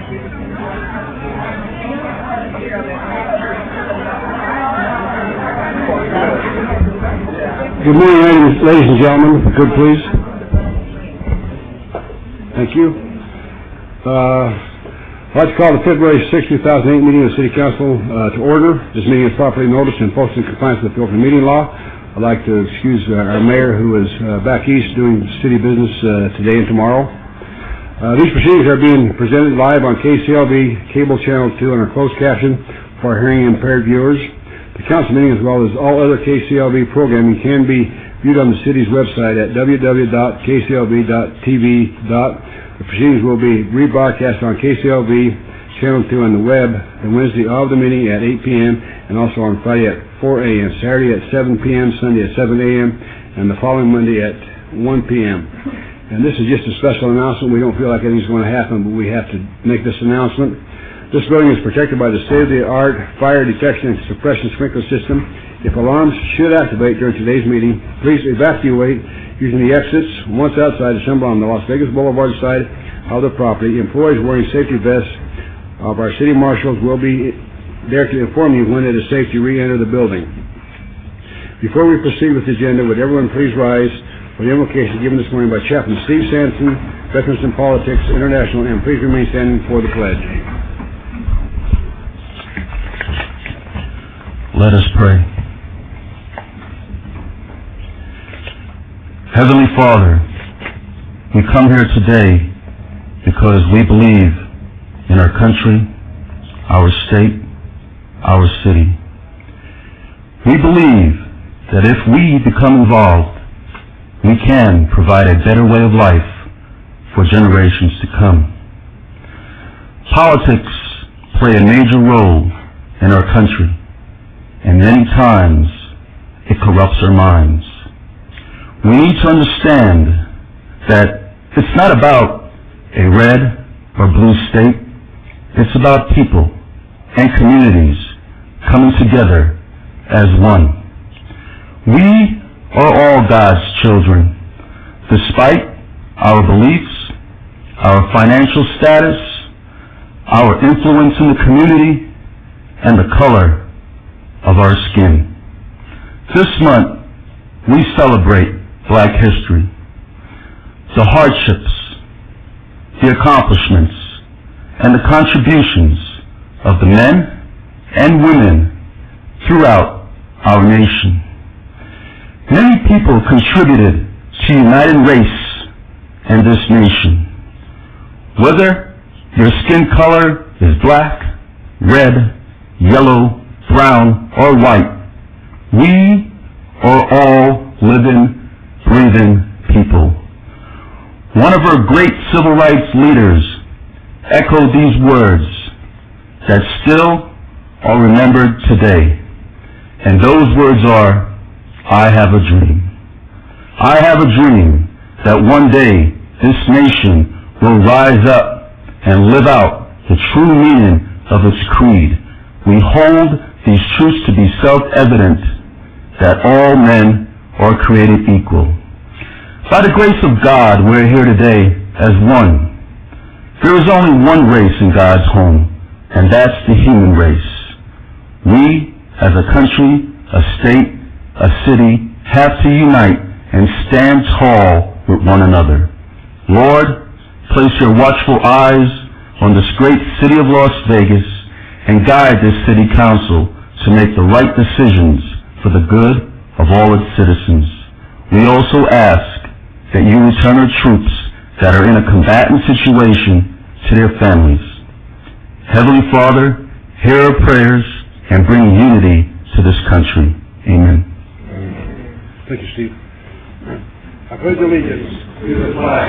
Good morning, ladies and gentlemen. If you could, please. Thank you. I'd like to call the February 6, 2008 meeting of the City Council to order. This meeting is properly noticed and posted in compliance with the open meeting law. I'd like to excuse our mayor, who is back east doing city business today and tomorrow. These proceedings are being presented live on KCLV Cable Channel 2 and our closed caption for our hearing impaired viewers. The council meeting, as well as all other KCLV programming, can be viewed on the city's website at www.kclv.tv. The proceedings will be rebroadcast on KCLV Channel 2 on the web on Wednesday of the meeting at 8 p.m. and also on Friday at 4 a.m., Saturday at 7 p.m., Sunday at 7 a.m., and the following Monday at 1 p.m. And this is just a special announcement. We don't feel like anything's going to happen, but we have to make this announcement. This building is protected by the state-of-the-art fire detection and suppression sprinkler system. If alarms should activate during today's meeting, please evacuate using the exits once outside, assemble on the Las Vegas Boulevard side of the property. Employees wearing safety vests of our city marshals will be there to inform you when it is safe to re-enter the building. Before we proceed with the agenda, would everyone please rise for the invocation given this morning by Chaplain Steve Sampson, Veterans in Politics International, and please remain standing for the pledge. Let us pray. Heavenly Father, we come here today because we believe in our country, our state, our city. We believe that if we become involved, we can provide a better way of life for generations to come. Politics play a major role in our country, and many times it corrupts our minds. We need to understand that it's not about a red or blue state. It's about people and communities coming together as one. We are all God's children, despite our beliefs, our financial status, our influence in the community, and the color of our skin. This month, we celebrate Black history, the hardships, the accomplishments, and the contributions of the men and women throughout our nation. Many people contributed to uniting race and this nation. Whether your skin color is black, red, yellow, brown, or white, we are all living, breathing people. One of our great civil rights leaders echoed these words that still are remembered today. And those words are, I have a dream. I have a dream that one day this nation will rise up and live out the true meaning of its creed. We hold these truths to be self-evident, that all men are created equal. By the grace of God, we're here today as one. There is only one race in God's home, and that's the human race. We, as a country, a state, a city, have to unite and stand tall with one another. Lord, place your watchful eyes on this great city of Las Vegas and guide this city council to make the right decisions for the good of all its citizens. We also ask that you return our troops that are in a combatant situation to their families. Heavenly Father, hear our prayers and bring unity to this country. Amen. Thank you, Steve. I pledge allegiance to the flag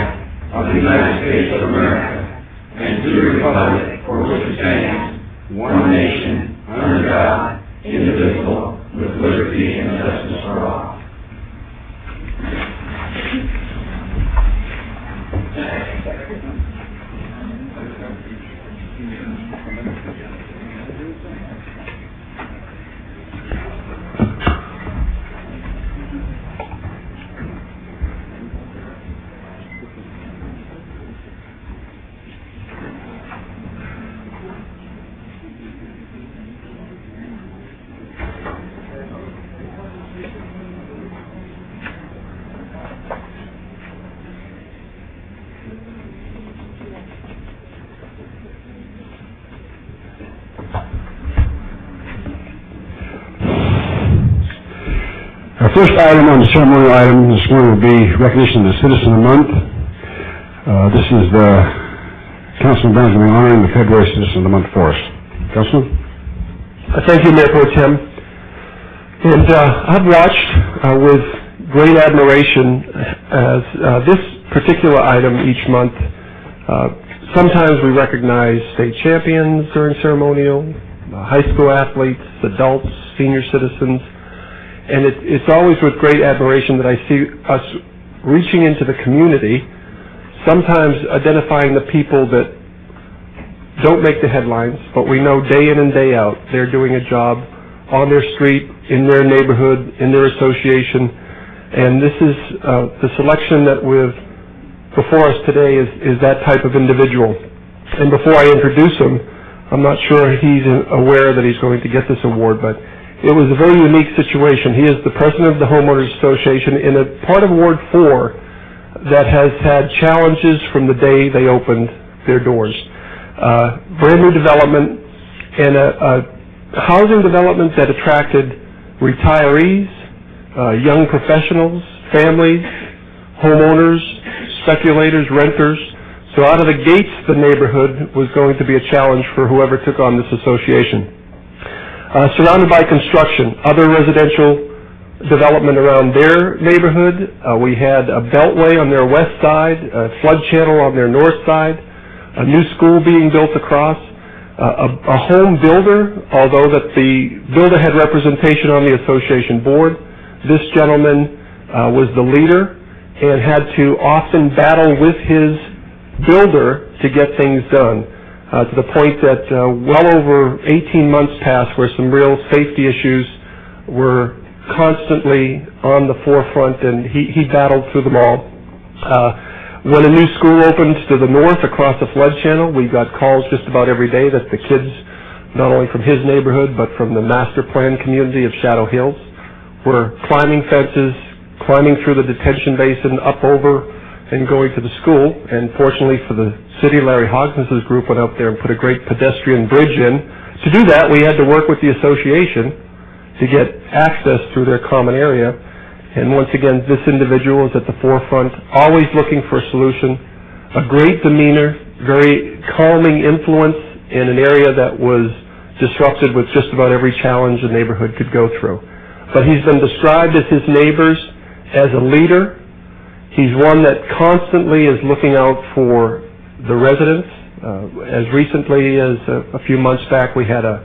of the United States of America and to the republic for which it stands, one nation, under God, indivisible, with liberty and justice for all. Our first item on the ceremonial item this morning will be recognition of the Citizen of the Month. This is the Councilman Brown's going to be honoring the February Citizen of the Month for us. Councilman? Thank you, Mayor Pro Tem. And I've watched with great admiration as this particular item each month. Sometimes we recognize state champions during ceremonial, high school athletes, adults, senior citizens, and it's always with great admiration that I see us reaching into the community, sometimes identifying the people that don't make the headlines, but we know day in and day out they're doing a job on their street, in their neighborhood, in their association, and this is the selection that we've before us today is that type of individual. And before I introduce him, I'm not sure he's aware that he's going to get this award, but it was a very unique situation. He is the president of the Homeowners Association in a part of Ward 4 that has had challenges from the day they opened their doors. Brand new development and a housing development that attracted retirees, young professionals, families, homeowners, speculators, renters. So out of the gates, the neighborhood was going to be a challenge for whoever took on this association. Surrounded by construction, other residential development around their neighborhood. We had a beltway on their west side, a flood channel on their north side, a new school being built across, a home builder, although that the builder had representation on the association board. This gentleman was the leader and had to often battle with his builder to get things done, to the point that well over 18 months passed where some real safety issues were constantly on the forefront, and he battled through them all. When a new school opened to the north across the flood channel, we got calls just about every day that the kids, not only from his neighborhood, but from the master plan community of Shadow Hills, were climbing fences, climbing through the detention basin, up over and going to the school. And fortunately for the city, Larry Hogson's group went up there and put a great pedestrian bridge in. To do that, we had to work with the association to get access through their common area. And once again, this individual is at the forefront, always looking for a solution, a great demeanor, very calming influence in an area that was disrupted with just about every challenge a neighborhood could go through. But he's been described as his neighbors as a leader. He's one that constantly is looking out for the residents. As recently as a few months back, we had a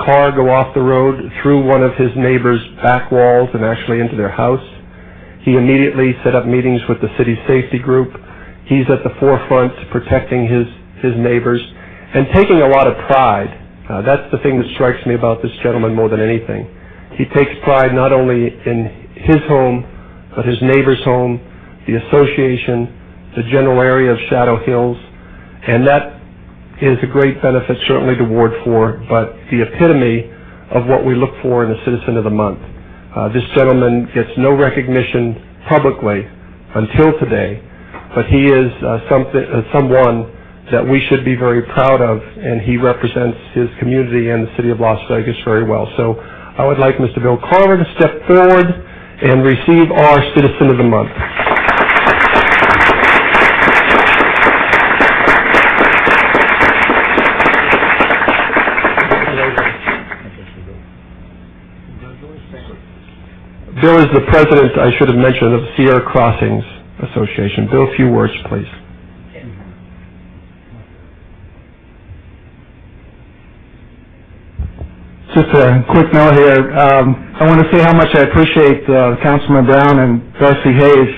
car go off the road through one of his neighbors' back walls and actually into their house. He immediately set up meetings with the city safety group. He's at the forefront protecting his neighbors and taking a lot of pride. That's the thing that strikes me about this gentleman more than anything. He takes pride not only in his home, but his neighbor's home, the association, the general area of Shadow Hills, and that is a great benefit certainly to Ward 4, but the epitome of what we look for in a Citizen of the Month. This gentleman gets no recognition publicly until today, but he is someone that we should be very proud of, and he represents his community and the city of Las Vegas very well. So I would like Mr. Bill Carver to step forward and receive our Citizen of the Month. Bill is the president, I should have mentioned, of Sierra Crossings Association. Bill, a few words, please. Just a quick note here. I want to say how much I appreciate Councilman Brown and Darcy Hayes,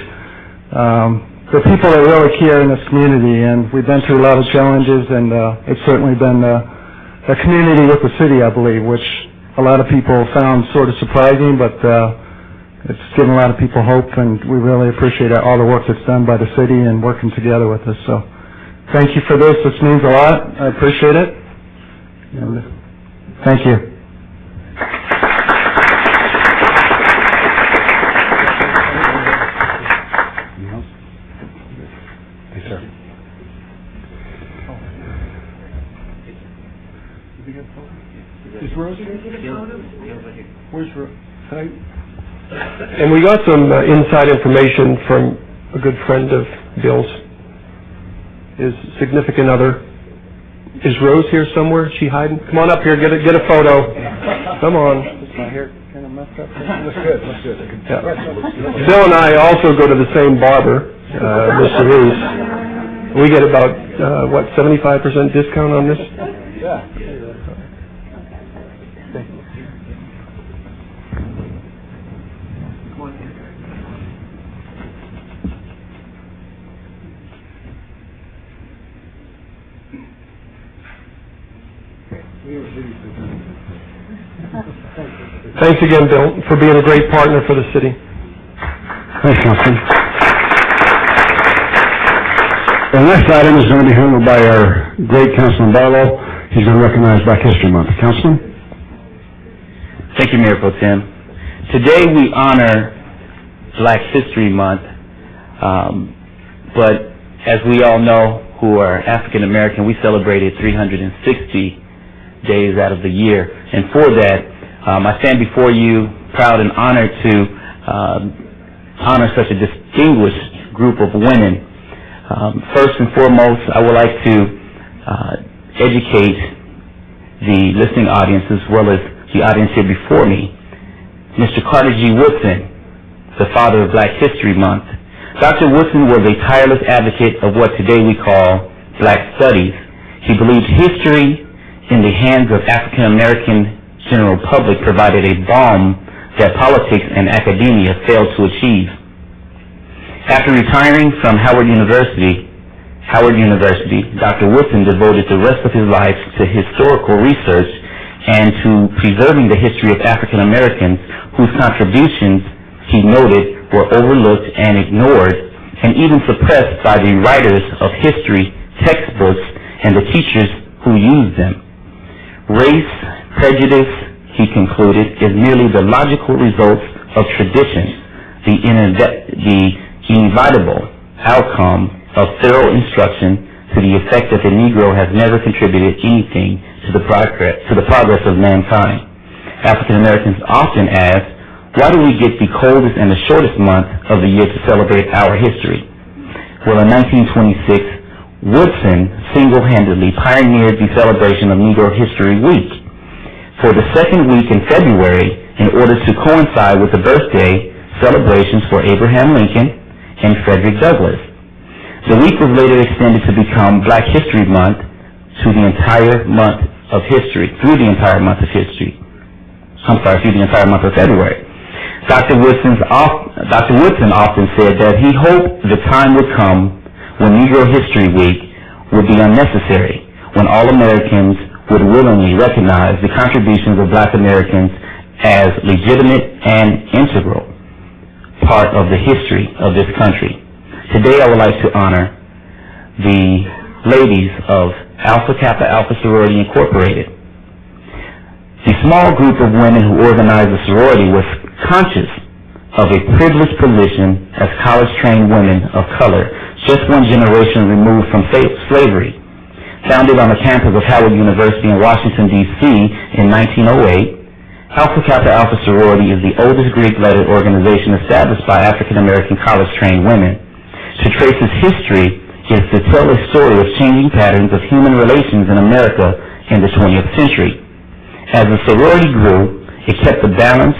the people that really care in this community. And we've been through a lot of challenges, and it's certainly been a community with the city, I believe, which a lot of people found sort of surprising, but it's given a lot of people hope, and we really appreciate all the work that's done by the city and working together with us. So thank you for this. This means a lot. I appreciate it. And thank you. Is Rose here? Where's Rose? And we got some inside information from a good friend of Bill's, his significant other. Is Rose here somewhere? Is she hiding? Come on up here, get a photo. Come on. Is my hair kind of messed up? Looks good, looks good. Yeah. Bill and I also go to the same barber, Mr. Reese. We get about, 75% discount on this? Yeah. Thanks again, Bill, for being a great partner for the city. Thanks, Councilman. The next item is going to be handled by our great Councilman Barlow. He's going to recognize Black History Month. Councilman? Thank you, Mayor Pro Tem. Today we honor Black History Month, but as we all know who are African American, we celebrate it 360 days out of the year. And for that, I stand before you proud and honored to honor such a distinguished group of women. First and foremost, I would like to educate the listening audience as well as the audience here before me. Mr. Carter G. Woodson, the father of Black History Month. Dr. Woodson was a tireless advocate of what today we call Black Studies. He believed history in the hands of African American general public provided a balm that politics and academia failed to achieve. After retiring from Howard University, Dr. Woodson devoted the rest of his life to historical research and to preserving the history of African Americans whose contributions, he noted, were overlooked and ignored and even suppressed by the writers of history textbooks and the teachers who used them. Race, prejudice, he concluded, is merely the logical results of tradition, the inevitable outcome of thorough instruction to the effect that the Negro has never contributed anything to the progress of mankind. African Americans often ask, why do we get the coldest and the shortest month of the year to celebrate our history? Well, in 1926, Woodson single-handedly pioneered the celebration of Negro History Week. For the second week in February, in order to coincide with the birthday celebrations for Abraham Lincoln and Frederick Douglass. The week was later extended to become Black History Month through the entire month of February. Dr. Woodson often said that he hoped the time would come when Negro History Week would be unnecessary, when all Americans would willingly recognize the contributions of Black Americans as legitimate and integral part of the history of this country. Today I would like to honor the ladies of Alpha Kappa Alpha Sorority Incorporated. The small group of women who organized the sorority was conscious of a privileged position as college-trained women of color, just one generation removed from slavery. Founded on the campus of Howard University in Washington, D.C. in 1908, Alpha Kappa Alpha Sorority is the oldest Greek-lettered organization established by African-American college-trained women. To trace its history is to tell a story of changing patterns of human relations in America in the 20th century. As the sorority grew, it kept the balance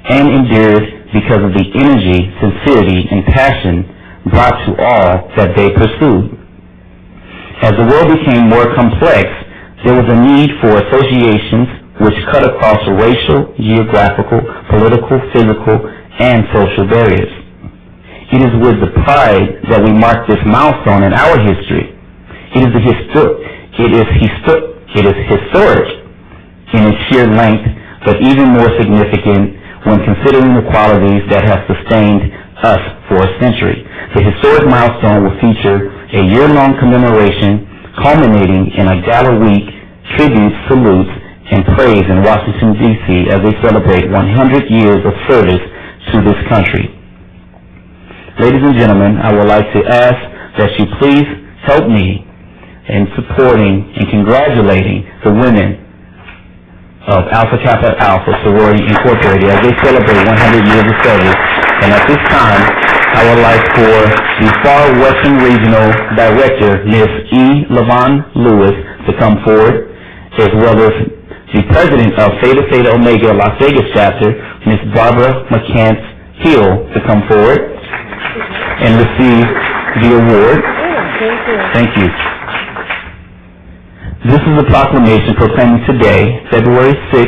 and endured because of the energy, sincerity, and passion brought to all that they pursued. As the world became more complex, there was a need for associations which cut across racial, geographical, political, physical, and social barriers. It is with the pride that we mark this milestone in our history. It is historic in its sheer length, but even more significant when considering the qualities that have sustained us for a century. The historic milestone will feature a year-long commemoration culminating in a gala week, tributes, salutes, and praise in Washington, D.C. as they celebrate 100 years of service to this country. Ladies and gentlemen, I would like to ask that you please help me in supporting and congratulating the women of Alpha Kappa Alpha Sorority Incorporated as they celebrate 100 years of service. And at this time, I would like for the Far Western Regional Director, Ms. E. Lavon Lewis, to come forward, as well as the President of Theta Theta Omega Las Vegas Chapter, Ms. Barbara McCants Hill, to come forward and receive the award. Thank you. This is a proclamation proclaiming today, February 6,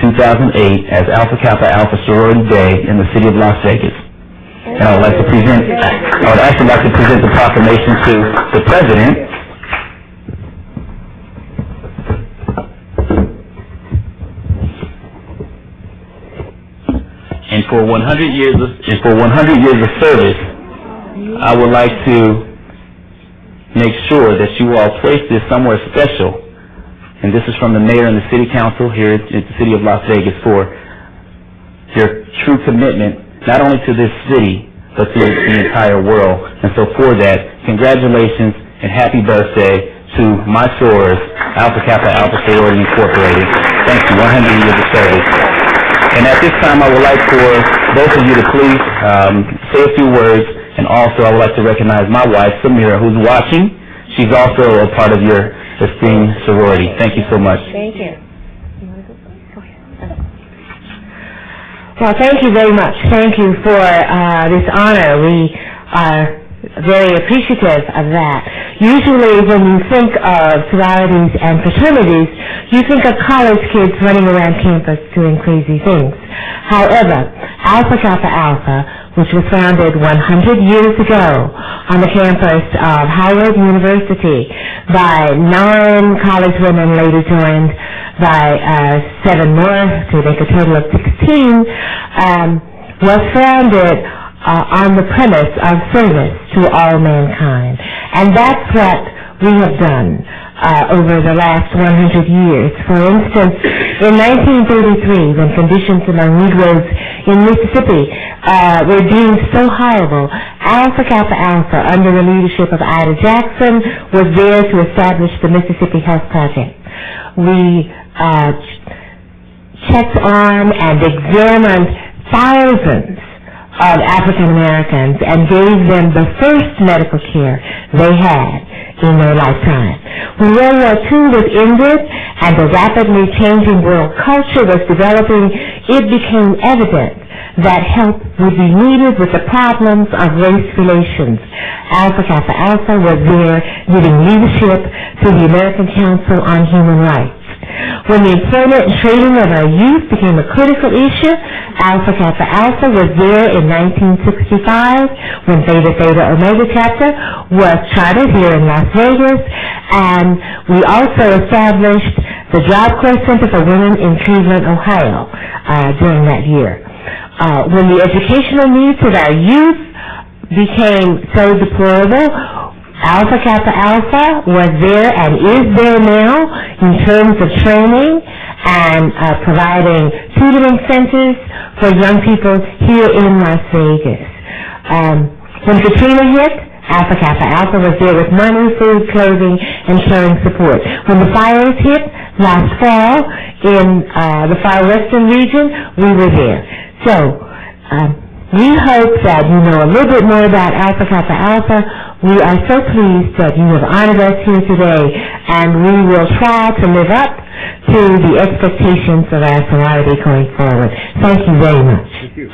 2008, as Alpha Kappa Alpha Sorority Day in the city of Las Vegas. And I would actually like to present the proclamation to the President. And for 100 years of service, I would like to make sure that you all place this somewhere special. And this is from the Mayor and the City Council here at the City of Las Vegas for your true commitment, not only to this city, but to the entire world. And so for that, congratulations and happy birthday to my sorors, Alpha Kappa Alpha Sorority Incorporated. Thank you, 100 years of service. And at this time, I would like for both of you to please say a few words. And also, I would like to recognize my wife, Samira, who's watching. She's also a part of your esteemed sorority. Thank you so much. Thank you. Go ahead. Well, thank you very much. Thank you for this honor. We are very appreciative of that. Usually when you think of sororities and fraternities, you think of college kids running around campus doing crazy things. However, Alpha Kappa Alpha, which was founded 100 years ago on the campus of Howard University by 9 college women, later joined by 7 more to make a total of 16, was founded on the premise of service to all mankind. And that's what we have done over the last 100 years. For instance, in 1933, when conditions among Negroes in Mississippi were deemed so horrible, Alpha Kappa Alpha, under the leadership of Ida Jackson, was there to establish the Mississippi Health Project. We checked on and examined thousands of African Americans and gave them the first medical care they had in their lifetime. When World War II was ended and the rapidly changing world culture was developing, it became evident that help would be needed with the problems of race relations. Alpha Kappa Alpha was there giving leadership to the American Council on Human Rights. When the employment and training of our youth became a critical issue, Alpha Kappa Alpha was there in 1965 when Theta Theta Omega Chapter was chartered here in Las Vegas, and we also established the Job Corps Center for Women in Cleveland, Ohio during that year. When the educational needs of our youth became so deplorable, Alpha Kappa Alpha was there and is there now in terms of training and providing tutoring centers for young people here in Las Vegas. When Katrina hit, Alpha Kappa Alpha was there with money, food, clothing, and caring support. When the fires hit last fall in the Far Western region, we were there. So, we hope that you know a little bit more about Alpha Kappa Alpha. We are so pleased that you have honored us here today, and we will try to live up to the expectations of our sorority going forward. Thank you very much. Thank you.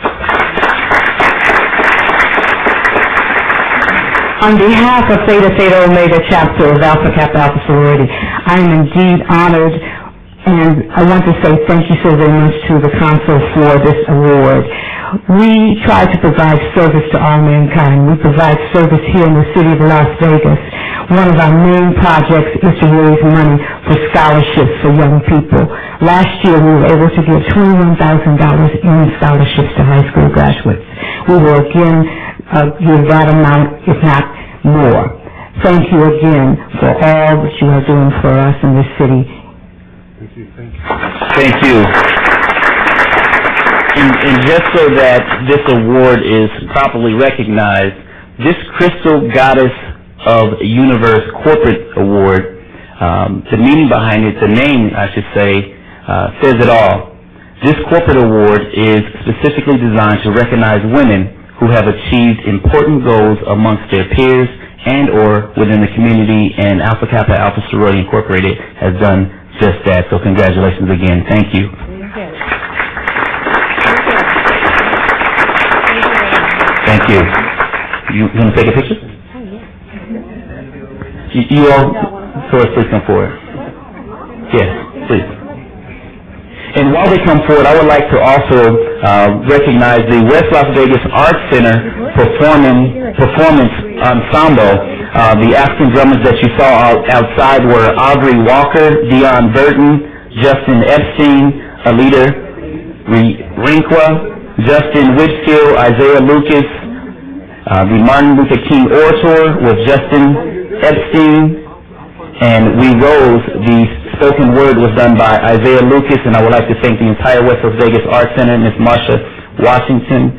On behalf of Theta Theta Omega Chapter of Alpha Kappa Alpha Sorority, I am indeed honored, and I want to say thank you so very much to the Council for this award. We try to provide service to all mankind. We provide service here in the city of Las Vegas. One of our main projects is to raise money for scholarships for young people. Last year we were able to give $21,000 in scholarships to high school graduates. We will again give that amount, if not more. Thank you again for all that you are doing for us in this city. Thank you. And just so that this award is properly recognized, this Crystal Goddess of Universe Corporate Award, the meaning behind it, the name, I should say, says it all. This corporate award is specifically designed to recognize women who have achieved important goals amongst their peers and or within the community, and Alpha Kappa Alpha Sorority Incorporated has done just that. So congratulations again. Thank you. Thank you. You want to take a picture? You all, please come forward. Yes, please. And while they come forward, I would like to also recognize the West Las Vegas Arts Center performance ensemble. The African drummers that you saw outside were Audrey Walker, Dion Burton, Justin Epstein, Alita Rinqua, Justin Whitfield, Isaiah Lucas. The Martin Luther King Orator was Justin Epstein, and We Rose, the spoken word, was done by Isaiah Lucas. And I would like to thank the entire West Las Vegas Arts Center, Miss Marsha Robinson,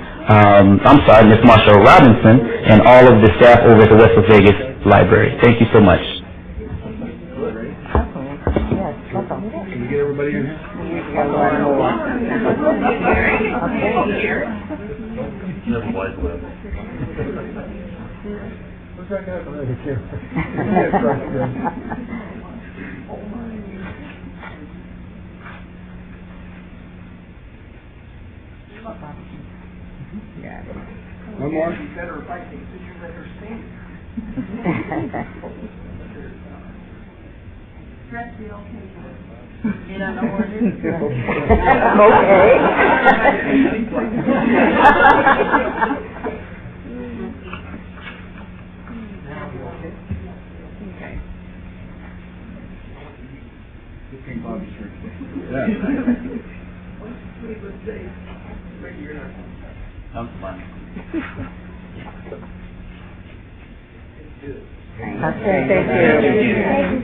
and all of the staff over at the West Las Vegas Library. Thank you so much. Can we get everybody in here? What's that guy behind the camera? One more? You better fight me, so you better sing. Dress the okay. You don't know what it is? Okay, thank you.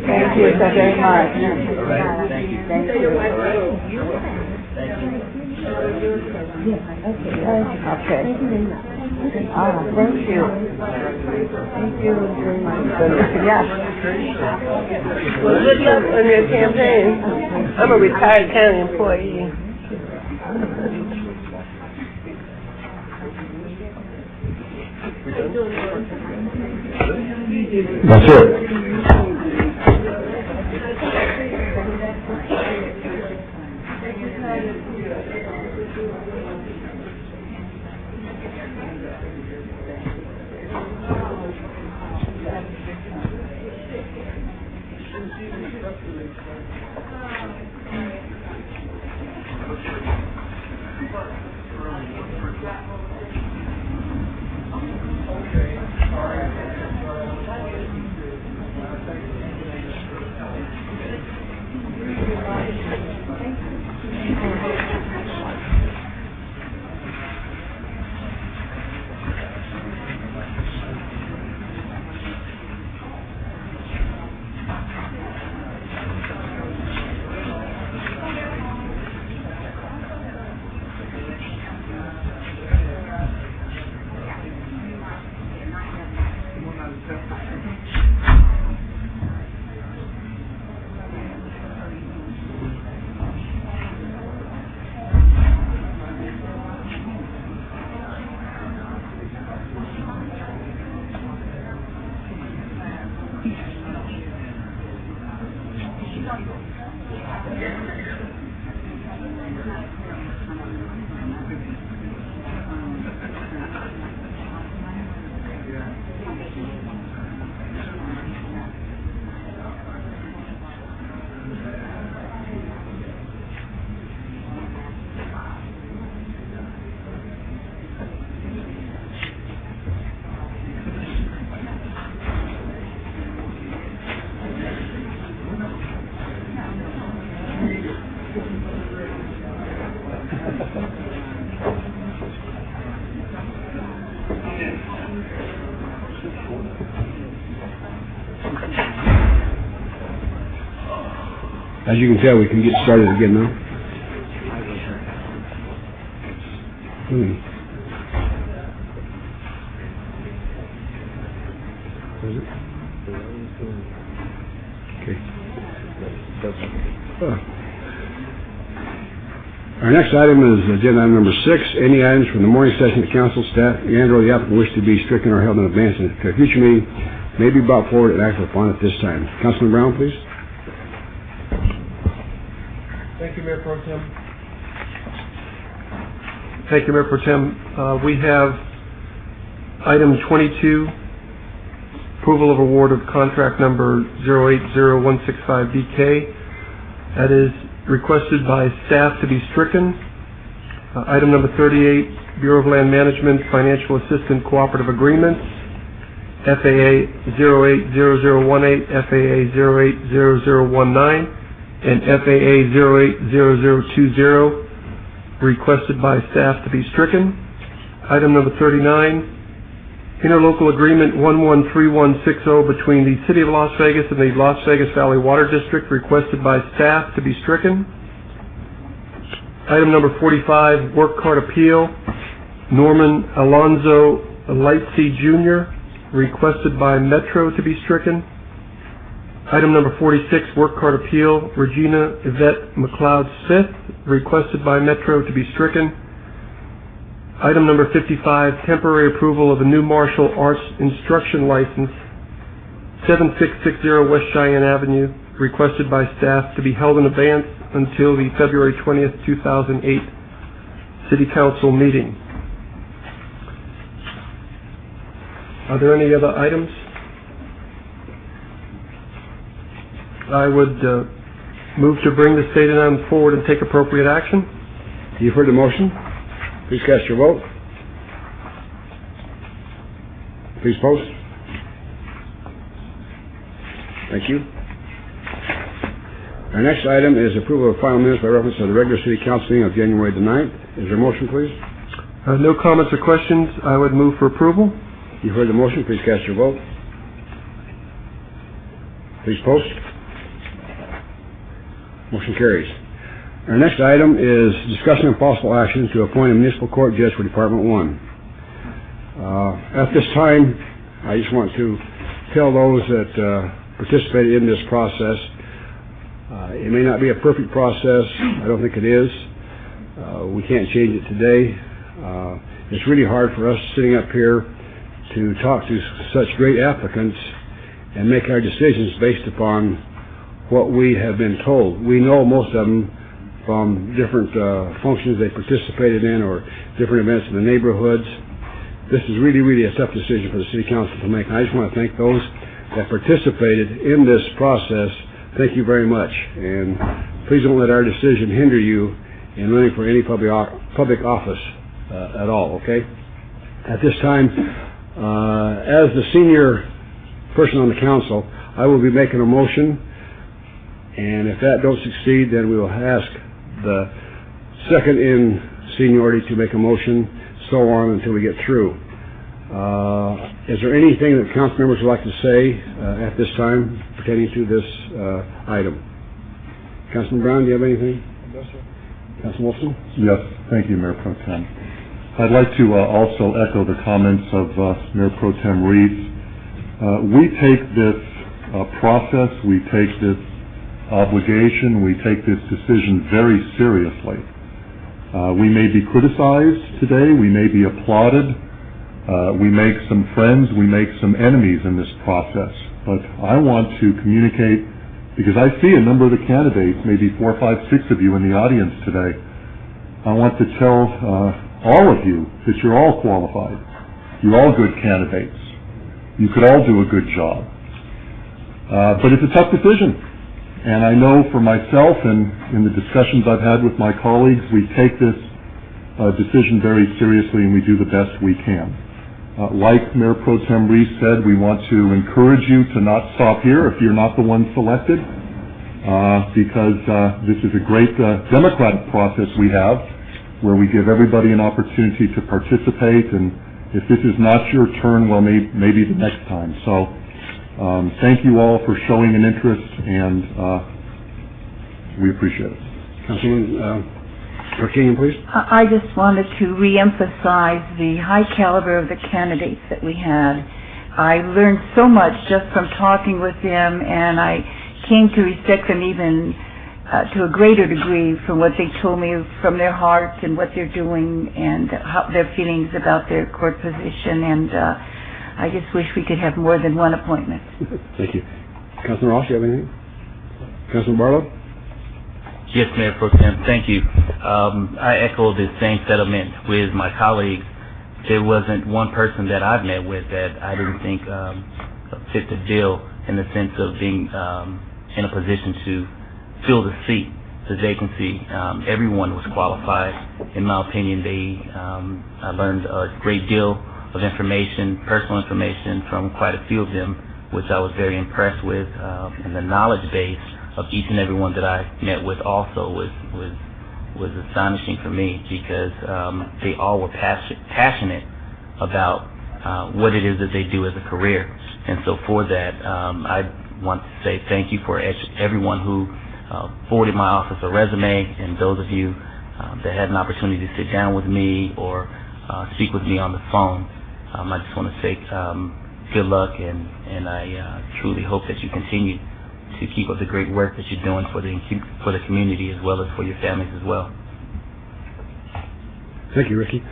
Thank you so very much. All right. Thank you. Thank you. Okay. Thank you. Thank you very much. Yes. Well, good luck on your campaign. I'm a retired county employee. That's it. As you can tell, we can get started again now. Okay. Our next item is agenda item number 6. Any items from the morning session of the council, staff, and/or the applicant wish to be stricken or held in advance to a future meeting may be brought forward and acted upon at this time. Councilman Brown, please. Thank you, Mayor Pro Tem. Thank you, Mayor Pro Tem. We have item 22, approval of award of contract number 080165BK. That is requested by staff to be stricken. Item number 38, Bureau of Land Management Financial Assistance Cooperative Agreements, FAA 080018, FAA 080019, and FAA 080020, requested by staff to be stricken. Item number 39, interlocal agreement 113160 between the City of Las Vegas and the Las Vegas Valley Water District, requested by staff to be stricken. Item number 45, work card appeal, Norman Alonzo Lightsey Jr., requested by Metro to be stricken. Item number 46, work card appeal, Regina Yvette McLeod Smith, requested by Metro to be stricken. Item number 55, temporary approval of a new martial arts instruction license, 7660 West Cheyenne Avenue, requested by staff to be held in advance until the February 20th, 2008 City Council meeting. Are there any other items? I would move to bring the stated items forward and take appropriate action. You've heard the motion. Please cast your vote. Please post. Thank you. Our next item is approval of final minutes by reference to the regular city council meeting of January the 9th. Is there a motion, please? No comments or questions. I would move for approval. You've heard the motion. Please cast your vote. Please post. Motion carries. Our next item is discussion of possible action to appoint a municipal court judge for Department 1. At this time, I just want to tell those that participated in this process, it may not be a perfect process. I don't think it is. We can't change it today. It's really hard for us sitting up here to talk to such great applicants and make our decisions based upon what we have been told. We know most of them from different functions they participated in or different events in the neighborhoods. This is really, really a tough decision for the City Council to make. And I just want to thank those that participated in this process. Thank you very much. And please don't let our decision hinder you in running for any public office at all, okay? At this time, as the senior person on the council, I will be making a motion. And if that don't succeed, then we will ask the second in seniority to make a motion, so on until we get through. Is there anything that council members would like to say at this time pertaining to this item? Councilman Brown, do you have anything? Yes, sir. Councilman Wolfson? Yes, thank you, Mayor Pro Tem. I'd like to also echo the comments of Mayor Pro Tem Reeves. We take this process, we take this obligation, we take this decision very seriously. We may be criticized today, we may be applauded, we make some friends, we make some enemies in this process, but I want to communicate, because I see a number of the candidates, maybe 4, 5, 6 of you in the audience today. I want to tell all of you that you're all qualified. You're all good candidates. You could all do a good job. But it's a tough decision. And I know for myself and in the discussions I've had with my colleagues, we take this decision very seriously and we do the best we can. Like Mayor Pro Tem Reeves said, we want to encourage you to not stop here if you're not the one selected, because this is a great democratic process we have where we give everybody an opportunity to participate, and if this is not your turn, well, maybe the next time. So thank you all for showing an interest, and we appreciate it. Councilman Perkinian, please. I just wanted to reemphasize the high caliber of the candidates that we had. I learned so much just from talking with them, and I came to respect them even to a greater degree from what they told me from their hearts and what they're doing and how their feelings about their court position. And I just wish we could have more than one appointment. Thank you. Councilman Ross, you have anything? Councilman Barlow? Yes, Mayor Pro Tem, thank you. I echo the same sentiment with my colleagues. There wasn't one person that I've met with that I didn't think fit the bill in the sense of being in a position to fill the seat, the vacancy. Everyone was qualified. In my opinion, I learned a great deal of information, personal information from quite a few of them, which I was very impressed with, and the knowledge base of each and every one that I met with also was astonishing for me, because they all were passionate about what it is that they do as a career. And so for that, I want to say thank you for everyone who forwarded my office a resume, and those of you that had an opportunity to sit down with me or speak with me on the phone. I just want to say good luck, and I truly hope that you continue to keep up the great work that you're doing for the community as well as for your families as well. Thank you, Ricky.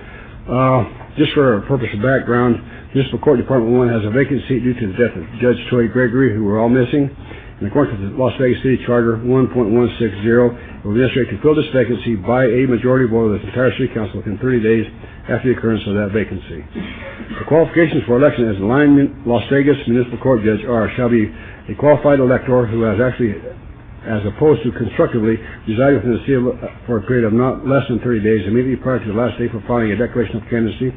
Just for a purpose of background, Municipal Court Department 1 has a vacant seat due to the death of Judge Troy Gregory, who were all missing. And according to the Las Vegas City Charter 1.160, it will be necessary to fill this vacancy by a majority vote of the entire City Council within 30 days after the occurrence of that vacancy. The qualifications for election as a Las Vegas Municipal Court Judge shall be a qualified elector who has actually, as opposed to constructively, resided within the city for a period of not less than 30 days immediately prior to the last day for filing a declaration of candidacy,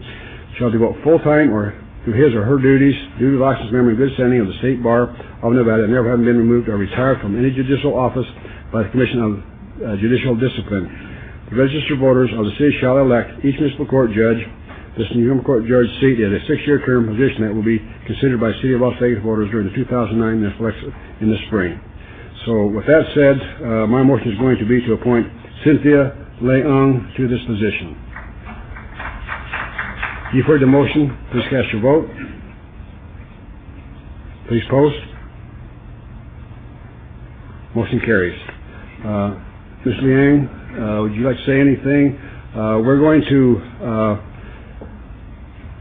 shall devote full-time or to his or her duties, duly licensed member in good standing of the State Bar of Nevada, and never having been removed or retired from any judicial office by the Commission of Judicial Discipline. The registered voters of the city shall elect each municipal court judge. This municipal court judge seat is a 6-year term position that will be considered by City of Las Vegas voters during the 2009 municipal election in the spring. So with that said, my motion is going to be to appoint Cynthia Leung to this position. You've heard the motion. Please cast your vote. Please post. Motion carries. Ms. Liang, would you like to say anything? We're going to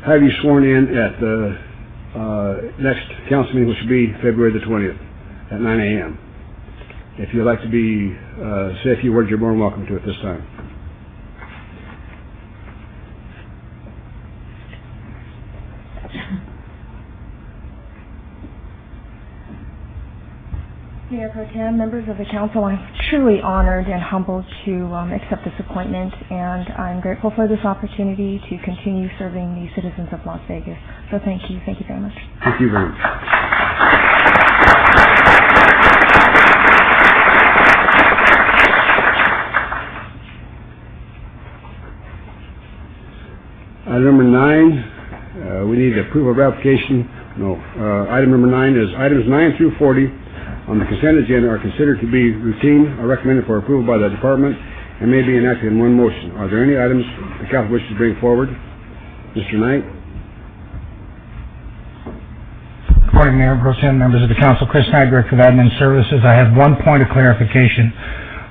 have you sworn in at the next council meeting, which will be February the 20th at 9 a.m. If you'd like to say a few words, you're more than welcome to at this time. Mayor Pro Tem, members of the council, I'm truly honored and humbled to accept this appointment, and I'm grateful for this opportunity to continue serving the citizens of Las Vegas. So thank you very much. Thank you very much. Item number 9, we need approval of application. Item number 9 is items 9 through 40 on the consent agenda are considered to be routine, are recommended for approval by the department, and may be enacted in one motion. Are there any items the council wishes to bring forward? Mr. Knight? Good morning, Mayor Pro Tem, members of the council. Chris Knight, Director of Admin Services. I have one point of clarification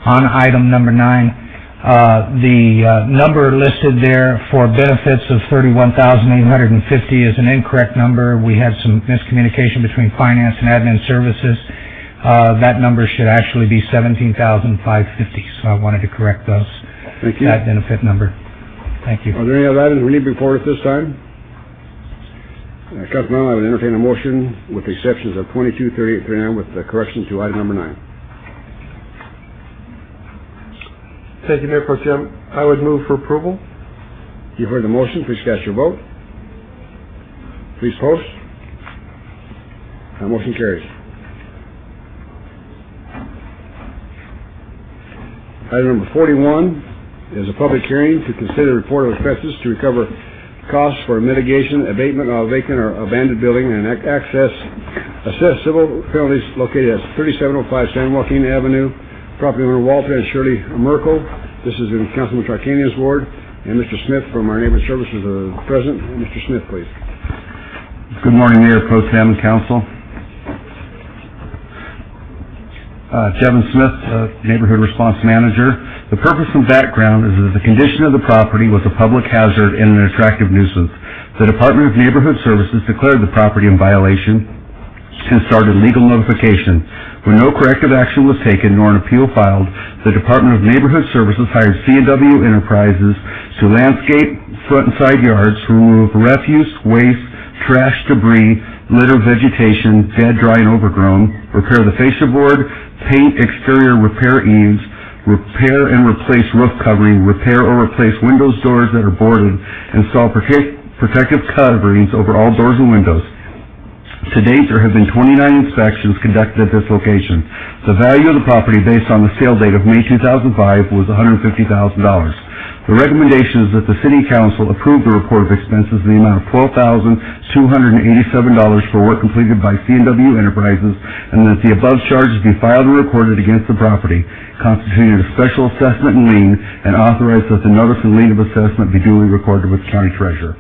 on item number 9. The number listed there for benefits of $31,850 is an incorrect number. We had some miscommunication between finance and admin services. That number should actually be $17,550. So I wanted to correct those. Thank you. That benefit number. Thank you. Are there any other items we need to bring forward at this time? Councilman, I would entertain a motion with the exceptions of 22, 38, 39 with the correction to item number 9. Thank you, Mayor Pro Tem. I would move for approval. You've heard the motion. Please cast your vote. Please post. That motion carries. Item number 41 is a public hearing to consider report of expenses to recover costs for mitigation, abatement of vacant or abandoned building, and assess civil penalties located at 3705 San Joaquin Avenue. Property owner Walter and Shirley Merkel. This is in Councilman Tarkanian's ward, and Mr. Smith from our Neighborhood Services is present. Mr. Smith, please. Good morning, Mayor Pro Tem, Council. Devin Smith, Neighborhood Response Manager. The purpose and background is that the condition of the property was a public hazard and an attractive nuisance. The Department of Neighborhood Services declared the property in violation and started legal notification. When no corrective action was taken nor an appeal filed, the Department of Neighborhood Services hired C&W Enterprises to landscape front and side yards, remove refuse, waste, trash, debris, litter, vegetation, dead, dry, and overgrown, repair the fascia board, paint exterior, repair eaves, repair and replace roof covering, repair or replace windows, doors that are boarded, install protective coverings over all doors and windows. To date, there have been 29 inspections conducted at this location. The value of the property based on the sale date of May 2005 was $150,000. The recommendation is that the City Council approve the report of expenses in the amount of $12,287 for work completed by C&W Enterprises, and that the above charges be filed and recorded against the property, constituting a special assessment and lien, and authorize that the notice and lien of assessment be duly recorded with the County Treasurer.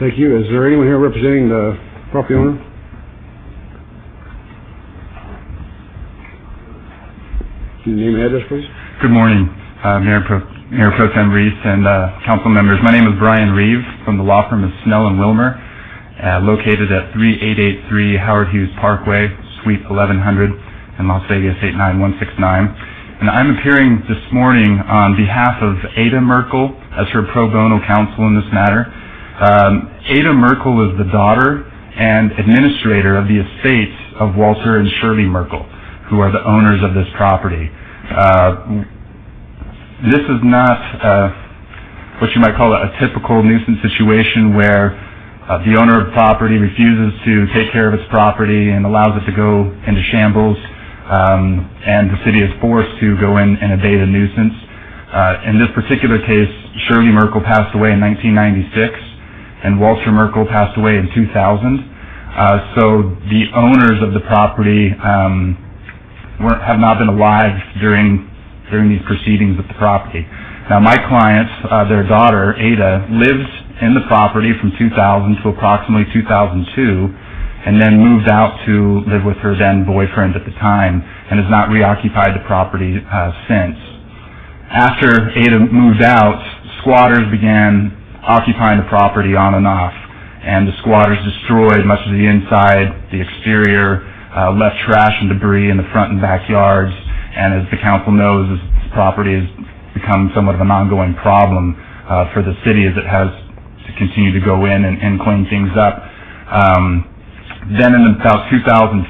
Thank you. Is there anyone here representing the property owner? Can you name and address, please? Good morning, Mayor Pro Tem Reese and council members. My name is Brian Reeves from the law firm of Snell and Wilmer, located at 3883 Howard Hughes Parkway, Suite 1100 in Las Vegas 89169. And I'm appearing this morning on behalf of Ada Merkel as her pro bono counsel in this matter. Ada Merkel is the daughter and administrator of the estates of Walter and Shirley Merkel, who are the owners of this property. This is not what you might call a typical nuisance situation where the owner of the property refuses to take care of its property and allows it to go into shambles, and the city is forced to go in and abate a nuisance. In this particular case, Shirley Merkel passed away in 1996, and Walter Merkel passed away in 2000. So the owners of the property have not been alive during these proceedings with the property. Now my client, their daughter, Ada, lived in the property from 2000 to approximately 2002, and then moved out to live with her then boyfriend at the time, and has not reoccupied the property since. After Ada moved out, squatters began occupying the property on and off, and the squatters destroyed much of the inside, the exterior, left trash and debris in the front and backyards, and as the council knows, this property has become somewhat of an ongoing problem for the city as it has to continue to go in and clean things up. Then in about 2005,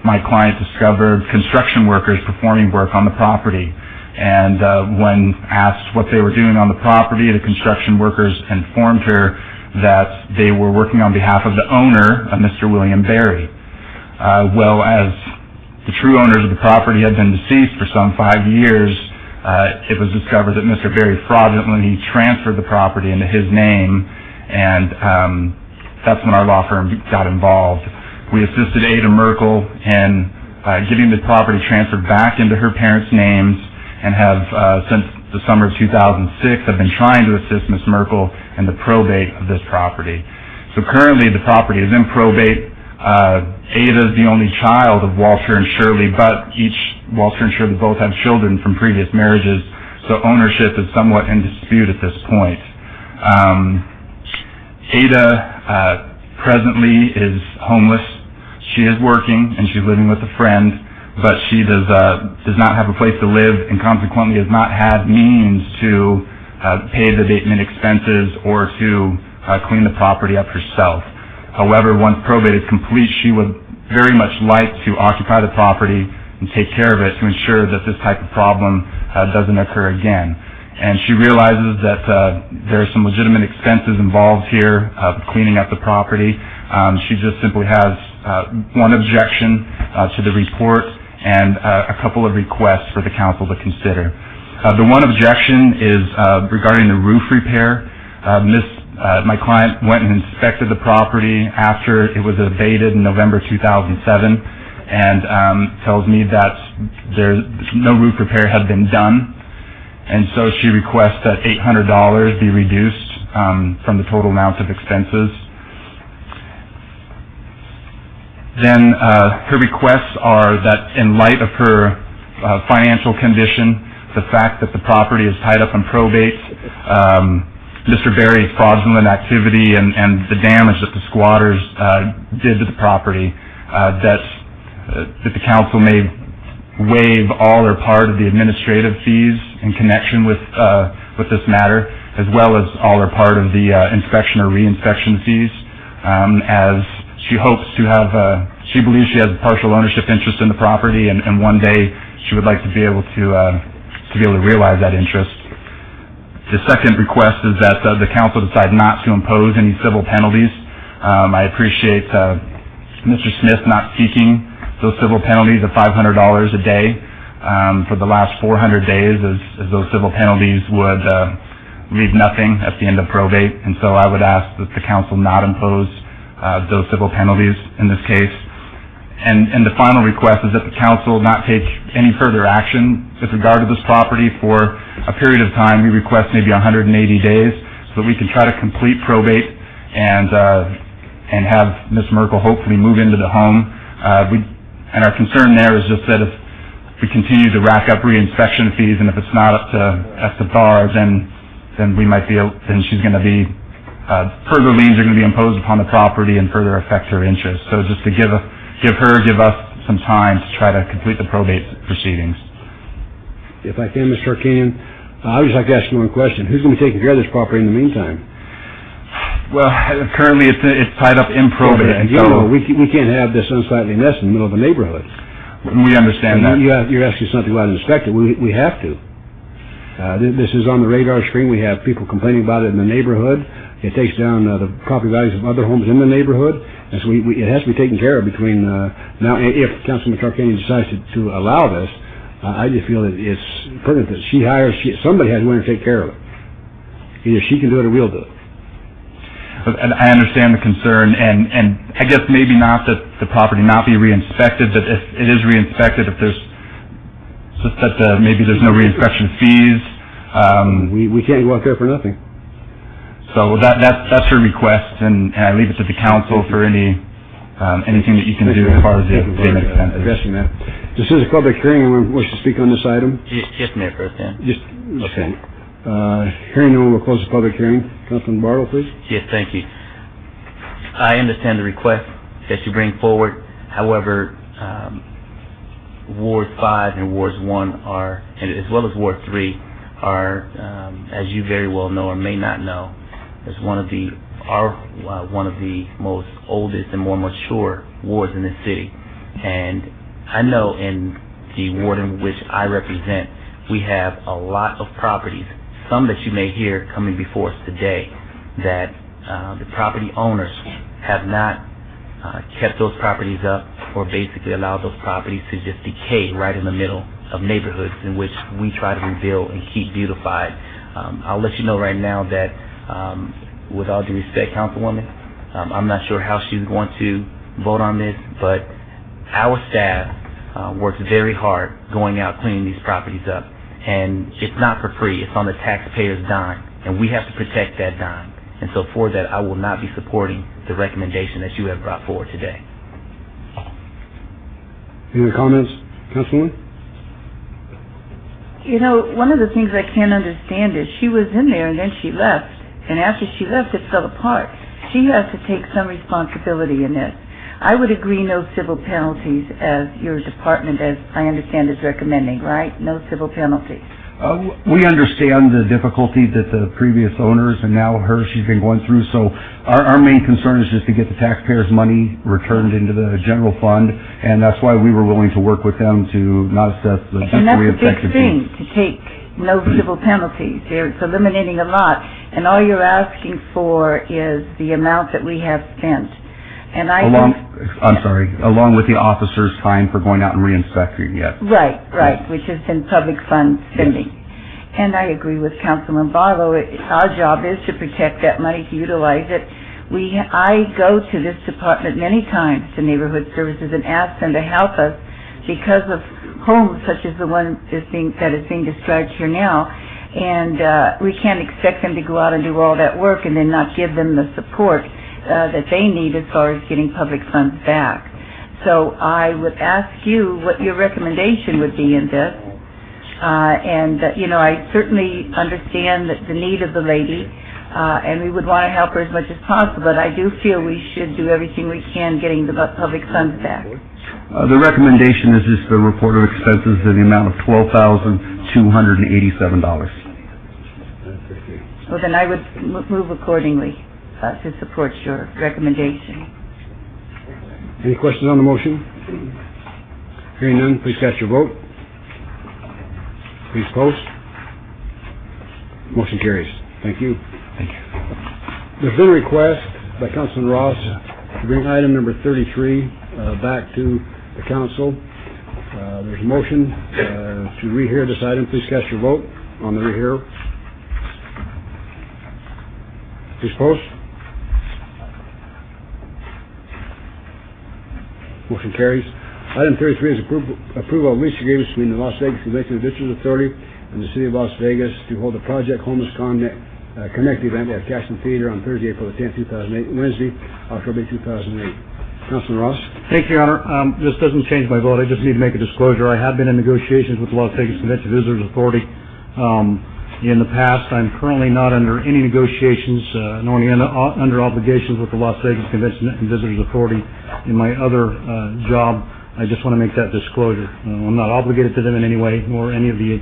my client discovered construction workers performing work on the property. And when asked what they were doing on the property, the construction workers informed her that they were working on behalf of the owner, Mr. William Berry. Well, as the true owners of the property had been deceased for some 5 years, it was discovered that Mr. Berry fraudulently transferred the property into his name, and that's when our law firm got involved. We assisted Ada Merkel in getting the property transferred back into her parents' names, and have, since the summer of 2006, have been trying to assist Ms. Merkel in the probate of this property. So currently the property is in probate. Ada is the only child of Walter and Shirley, but Walter and Shirley both have children from previous marriages, so ownership is somewhat in dispute at this point. Ada presently is homeless. She is working and she's living with a friend, but she does not have a place to live, and consequently has not had means to pay the abatement expenses or to clean the property up herself. However, once probate is complete, she would very much like to occupy the property and take care of it to ensure that this type of problem doesn't occur again. And she realizes that there are some legitimate expenses involved here cleaning up the property. She just simply has one objection to the report and a couple of requests for the council to consider. The one objection is regarding the roof repair. My client went and inspected the property after it was abated in November 2007, and tells me that no roof repair had been done, and so she requests that $800 be reduced from the total amount of expenses. then her requests are that in light of her financial condition, the fact that the property is tied up in probate, Mr. Berry's fraudulent activity and the damage that the squatters did to the property, that the council may waive all or part of the administrative fees in connection with this matter, as well as all or part of the inspection or re-inspection fees, as she hopes to have, she believes she has a partial ownership interest in the property, and one day she would like to be able to realize that interest. The second request is that the council decide not to impose any civil penalties. I appreciate Mr. Smith not seeking those civil penalties of $500 a day for the last 400 days, as those civil penalties would leave nothing at the end of probate. And so I would ask that the council not impose those civil penalties in this case. And the final request is that the council not take any further action with regard to this property for a period of time. We request maybe 180 days so that we can try to complete probate and have Ms. Merkel hopefully move into the home. And our concern there is just that if we continue to rack up re-inspection fees, and if it's not up to par, then we might be, then she's going to be, further liens are going to be imposed upon the property and further affect her interest. So just to give us some time to try to complete the probate proceedings. If I can, Mr. Arcanian, I would just like to ask you one question. Who's going to be taking care of this property in the meantime? Well, currently it's tied up in probate. And you know, we can't have this unsightly mess in the middle of a neighborhood. We understand that. You're asking something about to inspect it. We have to. This is on the radar screen. We have people complaining about it in the neighborhood. It takes down the property values of other homes in the neighborhood. And so it has to be taken care of between now. If Councilman Tarkanian decides to allow this, I just feel that it's pertinent that she hires somebody has to go in and take care of it. Either she can do it or we'll do it. And I understand the concern, and I guess maybe not that the property not be re-inspected, but if it is re-inspected, if there's just that maybe there's no re-inspection fees. We can't go out there for nothing. So that's her request, and I leave it to the council for anything that you can do as far as the payment expenses. Addressing that. This is a public hearing. Anyone wish to speak on this item? Yes, Mayor Pro Tem. Okay. Hearing no one, we'll close the public hearing. Councilman Barlow, please. Yes, thank you. I understand the request that you bring forward. However, Ward 5 and Wards 1 are, and as well as Ward 3, are, as you very well know or may not know, is one of the most oldest and more mature wards in the city. And I know in the ward in which I represent, we have a lot of properties, some that you may hear coming before us today, that the property owners have not kept those properties up, or basically allowed those properties to just decay right in the middle of neighborhoods in which we try to rebuild and keep beautified. I'll let you know right now that, with all due respect, Councilwoman, I'm not sure how she's going to vote on this, but our staff works very hard going out cleaning these properties up. And it's not for free. It's on the taxpayer's dime, and we have to protect that dime. And so for that, I will not be supporting the recommendation that you have brought forward today. Any other comments, Councilwoman? You know, one of the things I can't understand is she was in there and then she left. And after she left, it fell apart. She has to take some responsibility in this. I would agree no civil penalties, as your department, as I understand, is recommending, right? No civil penalties. We understand the difficulty that the previous owners and now she's been going through. So our main concern is just to get the taxpayers' money returned into the general fund, and that's why we were willing to work with them to not assess the And that's a big thing, to take no civil penalties. It's eliminating a lot, and all you're asking for is the amount that we have spent. And along with the officer's time for going out and re-inspecting, yes. Right, which has been public fund spending. Yes. And I agree with Councilman Barlow. Our job is to protect that money, to utilize it. I go to this department many times, to Neighborhood Services, and ask them to help us because of homes such as the one that is being described here now. And we can't expect them to go out and do all that work and then not give them the support that they need as far as getting public funds back. So I would ask you what your recommendation would be in this. I certainly understand the need of the lady, and we would want to help her as much as possible, but I do feel we should do everything we can getting the public funds back. The recommendation is just the report of expenses in the amount of $12,287. Well, then I would move accordingly to support your recommendation. Any questions on the motion? Hearing none, please cast your vote. Please post. Motion carries. Thank you. Thank you. There's been a request by Councilman Ross to bring item number 33 back to the council. There's a motion to rehear this item. Please cast your vote on the rehear. Please post. Motion carries. Item 33 is approval of lease agreements between the Las Vegas Convention and Visitors Authority and the City of Las Vegas to hold the Project Homeless Connect event at Cashman Theater on Thursday, April 10, 2008, Wednesday, October 8, 2008. Councilman Ross. Thank you, Your Honor. This doesn't change my vote. I just need to make a disclosure. I have been in negotiations with the Las Vegas Convention and Visitors Authority in the past. I'm currently not under any negotiations, nor any under obligations with the Las Vegas Convention and Visitors Authority in my other job. I just want to make that disclosure. I'm not obligated to them in any way, nor any of the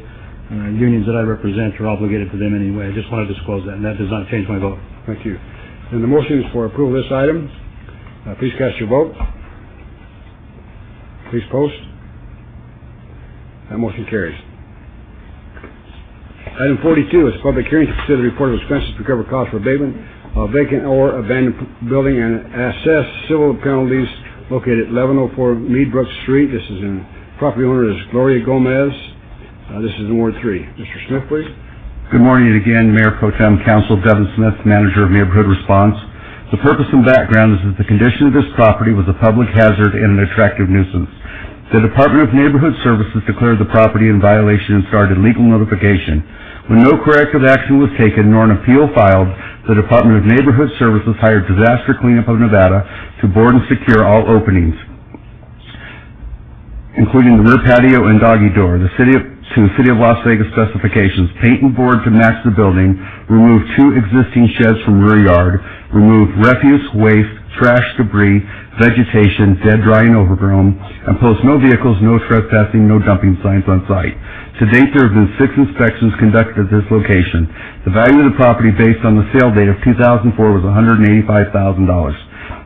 unions that I represent are obligated to them in any way. I just want to disclose that, and that does not change my vote. Thank you. And the motion is for approval of this item. Please cast your vote. Please post. That motion carries. Item 42 is a public hearing to consider the report of expenses to recover costs for abatement of vacant or abandoned building and assess civil penalties located at 1104 Meadbrook Street. This is in property owner is Gloria Gomez. This is in Ward 3. Mr. Smith, please. Good morning again, Mayor Pro Tem Council Devin Smith, Manager of Neighborhood Response. The purpose and background is that the condition of this property was a public hazard and an attractive nuisance. The Department of Neighborhood Services declared the property in violation and started legal notification. When no corrective action was taken nor an appeal filed, the Department of Neighborhood Services hired Disaster Cleanup of Nevada to board and secure all openings, including the rear patio and doggy door. The City of Las Vegas specifications: paint and board to match the building, remove 2 existing sheds from rear yard, remove refuse, waste, trash, debris, vegetation, dead, dry, and overgrown, and post no vehicles, no trespassing, no dumping signs on site. To date, there have been 6 inspections conducted at this location. The value of the property based on the sale date of 2004 was $185,000.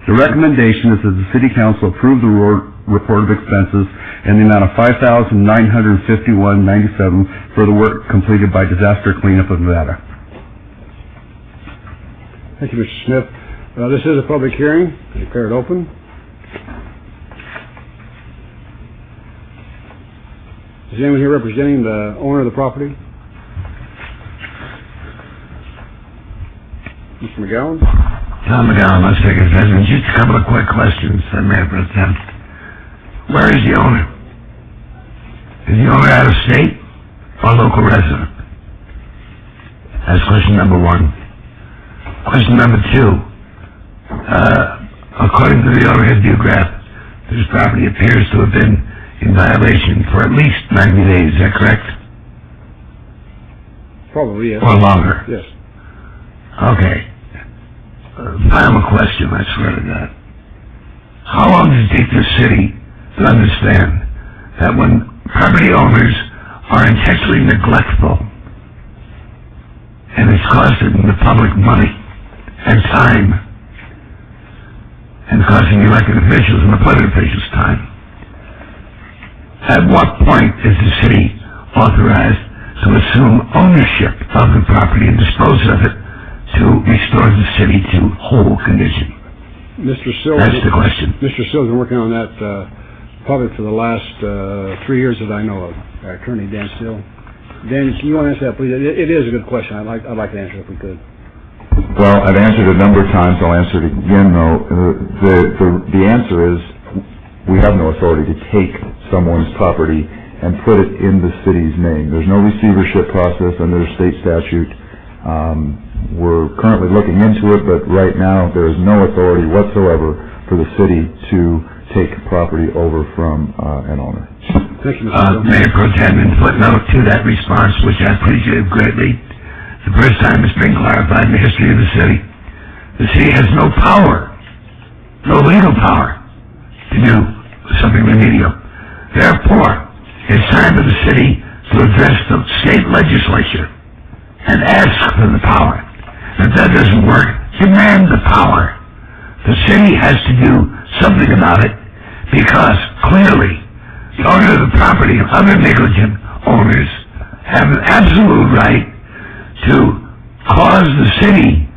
The recommendation is that the City Council approve the report of expenses in the amount of $5,951.97 for the work completed by Disaster Cleanup of Nevada. Thank you, Mr. Smith. This is a public hearing. I declare it open. Is anyone here representing the owner of the property? Mr. McGowan? Tom McGowan, Las Vegas resident. Just a couple of quick questions, Mayor Pro Tem. Where is the owner? Is the owner out of state or local resident? That's question number 1. Question number 2. According to the overhead biograph, this property appears to have been in violation for at least 90 days. Is that correct? Probably, yes. Or longer? Yes. Okay. Final question, I swear to God. How long does it take the city to understand that when property owners are intentionally neglectful and it's costing the public money and time and costing elected officials and appointed officials time, at what point is the city authorized to assume ownership of the property and dispose of it to restore the city to whole condition? Mr. Sills. That's the question. Mr. Sills has been working on that probably for the last 3 years that I know of. Our attorney, Dan Still. Dan, can you answer that, please? It is a good question. I'd like to answer it if we could. Well, I've answered it a number of times. I'll answer it again, though. The answer is we have no authority to take someone's property and put it in the city's name. There's no receivership process under state statute. We're currently looking into it, but right now there is no authority whatsoever for the city to take property over from an owner. Thank you, Mr. Mayor Pro Tem, in footnote to that response, which I appreciate greatly, the first time it's been clarified in the history of the city has no power, no legal power, to do something remedial. Therefore, it's time for the city to address the state legislature and ask for the power. If that doesn't work, demand the power. The city has to do something about it because clearly the owner of the property and other negligent owners have an absolute right to cause the city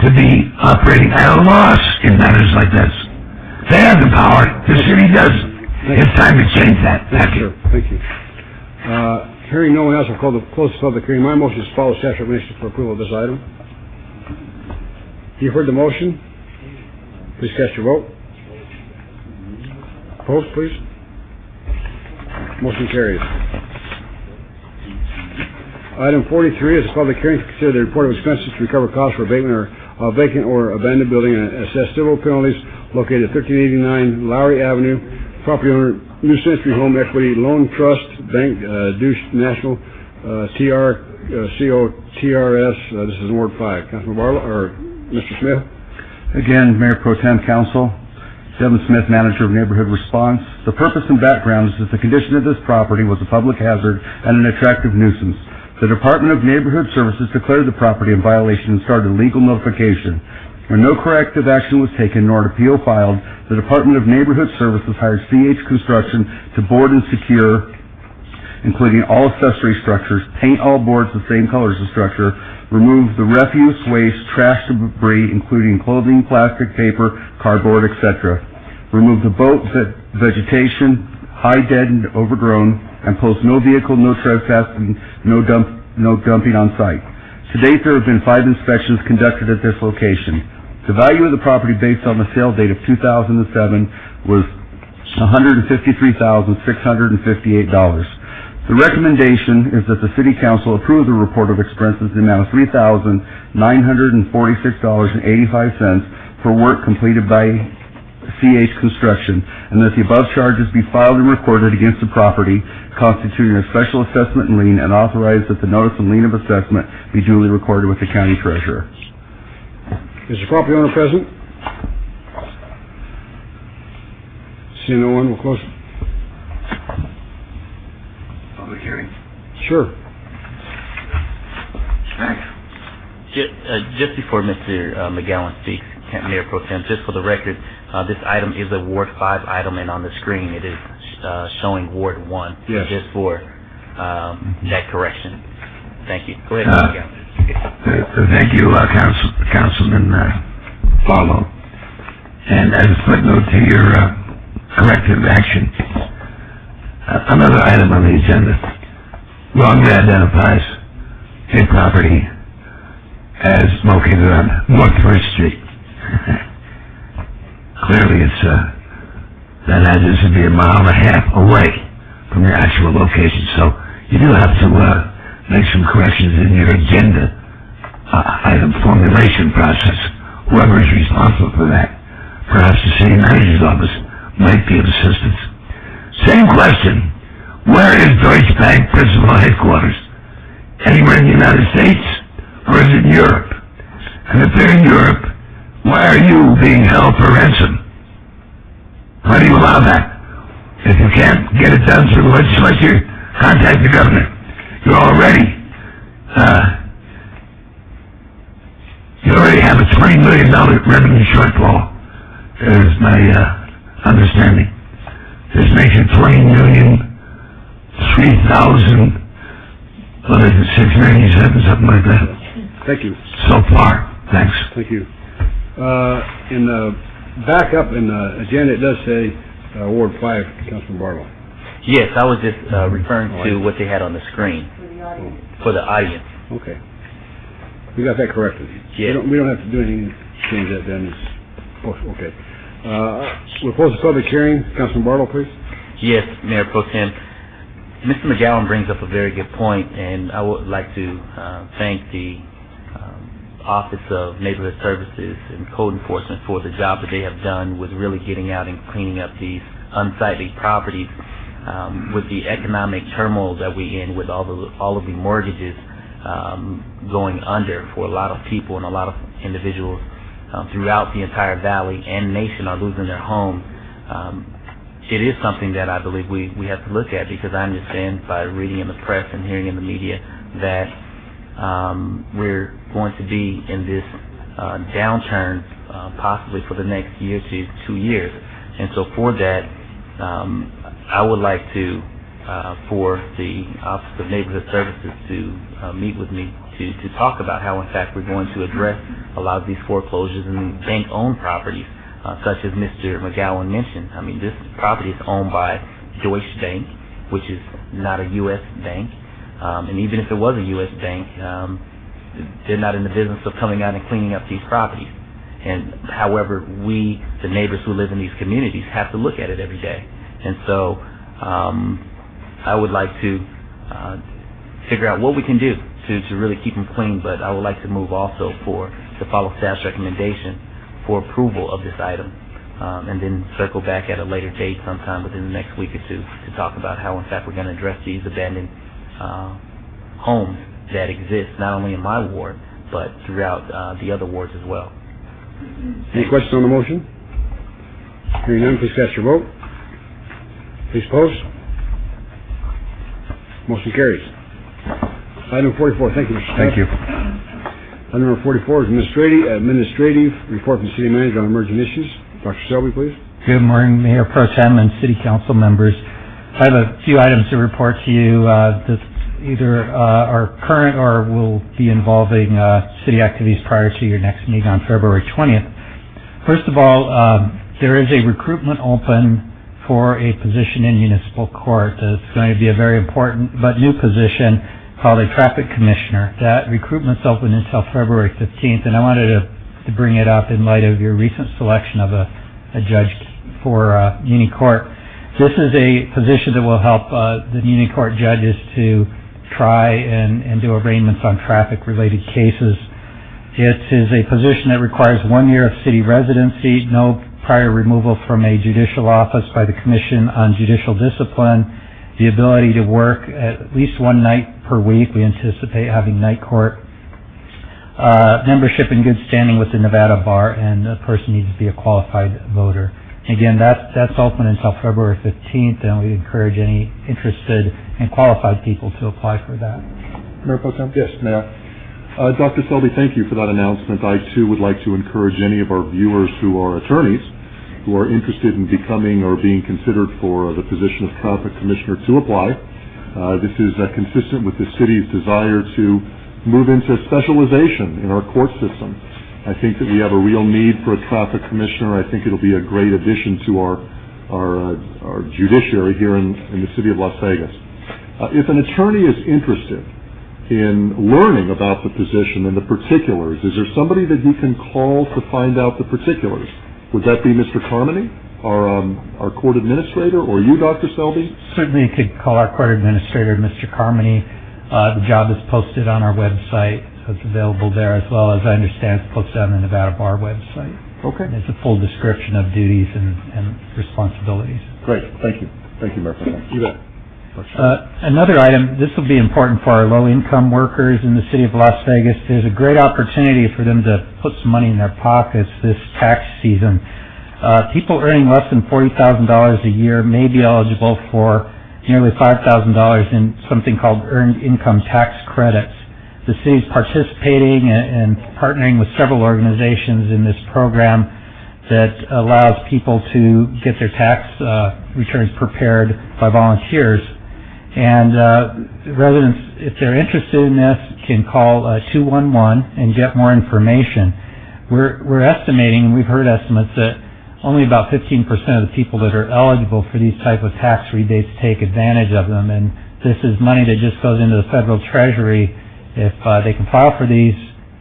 to be operating at a loss in matters like this. They have the power, the city doesn't. It's time to change that. Thank you. Thank you. Hearing no one else, I'll close the public hearing. My motion is to follow statute recommendation for approval of this item. You've heard the motion. Please cast your vote. Opposed, please. Motion carries. Item 43 is a public hearing to consider the report of expenses to recover costs for abatement or vacant or abandoned building and assess civil penalties located at 1389 Lowry Avenue. Property owner, New Century Home Equity Loan Trust, Bank, Douche National, TRS. This is in Ward 5. Councilman Barlow, or Mr. Smith? Again, Mayor Pro Tem, Council, Devin Smith, Manager of Neighborhood Response. The purpose and background is that the condition of this property was a public hazard and an attractive nuisance. The Department of Neighborhood Services declared the property in violation and started legal notification. When no corrective action was taken nor an appeal filed, the Department of Neighborhood Services hired CH Construction to board and secure, including all accessory structures, paint all boards the same color as the structure, remove the refuse, waste, trash, debris, including clothing, plastic, paper, cardboard, etc. Remove the boat vegetation, high, dead, and overgrown, and post no vehicle, no trespassing, no dumping on site. To date, there have been 5 inspections conducted at this location. The value of the property based on the sale date of 2007 was $153,658. The recommendation is that the City Council approve the report of expenses in the amount of $3,946.85 for work completed by CH Construction, and that the above charges be filed and recorded against the property, constituting a special assessment and lien, and authorize that the notice and lien of assessment be duly recorded with the county treasurer. Is the property owner present? Seeing no one, we'll close. Public hearing. Sure. Just before Mr. McGowan speaks, Mayor Pro Tem, just for the record, this item is a Ward 5 item, and on the screen it is showing Ward 1. Yes. Just for that correction. Thank you. Go ahead, Mr. McGowan. Thank you, Councilman Barlow. And as a footnote to your corrective action, another item on the agenda wrongly identifies a property as located on North First Street. Clearly, that address would be 1.5 miles away from your actual location, so you do have to make some corrections in your agenda item formulation process. Whoever is responsible for that, perhaps the city manager's office, might be of assistance. Same question. Where is Deutsche Bank principal headquarters? Anywhere in the United States, or is it Europe? And if they're in Europe, why are you being held for ransom? Why do you allow that? If you can't get it done through the legislature, contact the governor. You already have a $20 million revenue shortfall, is my understanding. This makes it $20,003,697, something like that. Thank you. So far. Thanks. Thank you. In the backup in the agenda, it does say Ward 5, Councilman Barlow. Yes, I was just referring to what they had on the screen for the audience. Okay. We got that corrected. Yeah. We don't have to do anything to change that then. Okay. We'll close the public hearing. Councilman Barlow, please. Yes, Mayor Pro Tem. Mr. McGowan brings up a very good point, and I would like to thank the Office of Neighborhood Services and Code Enforcement for the job that they have done with really getting out and cleaning up these unsightly properties. With the economic turmoil that we're in, with all of the mortgages going under for a lot of people, and a lot of individuals throughout the entire valley and nation are losing their homes. It is something that I believe we have to look at, because I understand by reading in the press and hearing in the media that we're going to be in this downturn possibly for the next year to 2 years. And so for that, I would like to, for the Office of Neighborhood Services to meet with me to talk about how, in fact, we're going to address a lot of these foreclosures and bank-owned properties, such as Mr. McGowan mentioned. I mean, this property is owned by Deutsche Bank, which is not a U.S. bank. And even if it was a U.S. bank, they're not in the business of coming out and cleaning up these properties. And however, we, the neighbors who live in these communities, have to look at it every day. And so I would like to figure out what we can do to really keep them clean, but I would like to move also to follow staff's recommendation for approval of this item, and then circle back at a later date sometime within the next week or two to talk about how, in fact, we're going to address these abandoned homes that exist not only in my ward, but throughout the other wards as well. Any questions on the motion? Hearing none, please cast your vote. Please post. Motion carries. Item 44. Thank you, Mr. Scott. Thank you. Item number 44 is administrative report from the city manager on emerging issues. Dr. Selby, please. Good morning, Mayor Pro Tem and City Council members. I have a few items to report to you that either are current or will be involving city activities prior to your next meeting on February 20th. First of all, there is a recruitment open for a position in municipal court. It's going to be a very important but new position called a traffic commissioner. That recruitment's open until February 15th, and I wanted to bring it up in light of your recent selection of a judge for Muni Court. This is a position that will help the Muni Court judges to try and do arraignments on traffic-related cases. It is a position that requires 1 year of city residency, no prior removal from a judicial office by the Commission on Judicial Discipline, the ability to work at least one night per week. We anticipate having night court. Membership in good standing with the Nevada Bar, and the person needs to be a qualified voter. Again, that's open until February 15th, and we encourage any interested and qualified people to apply for that. Mayor Pro Tem? Yes, Mayor. Dr. Selby, thank you for that announcement. I, too, would like to encourage any of our viewers who are attorneys who are interested in becoming or being considered for the position of traffic commissioner to apply. This is consistent with the city's desire to move into specialization in our court system. I think that we have a real need for a traffic commissioner. I think it'll be a great addition to our judiciary here in the city of Las Vegas. If an attorney is interested in learning about the position and the particulars, is there somebody that he can call to find out the particulars? Would that be Mr. Carmody, our court administrator, or you, Dr. Selby? Certainly you could call our court administrator, Mr. Carmody. The job is posted on our website, so it's available there, as well as I understand it's posted on the Nevada Bar website. Okay. There's a full description of duties and responsibilities. Great. Thank you. Thank you, Mayor Pro Tem. You bet. Another item, this will be important for our low-income workers in the city of Las Vegas. There's a great opportunity for them to put some money in their pockets this tax season. People earning less than $40,000 a year may be eligible for nearly $5,000 in something called earned income tax credits. The city is participating and partnering with several organizations in this program that allows people to get their tax returns prepared by volunteers. And residents, if they're interested in this, can call 211 and get more information. We're estimating, and we've heard estimates, that only about 15% of the people that are eligible for these type of tax rebates take advantage of them. And this is money that just goes into the federal treasury. If they can file for these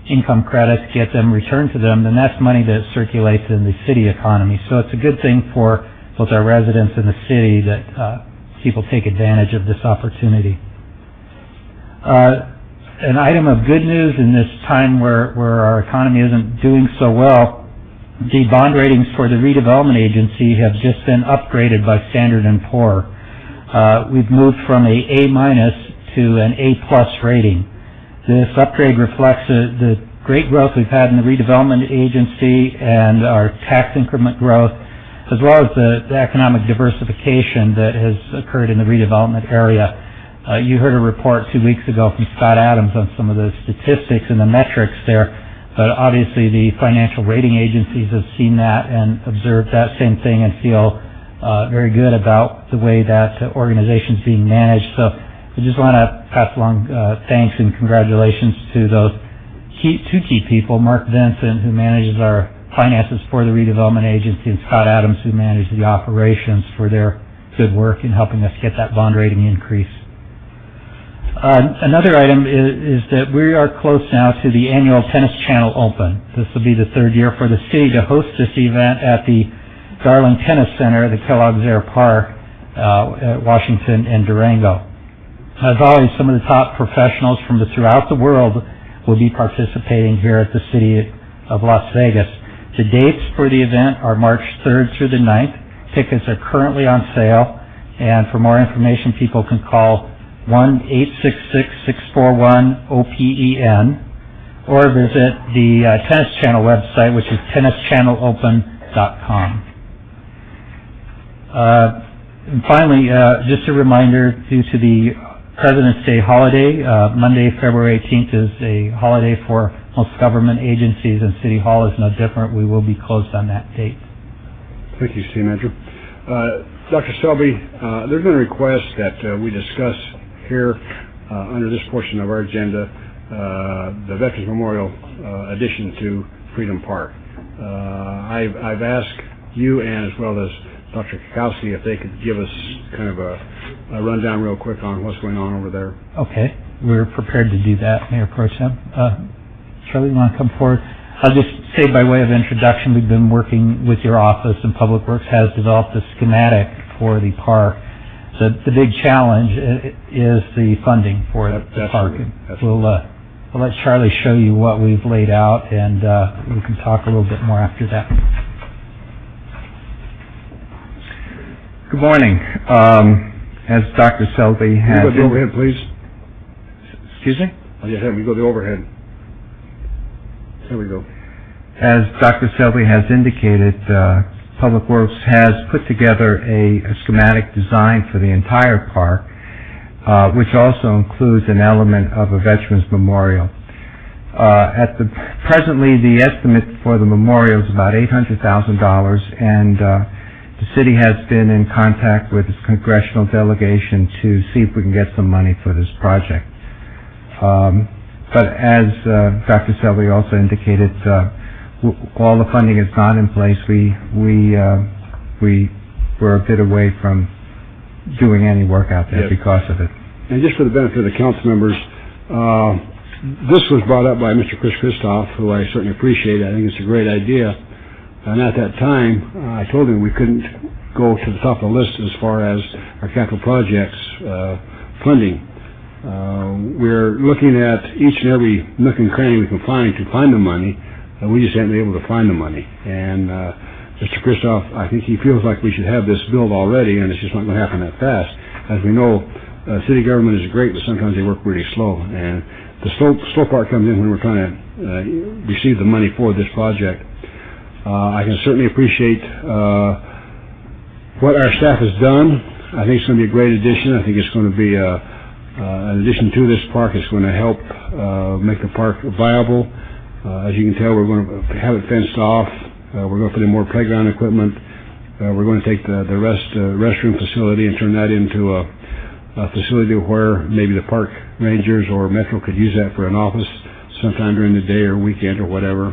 income credits, get them returned to them, then that's money that circulates in the city economy. So it's a good thing for both our residents and the city that people take advantage of this opportunity. an item of good news in this time where our economy isn't doing so well. The bond ratings for the redevelopment agency have just been upgraded by Standard & Poor. We've moved from a A- to an A+ rating. This upgrade reflects the great growth we've had in the redevelopment agency and our tax increment growth, as well as the economic diversification that has occurred in the redevelopment area. You heard a report 2 weeks ago from Scott Adams on some of the statistics and the metrics there, but obviously the financial rating agencies have seen that and observed that same thing and feel very good about the way that organization's being managed. So I just want to pass along thanks and congratulations to those two key people, Mark Vincent, who manages our finances for the redevelopment agency, and Scott Adams, who manages the operations, for their good work in helping us get that bond rating increase. Another item is that we are close now to the annual Tennis Channel Open. This will be the third year for the city to host this event at the Darling Tennis Center, the Kellogg's Air Park, at Washington and Durango. As always, some of the top professionals from throughout the world will be participating here at the city of Las Vegas. The dates for the event are March 3rd through the 9th. Tickets are currently on sale, and for more information, people can call 1-866-641-OPEN or visit the Tennis Channel website, which is tennischannelopen.com. And finally, just a reminder, due to the President's Day holiday, Monday, February 18th is a holiday for most government agencies, and City Hall is no different. We will be closed on that date. Thank you, City Manager. Dr. Selby, there's been a request that we discuss here under this portion of our agenda, the Veterans Memorial addition to Freedom Park. I've asked you and as well as Dr. Kukowski if they could give us kind of a rundown real quick on what's going on over there. Okay, we're prepared to do that, Mayor Pro Tem. Charlie, you want to come forward? I'll just say by way of introduction, we've been working with your office, and Public Works has developed a schematic for the park. The big challenge is the funding for the park. We'll let Charlie show you what we've laid out, and we can talk a little bit more after that. Good morning. As Dr. Selby has... Can we go to the overhead, please? Excuse me? Oh, yes, we go to the overhead. There we go. As Dr. Selby has indicated, Public Works has put together a schematic design for the entire park, which also includes an element of a Veterans Memorial. Presently, the estimate for the memorial is about $800,000, and the city has been in contact with its congressional delegation to see if we can get some money for this project. But as Dr. Selby also indicated, all the funding is not in place. We're a bit away from doing any work out there because of it. And just for the benefit of the council members, this was brought up by Mr. Chris Christoph, who I certainly appreciate. I think it's a great idea. And at that time, I told him we couldn't go to the top of the list as far as our capital projects funding. We're looking at each and every nook and cranny we can find to find the money. We just haven't been able to find the money. And Mr. Christoph, I think he feels like we should have this built already, and it's just not going to happen that fast. As we know, city government is great, but sometimes they work really slow. And the slow part comes in when we're trying to receive the money for this project. I can certainly appreciate what our staff has done. I think it's going to be a great addition. I think it's going to be an addition to this park. It's going to help make the park viable. As you can tell, we're going to have it fenced off. We're going to put in more playground equipment. We're going to take the restroom facility and turn that into a facility where maybe the park rangers or Metro could use that for an office sometime during the day or weekend or whatever.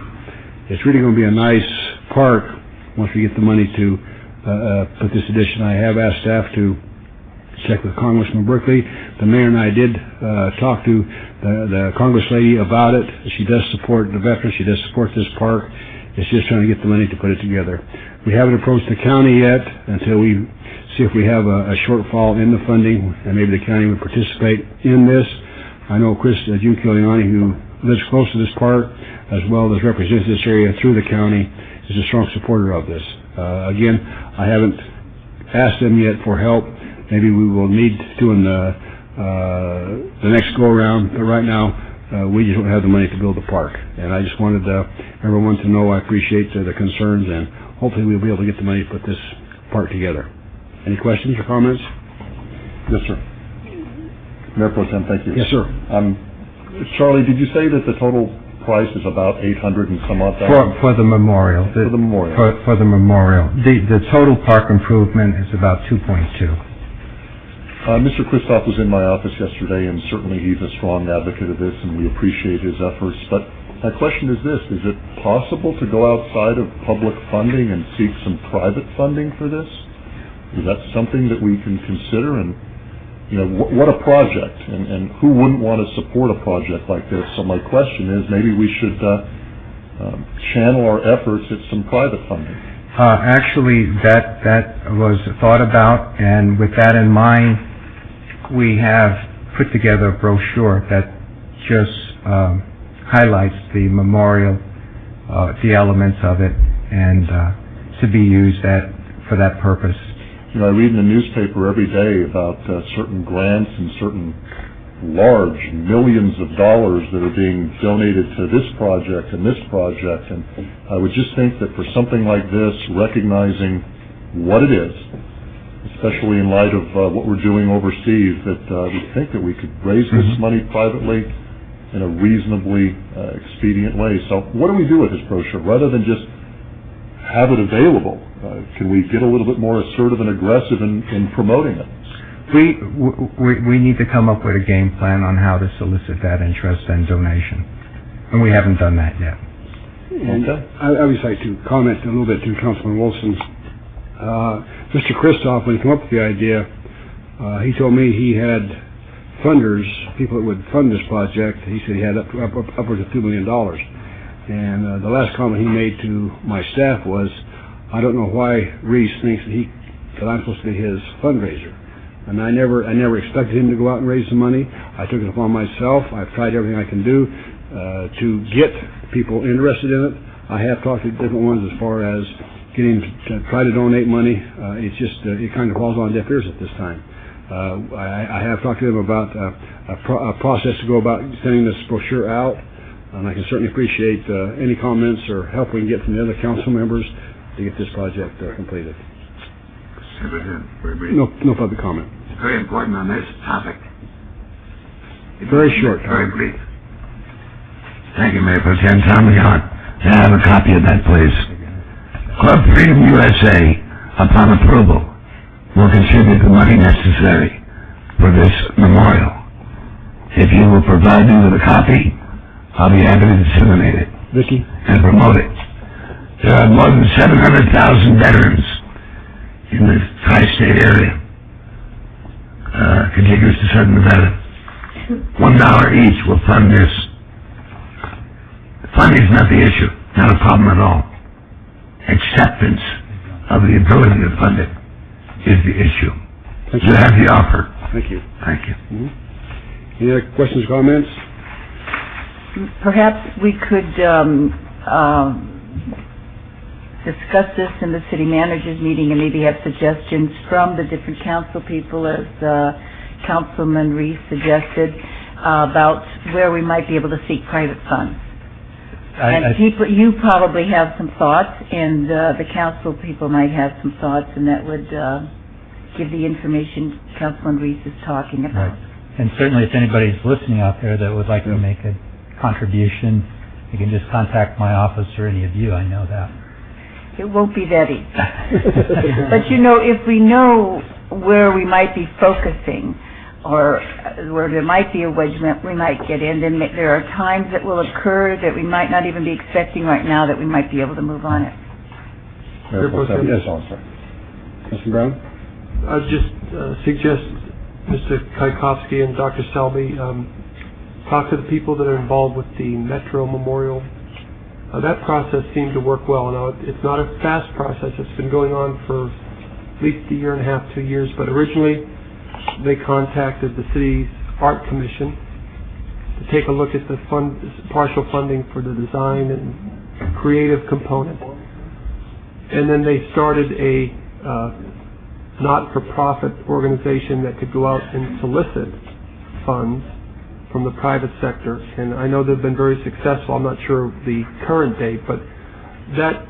It's really going to be a nice park once we get the money to put this addition. I have asked staff to check with Congressman Berkeley. The mayor and I did talk to the Congress lady about it. She does support the veterans. She does support this park. It's just trying to get the money to put it together. We haven't approached the county yet until we see if we have a shortfall in the funding, and maybe the county would participate in this. I know June Kiliani, who lives close to this park, as well as represents this area through the county, is a strong supporter of this. Again, I haven't asked them yet for help. Maybe we will need to in the next go-around, but right now, we just don't have the money to build the park. And I just wanted everyone to know I appreciate the concerns, and hopefully we'll be able to get the money to put this park together. Any questions or comments? Yes, sir. Mayor Pro Tem, thank you. Yes, sir. Charlie, did you say that the total price is about $800 and some odd thousand? For the memorial. For the memorial. For the memorial. The total park improvement is about 2.2. Mr. Kristoff was in my office yesterday, and certainly he's a strong advocate of this, and we appreciate his efforts. But my question is this: is it possible to go outside of public funding and seek some private funding for this? Is that something that we can consider? And what a project, and who wouldn't want to support a project like this? So my question is, maybe we should channel our efforts at some private funding. Actually, that was thought about, and with that in mind, we have put together a brochure that just highlights the memorial, the elements of it, and to be used for that purpose. I read in the newspaper every day about certain grants and certain large millions of dollars that are being donated to this project and this project, and I would just think that for something like this, recognizing what it is, especially in light of what we're doing overseas, that we think that we could raise this money privately in a reasonably expedient way. So what do we do with this brochure? Rather than just have it available, can we get a little bit more assertive and aggressive in promoting it? We need to come up with a game plan on how to solicit that interest and donation, and we haven't done that yet. And I would like to comment a little bit to Councilman Wilson. Mr. Kristoff, when he came up with the idea, he told me he had funders, people that would fund this project. He said he had upwards of $2 million. And the last comment he made to my staff was, I don't know why Reese thinks that I'm supposed to be his fundraiser. And I never expected him to go out and raise the money. I took it upon myself. I've tried everything I can do to get people interested in it. I have talked to different ones as far as getting to try to donate money. It's just it kind of falls on deaf ears at this time. I have talked to them about a process to go about sending this brochure out, and I can certainly appreciate any comments or help we can get from the other council members to get this project completed. No public comment. It's very important on this topic. Very short. Very brief. Thank you, Mayor Pro Tem. Tom Leon. May I have a copy of that, please? Club Freedom USA, upon approval, will contribute the money necessary for this memorial. If you will provide me with a copy, I'll be happy to disseminate it. Vicky? And promote it. There are more than 700,000 veterans in the tri-state area, contiguous to Southern Nevada. $1 each will fund this. Funding is not the issue, not a problem at all. Acceptance of the ability to fund it is the issue. You have the offer. Thank you. Thank you. Any other questions, comments? Perhaps we could discuss this in the city manager's meeting and maybe have suggestions from the different council people, as Councilman Reese suggested, about where we might be able to seek private funds. You probably have some thoughts, and the council people might have some thoughts, and that would give the information Councilman Reese is talking about. Right. And certainly if anybody's listening out there that would like to make a contribution, you can just contact my office or any of you. I know that. It won't be that easy. But if we know where we might be focusing, or where there might be a wedge we might get in, then there are times that will occur that we might not even be expecting right now that we might be able to move on it. Yes, sir. Mr. Brown? I'd just suggest Mr. Kaikowski and Dr. Selby talk to the people that are involved with the Metro Memorial. That process seemed to work well. Now, it's not a fast process. It's been going on for at least a year and a half, 2 years, but originally they contacted the city's art commission, to take a look at the partial funding for the design and creative component. And then they started a not-for-profit organization that could go out and solicit funds from the private sector. And I know they've been very successful. I'm not sure of the current date, but that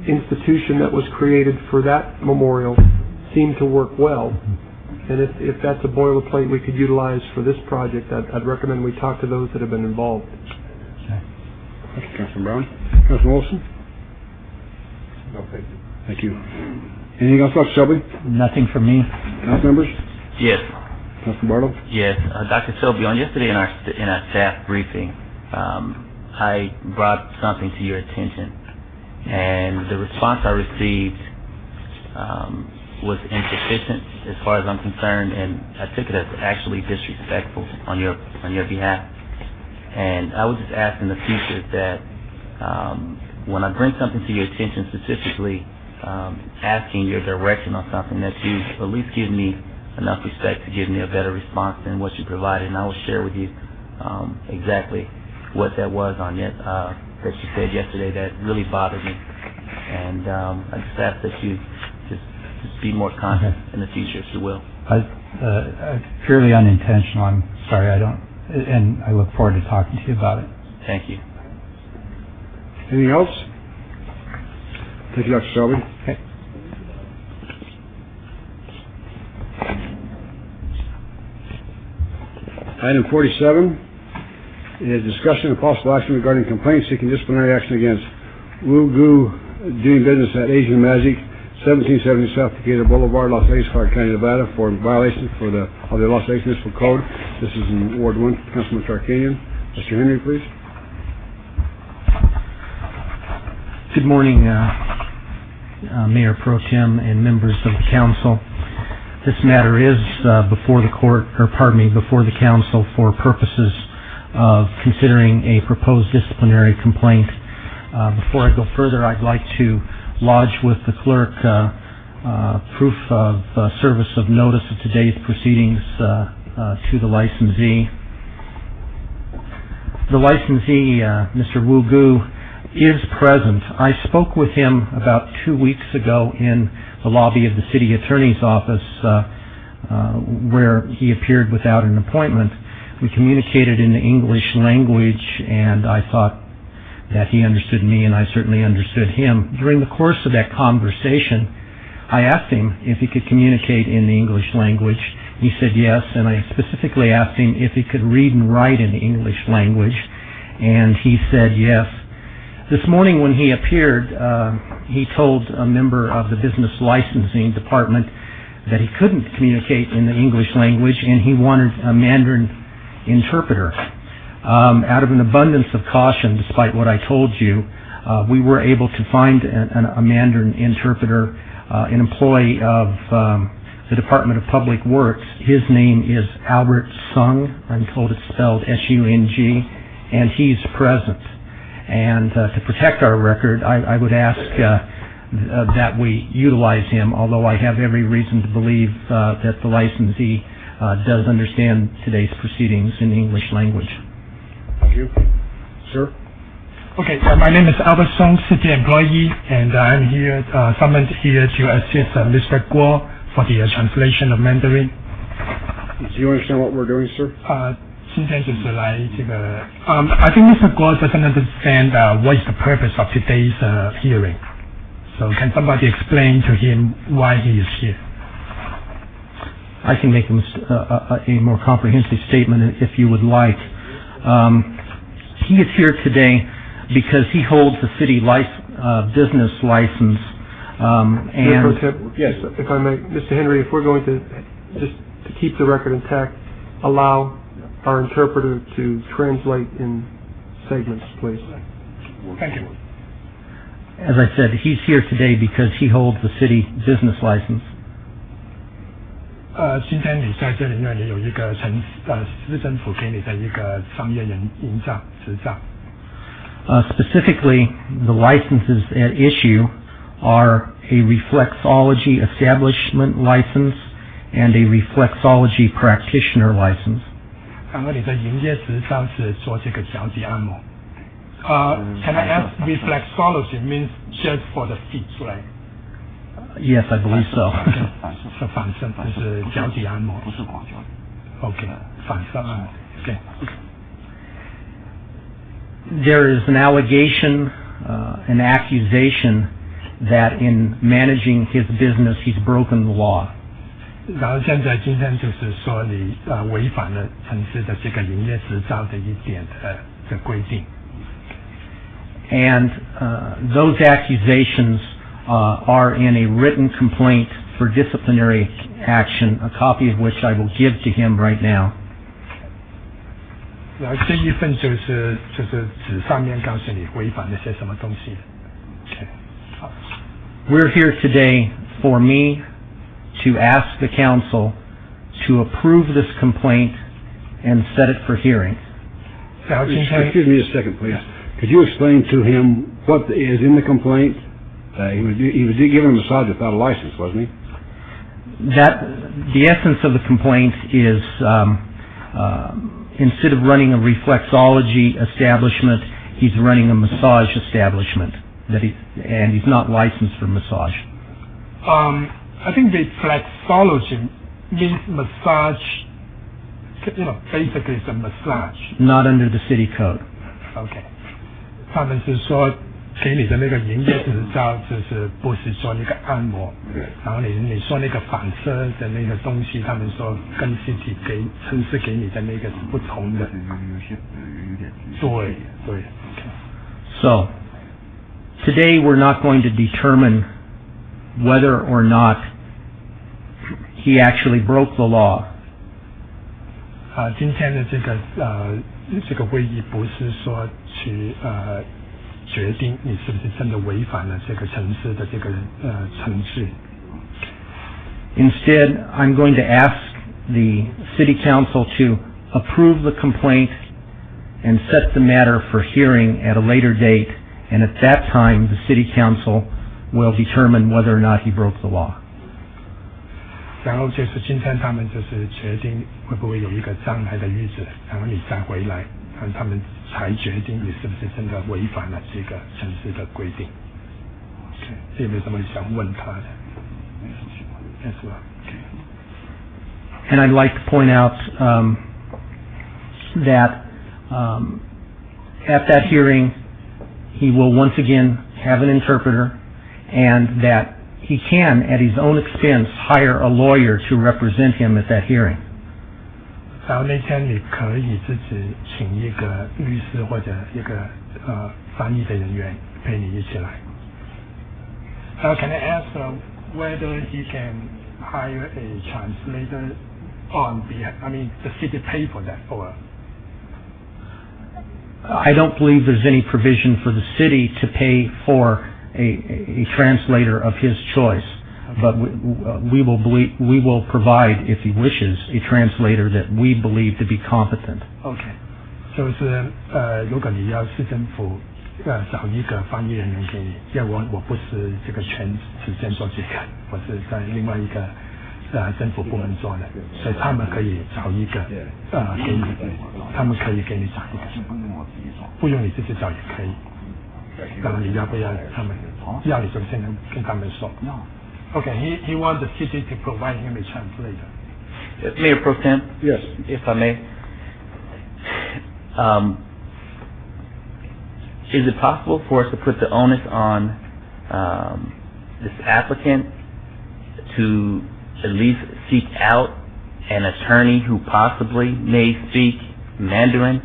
institution that was created for that memorial seemed to work well. And if that's a boilerplate we could utilize for this project, I'd recommend we talk to those that have been involved. Thank you, Councilman Brown. Councilman Olson? No, thank you. Thank you. Anything else, Dr. Selby? Nothing from me. Council members? Yes. Councilman Barlow? Yes. Dr. Selby, on yesterday in our staff briefing, I brought something to your attention, and the response I received was insufficient as far as I'm concerned, and I took it as actually disrespectful on your behalf. And I would just ask in the future that when I bring something to your attention, specifically asking your direction on something, that you at least give me enough respect to give me a better response than what you provided, and I will share with you exactly what that was on that you said yesterday that really bothered me. And I just ask that you just be more conscious in the future, if you will. Purely unintentional. I'm sorry, and I look forward to talking to you about it. Thank you. Anything else? Thank you, Dr. Selby. Okay. Item 47 is discussion of possible action regarding complaints seeking disciplinary action against Wu Gu doing business at Asian Magic, 1770 South Decatur Boulevard, Las Vegas, Clark County, Nevada, for violations of the Las Vegas Municipal Code. This is in Ward 1, Councilman Tarkanian. Mr. Henry, please. Good morning, Mayor Pro Tem and members of the council. This matter is before the council for purposes of considering a proposed disciplinary complaint. Before I go further, I'd like to lodge with the clerk proof of service of notice of today's proceedings to the licensee. The licensee, Mr. Wu Gu, is present. I spoke with him about 2 weeks ago in the lobby of the city attorney's office where he appeared without an appointment. We communicated in the English language, and I thought that he understood me, and I certainly understood him. During the course of that conversation, I asked him if he could communicate in the English language. He said yes, and I specifically asked him if he could read and write in the English language, and he said yes. This morning when he appeared, he told a member of the business licensing department that he couldn't communicate in the English language, and he wanted a Mandarin interpreter. Out of an abundance of caution, despite what I told you, we were able to find a Mandarin interpreter, an employee of the Department of Public Works. His name is Albert Sung. I'm told it's spelled S-U-N-G, and he's present. And to protect our record, I would ask that we utilize him, although I have every reason to believe that the licensee does understand today's proceedings in the English language. Thank you. Sir? Okay, my name is Albert Song, city employee, and I'm here, summoned here to assist Mr. Guo for the translation of Mandarin. Do you understand what we're doing, sir? I think Mr. Guo doesn't understand what is the purpose of today's hearing. So can somebody explain to him why he is here? I can make a more comprehensive statement if you would like. He is here today because he holds a city business license. And yes, if I may, Mr. Henry, if we're going to just to keep the record intact, allow our interpreter to translate in segments, please. Thank you. As I said, he's here today because he holds the city business license. 今天你在这里呢，你有一个市政府给你的一个商业营造执照。Specifically, the licenses at issue are a reflexology establishment license and a reflexology practitioner license. 然后你的营业执照是做这个脚底按摩。Can I ask, reflexology means just for the feet, right? Yes, I believe so. 是反身，就是脚底按摩。不是广角。OK， 反身按摩。OK. There is an allegation, an accusation that in managing his business he's broken the law. 然后今天就是说你违反了城市的这个营业执照的一点的规定。And those accusations are in a written complaint for disciplinary action, a copy of which I will give to him right now. 然后这一份就是纸上面告诉你违反了些什么东西。Okay. We're here today for me to ask the council to approve this complaint and set it for hearing. Excuse me a second, please. Could you explain to him what is in the complaint? He was given a massage without a license, wasn't he? The essence of the complaint is instead of running a reflexology establishment, he's running a massage establishment, and he's not licensed for massage. I think reflexology means massage. Basically it's a massage. Not under the city code. Okay. 他们是说给你的那个营业执照就是不是说那个按摩，然后你说那个反射的那个东西，他们说跟city城市给你的那个是不同的。对。So, today we're not going to determine whether or not he actually broke the law. 今天的这个会议不是说去决定你是不是真的违反了这个城市的这个程序。Instead, I'm going to ask the City Council to approve the complaint and set the matter for hearing at a later date, and at that time the City Council will determine whether or not he broke the law. 然后就是今天他们就是决定会不会有一个障碍的日子，然后你再回来，然后他们才决定你是不是真的违反了这个城市的规定。有没有什么想问他的？没什么。And I'd like to point out that at that hearing he will once again have an interpreter, and that he can, at his own expense, hire a lawyer to represent him at that hearing. 然后那天你可以自己请一个律师或者一个翻译的人员陪你一起来。Can I ask whether he can hire a translator on behalf? I mean, the city pay for that, or? I don't believe there's any provision for the city to pay for a translator of his choice, but we will provide, if he wishes, a translator that we believe to be competent. Okay. 就是如果你要市政府找一个翻译人员给你，因为我不是这个全时间做这个，我是在另外一个政府部门做的，所以他们可以找一个给你，他们可以给你找一个，不用你自己找也可以。然后你要不要他们要你就先跟他们说。Okay, he wants the city to provide him a translator. Mayor Pro Tem? Yes. If I may. Is it possible for us to put the onus on this applicant to at least seek out an attorney who possibly may speak Mandarin?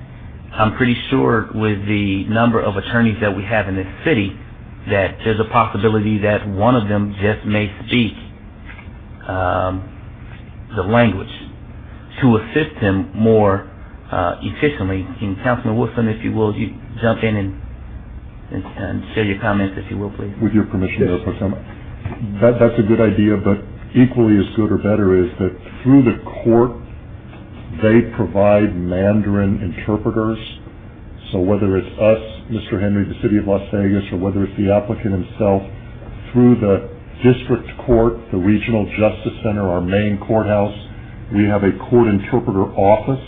I'm pretty sure with the number of attorneys that we have in this city that there's a possibility that one of them just may speak the language to assist him more efficiently. And Councilman Wilson, if you will, you jump in and share your comments, if you will, please. With your permission, Mayor Pro Tem. That's a good idea, but equally as good or better is that through the court, they provide Mandarin interpreters. So whether it's us, Mr. Henry, the City of Las Vegas, or whether it's the applicant himself, through the district court, the regional justice center, our main courthouse, we have a court interpreter office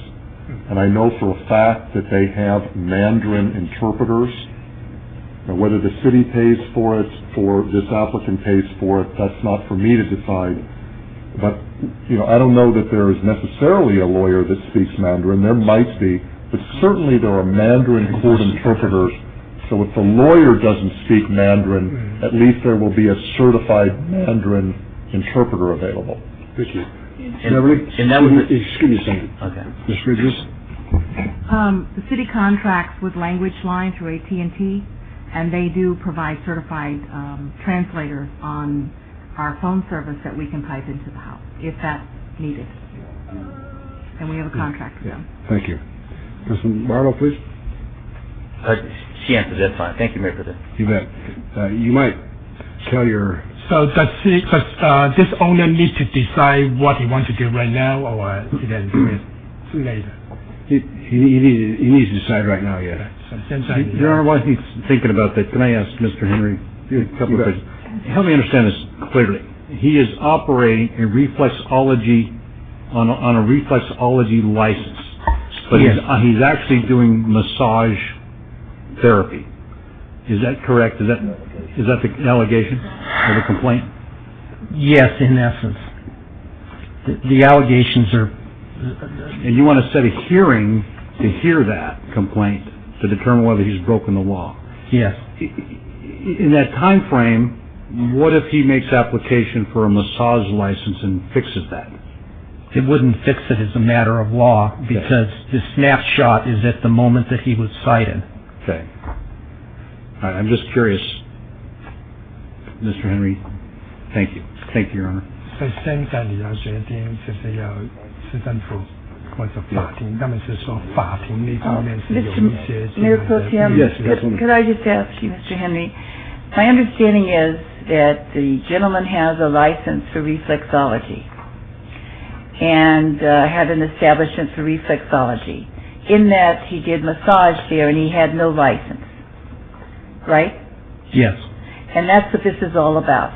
and I know for a fact that they have Mandarin interpreters. Now, whether the city pays for it or this applicant pays for it, that's not for me to decide. But, I don't know that there is necessarily a lawyer that speaks Mandarin. There might be, but certainly there are Mandarin court interpreters. So if the lawyer doesn't speak Mandarin, at least there will be a certified Mandarin interpreter available. Thank you. And that was excuse me a second. Okay. Ms. Bridges? The city contracts with Language Line through AT&T, and they do provide certified translators on our phone service that we can pipe into the house, if that's needed. And we have a contract with them. Thank you. Councilman Barlow, please. She answered, that's fine. Thank you, Mayor Pro Tem. You bet. You might tell your... So does this owner need to decide what he wants to do right now, or he can do it later? He needs to decide right now, yeah. Your Honor, while he's thinking about that, can I ask Mr. Henry a couple of questions? Help me understand this clearly. He is operating a reflexology on a reflexology license, but yes. He's actually doing massage therapy. Is that correct? Is that the allegation or the complaint? Yes, in essence. The allegations are... And you want to set a hearing to hear that complaint to determine whether he's broken the law? Yes. In that time frame, what if he makes application for a massage license and fixes that? It wouldn't fix it as a matter of law because the snapshot is at the moment that he was cited. Okay. All right, I'm just curious, Mr. Henry. Thank you. Thank you, Your Honor. 所以现在你要决定就是要市政府或者法庭，他们是说法庭那方面是有一些 Mayor Pro Tem, could I just ask you, Mr. Henry, my understanding is that the gentleman has a license for reflexology and had an establishment for reflexology. In that he did massage there and he had no license, right? Yes. And that's what this is all about.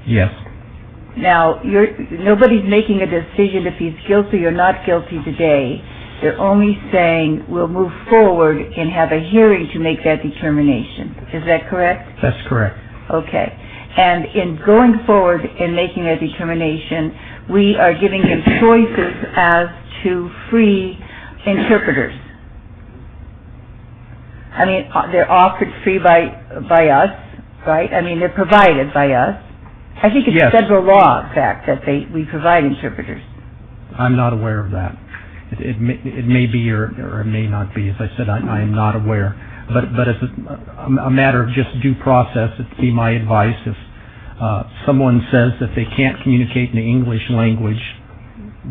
Yes. Now, nobody's making a decision if he's guilty or not guilty today. They're only saying we'll move forward and have a hearing to make that determination. Is that correct? That's correct. Okay. And in going forward and making that determination, we are giving him choices as to free interpreters. I mean, they're offered free by us, right? I mean, they're provided by us. I think it's federal law, in fact, that we provide interpreters. I'm not aware of that. It may be or it may not be. As I said, I am not aware. But as a matter of just due process, it'd be my advice if someone says that they can't communicate in the English language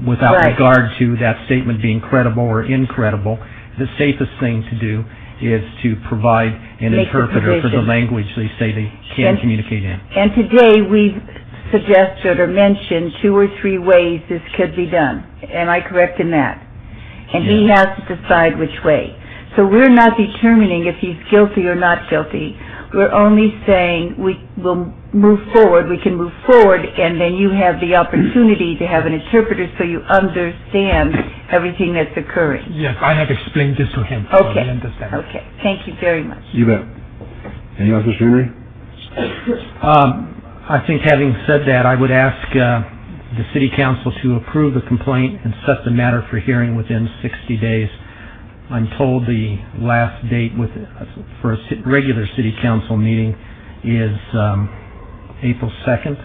without regard to that statement being credible or incredible, the safest thing to do is to provide an interpreter for the language they say they can communicate in. And today we've suggested or mentioned 2 or 3 ways this could be done. Am I correct in that? And he has to decide which way. So we're not determining if he's guilty or not guilty. We're only saying we will move forward, we can move forward, and then you have the opportunity to have an interpreter so you understand everything that's occurring. Yes, I have explained this to him. Okay. So he understands. Okay. Thank you very much. You bet. Anything else, Mr. Henry? I think having said that, I would ask the City Council to approve the complaint and set the matter for hearing within 60 days. I'm told the last date for a regular City Council meeting is April 2nd.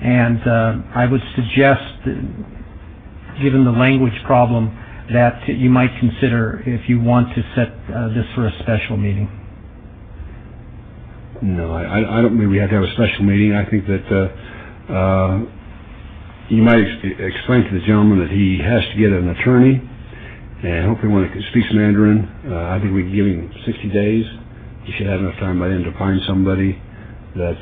And I would suggest, given the language problem, that you might consider if you want to set this for a special meeting. No, I don't believe we have to have a special meeting. I think that you might explain to the gentleman that he has to get an attorney, and hopefully when he speaks Mandarin, I think we can give him 60 days. He should have enough time by then to find somebody that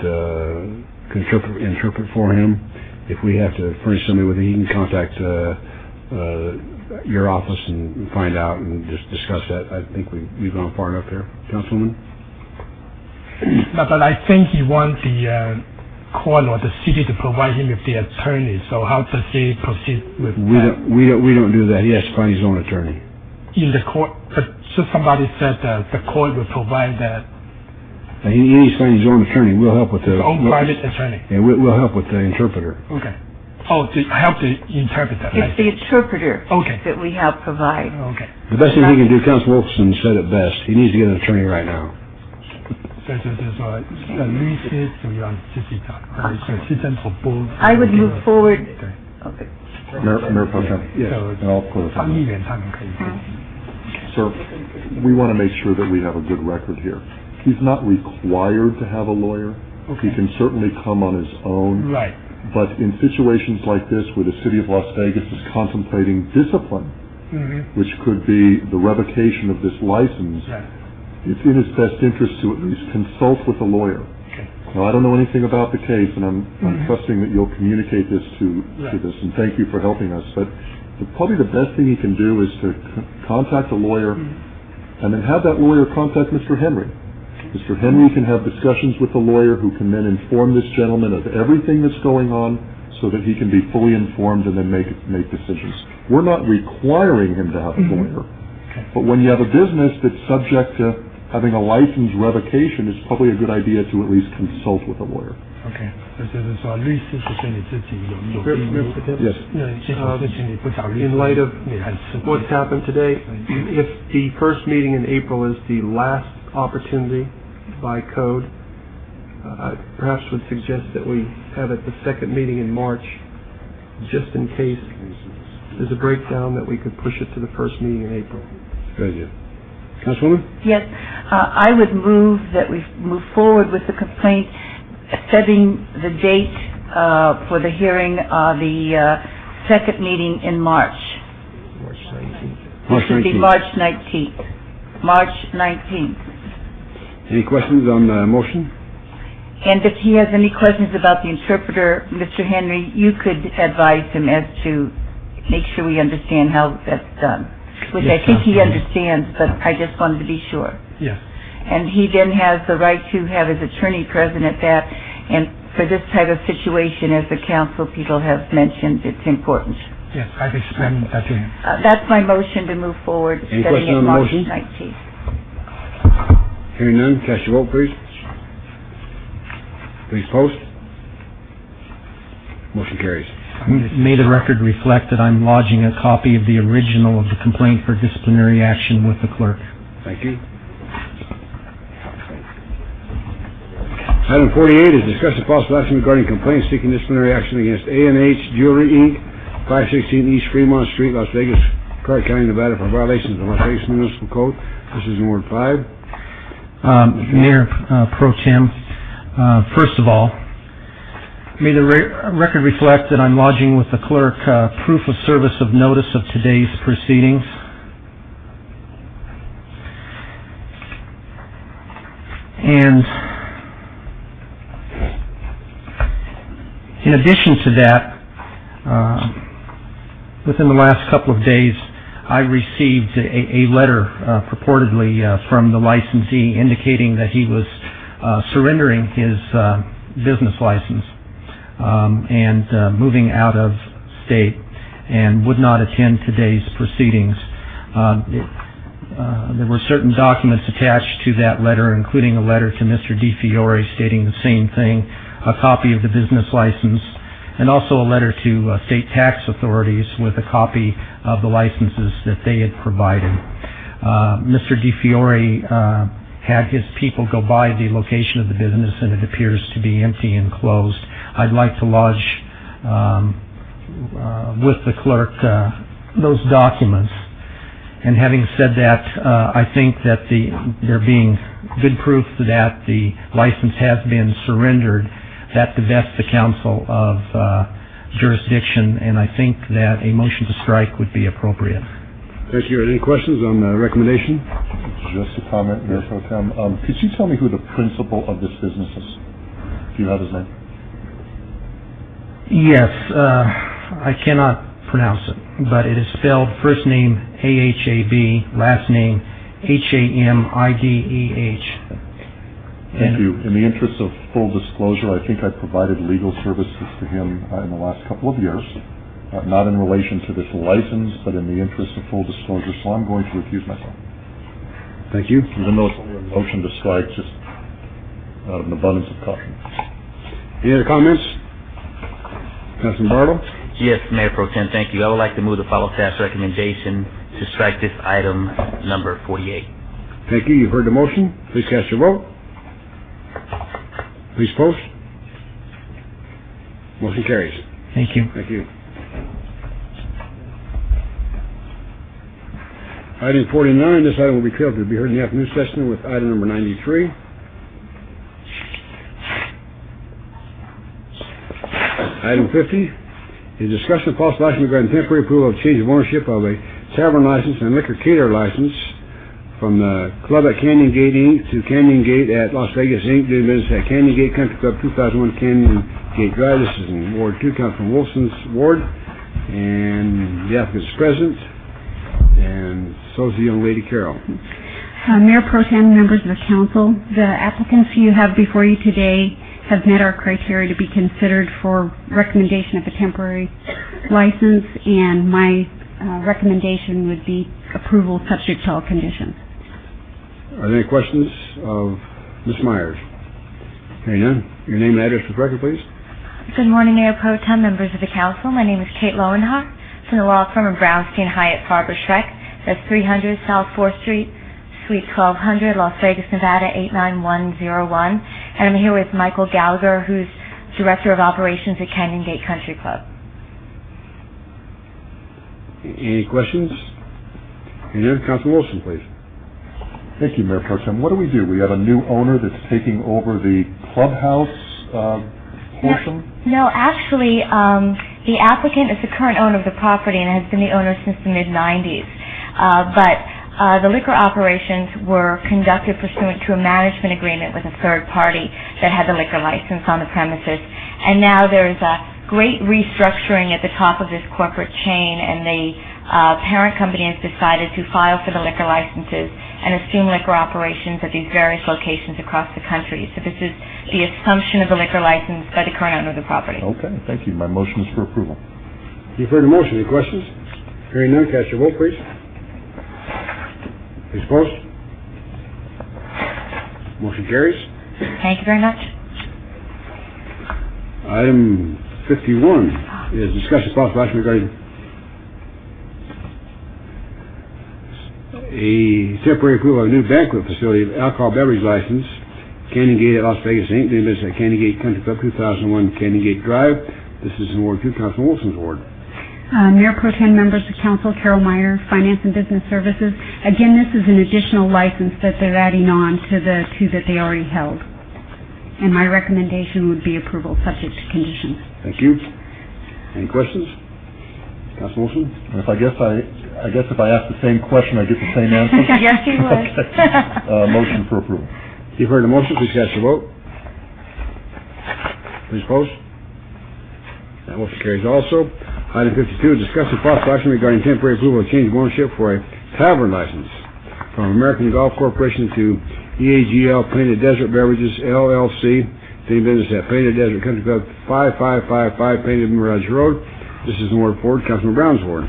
can interpret for him. If we have to furnish somebody with it, he can contact your office and find out and just discuss that. I think we've gone far enough there. Councilwoman? But I think he wants the court or the city to provide him with the attorney. So how does he proceed with that? We don't do that. He has to find his own attorney. In the court, but just somebody said that the court will provide that. He needs to find his own attorney. We'll help with the... His own private attorney. Yeah, we'll help with the interpreter. Okay. Oh, to help the interpreter. It's the interpreter Okay. that we help provide. Okay. The best thing he can do, Councilman Wilkerson said it best, he needs to get an attorney right now. 就是说，律师主要自己找，市政府不。I would move forward. 对。Okay. Mayor Pro Tem, yes, and I'll close. 翻译员他们可以。 Sir, we want to make sure that we have a good record here. He's not required to have a lawyer. Okay. He can certainly come on his own. Right. But in situations like this where the city of Las Vegas is contemplating discipline, which could be the revocation of this license, it's in his best interest to at least consult with a lawyer. Okay. Now, I don't know anything about the case, and I'm trusting that you'll communicate this to this, and thank you for helping us. But probably the best thing he can do is to contact a lawyer, and then have that lawyer contact Mr. Henry. Mr. Henry can have discussions with the lawyer, who can then inform this gentleman of everything that's going on, so that he can be fully informed and then make decisions. We're not requiring him to have a lawyer, but when you have a business that's subject to having a license revocation, it's probably a good idea to at least consult with a lawyer. Okay. 就是说，律师只是你自己有义务。 Yes. 这种事情你不找律师， In light of 你很吃亏。 what's happened today, if the first meeting in April is the last opportunity by code, I perhaps would suggest that we have it the second meeting in March, just in case there's a breakdown, that we could push it to the first meeting in April. Very good. Councilwoman? Yes, I would move that we move forward with the complaint, setting the date for the hearing of the second meeting in March. March 19th. Which would be March 19th. March 19th. Any questions on the motion? And if he has any questions about the interpreter, Mr. Henry, you could advise him as to make sure we understand how that's done. Which Yes, I think he Councilwoman. understands, but I just wanted to be sure. Yes. And he then has the right to have his attorney present at that. And for this type of situation, as the council people have mentioned, it's important. Yes, I've explained that to him. That's my motion to move forward, Any setting question it on the March motion? 19th. Hearing none, cast your vote, please. Please post. Motion carries. May the record reflect that I'm lodging a copy of the original of the complaint for disciplinary action with the clerk. Thank you. Item 48 is discussion of possible action regarding complaints seeking disciplinary action against A&H Jewelry Inc., 516 East Fremont Street, Las Vegas, Clark County, Nevada, for violations of Las Vegas Municipal Code. This is in Ward 5. Mayor Pro Tem, first of all, may the record reflect that I'm lodging with the clerk proof of service of notice of today's proceedings. And in addition to that, within the last couple of days, I received a letter purportedly from the licensee indicating that he was surrendering his business license and moving out of state and would not attend today's proceedings. There were certain documents attached to that letter, including a letter to Mr. DiFiore stating the same thing, a copy of the business license, and also a letter to state tax authorities with a copy of the licenses that they had provided. Mr. DiFiore had his people go by the location of the business, and it appears to be empty and closed. I'd like to lodge with the clerk those documents. And having said that, I think that there being good proof that the license has been surrendered, that divests the council of jurisdiction, and I think that a motion to strike would be appropriate. Thank you. Any questions on the recommendation? Just a comment, Mayor Pro Tem. Could you tell me who the principal of this business is? Do you have his name? Yes, I cannot pronounce it, but it is spelled first name Ahab, last name Hamideh. Thank you. In the interest of full disclosure, I think I provided legal services to him in the last couple of years, not in relation to this license, but in the interest of full disclosure, so I'm going to recuse myself. Thank you. Even though it's only a motion to strike, just out of an abundance of caution. Any other comments? Councilman Barlow? Yes, Mayor Pro Tem, thank you. I would like to move to follow staff's recommendation to strike this item number 48. Thank you. You've heard the motion. Please cast your vote. Please post. Motion carries. Thank you. Thank you. Item 49, this item will be tabled to be heard in the afternoon session with item number 93. Item 50 is discussion of possible action regarding temporary approval of change of ownership of a tavern license and liquor caterer license from the Club at Canyon Gate Inc. to Canyon Gate at Las Vegas Inc. doing business at Canyon Gate Country Club, 2001 Canyon Gate Drive. This is in Ward 2, Councilman Wilson's ward, and the applicant is present, and so is the young lady, Carol. Mayor Pro Tem, members of the council, the applicants you have before you today have met our criteria to be considered for recommendation of a temporary license, and my recommendation would be approval subject to all conditions. Are there any questions of Ms. Myers? Hearing none. Your name and address for the record, please. Good morning, Mayor Pro Tem, members of the council. My name is Kate Lowenhart from the law firm of Brownstein Hyatt Farber Schreck. That's 300 South 4th Street, Suite 1200, Las Vegas, Nevada 89101. And I'm here with Michael Gallagher, who's Director of Operations at Canyon Gate Country Club. Any questions? Hearing none. Councilman Wilson, please. Thank you, Mayor Pro Tem. What do? We have a new owner that's taking over the clubhouse portion? No, actually, the applicant is the current owner of the property and has been the owner since the mid-90s. But the liquor operations were conducted pursuant to a management agreement with a third party that had the liquor license on the premises. And now there's a great restructuring at the top of this corporate chain, and the parent company has decided to file for the liquor licenses and assume liquor operations at these various locations across the country. So this is the assumption of the liquor license by the current owner of the property. Okay, thank you. My motion is for approval. You've heard the motion. Any questions? Hearing none, cast your vote, please. Please post. Motion carries. Thank you very much. Item 51 is discussion of possible action regarding a temporary approval of a new banquet facility alcohol beverage license, Canyon Gate at Las Vegas Inc., doing business at Canyon Gate Country Club, 2001 Canyon Gate Drive. This is in Ward 2, Councilman Wilson's ward. Mayor Pro Tem, members of council, Carol Meyer, Finance and Business Services. Again, this is an additional license that they're adding on to the two that they already held. And my recommendation would be approval subject to conditions. Thank you. Any questions? Councilman Wilson? And I guess if I ask the same question, I get the same answer? Yes, you would. Okay. Motion for approval. You've heard the motion. Please cast your vote. Please post. That motion carries also. Item 52, discussion of possible action regarding temporary approval of change of ownership for a tavern license from American Golf Corporation to EAGL Painted Desert Beverages, LLC, doing business at Painted Desert Country Club, 5555 Painted Mirage Road. This is in Ward 4, Councilman Brown's ward.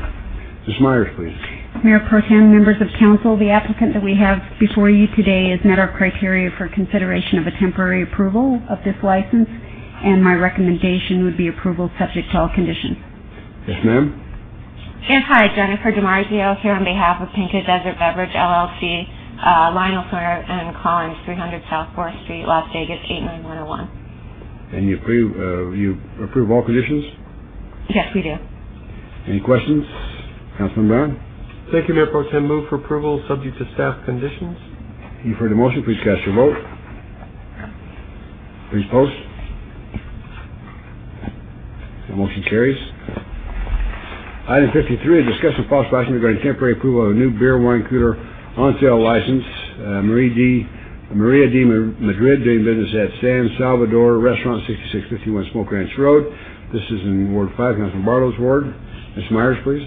Ms. Myers, please. Mayor Pro Tem, members of council, the applicant that we have before you today has met our criteria for consideration of a temporary approval of this license, and my recommendation would be approval subject to all conditions. Yes, ma'am. Yes, hi, Jennifer DiMarzio here on behalf of Painted Desert Beverage, LLC, Lionel Sawyer and Collins, 300 South 4th Street, Las Vegas, 89101. And you approve all conditions? Yes, we do. Any questions? Councilman Brown? Thank you, Mayor Pro Tem. Move for approval subject to staff conditions. You've heard the motion. Please cast your vote. Please post. The motion carries. Item 53, a discussion of possible action regarding temporary approval of a new beer wine cooler on sale license, Maria D. Madrid, doing business at San Salvador Restaurant, 6651 Smoke Ranch Road. This is in Ward 5, Councilman Barlow's ward. Ms. Myers, please.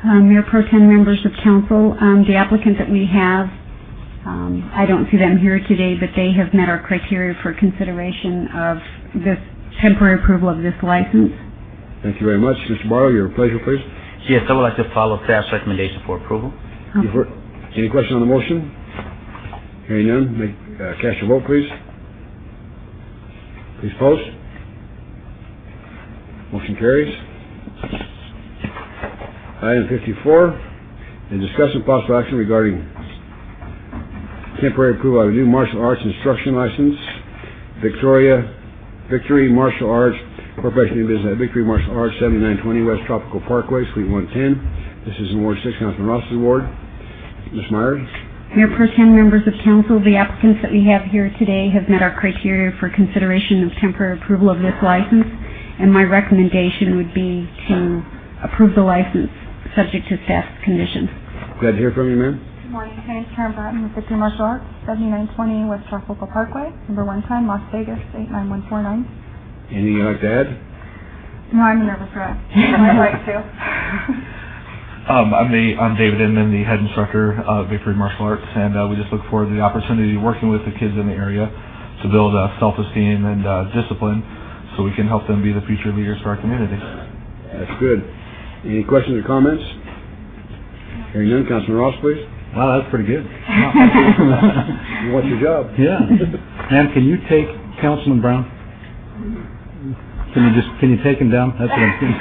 Mayor Pro Tem, members of council, the applicant that we have I don't see them here today, but they have met our criteria for consideration of this temporary approval of this license. Thank you very much. Mr. Barlow, your pleasure, please. Yes, I would like to follow staff's recommendation for approval. You've heard- Any question on the motion? Hearing none, cast your vote, please. Please post. Motion carries. Item 54, is discussion and possible action regarding temporary approval of a new martial arts instruction license, Victory Martial Arts Corporation in business at Victory Martial Arts, 7920 West Tropical Parkway, Suite 110. This is in Ward 6, Councilman Ross's ward. Ms. Myers? Mayor Pro Tem, members of council, the applicants that we have here today have met our criteria for consideration of temporary approval of this license, and my recommendation would be to approve the license subject to staff's conditions. Glad to hear from you, ma'am. Good morning. My name is Karen Bratton with Victory Martial Arts, 7920 West Tropical Parkway, number 110, Las Vegas, 89149. Anything you'd like to add? No, I'm a nervous wreck. I'd like to. I'm David Inman, the head instructor of Victory Martial Arts, and we just look forward to the opportunity of working with the kids in the area to build self-esteem and discipline so we can help them be the future leaders for our community. That's good. Any questions or comments? Hearing none, Councilman Ross, please. Wow, that's pretty good. You want your job? Yeah. Ma'am, can you take Councilman Brown? Can you take him down? That's what I'm saying.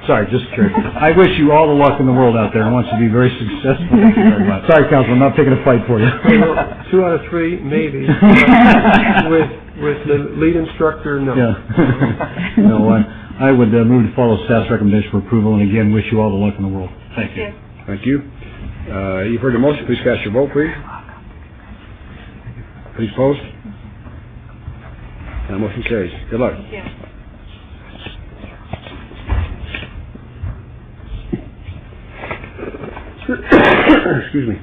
Sorry, just curious. I wish you all the luck in the world out there. I want you to be very successful. Thank you very much. Sorry, Councilman, I'm not picking a fight for you. 2 out of 3, maybe. With the lead instructor, no. Yeah. No, I would move to follow staff's recommendation for approval, and again, wish you all the luck in the world. Thank you. Thank you. You've heard the motion. Please cast your vote, please. Please post. And the motion carries. Good luck. Thank you. Excuse me.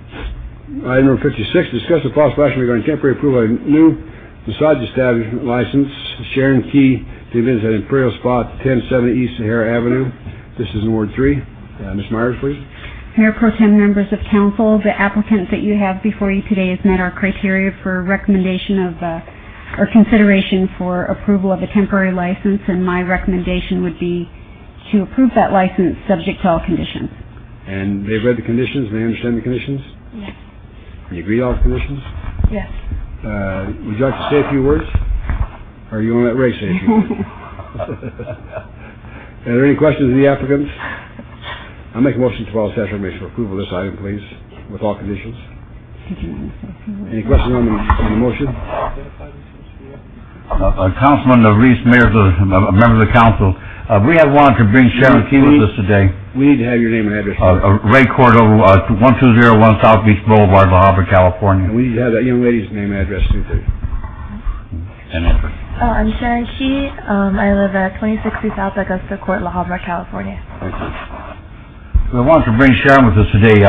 Item number 56, discuss the possible action regarding temporary approval of a new massage establishment license, Sharon Key, to business at Imperial Spa, 1070 East Sahara Avenue. This is in Ward 3. Ms. Myers, please. Mayor Pro Tem, members of council, the applicant that you have before you today has met our criteria for recommendation of or consideration for approval of a temporary license, and my recommendation would be to approve that license subject to all conditions. And they've read the conditions, they understand the conditions? Yes. You agree to all the conditions? Yes. Would you like to say a few words? Or you want to let Ray say a few words? Are there any questions of the applicants? I'll make a motion to follow staff recommendation for approval of this item, please, with all conditions. Any questions on the motion? Councilman Reese, members of the council, we had wanted to bring Sharon Key with us today. We need to have your name and address. Ray Cordova, 1201 South Beach Boulevard, La Habra, California. And we need to have that young lady's name and address too, please. I'm Sharon Key. I live at 2060 South Augusta Court, La Habra, California. Thank you. We wanted to bring Sharon with us today.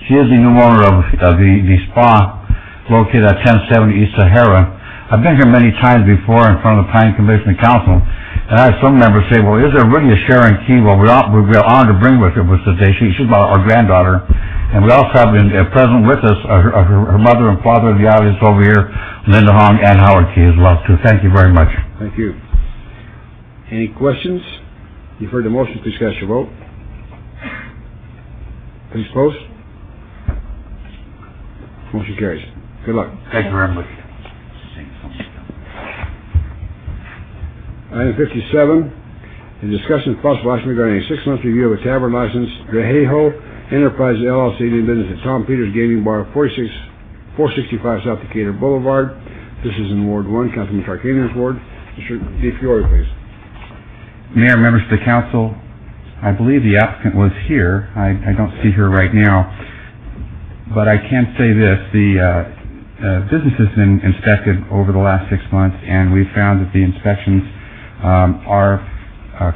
She is the new owner of the spa located at 1070 East Sahara. I've been here many times before in front of the Planning Commission and Council, and I had some members say, well, is there really a Sharon Key? Well, we're honored to bring with us today. She's our granddaughter. And we also have present with us her mother and father in the audience over here, Linda Hong and Howard Key as well, too. Thank you very much. Thank you. Any questions? You've heard the motion. Please cast your vote. Please post. Motion carries. Good luck. Thank you very much. Item 57, a discussion of possible action regarding a 6-month review of a tavern license, Drehejo Enterprises LLC, doing business at Tom Peters Gaming Bar, 465 South Decatur Boulevard. This is in Ward 1, Councilman Tarkanian's ward. Mr. DeFiore, please. Mayor, members of the council, I believe the applicant was here. I don't see her right now. But I can say this, the business has been inspected over the last 6 months, and we've found that the inspections are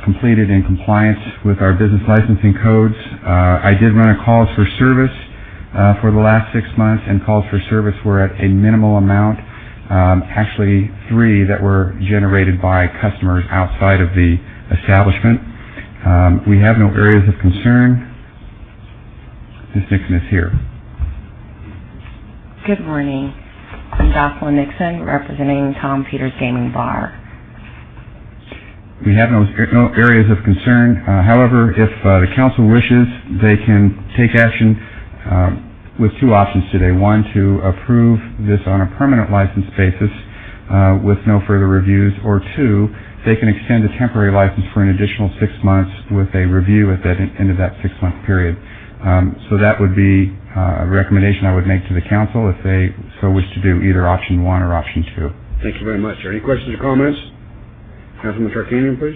completed in compliance with our business licensing codes. I did run a calls for service for the last 6 months, and calls for service were at a minimal amount, actually 3 that were generated by customers outside of the establishment. We have no areas of concern. Ms. Nixon is here. Good morning. I'm Jocelyn Nixon, representing Tom Peters Gaming Bar. We have no areas of concern. However, if the council wishes, they can take action with two options today. One, to approve this on a permanent license basis with no further reviews, or two, they can extend a temporary license for an additional 6 months with a review at the end of that 6-month period. So that would be a recommendation I would make to the council if they so wish to do either option one or option two. Thank you very much. Are there any questions or comments? Councilman Tarkanian, please.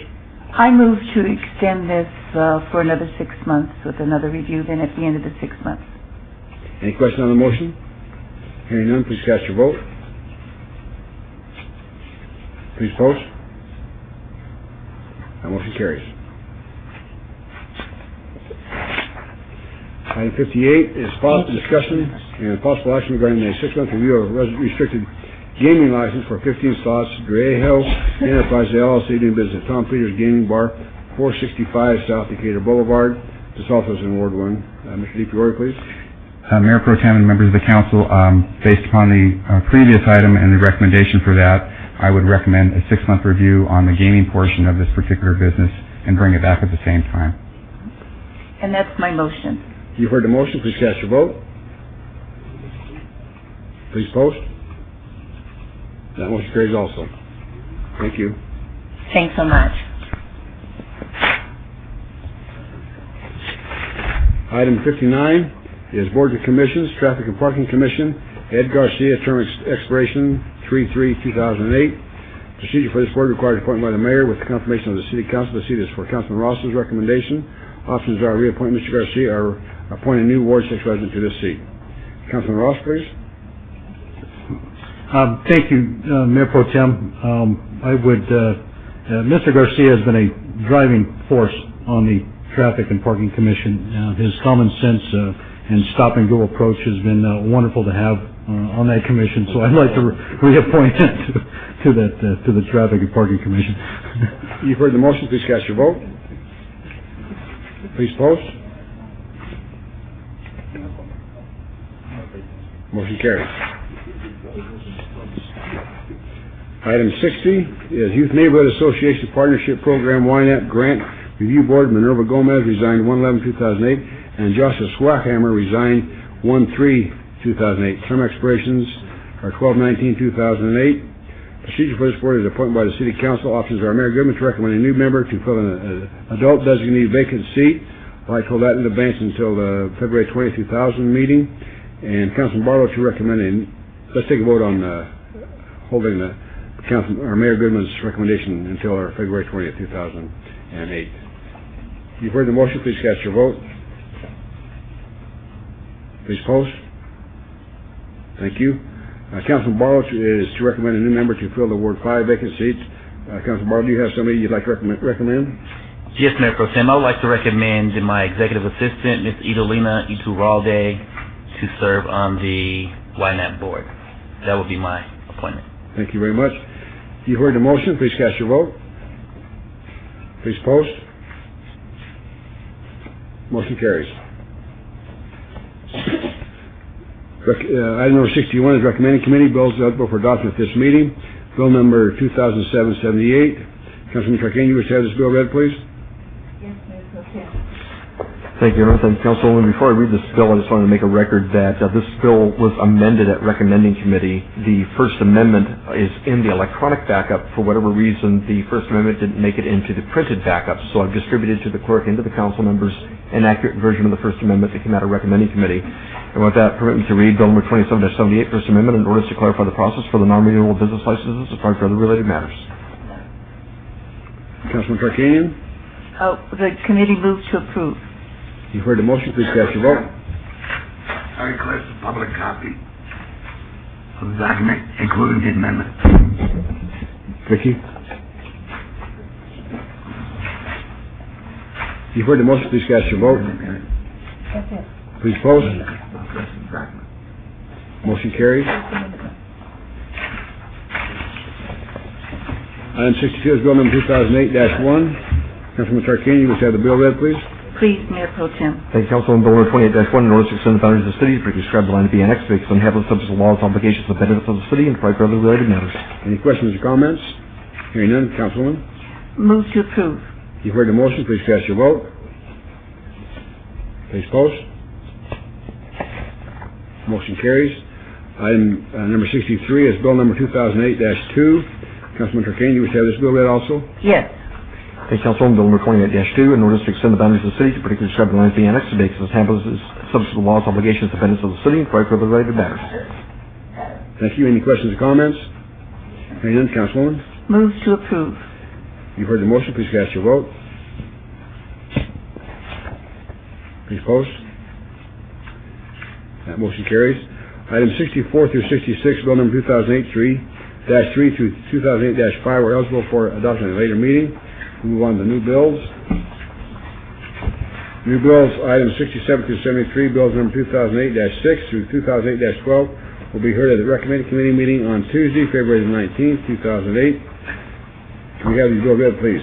I move to extend this for another 6 months with another review then at the end of the 6 months. Any questions on the motion? Hearing none, please cast your vote. Please post. That motion carries. Item 58 is discussion and possible action regarding a 6-month review of restricted gaming license for 15 slots, Dreheil Enterprises LLC, doing business at Tom Peters Gaming Bar, 465 South Decatur Boulevard. This also is in Ward 1. Mr. DiFiore, please. Mayor Pro Tem and members of the council, based upon the previous item and the recommendation for that, I would recommend a 6-month review on the gaming portion of this particular business and bring it back at the same time. And that's my motion. You've heard the motion. Please cast your vote. Please post. That motion carries also. Thank you. Thanks so much. Item 59 is Board of Commissions, Traffic and Parking Commission, Ed Garcia, term expiration 3/3/2008. Procedure for this board requires appointment by the mayor with the confirmation of the city council. The seat is for Councilman Ross's recommendation. Options are reappoint Mr. Garcia or appoint a new Ward 6 resident to this seat. Councilman Ross, please. Thank you, Mayor Pro Tem. I would, Mr. Garcia has been a driving force on the Traffic and Parking Commission. His common sense and stop-and-go approach has been wonderful to have on that commission, so I'd like to reappoint him to the Traffic and Parking Commission. You've heard the motion. Please cast your vote. Please post. Motion carries. Item 60 is Youth Neighborhood Association Partnership Program YNAP Grant Review Board. Minerva Gomez resigned 1/11/2008 and Joshua Swachhammer resigned 1/3/2008. Term expirations are 12/19/2008. Procedure for this board is appointed by the City Council. Options are Mayor Goodman to recommend a new member to fill an adult designated vacant seat. I'd like to hold that in advance until the February 20, 2000 meeting. And Councilman Barlow to recommend let's take a vote on holding the Mayor Goodman's recommendation until our February 20th, 2008. You've heard the motion. Please cast your vote. Please post. Thank you. Councilman Barlow is to recommend a new member to fill the Ward 5 vacant seats. Councilman Barlow, do you have somebody you'd like to recommend? Yes, Mayor Pro Tem. I would like to recommend my executive assistant, Ms. Idolina Iturralde, to serve on the YNAP board. That would be my appointment. Thank you very much. You heard the motion. Please cast your vote. Please post. Motion carries. Item number 61 is recommending committee bills eligible for adoption at this meeting. Bill number 2007-78. Councilman Tarkanian, you wish to have this bill read, please? Yes, Mayor Pro Tem. Thank you, Thank you, Councilwoman. Before I read this bill, I just wanted to make a record that this bill was amended at recommending committee. The First Amendment is in the electronic backup. For whatever reason, the First Amendment didn't make it into the printed backup, so I've distributed to the clerk and to the council members an accurate version of the First Amendment that came out of recommending committee. And with that, permit me to read Bill number 27-78, First Amendment, in order to clarify the process for the non-renewal business licenses as far as other related matters. Councilman Tarkanian? The committee moves to approve. You've heard the motion. Please cast your vote. I request a public copy of the document, including the amendment. Vicki? You've heard the motion. Please cast your vote. That's it. Please post. Motion carries. Item 62 is bill number 2008-1. Councilman Tarkanian, you wish to have the bill read, please? Please, Mayor Pro Tem. Thank you, Councilman. Bill number 28-1, an ordinance to extend the boundaries of the city to prescribe the line to be annexed based on habits, subject to laws, obligations, and benefits of the city and provide for other related matters. Any questions or comments? Hearing none, Councilwoman. Move to approve. You've heard the motion, please cast your vote. Please post. Motion carries. Item number 63 is bill number 2008-2. Councilman Tarkanian, you wish to have this bill read also? Yes. Thank you, Councilman. Bill number 28-2, an ordinance to extend the boundaries of the city to particularly describe the lines being annexed to make as habits, subject to the laws, obligations, and benefits of the city and provide for other related matters. Thank you. Any questions or comments? Hearing none, Councilwoman. Move to approve. You've heard the motion, please cast your vote. Please post. That motion carries. Items 64 through 66, bill number 2008-3 through 2008-5 were eligible for adoption at a later meeting. We move on to new bills. New bills, items 67 through 73, bills number 2008-6 through 2008-12 will be heard at the recommended committee meeting on Tuesday, February the 19th, 2008. Can we have these bills read, please?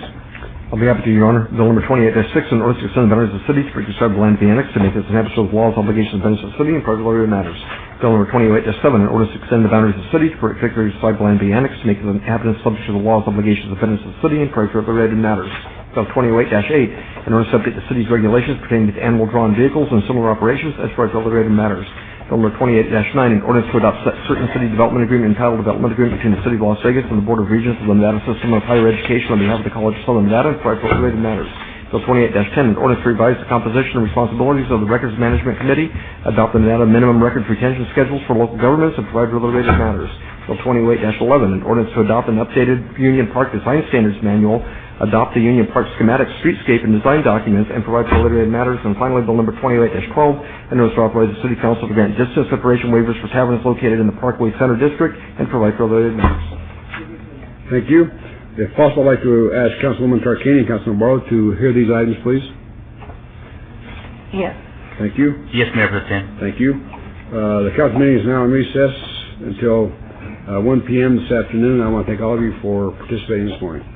I'll be happy to, Your Honor. Bill number 28-6, an ordinance to extend the boundaries of the city to prescribe the land to be annexed to make its inhabitants with laws, obligations, and benefits of the city and private related matters. Bill number 28-7, an ordinance to extend the boundaries of the city to particularly describe the land to be annexed to make its inhabitants subject to the laws, obligations, and benefits of the city and private related matters. Bill 28-8, an ordinance to update the city's regulations pertaining to animal drawn vehicles and similar operations as private related matters. Bill number 28-9, an ordinance to adopt certain city development agreement and title development agreement between the City of Las Vegas and the Board of Regents of the Nevada System of Higher Education on behalf of the College of Southern Nevada and private related matters. Bill 28-10, an ordinance to revise the composition and responsibilities of the Records Management Committee, adopt the Nevada minimum records retention schedules for local governments, and provide for related matters. Bill 28-11, an ordinance to adopt an updated Union Park Design Standards Manual, adopt the Union Park schematic, streetscape, and design documents, and provide for related matters. And finally, bill number 28-12, an ordinance to authorize the City Council to grant distance separation waivers for taverns located in the Parkway Center District and provide for related matters. Thank you. If possible, I'd like to ask Councilwoman Tarkanian and Councilman Barlow to hear these items, please. Yes. Thank you. Yes, Mayor Pro Tem. Thank you. The council meeting is now in recess until 1 p.m. this afternoon. I want to thank all of you for participating this morning.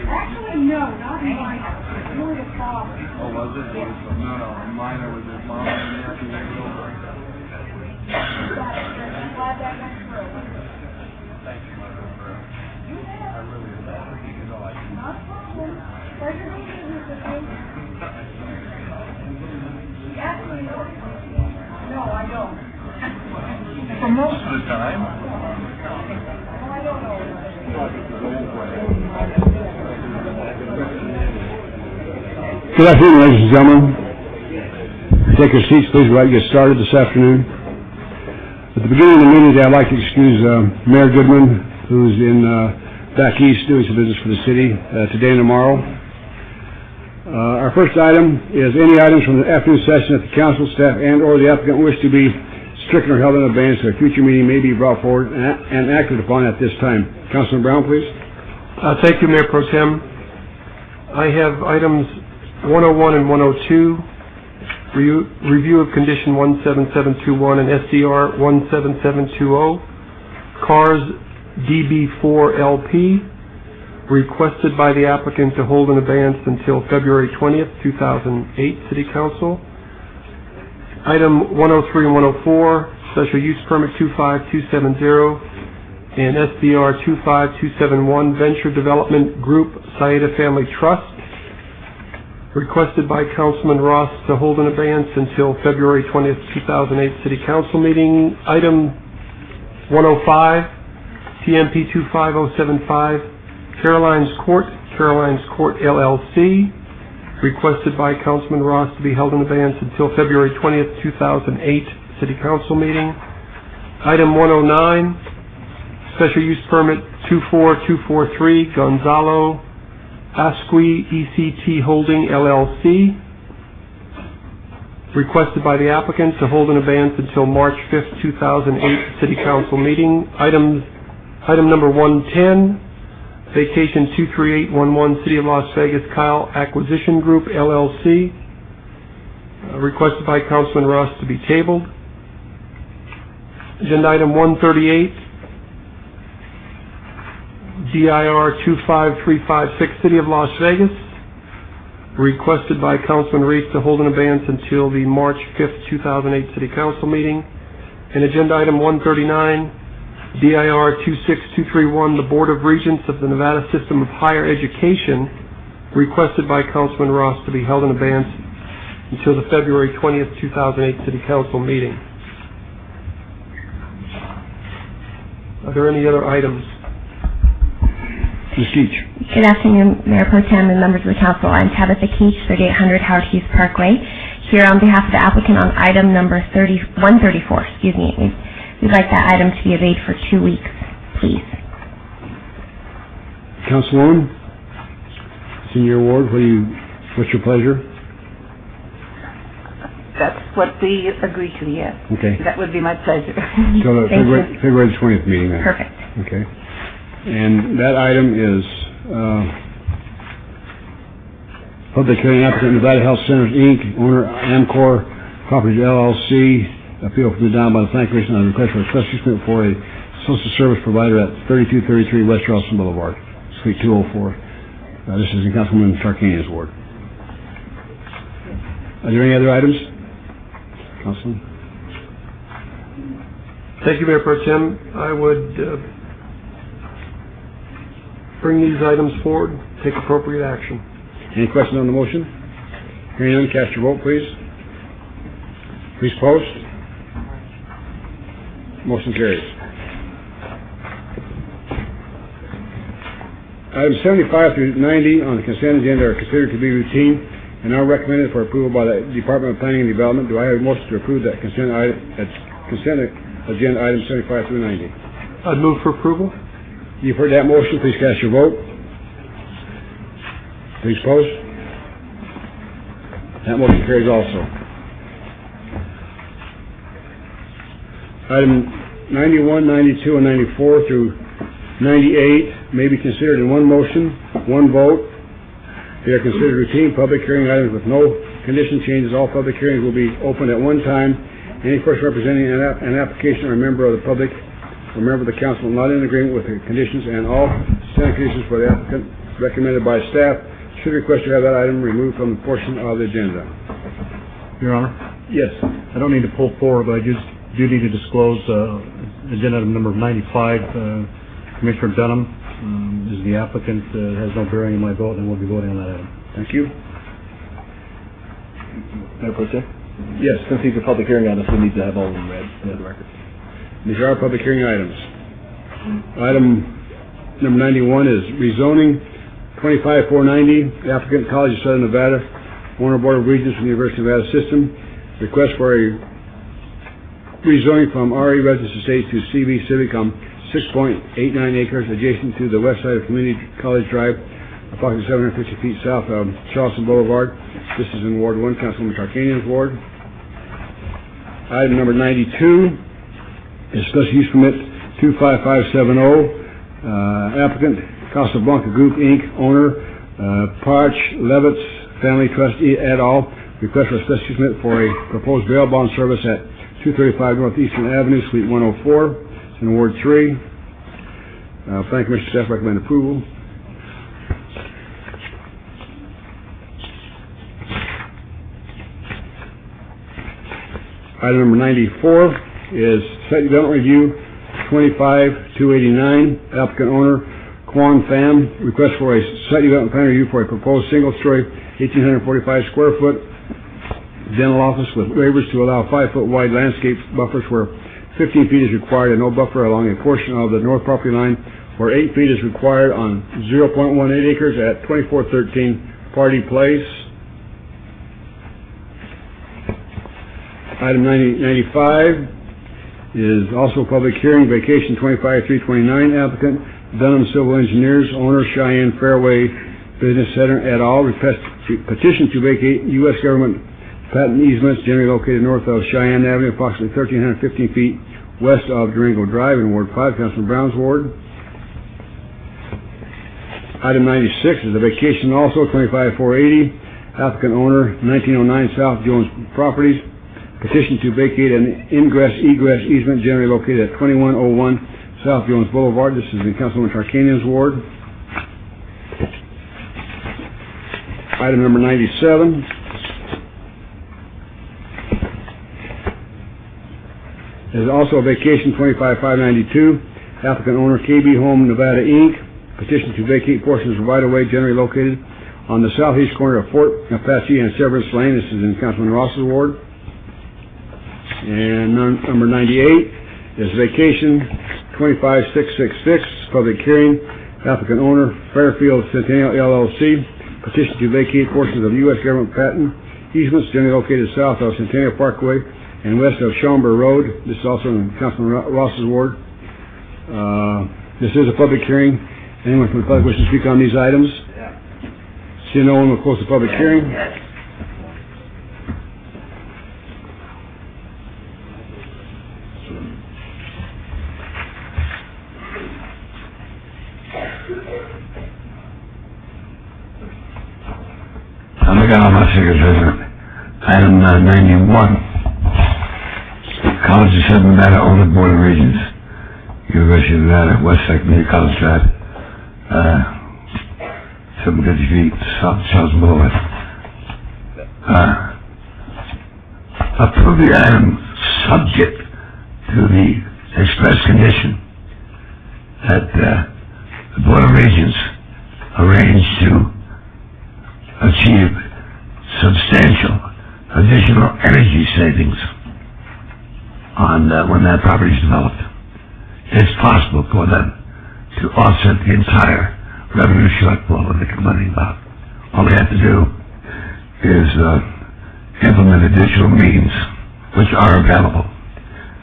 Actually, no, not mine. It's really the father. Oh, was it? No, mine was his mom and nephew next door. I'm glad that went through. Thank you, Mother. I really appreciate it. You know I do. Not a problem. Pleasure meeting you today. Actually, no, I don't. For most of the time. Oh, I don't know. Good afternoon, ladies and gentlemen. Take your seats, please. We're about to get started this afternoon. At the beginning of the meeting today, I'd like to excuse Mayor Goodman, who's in back east doing some business for the city today and tomorrow. Our first item is any items from the afternoon session that the council, staff, and or the applicant wish to be stricken or held in advance of a future meeting may be brought forward and acted upon at this time. Councilman Brown, please. Thank you, Mayor Pro Tem. I have items 101 and 102, review of condition 17721 and SDR 17720, CARS DB4LP, requested by the applicant to hold in abeyance until February 20th, 2008 City Council. Item 103 and 104, special use permit 25270 and SDR 25271, Venture Development Group, Saida Family Trust, requested by Councilman Ross to hold in abeyance until February 20th, 2008 City Council meeting. Item 105, TMP 25075, Caroline's Court LLC, requested by Councilman Ross to be held in abeyance until February 20th, 2008 City Council meeting. Item 109, special use permit 24243, Gonzalo Asqui ECT Holding LLC, requested by the applicant to hold in abeyance until March 5th, 2008 City Council meeting. Item number 110, Vacation 23811, City of Las Vegas Kyle Acquisition Group LLC, requested by Councilman Ross to be tabled. Agenda item 138, DIR 25356, City of Las Vegas, requested by Councilman Reese to hold in abeyance until the March 5th, 2008 City Council meeting. And agenda item 139, DIR 26231, the Board of Regents of the Nevada System of Higher Education, requested by Councilman Ross to be held in abeyance until the February 20th, 2008 City Council meeting. Are there any other items? Ms. Keach. Good afternoon, Mayor Pro Tem and members of the council. I'm Tabitha Keach, 3800 Howard Hughes Parkway, here on behalf of the applicant on item number 134. We'd like that item to be obeyed for 2 weeks, please. Councilwoman, it's in your ward. What's your pleasure? That's what we agreed to, yes. Okay. That would be my pleasure. So the February 20th meeting then. Perfect. Okay. And that item is public hearing applicant Nevada Health Centers, Inc., owner Amcor Properties LLC, appeal from the down by the Planning Commission on a request for a special use permit for a social service provider at 3233 West Charleston Boulevard, Suite 204. This is in Councilman Tarkanian's ward. Are there any other items? Councilman? Thank you, Mayor Pro Tem. I would bring these items forward, take appropriate action. Any questions on the motion? Hearing none, cast your vote, please. Please post. Motion carries. Items 75 through 90 on the consent agenda are considered to be routine and are recommended for approval by the Department of Planning and Development. Do I have a motion to approve that consent agenda items 75 through 90? I'd move for approval. You've heard that motion. Please cast your vote. Please post. That motion carries also. Item 91, 92, and 94 through 98 may be considered in one motion, one vote. They are considered routine public hearing items with no condition changes. All public hearings will be opened at one time. Any person representing an application or a member of the public or member of the council not in agreement with the conditions and all standard conditions for the applicant recommended by staff should request to have that item removed from the portion of the agenda. Your Honor? Yes. I don't need to pull forward, but I just do need to disclose agenda item number 95. Commissioner Dunham is the applicant, has no bearing in my vote, and we'll be voting on that item. Thank you. Mayor Pro Tem? Yes. Since these are public hearing items, we need to have all of them read into the record. These are public hearing items. Item number 91 is rezoning 25490, applicant College of Southern Nevada, owner Board of Regents from the University of Nevada System. Request for a rezoning from RE Residence Estate to CV Civic on 6.89 acres adjacent to the west side of Community College Drive, approximately 750 feet south of Charleston Boulevard. This is in Ward 1, Councilman Tarkanian's ward. Item number 92 is special use permit 25570. Applicant Casablanca Group, Inc., owner Parch Levitz Family Trustee et al. Request for a special use permit for a proposed bail bond service at 235 Northeastern Avenue, Suite 104. In Ward 3. Planning Commission staff recommend approval. Item number 94 is site development review 25289. Applicant owner Quan Pham. Request for a site development plan review for a proposed single-story 1,845 square foot dental office with waivers to allow 5-foot wide landscape buffers where 15 feet is required and no buffer along a portion of the north property line where 8 feet is required on 0.18 acres at 2413 Party Place. Item 95 is also a public hearing, vacation 25329, applicant Dunham Civil Engineers, owner Cheyenne Fairway Business Center et al. Request petition to vacate U.S. government patent easements generally located north of Cheyenne Avenue, approximately 1,315 feet west of Durango Drive in Ward 5, Councilman Brown's ward. Item 96 is a vacation also, 25480. Applicant owner, 1909 South Jones Properties. Petition to vacate an ingress-egress easement generally located at 2101 South Jones Boulevard. This is in Councilman Tarkanian's ward. Item number 97. There's also a vacation 25592. Applicant owner KB Home Nevada Inc. Petition to vacate portions of right-of-way generally located on the southeast corner of Fort Apache and Severance Lane. This is in Councilman Ross's ward. And number 98 is vacation 25666. Public hearing. Applicant owner Fairfield Centennial LLC. Petition to vacate portions of U.S. government patent easements generally located south of Centennial Parkway and west of Schaumburg Road. This is also in Councilman Ross's ward. This is a public hearing. Anyone from the public wishes to speak on these items? See no one will close the public hearing. I'm looking on my secretary. Item 91. College of Southern Nevada, owner Board of Regents, University of Nevada, Westside Community College Drive, 750 feet, South Charles Boulevard. Approve the item subject to the express condition that the Board of Regents arrange to achieve substantial additional energy savings on when that property is developed. It's possible for them to offset the entire revenue shortfall that they're complaining about. All they have to do is implement additional means which are available.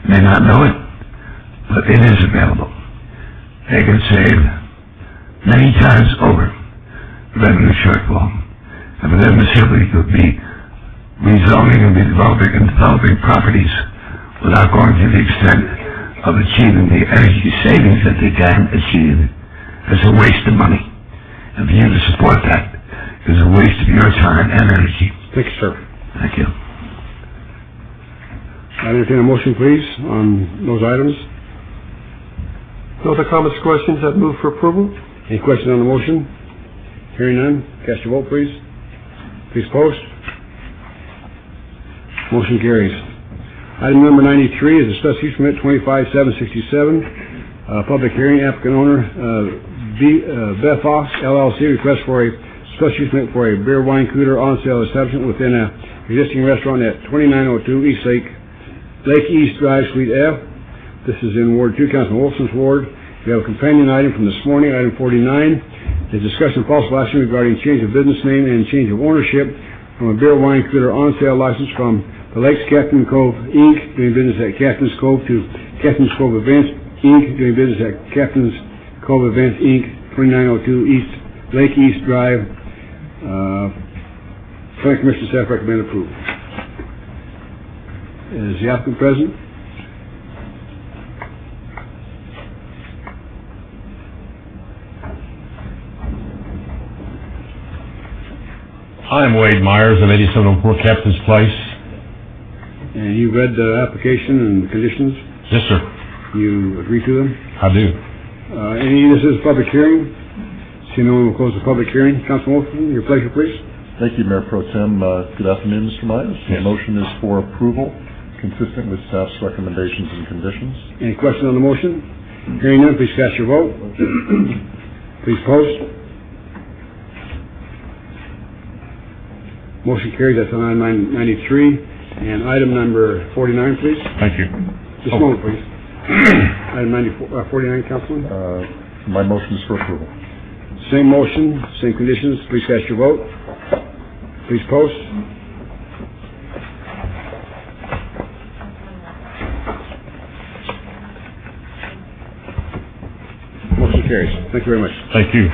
They may not know it, but it is available. They can save many times over the revenue shortfall. And for them to simply to be rezoning and be developing properties without going to the extent of achieving the energy savings that they can achieve is a waste of money. And for you to support that is a waste of your time and energy. Thank you, sir. Thank you. I entertain a motion, please, on those items. No other comments or questions? I'd move for approval. Any questions on the motion? Hearing none, cast your vote, please. Please post. Motion carries. Item number 93 is a special use permit 25767, public hearing, applicant owner, Beth Fox LLC, request for a special use permit for a beer wine cooler on sale establishment within a existing restaurant at 2902 East Lake East Drive, Suite F. This is in Ward 2, Councilman Wolfson's ward. We have a companion item from this morning, item 49, is discussion of possible action regarding change of business name and change of ownership from a beer wine cooler on sale license from the Lakes Captain Cove, Inc., doing business at Captain's Cove, to Captain's Cove Events, Inc., doing business at Captain's Cove Events, Inc., 2902 East Lake East Drive. Planning Commission staff recommend approval. Is the applicant present? I'm Wade Myers of 8704 Captain's Place. And you read the application and the conditions? Yes, sir. You agree to them? I do. This is a public hearing. See no one will close the public hearing. Councilman Wolfson, your pleasure, please. Thank you, Mayor Pro Tem. Good afternoon, Mr. Myers. Yes. The motion is for approval, consistent with staff's recommendations and conditions. Any questions on the motion? Hearing none, please cast your vote. Please post. Motion carries. That's on item 93. And item number 49, please. Thank you. Just a moment, please. Item 49, Councilman. My motion is for approval. Same motion, same conditions. Please cast your vote. Please post. Motion carries. Thank you very much. Thank you.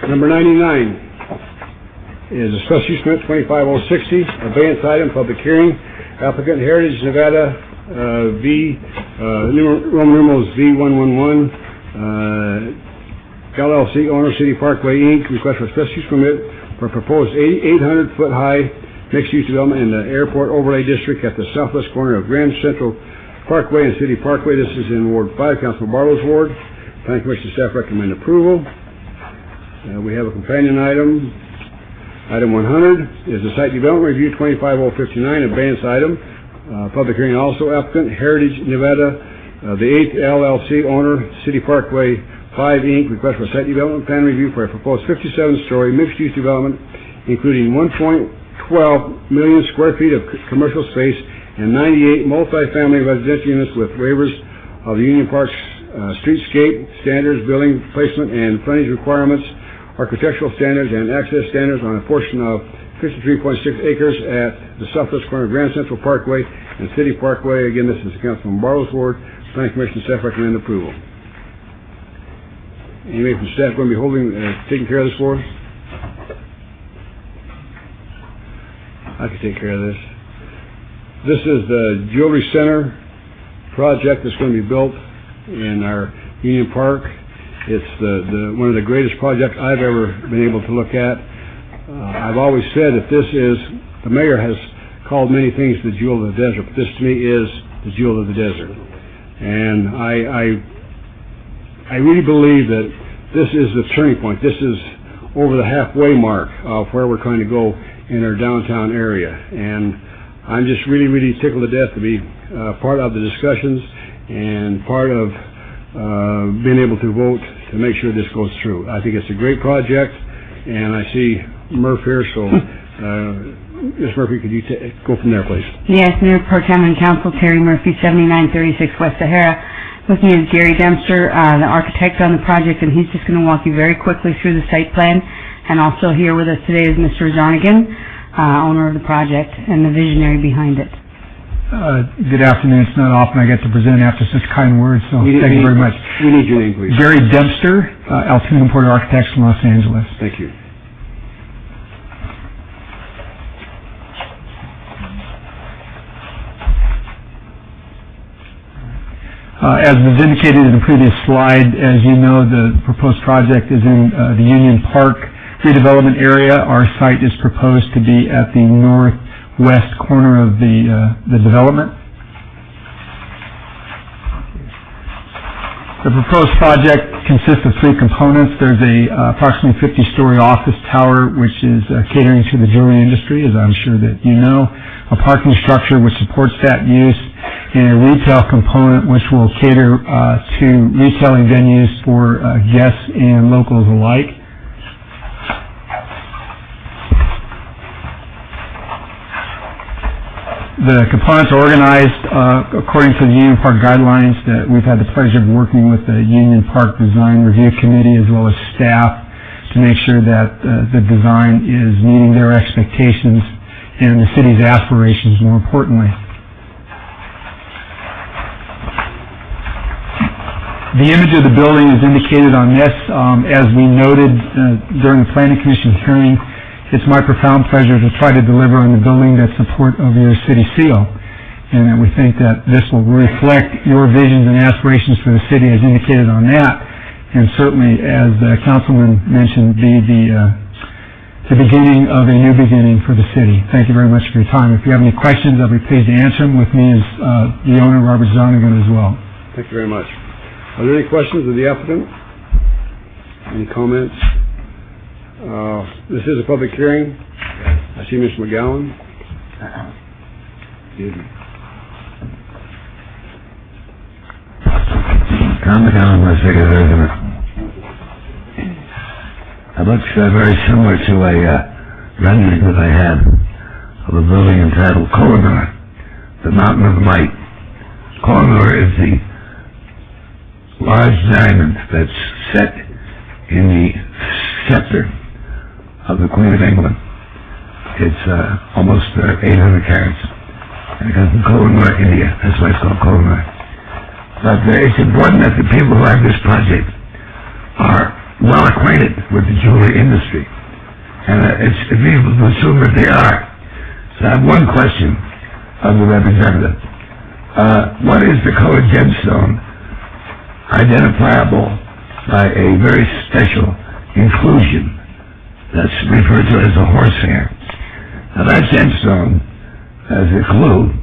Number 99 is a special use permit 25060, abeyance item, public hearing. Applicant Heritage Nevada, Roman numerals V111, LLC, owner City Parkway Inc., request for special use permit for a proposed 800-foot high mixed-use development in the Airport Overlay District at the southwest corner of Grand Central Parkway and City Parkway. This is in Ward 5, Councilman Barlow's ward. Planning Commission staff recommend approval. We have a companion item. Item 100 is the Site Development Review 25059, abeyance item. Public hearing also. Applicant Heritage Nevada, the 8th LLC, owner City Parkway 5 Inc., request for site development plan review for a proposed 57-story mixed-use development including 1.12 million square feet of commercial space and 98 multi-family residential units with waivers of the Union Park's streetscape standards, building placement and frontage requirements, architectural standards, and access standards on a portion of 53.6 acres at the southwest corner of Grand Central Parkway and City Parkway. Again, this is Councilman Barlow's ward. Planning Commission staff recommend approval. Anybody from staff going to be taking care of this for us? I can take care of this. This is the Jewelry Center project that's going to be built in our Union Park. It's one of the greatest projects I've ever been able to look at. I've always said that the mayor has called many things the jewel of the desert, but this to me is the jewel of the desert. And I really believe that this is the turning point. This is over the halfway mark of where we're trying to go in our downtown area. And I'm just really, really tickled to death to be part of the discussions and part of being able to vote to make sure this goes through. I think it's a great project, and I see Murph here, so Ms. Murphy, could you go from there, please? Yes, Mayor Pro Tem and Council, Terry Murphy, 7936 West Sahara. With me is Gary Dempster, the architect on the project, and he's just going to walk you very quickly through the site plan. And also here with us today is Mr. Zarnigan, owner of the project and the visionary behind it. Good afternoon. It's not often I get to present after such kind words, so thank you very much. We need your name, please. Gary Dempster, Altoona Porter Architects from Los Angeles. Thank you. As was indicated in the previous slide, as you know, the proposed project is in the Union Park redevelopment area. Our site is proposed to be at the northwest corner of the development. The proposed project consists of three components. There's a approximately 50-story office tower, which is catering to the jewelry industry, as I'm sure that you know, a parking structure which supports that use, and a retail component which will cater to retailing venues for guests and locals alike. The components are organized according to the Union Park guidelines that we've had the pleasure of working with the Union Park Design Review Committee as well as staff to make sure that the design is meeting their expectations and the city's aspirations, more importantly. The image of the building is indicated on this. As we noted during the Planning Commission hearing, it's my profound pleasure to try to deliver on the building that's support of your city seal, and that we think that this will reflect your visions and aspirations for the city as indicated on that, and certainly, as the councilman mentioned, be the beginning of a new beginning for the city. Thank you very much for your time. If you have any questions, I'll be pleased to answer them. With me is the owner, Robert Zonigan, as well. Thank you very much. Are there any questions of the applicant? Any comments? This is a public hearing. I see Mr. McGowan. Excuse me. Tom McGowan, my secretary. It looks very similar to a rendering that I had of a building entitled Kohinoor, the Mountain of Light. Kohinoor is the large diamond that's set in the scepter of the Queen of England. It's almost 800 carats. And it comes from Kohinoor, India. That's why it's called Kohinoor. But it's important that the people who have this project are well acquainted with the jewelry industry. And it's reasonable to assume that they are. So I have one question of the representative. What is the colored gemstone identifiable by a very special inclusion that's referred to as a horsehair? Now that gemstone, as a clue,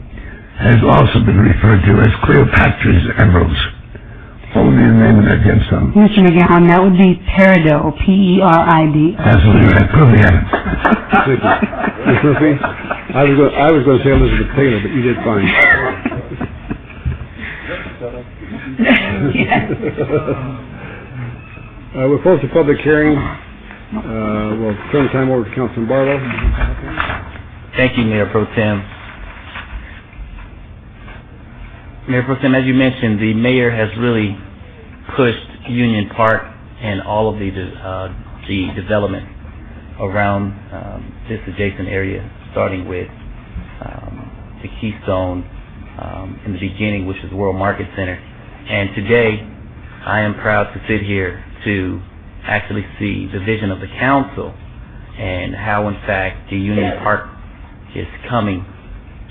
has also been referred to as Cleopatra's emeralds. What would be the name of that gemstone? Mr. McGowan, that would be peridot, P-E-R-I-D. Absolutely right. Prove the evidence. Thank you. Ms. Murphy, I was going to say Elizabeth Taylor, but you did fine. We'll close the public hearing. We'll turn the time over to Councilman Barlow. Thank you, Mayor Pro Tem. Mayor Pro Tem, as you mentioned, the mayor has really pushed Union Park and all of the development around this adjacent area, starting with the Keystone in the beginning, which is World Market Center. And today, I am proud to sit here to actually see the vision of the council and how, in fact, the Union Park is coming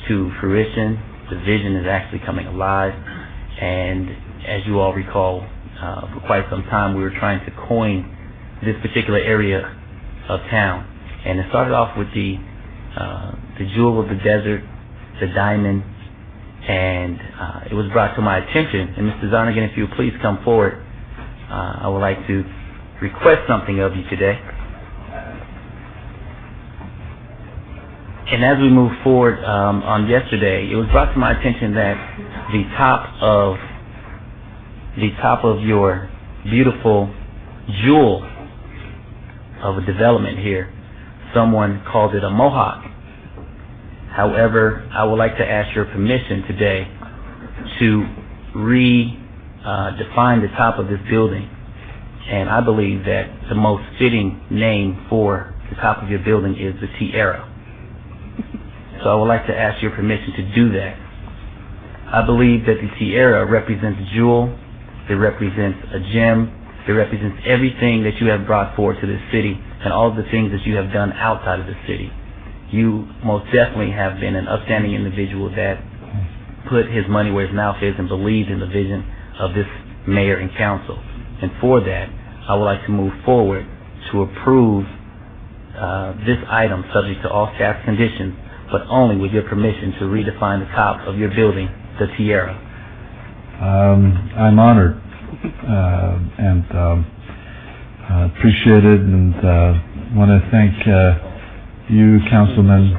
to fruition. The vision is actually coming alive. And as you all recall, for quite some time, we were trying to coin this particular area of town. And it started off with the jewel of the desert, the diamond, and it was brought to my attention. And Mr. Zonigan, if you would please come forward, I would like to request something of you today. And as we move forward on yesterday, it was brought to my attention that the top of your beautiful jewel of a development here, someone called it a mohawk. However, I would like to ask your permission today to redefine the top of this building. And I believe that the most fitting name for the top of your building is the Tiara. So I would like to ask your permission to do that. I believe that the Tierra represents a jewel, it represents a gem, it represents everything that you have brought forward to this city and all of the things that you have done outside of the city. You most definitely have been an upstanding individual that put his money where his mouth is and believed in the vision of this mayor and council. And for that, I would like to move forward to approve this item subject to all staff conditions, but only with your permission to redefine the top of your building, the Tierra. I'm honored and appreciate it, and want to thank you, Councilman,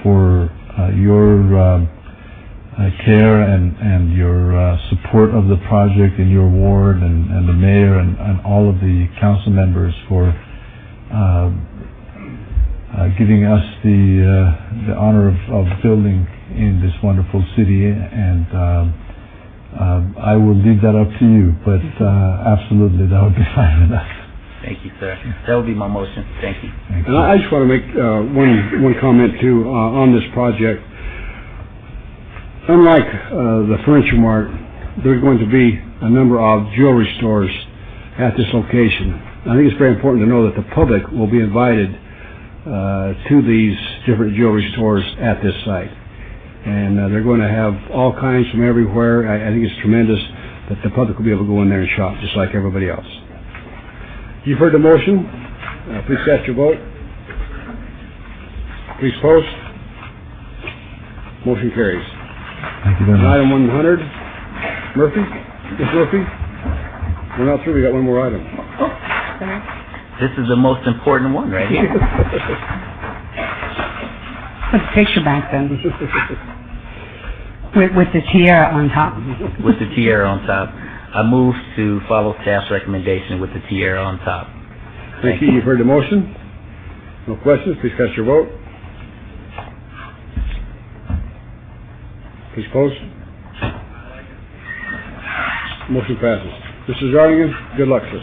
for your care and your support of the project in your ward, and the mayor and all of the council members for giving us the honor of building in this wonderful city, and I will leave that up to you, but absolutely that would be fine with us. Thank you, sir. That would be my motion. Thank you. And I just want to make one comment too on this project. Unlike the Furniture Mart, there's going to be a number of jewelry stores at this location. I think it's very important to know that the public will be invited to these different jewelry stores at this site. And they're going to have all kinds from everywhere. I think it's tremendous that the public will be able to go in there and shop just like everybody else. You've heard the motion. Please cast your vote. Please post. Motion carries. Thank you very much. Item 100. Murphy? Ms. Murphy? We're not through. We got one more item. This is the most important one right here. Put the picture back then. With the Tierra on top. With the Tierra on top. I move to follow staff's recommendation with the Tierra on top. Thank you. You've heard the motion. No questions. Please cast your vote. Please post. Motion passes. Mr. Zarnigan, good luck, sir.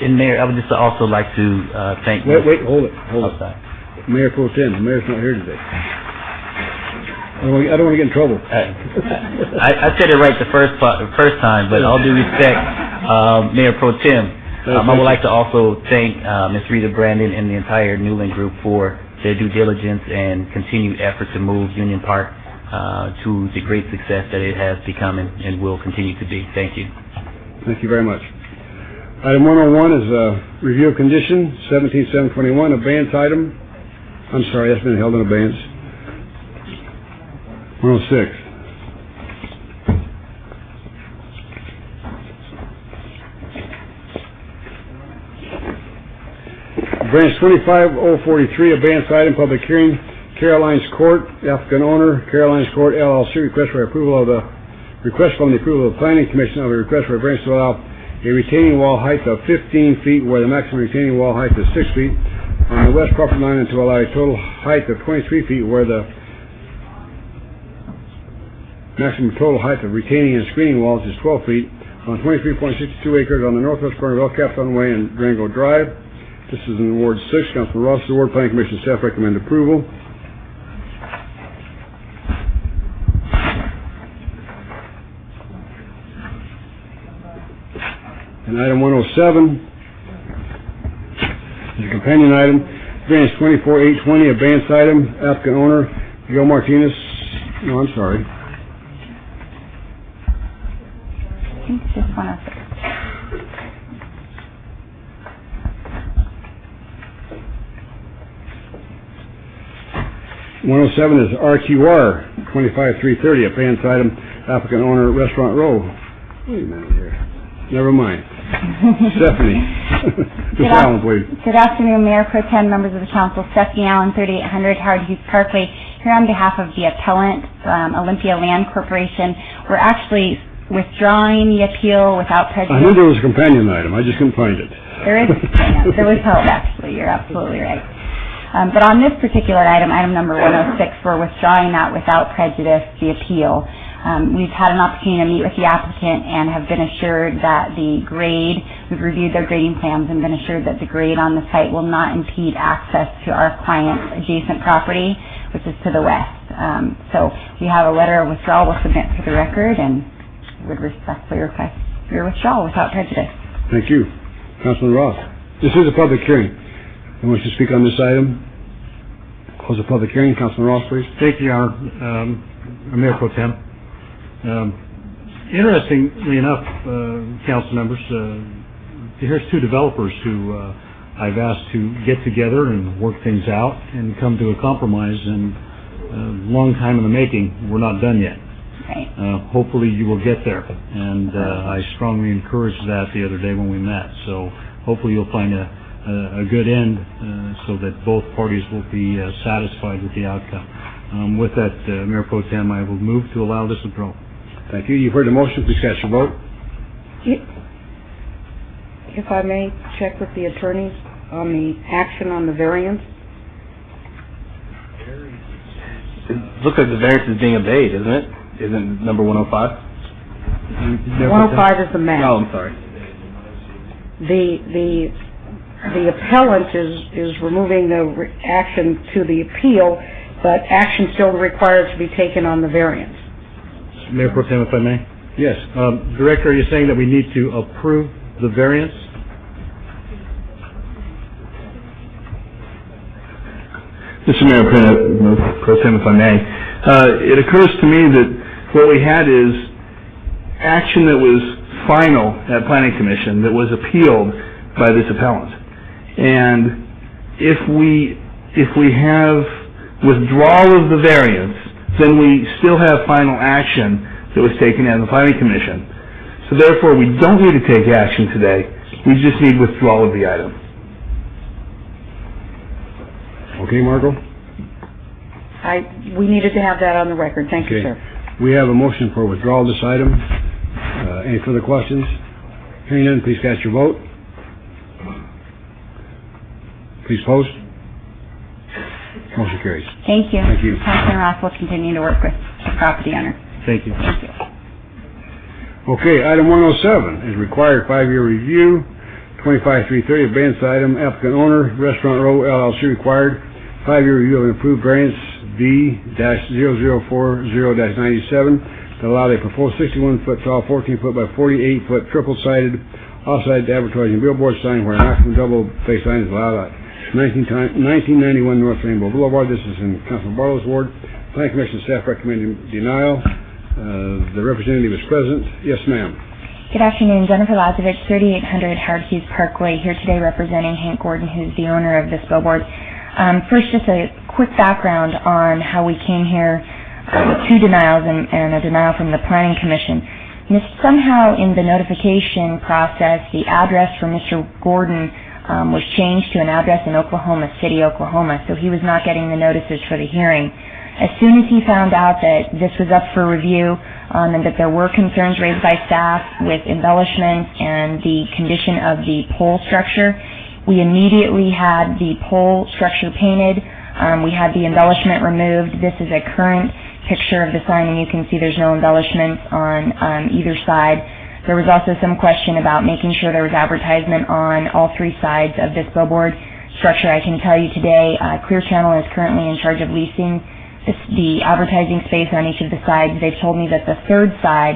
And Mayor, I would just also like to thank... Wait, hold it. Mayor Pro Tem, the mayor's not here today. I don't want to get in trouble. I said it right the first time, but all due respect, Mayor Pro Tem, I would like to also thank Ms. Rita Brandon and the entire Newland Group for their due diligence and continued effort to move Union Park to the great success that it has become and will continue to be. Thank you. Thank you very much. Item 101 is a review of condition 17721, abeyance item. I'm sorry, that's been held in abeyance. 106. Branch 25043, abeyance item, public hearing, Caroline's Court, applicant owner, Caroline's Court LLC, request from the approval of the Planning Commission of a request for a variance to allow a retaining wall height of 15 feet where the maximum retaining wall height is 6 feet on the west property line, and to allow a total height of 23 feet where the maximum total height of retaining and screening walls is 12 feet on 23.62 acres on the northwest corner of El Capitan Way and Durango Drive. This is in Ward 6. Councilman Ross, the Ward Planning Commission staff recommend approval. And item 107 is a companion item, variance 24820, abeyance item, applicant owner, Gil Martinez. No, I'm sorry. I think it's just 106. 107 is RQR 25330, abeyance item, applicant owner, Restaurant Row. Wait a minute here. Never mind. Stephanie. Ms. Allen, please. Good afternoon, Mayor Pro Tem, members of the council. Stephanie Allen, 3800 Howard Hughes Parkway, here on behalf of the appellant, Olympia Land Corporation. We're actually withdrawing the appeal without prejudice. I knew there was a companion item. I just couldn't find it. There is. There was held, actually. You're absolutely right. But on this particular item, item number 106, we're withdrawing that without prejudice, the appeal. We've had an opportunity to meet with the applicant and have been assured that the grade, we've reviewed their grading plans and been assured that the grade on the site will not impede access to our client's adjacent property, which is to the west. So we have a letter of withdrawal we'll submit for the record and would respectfully request your withdrawal without prejudice. Thank you. Councilman Ross. This is a public hearing. Anyone wish to speak on this item? Close the public hearing. Councilman Ross, please. Thank you, Your Honor. Mayor Pro Tem. Interestingly enough, council members, here's two developers who I've asked to get together and work things out and come to a compromise, and long time in the making. We're not done yet. Right. Hopefully you will get there, and I strongly encouraged that the other day when we met. So hopefully you'll find a good end so that both parties will be satisfied with the outcome. With that, Mayor Pro Tem, I will move to allow this withdrawal. Thank you. You've heard the motion. Please cast your vote. If I may check with the attorneys on the action on the variance. It looks like the variance is being obeyed, isn't it? Isn't number 105? 105 is the map. Oh, I'm sorry. The appellant is removing the action to the appeal, but action still required to be taken on the variance. Mayor Pro Tem, if I may? Yes. Director, are you saying that we need to approve the variance? Mr. Mayor Pro Tem, if I may, it occurs to me that what we had is action that was final at Planning Commission that was appealed by this appellant. And if we have withdrawal of the variance, then we still have final action that was taken at the Planning Commission. So therefore, we don't need to take action today. We just need withdrawal of the item. Okay, Margot? We needed to have that on the record. Thank you, sir. We have a motion for withdrawal of this item. Any further questions? Hearing none, please cast your vote. Please post. Motion carries. Thank you. Thank you. Councilman Ross will continue to work with the property owner. Thank you. Thank you. Okay, item 107 is required 5-year review. 25330, abeyance item, applicant owner, Restaurant Row LLC required 5-year review of an approved variance V-0040-97 that allowed a proposed 61-foot tall, 14-foot by 48-foot triple-sided off-site advertising billboard sign where an maximum double-face sign is allowed at 1991 North Rainbow Boulevard. This is in Councilman Barlow's ward. Planning Commission staff recommending denial. The representative is present. Yes, ma'am. Good afternoon, Jennifer Lazovich, 3800 Howard Hughes Parkway, here today representing Hank Gordon, who's the owner of this billboard. First, just a quick background on how we came here with two denials and a denial from the Planning Commission. Somehow in the notification process, the address for Mr. Gordon was changed to an address in Oklahoma City, Oklahoma, so he was not getting the notices for the hearing. As soon as he found out that this was up for review and that there were concerns raised by staff with embellishments and the condition of the pole structure, we immediately had the pole structure painted. We had the embellishment removed. This is a current picture of the sign, and you can see there's no embellishments on either side. There was also some question about making sure there was advertisement on all three sides of this billboard structure. I can tell you today, Clear Channel is currently in charge of leasing the advertising space on each of the sides. They've told me that the third side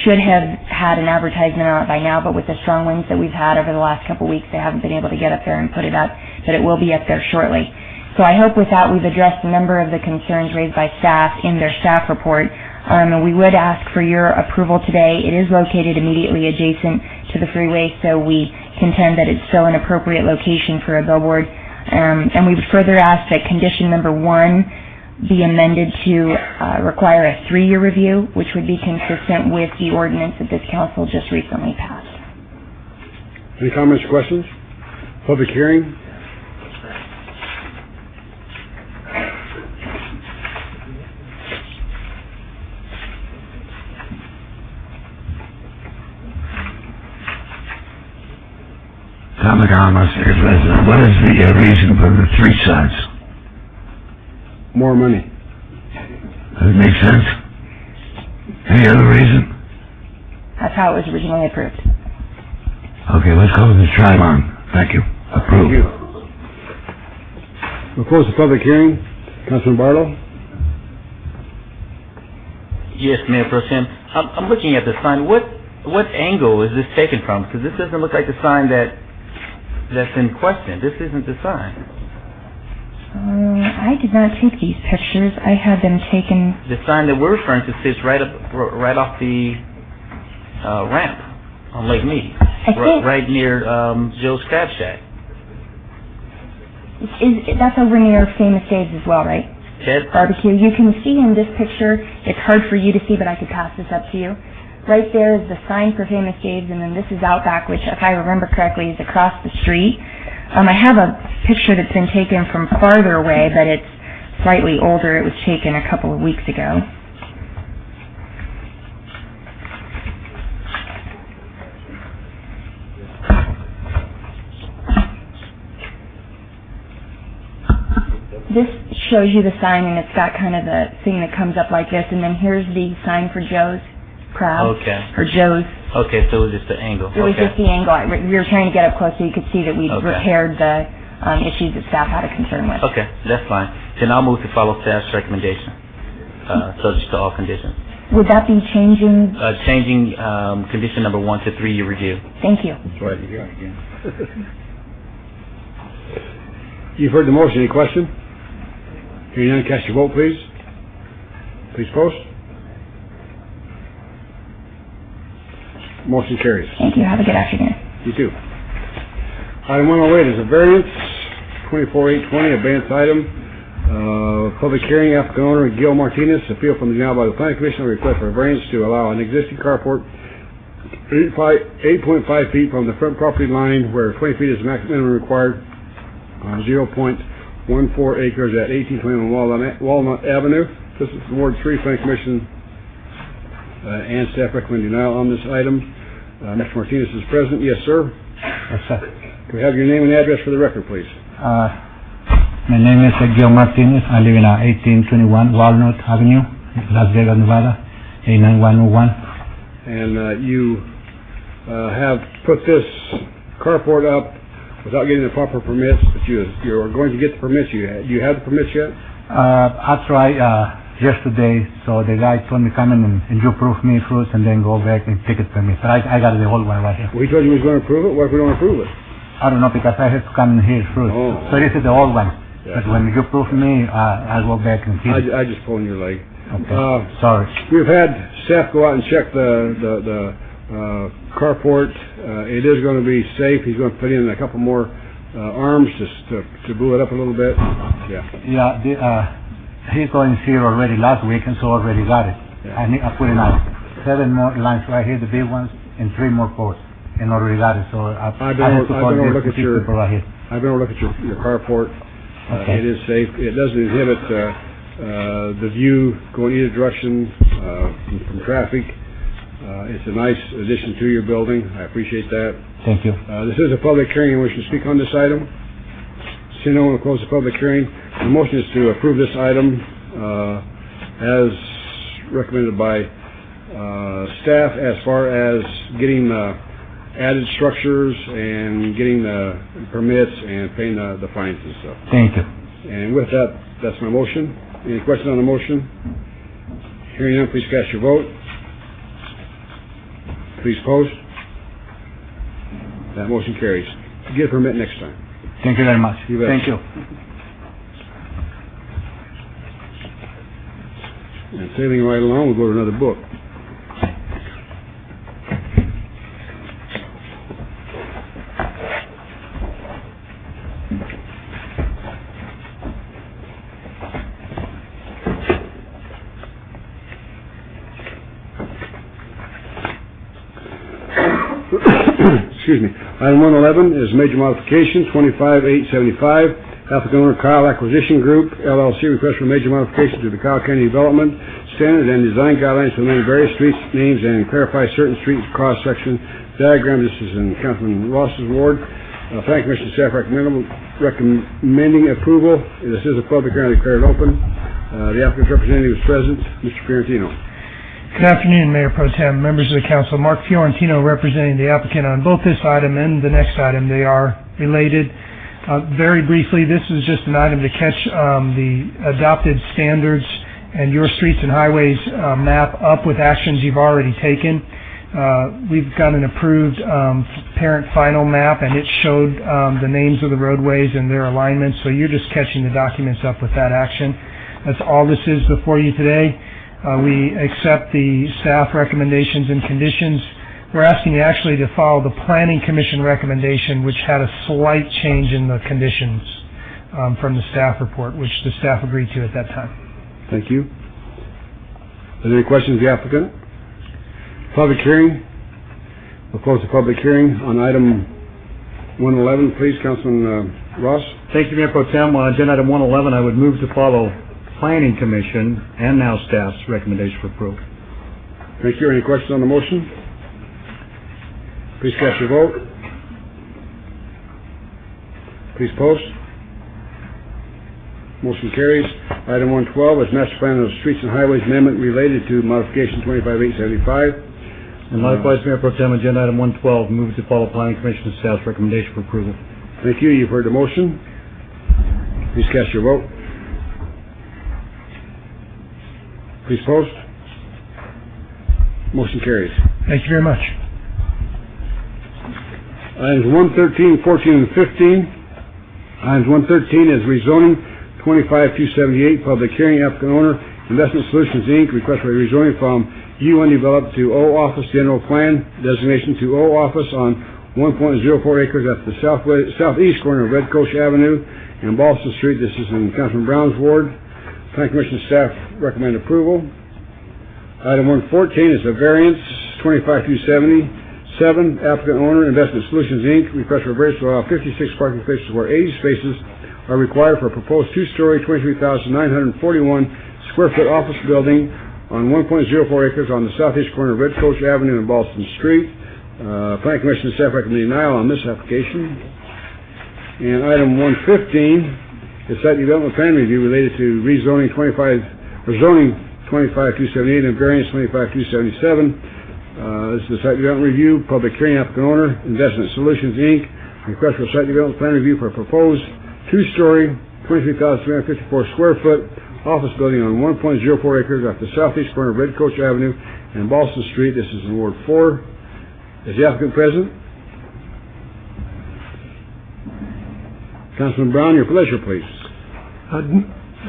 should have had an advertisement on it by now, but with the strong winds that we've had over the last couple weeks, they haven't been able to get up there and put it up, but it will be up there shortly. So I hope with that we've addressed a number of the concerns raised by staff in their staff report. And we would ask for your approval today. It is located immediately adjacent to the freeway, so we contend that it's still an appropriate location for a billboard. And we would further ask that condition number 1 be amended to require a 3-year review, which would be consistent with the ordinance that this council just recently passed. Any comments or questions? Public hearing. Tom McConnell, Second President. What is the reason for the 3 sides? More money. Does it make sense? Any other reason? That's how it was originally approved. Okay, let's go with the Trylon. Thank you. Approved. Thank you. We'll close the public hearing. Councilman Barlow? Yes, Mayor Pro Tem. I'm looking at the sign. What angle is this taken from? Because this doesn't look like the sign that's in question. This isn't the sign. I did not take these pictures. I had them taken. The sign that we're referring to sits right off the ramp on Lake Mead, right near Joe's Crab Shack. That's over near Famous Dave's as well, right? Barbecue. You can see in this picture, it's hard for you to see, but I could pass this up to you. Right there is the sign for Famous Dave's, and then this is Outback, which, if I remember correctly, is across the street. I have a picture that's been taken from farther away, but it's slightly older. It was taken a couple of weeks ago. This shows you the sign, and it's got kind of the thing that comes up like this, and then here's the sign for Joe's Crab. Okay. Or Joe's. Okay, so it was just the angle. It was just the angle. We were trying to get up close so you could see that we repaired the issues that staff had a concern with. Okay, that's fine. Then I'll move to follow staff's recommendation, subject to all conditions. Would that be changing? Changing condition number 1 to 3-year review. Thank you. That's right. Again. You've heard the motion. Any question? Hearing none, cast your vote, please. Please post. Motion carries. Thank you. Have a good afternoon. You too. Item 108 is a variance, 24820, abeyance item. Public hearing, applicant owner Gil Martinez, appeal from the denial by the Planning Commission, request for a variance to allow an existing carport 8.5 feet from the front property line where 20 feet is the maximum required on 0.14 acres at 1821 Walnut Avenue. This is Ward 3, Planning Commission and staff recommend denial on this item. Mr. Martinez is present. Yes, sir. Yes, sir. Can we have your name and address for the record, please? My name is Gil Martinez. I live in 1821 Walnut Avenue, Las Vegas, Nevada, 89101. And you have put this carport up without getting the proper permits, but you are going to get the permits. Do you have the permits yet? I tried yesterday, so the guy told me come in and you proof me first and then go back and take it permit. But I got the whole one right here. Well, he told you he was going to approve it? What if we don't approve it? I don't know, because I have to come in here first. Oh. So this is the old one. Yeah. But when you proof me, I'll go back and keep it. I just pulled your leg. Okay. Sorry. We've had staff go out and check the carport. It is going to be safe. He's going to put in a couple more arms just to boo it up a little bit. Yeah. Yeah. He's going here already last week, and so already got it. Yeah. I put in 7 more lines right here, the big ones, and 3 more posts, and already got it. So I've been over to look at your right here. I've been over to look at your carport. Okay. It is safe. It doesn't inhibit the view going either direction from traffic. It's a nice addition to your building. I appreciate that. Thank you. This is a public hearing in which to speak on this item. Seeing no one will close the public hearing. The motion is to approve this item as recommended by staff as far as getting added structures and getting the permits and paying the fines and stuff. Thank you. And with that, that's my motion. Any questions on the motion? Hearing none, please cast your vote. Please post. That motion carries. Get a permit next time. Thank you very much. You bet. Thank you. And sailing right along, we'll go to another book. Excuse me. Item 111 is major modification, 25875. Applicant owner Kyle Acquisition Group, LLC, request for major modification to the Kyle County Development Standard and Design Guidelines to amend various street names and clarify certain street cross-section diagram. This is in Councilman Ross's ward. Planning Commission staff recommending approval. This is a public hearing declared open. The applicant's representative is present, Mr. Fiorentino. Good afternoon, Mayor Pro Tem, members of the council. Mark Fiorentino representing the applicant on both this item and the next item. They are related. Very briefly, this is just an item to catch the adopted standards and your streets and highways map up with actions you've already taken. We've got an approved parent final map, and it showed the names of the roadways and their alignments, so you're just catching the documents up with that action. That's all this is before you today. We accept the staff recommendations and conditions. We're asking you actually to follow the Planning Commission recommendation, which had a slight change in the conditions from the staff report, which the staff agreed to at that time. Thank you. Are there any questions of the applicant? Public hearing. We'll close the public hearing on item 111. Please, Councilman Ross. Thank you, Mayor Pro Tem. On agenda item 111, I would move to follow Planning Commission and now staff's recommendation for approval. Thank you. Any questions on the motion? Please cast your vote. Please post. Motion carries. Item 112 is Master Plan of Streets and Highways Amendment related to modification 25875. And likewise, Mayor Pro Tem, agenda item 112, move to follow Planning Commission and staff's recommendation for approval. Thank you. You've heard the motion. Please cast your vote. Please post. Motion carries. Thank you very much. Items 113, 14, and 15. Items 113 is rezoning 25278, public hearing, applicant owner, Investment Solutions, Inc., request for rezoning from U1 Developed to O Office General Plan, designation to O Office on 1.04 acres at the southeast corner of Red Coach Avenue and Boston Street. This is in Councilman Brown's ward. Planning Commission staff recommend approval. Item 114 is a variance, 25277, applicant owner, Investment Solutions, Inc., request for variance to allow 56 parking spaces where 80 spaces are required for a proposed two-story, 23,941 square foot office building on 1.04 acres on the southeast corner of Red Coach Avenue and Boston Street. Planning Commission staff recommend denial on this application. And item 115 is site development plan review related to rezoning 25278 and variance 25277. This is the site development review, public hearing, applicant owner, Investment Solutions, Inc., request for site development plan review for a proposed two-story, 23,354 square foot office building on 1.04 acres at the southeast corner of Red Coach Avenue and Boston Street. This is in Ward 4. Is the applicant present? Councilman Brown, your pleasure, please.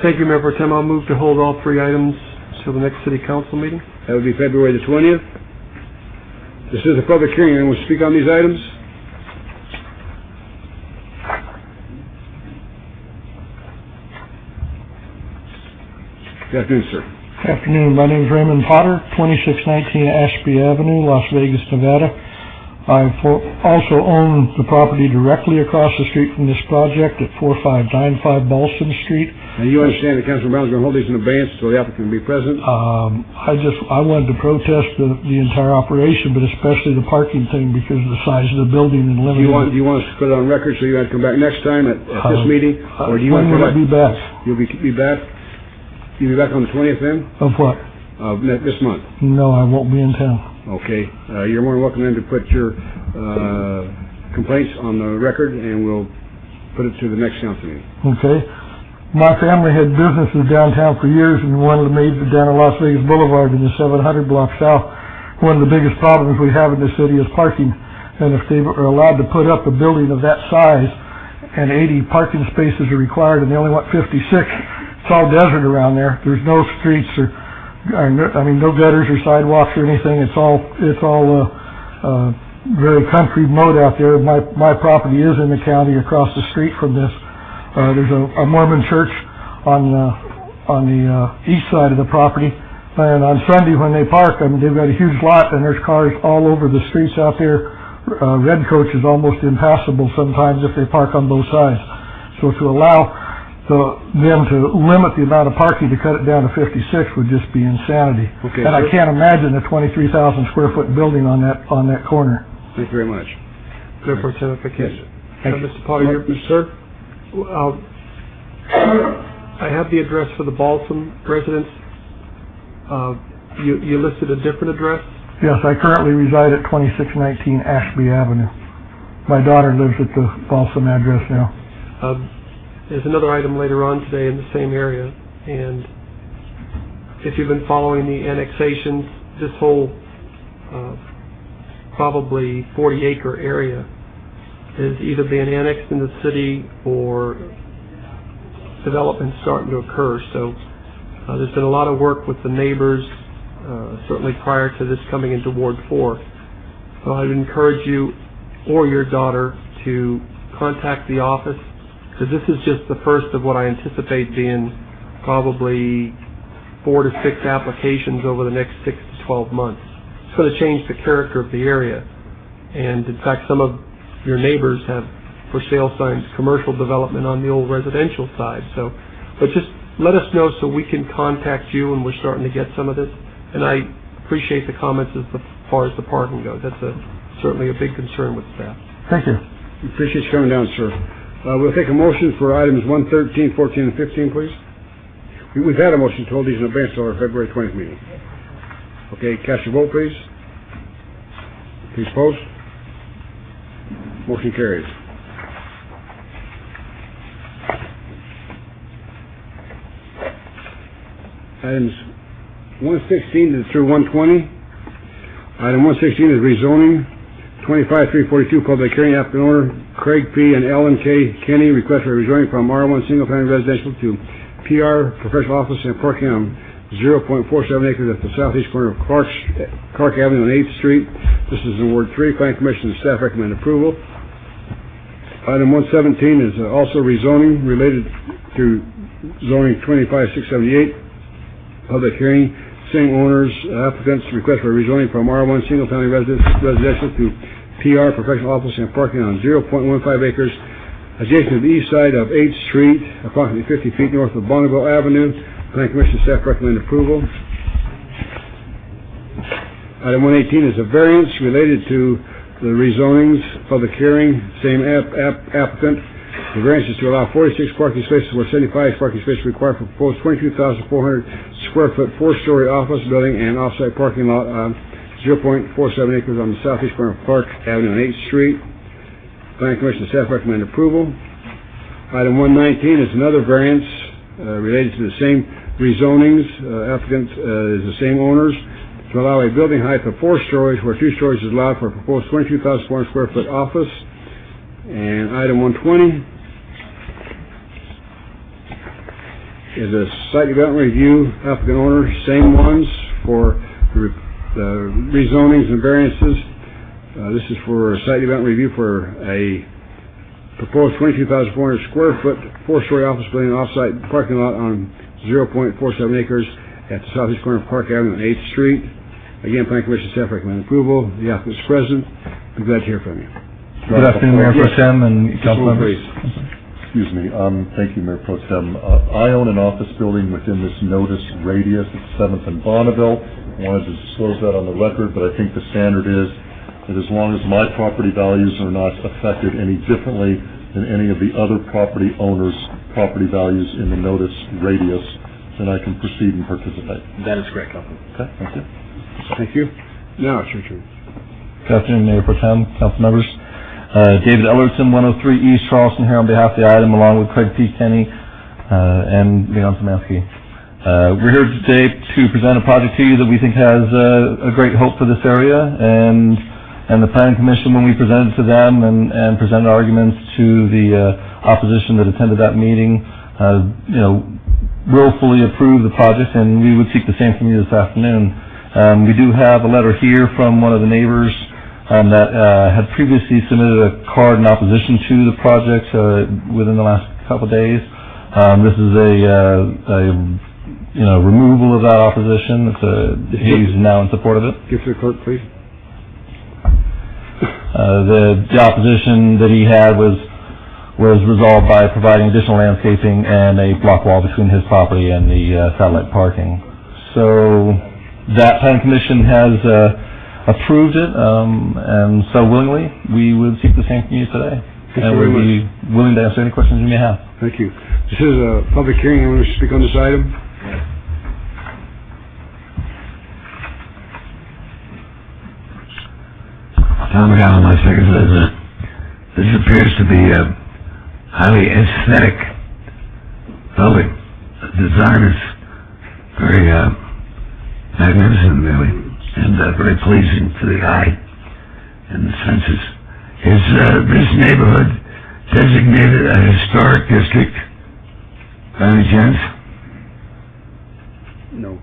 Thank you, Mayor Pro Tem. I'll move to hold all three items till the next city council meeting. That would be February the 20th. This is a public hearing. Anyone will speak on these items? Good afternoon, sir. Good afternoon. My name is Raymond Potter, 2619 Ashby Avenue, Las Vegas, Nevada. I also own the property directly across the street from this project at 4595 Ballston Street. And you understand that Councilman Brown is going to hold these in abeyance until the applicant can be present? I wanted to protest the entire operation, but especially the parking thing because of the size of the building and limited. Do you want us to put it on record so you have to come back next time at this meeting? Or do you when will I be back? You'll be back? You'll be back on the 20th then? Of what? Of this month? No, I won't be in town. Okay. You're more than welcome then to put your complaints on the record, and we'll put it to the next council meeting. Okay. My family had businesses downtown for years, and one of the major down on Las Vegas Boulevard in the 700 block south. One of the biggest problems we have in the city is parking. And if they are allowed to put up a building of that size, and 80 parking spaces are required, and they only want 56, it's all desert around there. There's no streets or no gutters or sidewalks or anything. It's all very country mode out there. My property is in the county across the street from this. There's a Mormon church on the east side of the property, and on Sunday when they park, they've got a huge lot and there's cars all over the streets out there. Red Coach is almost impassable sometimes if they park on both sides. So to allow them to limit the amount of parking to cut it down to 56 would just be insanity. Okay, and I can't imagine a 23,000 square foot building on that corner. Thank you very much. Mayor Pro Tem, if I can. Yes. Mr. Potter, sir? I have the address for the Balsam residents. you listed a different address? Yes, I currently reside at 2619 Ashby Avenue. My daughter lives at the Balsam address now. There's another item later on today in the same area, and if you've been following the annexations, this whole probably 40-acre area is either being annexed in the city or development starting to occur. So there's been a lot of work with the neighbors, certainly prior to this coming into Ward 4. So I would encourage you or your daughter to contact the office, because this is just the first of what I anticipate being probably 4 to 6 applications over the next 6 to 12 months. It's going to change the character of the area. And in fact, some of your neighbors have for sale signs, commercial development on the old residential side. So, but just let us know so we can contact you when we're starting to get some of this. And I appreciate the comments as far as the parking goes. That's certainly a big concern with staff. Thank you. Appreciate you coming down, sir. We'll take a motion for items 1, 13, 14, and 15, please. We've had a motion to hold these in advance of our February 20th meeting. Okay, cast your vote, please. Please post. Motion carries. Items 116 through 120. Item 116 is rezoning. 25-342 public hearing. Applicant owner Craig P. and Ellen K. Kenny request for rezoning from R1 single-family residential to PR professional office and parking on 0.47 acres at the southeast corner of Clark Avenue and 8th Street. This is in Ward 3. Planning Commission and staff recommend approval. Item 117 is also rezoning related to zoning 25-678. Public hearing. Same owners, applicants request for rezoning from R1 single-family residential to PR professional office and parking on 0.15 acres adjacent to the east side of 8th Street, approximately 50 feet north of Bonneville Avenue. Planning Commission staff recommend approval. Item 118 is a variance related to the rezonings. Public hearing, same applicant. The variance is to allow 46 parking spaces where 75 parking spaces required for proposed 22,400 square foot 4-story office building and off-site parking lot on 0.47 acres on the southeast corner of Clark Avenue and 8th Street. Planning Commission staff recommend approval. Item 119 is another variance related to the same rezonings. Applicant is the same owners to allow a building height of 4 stories where 2 stories is allowed for a proposed 22,400 square foot office. And item 120 is a site development review. Applicant owner, same ones for the rezonings and variances. This is for a site development review for a proposed 22,400 square foot 4-story office building off-site parking lot on 0.47 acres at the southeast corner of Park Avenue and 8th Street. Again, Planning Commission staff recommend approval. The applicant is present. Be glad to hear from you. Good afternoon, Mayor Pro Tem and council members. Excuse me. Thank you, Mayor Pro Tem. I own an office building within this notice radius at 7th and Bonneville. I wanted to disclose that on the record, but I think the standard is that as long as my property values are not affected any differently than any of the other property owners' property values in the notice radius, then I can proceed and participate. That is correct, Councilman. Okay, thank you. Thank you. Now it's your turn. Good afternoon, Mayor Pro Tem, council members. David Ellerton, 103 East Charleston, here on behalf of the item, along with Craig P. Kenny and Leon Samansky. We're here today to present a project to you that we think has a great hope for this area, and the Planning Commission, when we presented to them and presented arguments to the opposition that attended that meeting, willfully approved the project, and we would seek the same from you this afternoon. We do have a letter here from one of the neighbors that had previously submitted a card in opposition to the project within the last couple of days. This is a removal of that opposition. He's now in support of it. Give to the clerk, please. The opposition that he had was resolved by providing additional landscaping and a block wall between his property and the satellite parking. So that Planning Commission has approved it, and so willingly we would seek the same from you today. And we'd be willing to answer any questions you may have. Thank you. This is a public hearing. Anyone wish to speak on this item? Mark Allen, my second resident. This appears to be a highly aesthetic building. The design is very magnificent, really, and very pleasing to the eye and the senses. Is this neighborhood designated a historic district by any chance? No.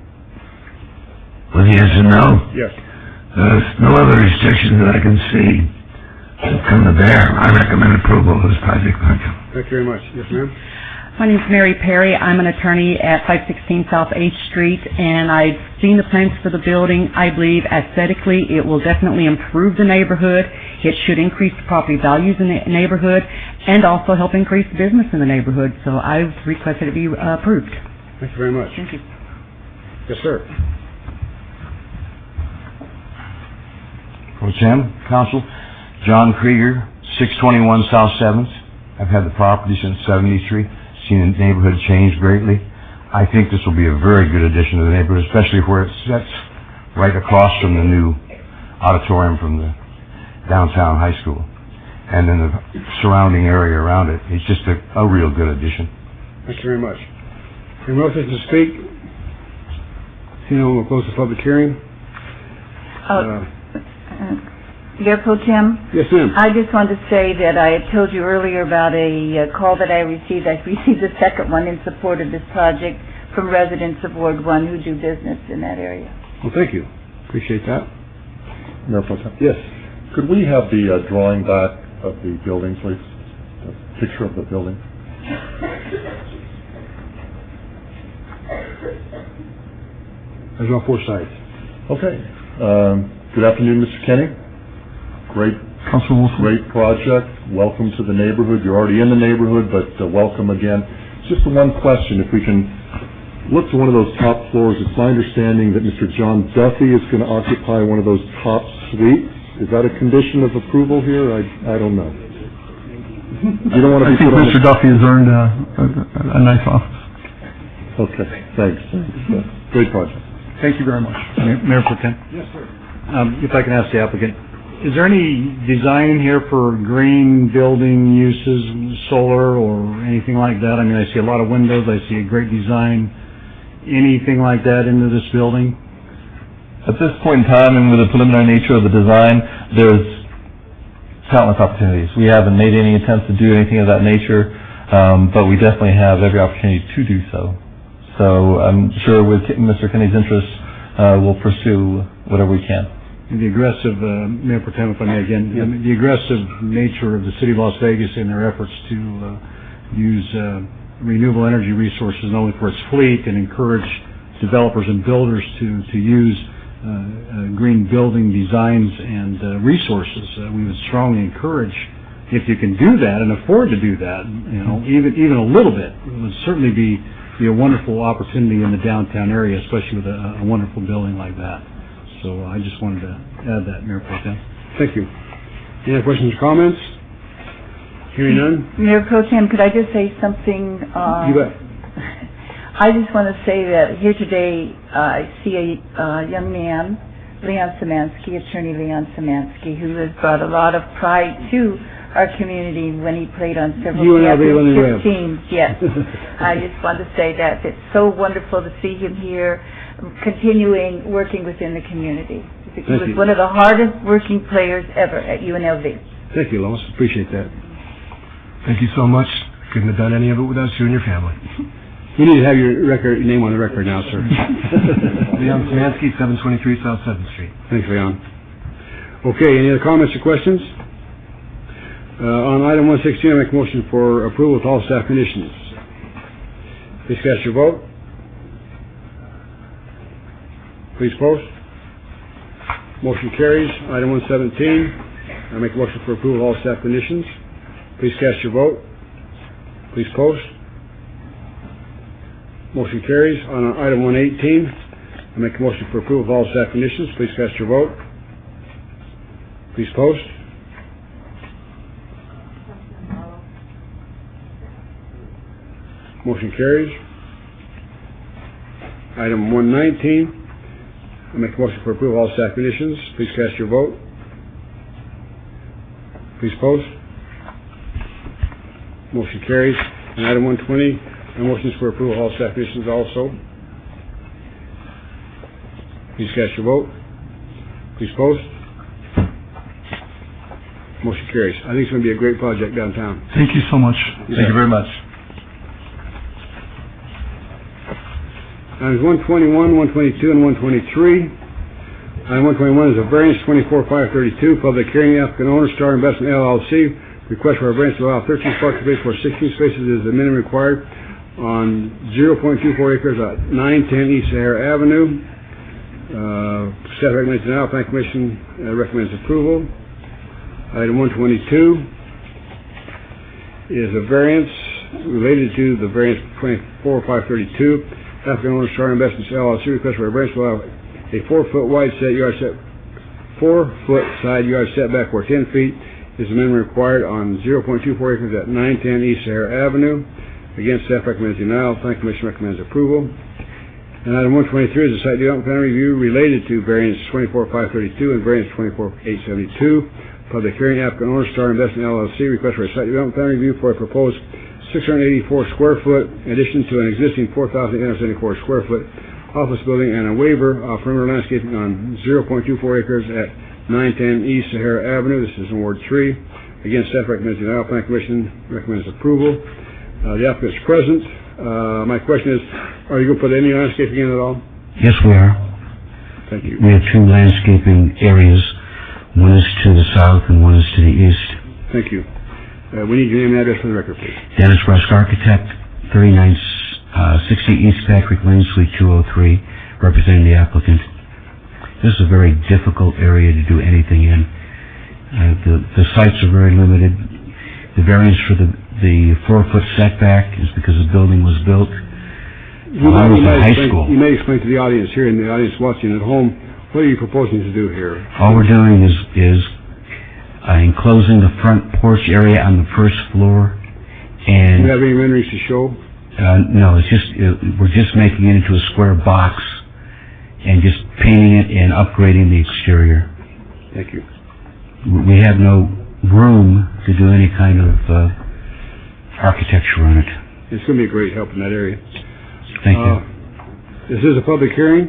Well, yes and no? Yes. There's no other restrictions that I can see that come to bear. I recommend approval of this project. Thank you. Thank you very much. Yes, ma'am? My name's Mary Perry. I'm an attorney at 516 South 8th Street, and I've seen the plans for the building. I believe aesthetically it will definitely improve the neighborhood. It should increase the property values in the neighborhood and also help increase business in the neighborhood. So I've requested it be approved. Thank you very much. Thank you. Yes, sir. Pro Tem, Council, John Krieger, 621 South 7th. I've had the property since '73. Seen the neighborhood change greatly. I think this will be a very good addition to the neighborhood, especially where it sits right across from the new auditorium from the downtown high school. And then the surrounding area around it. It's just a real good addition. Thank you very much. Anyone else to speak? Seeing no one, we'll close the public hearing. Mayor Pro Tem? Yes, ma'am. I just wanted to say that I had told you earlier about a call that I received. I received the second one in support of this project from residents of Ward 1 who do business in that area. Well, thank you. Appreciate that. Mayor Pro Tem? Yes. Could we have the drawing back of the building, please? The picture of the building. There's on 4 sides. Okay. Good afternoon, Mr. Kenny. Great project. Welcome to the neighborhood. You're already in the neighborhood, but welcome again. Just one question. If we can look to one of those top floors, it's my understanding that Mr. John Duffy is going to occupy one of those top suites. Is that a condition of approval here? I don't know. You don't want to I think Mr. Duffy has earned a nice office. Okay, thanks. Great project. Thank you very much. Mayor Pro Tem? Yes, sir. If I can ask the applicant, is there any design here for green building uses, solar or anything like that? I mean, I see a lot of windows, I see a great design. Anything like that into this building? At this point in time, and with the preliminary nature of the design, there's countless opportunities. We haven't made any attempts to do anything of that nature, but we definitely have every opportunity to do so. So I'm sure with Mr. Kenny's interest, we'll pursue whatever we can. The aggressive, Mayor Pro Tem, if I may again, the aggressive nature of the city of Las Vegas in their efforts to use renewable energy resources not only for its fleet and encourage developers and builders to use green building designs and resources. We would strongly encourage, if you can do that and afford to do that, you know, even a little bit, it would certainly be a wonderful opportunity in the downtown area, especially with a wonderful building like that. So I just wanted to add that, Mayor Pro Tem. Thank you. Any other questions or comments? Hearing none? Mayor Pro Tem, could I just say something? You bet. I just want to say that here today I see a young man, Leon Szymanski, attorney Leon Szymanski, who has brought a lot of pride to our community when he played on several championship teams. Yes. I just want to say that it's so wonderful to see him here continuing working within the community. He was one of the hardest working players ever at UNLV. Thank you, Lois. Appreciate that. Thank you so much. Couldn't have done any of it without you and your family. You need to have your name on the record now, sir. Leon Szymanski, 723 South 7th Street. Thanks, Leon. Okay, any other comments or questions? On item 116, I make a motion for approval with all staff conditions. Please cast your vote. Please post. Motion carries. Item 117, I make a motion for approval of all staff conditions. Please cast your vote. Please post. Motion carries. On item 118, I make a motion for approval of all staff conditions. Please cast your vote. Please post. Motion carries. Item 119, I make a motion for approval of all staff conditions. Please cast your vote. Please post. Motion carries. And item 120, motions for approval of all staff conditions also. Please cast your vote. Please post. Motion carries. I think it's going to be a great project downtown. Thank you so much. Thank you very much. Items 121, 122, and 123. Item 121 is a variance 24532, public hearing, applicant owner, Star Investment LLC, request for a variance to allow 13 parking spaces for 16 spaces is the minimum required on 0.24 acres at 910 East Sahara Avenue. Staff recommends denial. Planning Commission recommends approval. Item 122 is a variance related to the variance 24532. Applicant owner, Star Investments LLC, request for a variance to allow a 4-foot wide side yard setback where 10 feet is the minimum required on 0.24 acres at 910 East Sahara Avenue. Again, staff recommends denial. Planning Commission recommends approval. And item 123 is a site development plan review related to variance 24532 and variance 24872. Public hearing, applicant owner, Star Investment LLC, request for a site development plan review for a proposed 684 square foot addition to an existing 4,874 square foot office building and a waiver of perimeter landscaping on 0.24 acres at 910 East Sahara Avenue. This is in Ward 3. Again, staff recommends denial. Planning Commission recommends approval. The applicant is present. My question is, are you going to put any landscaping in at all? Yes, we are. Thank you. We have two landscaping areas. One is to the south and one is to the east. Thank you. We need your name and address for the record, please. Dennis Rusk, architect, 3960 East Patrick Lane, Suite 203, representing the applicant. This is a very difficult area to do anything in. The sites are very limited. The variance for the 4-foot setback is because the building was built while I was in high school. You may explain to the audience here and the audience watching at home, what are you proposing to do here? All we're doing is enclosing the front porch area on the first floor. And do you have any renderings to show? No, it's just we're just making it into a square box and just painting it and upgrading the exterior. Thank you. We have no room to do any kind of architecture on it. It's going to be a great help in that area. Thank you. This is a public hearing.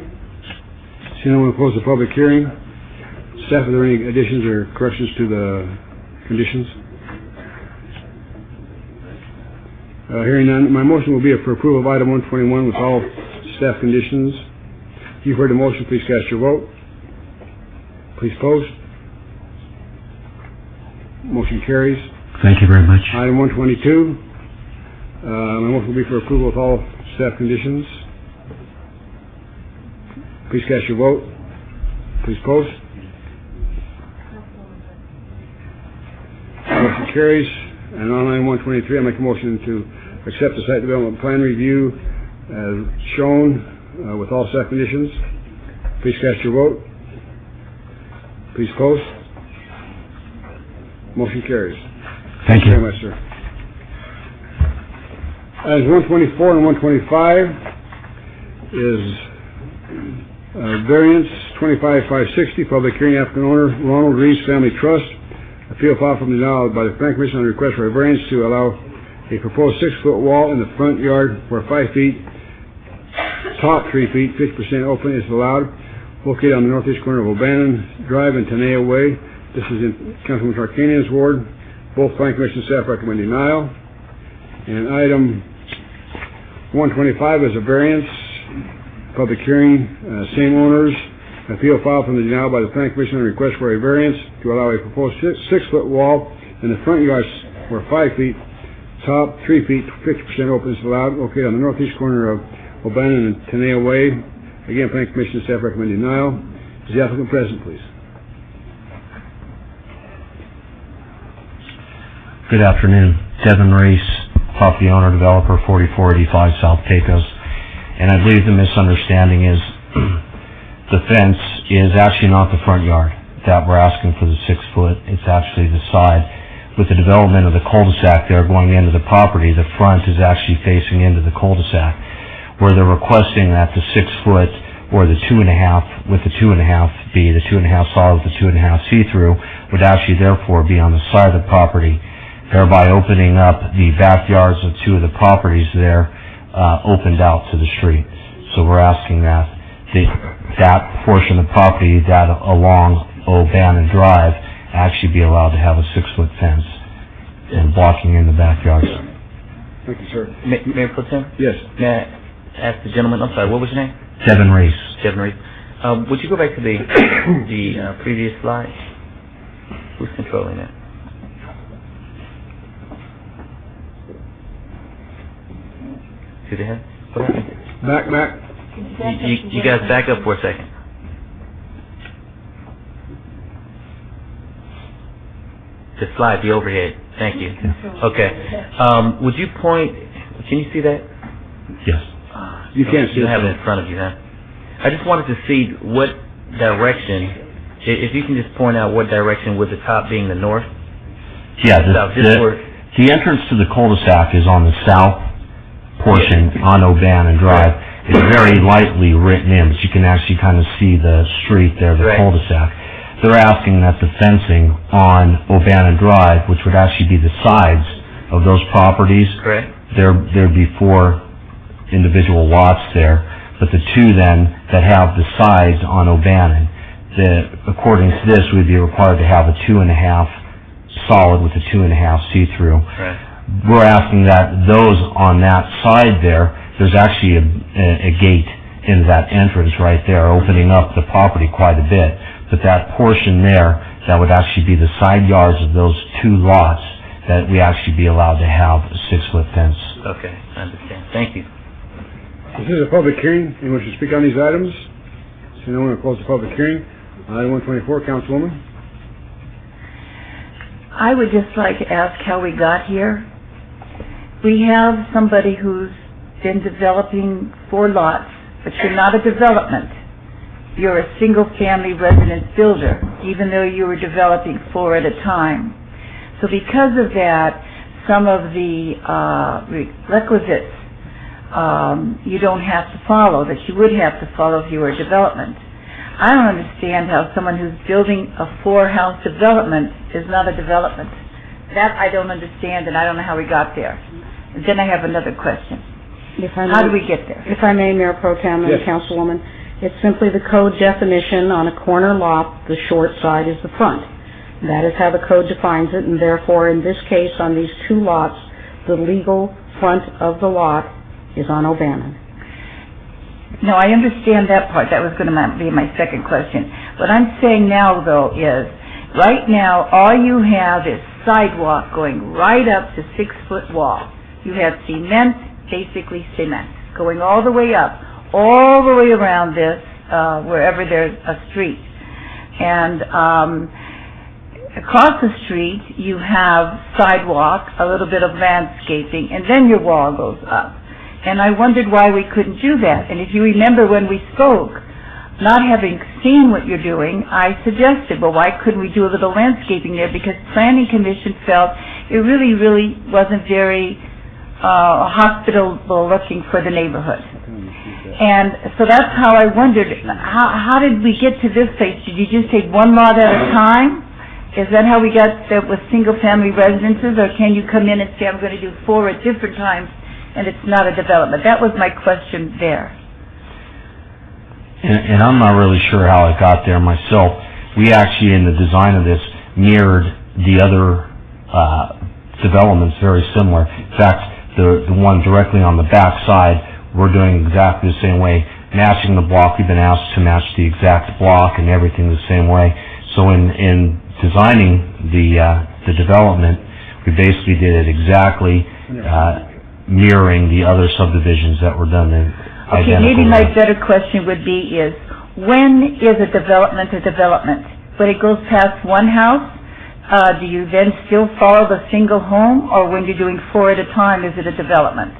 See no one close the public hearing. Staff, are there any additions or corrections to the conditions? Hearing none, my motion will be for approval of item 121 with all staff conditions. You've heard the motion. Please cast your vote. Please post. Motion carries. Thank you very much. Item 122. My motion will be for approval with all staff conditions. Please cast your vote. Please post. Motion carries. And on item 123, I make a motion to accept the site development plan review as shown with all staff conditions. Please cast your vote. Please post. Motion carries. Thank you very much, sir. Items 124 and 125 is variance 25560, public hearing, applicant owner Ronald Reeves Family Trust. Appeal filed from the denial by the Planning Commission on a request for a variance to allow a proposed 6-foot wall in the front yard where 5 feet, top 3 feet, 50% open is allowed, located on the northeast corner of O'Bannon Drive and Tenaya Way. This is in Councilman Tarkanian's ward. Both Planning Commission staff recommend denial. And item 125 is a variance, public hearing, same owners. Appeal filed from the denial by the Planning Commission on a request for a variance to allow a proposed 6-foot wall in the front yard where 5 feet, top 3 feet, 50% open is allowed, located on the northeast corner of O'Bannon and Tenaya Way. Again, Planning Commission staff recommend denial. Is the applicant present, please? Good afternoon. Devin Reese, property owner, developer, 4485 South Pecos. And I believe the misunderstanding is the fence is actually not the front yard that we're asking for the 6-foot. It's actually the side. With the development of the cul-de-sac there going into the property, the front is actually facing into the cul-de-sac. Where they're requesting that the 6-foot or the 2.5 with the 2.5 be the 2.5 solid with the 2.5 see-through, would actually therefore be on the side of the property, thereby opening up the backyards of two of the properties there, opened out to the street. So we're asking that that portion of the property that along O'Bannon Drive actually be allowed to have a 6-foot fence and blocking in the backyards. Thank you, sir. Mayor Pro Tem? Yes. May I ask the gentleman, I'm sorry, what was your name? Devin Reese. Devin Reese. Would you go back to the previous slide? Who's controlling that? To the head? What happened? Back. You guys back up for a second. The slide, the overhead. Thank you. Okay. Would you point? Can you see that? Yes. You can't see You it. have it in front of you, huh? I just wanted to see what direction. If you can just point out what direction, with the top being the north. Yeah. South, The entrance to the cul-de-sac is on the south portion on O'Bannon Drive. It's very lightly written in, but you can actually kind of see the street there, the cul-de-sac. They're asking that the fencing on O'Bannon Drive, which would actually be the sides of those properties, there'd be 4 individual lots there, but the 2 then that have the sides on O'Bannon, according to this, we'd be required to have a 2.5 solid with a 2.5 see-through. We're asking that those on that side there's actually a gate into that entrance right there, opening up the property quite a bit. But that portion there, that would actually be the side yards of those 2 lots, that we actually be allowed to have a 6-foot fence. Okay, I understand. Thank you. This is a public hearing. Anyone wish to speak on these items? So no one will close the public hearing. Item 124, Councilwoman. I would just like to ask how we got here. We have somebody who's been developing 4 lots, but you're not a development. You're a single-family residence builder, even though you were developing 4 at a time. So because of that, some of the requisites you don't have to follow, that you would have to follow if you were a development. I don't understand how someone who's building a 4-house development is not a development. That I don't understand, and I don't know how we got there. And then I have another question. How do we get there? If I may, Mayor Pro Tem and Councilwoman, it's simply the code definition on a corner lot, the short side is the front. That is how the code defines it, and therefore, in this case, on these 2 lots, the legal front of the lot is on O'Bannon. No, I understand that part. That was going to be my second question. What I'm saying now, though, is right now, all you have is sidewalk going right up to 6-foot wall. You have cement, basically cement, going all the way up, all the way around this, wherever there's a street. And across the street, you have sidewalk, a little bit of landscaping, and then your wall goes up. And I wondered why we couldn't do that. And if you remember when we spoke, not having seen what you're doing, I suggested, well, why couldn't we do a little landscaping there? Because Planning Commission felt it really, really wasn't very hospitable looking for the neighborhood. And so that's how I wondered, how did we get to this place? Did you just take 1 lot at a time? Is that how we got there with single-family residences? Or can you come in and say, I'm going to do 4 at different times, and it's not a development? That was my question there. And I'm not really sure how it got there myself. We actually, in the design of this, mirrored the other developments very similar. In fact, the one directly on the back side, we're doing exactly the same way, matching the block. We've been asked to match the exact block and everything the same way. So in designing the development, we basically did it exactly mirroring the other subdivisions that were done in Okay, maybe my better question would be is, when is a development a development? When it goes past 1 house, do you then still follow the single home, or when you're doing 4 at a time, is it a development?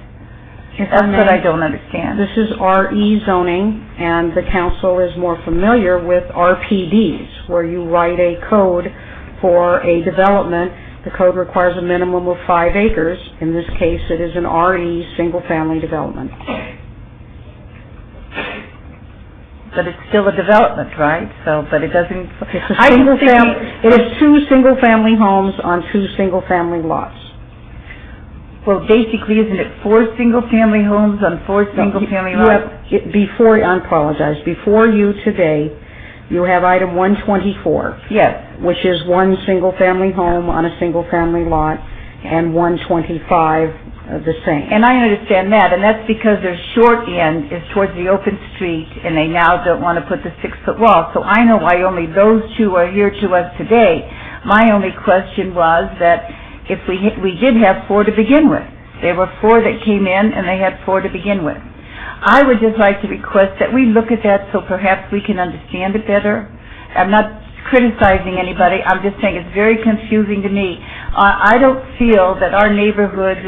That's what I don't understand. This is RE zoning, and the council is more familiar with RPDs, where you write a code for a development. The code requires a minimum of 5 acres. In this case, it is an RE single-family development. But it's still a development, right? So, but it doesn't... It's a it is 2 single-family homes on 2 single-family lots. Well, basically, isn't it 4 single-family homes on 4 single-family lots? I apologize, before you today, you have item 124. Yes. Which is 1 single-family home on a single-family lot, and 125 the same. And I understand that, and that's because their short end is towards the open street, and they now don't want to put the 6-foot wall. So I know why only those 2 are here to us today. My only question was that if we did have 4 to begin with. There were 4 that came in, and they had 4 to begin with. I would just like to request that we look at that so perhaps we can understand it better. I'm not criticizing anybody. I'm just saying it's very confusing to me. I don't feel that our neighborhoods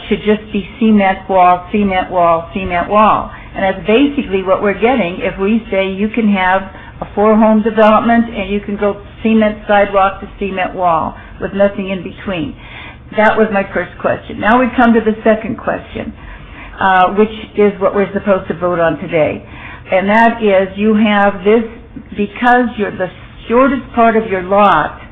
should just be cement wall, cement wall, cement wall. And that's basically what we're getting if we say you can have a 4-home development and you can go cement sidewalk to cement wall with nothing in between. That was my first question. Now we come to the second question, which is what we're supposed to vote on today. And that is you have this, because the shortest part of your lot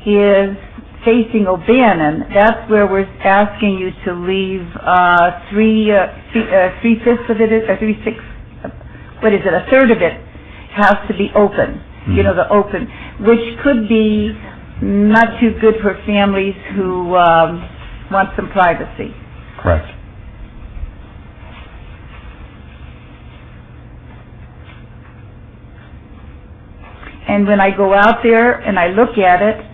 is facing O'Bannon, that's where we're asking you to leave 3/5 of it, or 3/6, what is it, a third of it has to be open, you know, the open, which could be not too good for families who want some privacy. Correct. And when I go out there and I look at it,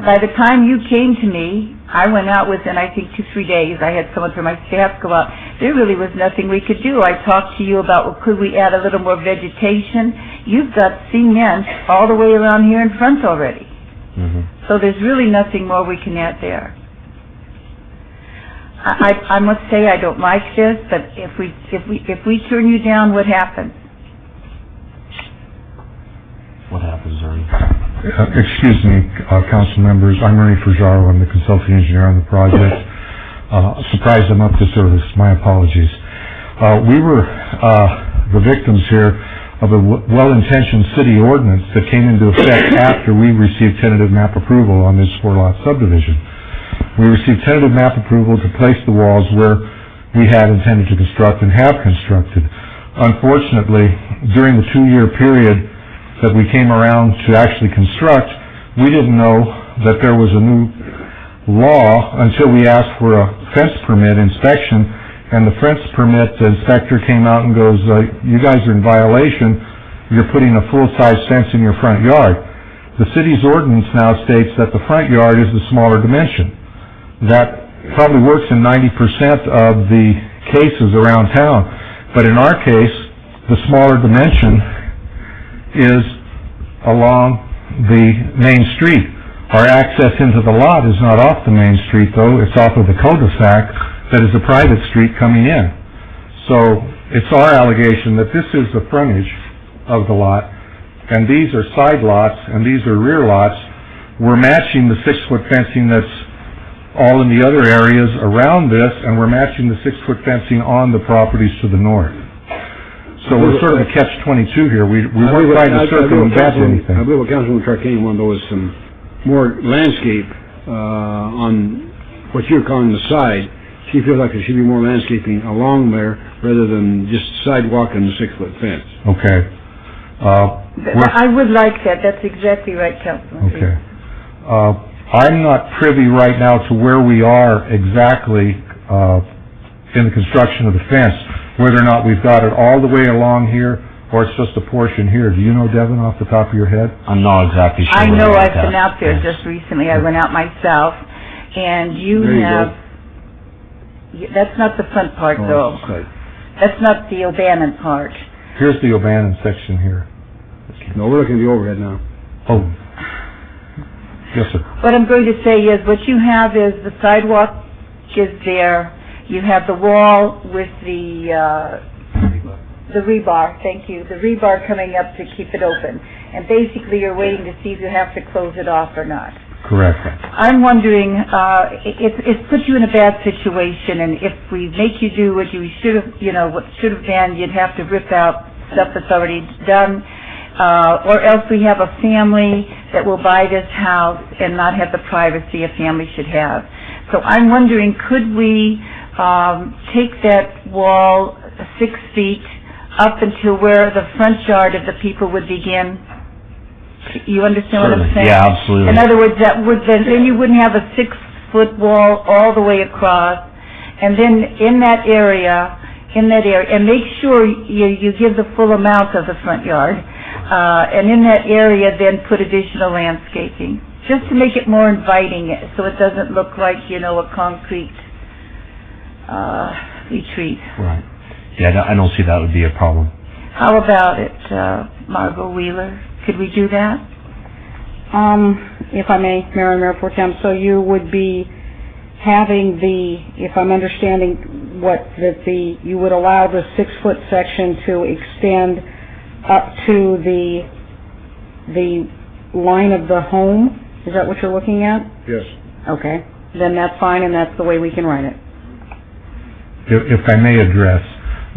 by the time you came to me, I went out within, I think, 2-3 days. I had someone from my staff go out. There really was nothing we could do. I talked to you about, well, could we add a little more vegetation? You've got cement all the way around here in front already. So there's really nothing more we can add there. I must say I don't like this, but if we turn you down, what happens? What happens, Ernie? Excuse me, council members. I'm Ernie Fujaro. I'm the consulting engineer on the project. Surprised I'm up this early. My apologies. We were the victims here of a well-intentioned city ordinance that came into effect after we received tentative map approval on this 4-lot subdivision. We received tentative map approval to place the walls where we had intended to construct and have constructed. Unfortunately, during the 2-year period that we came around to actually construct, we didn't know that there was a new law until we asked for a fence permit inspection, and the fence permit inspector came out and goes, you guys are in violation, you're putting a full-size fence in your front yard. The city's ordinance now states that the front yard is the smaller dimension. That probably works in 90% of the cases around town, but in our case, the smaller dimension is along the main street. Our access into the lot is not off the main street, though. It's off of the cul-de-sac that is a private street coming in. So it's our allegation that this is the frontage of the lot, and these are side lots, and these are rear lots. We're matching the 6-foot fencing that's all in the other areas around this, and we're matching the 6-foot fencing on the properties to the north. So we're sort of a catch-22 here. We weren't trying to circumvent anything. I believe what Councilman Tarkanian wanted, though, was some more landscape on what you're calling the side. She feels like there should be more landscaping along there rather than just sidewalk and the 6-foot fence. Okay. I would like that. That's exactly right, Councilman. Okay. I'm not privy right now to where we are exactly in the construction of the fence, whether or not we've got it all the way along here or it's just a portion here. Do you know, Devin, off the top of your head? I'm not exactly sure. I know I've been out there just recently. I went out myself, and that's not the front part, though. That's not the O'Bannon part. Here's the O'Bannon section here. No, we're looking at the overhead now. Oh. Yes, sir. What I'm going to say is what you have is the sidewalk is there. You have the wall with the rebar, thank you, the rebar coming up to keep it open. And basically you're waiting to see if you have to close it off or not. Correct. I'm wondering, it's put you in a bad situation, and if we make you do what you should have, what should have been, you'd have to rip out stuff that's already done, or else we have a family that will buy this house and not have the privacy a family should have. So I'm wondering, could we take that wall 6 feet up until where the front yard of the people would begin? You understand what I'm saying? Yeah, absolutely. In other words, that would then you wouldn't have a 6-foot wall all the way across, and then in that area, and make sure you give the full amount of the front yard, and in that area then put additional landscaping, just to make it more inviting, so it doesn't look like, a concrete retreat. Right. Yeah, I don't see that would be a problem. How about it, Margot Wheeler? Could we do that? If I may, Mayor and Mayor Pro Tem, so you would be having if I'm understanding you would allow the 6-foot section to extend up to the line of the home? Is that what you're looking at? Yes. Okay. Then that's fine, and that's the way we can write it. If I may address,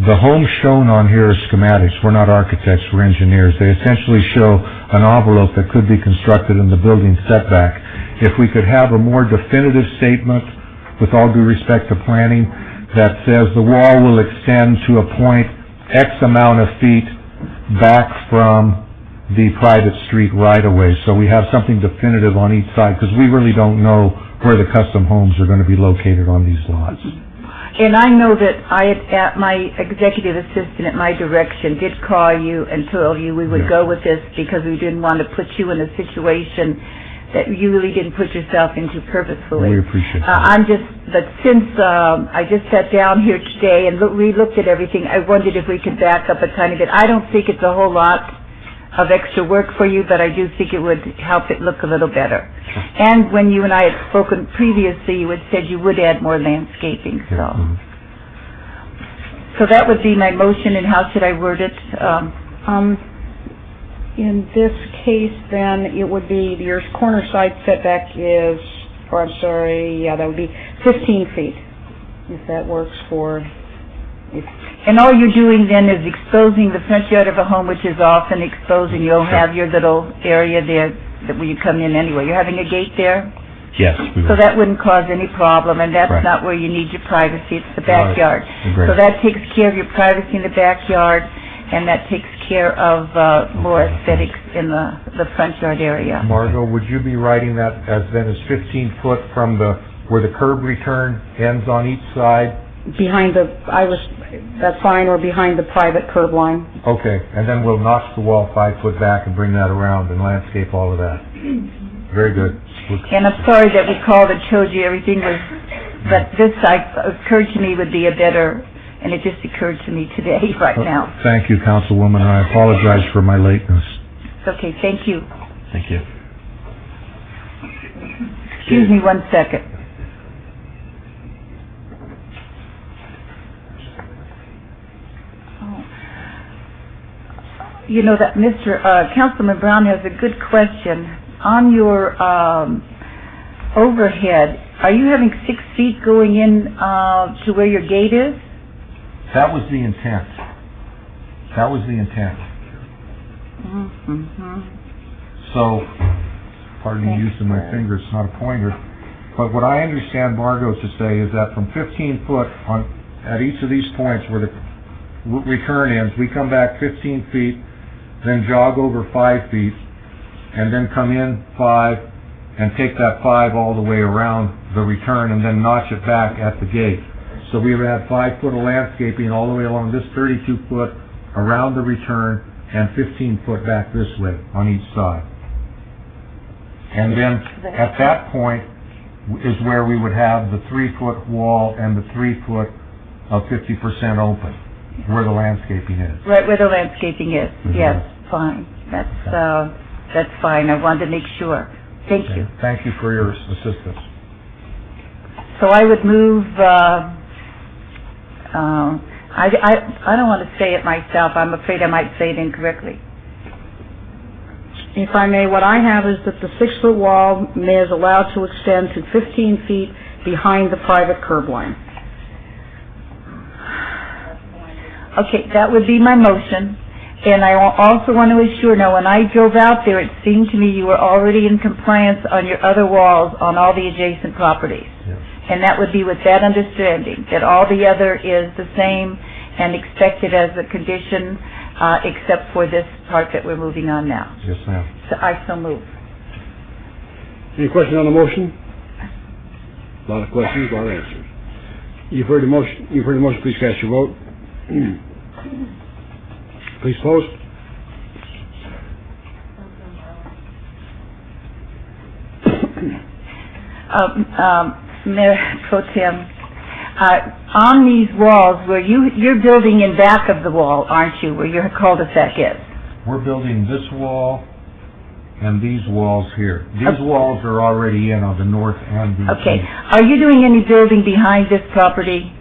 the homes shown on here are schematics. We're not architects, we're engineers. They essentially show an envelope that could be constructed in the building setback. If we could have a more definitive statement, with all due respect to planning, that says the wall will extend to a point X amount of feet back from the private street right-of-way. So we have something definitive on each side, because we really don't know where the custom homes are going to be located on these lots. And I know that my executive assistant at my direction did call you and told you we would go with this because we didn't want to put you in a situation that you really didn't put yourself into purposefully. We appreciate that. But since I just sat down here today and re-looked at everything, I wondered if we could back up a tiny bit. I don't think it's a whole lot of extra work for you, but I do think it would help it look a little better. And when you and I had spoken previously, you had said you would add more landscaping, so that would be my motion, and how should I word it? In this case, then, it would be your corner side setback is, that would be 15 feet, if that works for... And all you're doing then is exposing the front yard of a home, which is often exposed, and you'll have your little area there where you come in anyway. You're having a gate there? Yes, we will. So that wouldn't cause any problem, and that's not where you need your privacy. It's the backyard. Right. So that takes care of your privacy in the backyard, and that takes care of more aesthetics in the front yard area. Margot, would you be writing that as 15 foot from where the curb return ends on each side? That's fine, or behind the private curb line. Okay, and then we'll notch the wall 5 foot back and bring that around and landscape all of that. Very good. And I'm sorry that we called and showed you everything but this occurred to me would be a better, and it just occurred to me today, right now. Thank you, Councilwoman, and I apologize for my lateness. It's okay, thank you. Thank you. Excuse me 1 second. You know that Councilman Brown has a good question. On your overhead, are you having 6 feet going in to where your gate is? That was the intent. So, pardon me using my finger, it's not a pointer. But what I understand Margot to say is that from 15 foot at each of these points where the return ends, we come back 15 feet, then jog over 5 feet, and then come in 5, and take that 5 all the way around the return, and then notch it back at the gate. So we would have 5 foot of landscaping all the way along this 32 foot around the return, and 15 foot back this way on each side. And then at that point is where we would have the 3 foot wall and the 3 foot of 50% open, where the landscaping is. Right where the landscaping is. Yes, fine. That's fine. I wanted to make sure. Thank you. Thank you for your assistance. So I would move. I don't want to say it myself. I'm afraid I might say it incorrectly. If I may, what I have is that the 6 foot wall is allowed to extend to 15 feet behind the private curb line. Okay, that would be my motion. And I also want to assure, now when I drove out there, it seemed to me you were already in compliance on your other walls on all the adjacent properties. And that would be with that understanding, that all the other is the same and expected as a condition, except for this part that we're moving on now. Yes, ma'am. So I so move. Any questions on the motion? A lot of questions, a lot of answers. You've heard the motion, please cast your vote. Please post. Mayor Pro Tem, on these walls, where you're building in back of the wall, aren't you, where your cul-de-sac is? We're building this wall and these walls here. These walls are already in on the north and the Okay. east. Are you doing any building behind this property?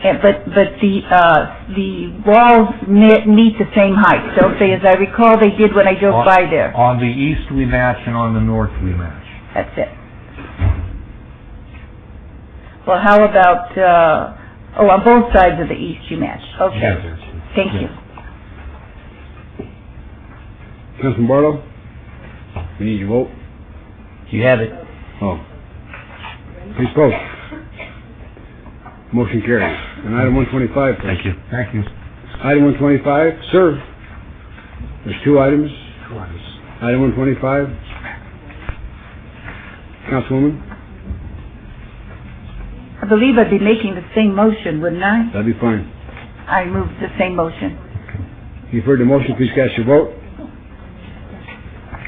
But the walls meet the same height, don't they? As I recall, they did when I drove by there. On the east we match and on the north we match. That's it. Well, how about, on both sides of the east you match? Okay. Yes. Thank you. Councilman Barlow? We need your vote. You have it. Oh. Please post. Motion carries. And item 125, please. Thank you. Thank you. Item 125, sir. There's two items. Item 125. Councilwoman? I believe I'd be making the same motion, wouldn't I? That'd be fine. I move the same motion. You've heard the motion, please cast your vote.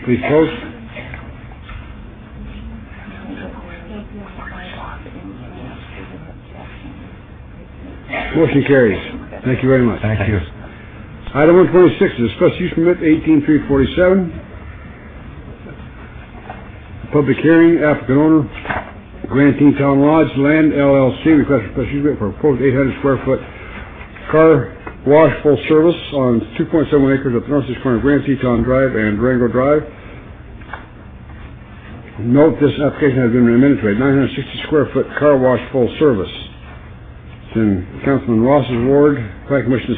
Please post. Motion carries. Thank you very much. Thank you. Item 126 is a special use permit 18347. Public hearing, applicant owner, Grantine Town Lodge Land LLC, request for special use permit for a proposed 800 square foot car wash full service on 2.71 acres at the northeast corner of Grantine Town Drive and Durango Drive. Note this application has been amended to a 960 square foot car wash full service. It's in Councilman Ross's ward. Planning Commission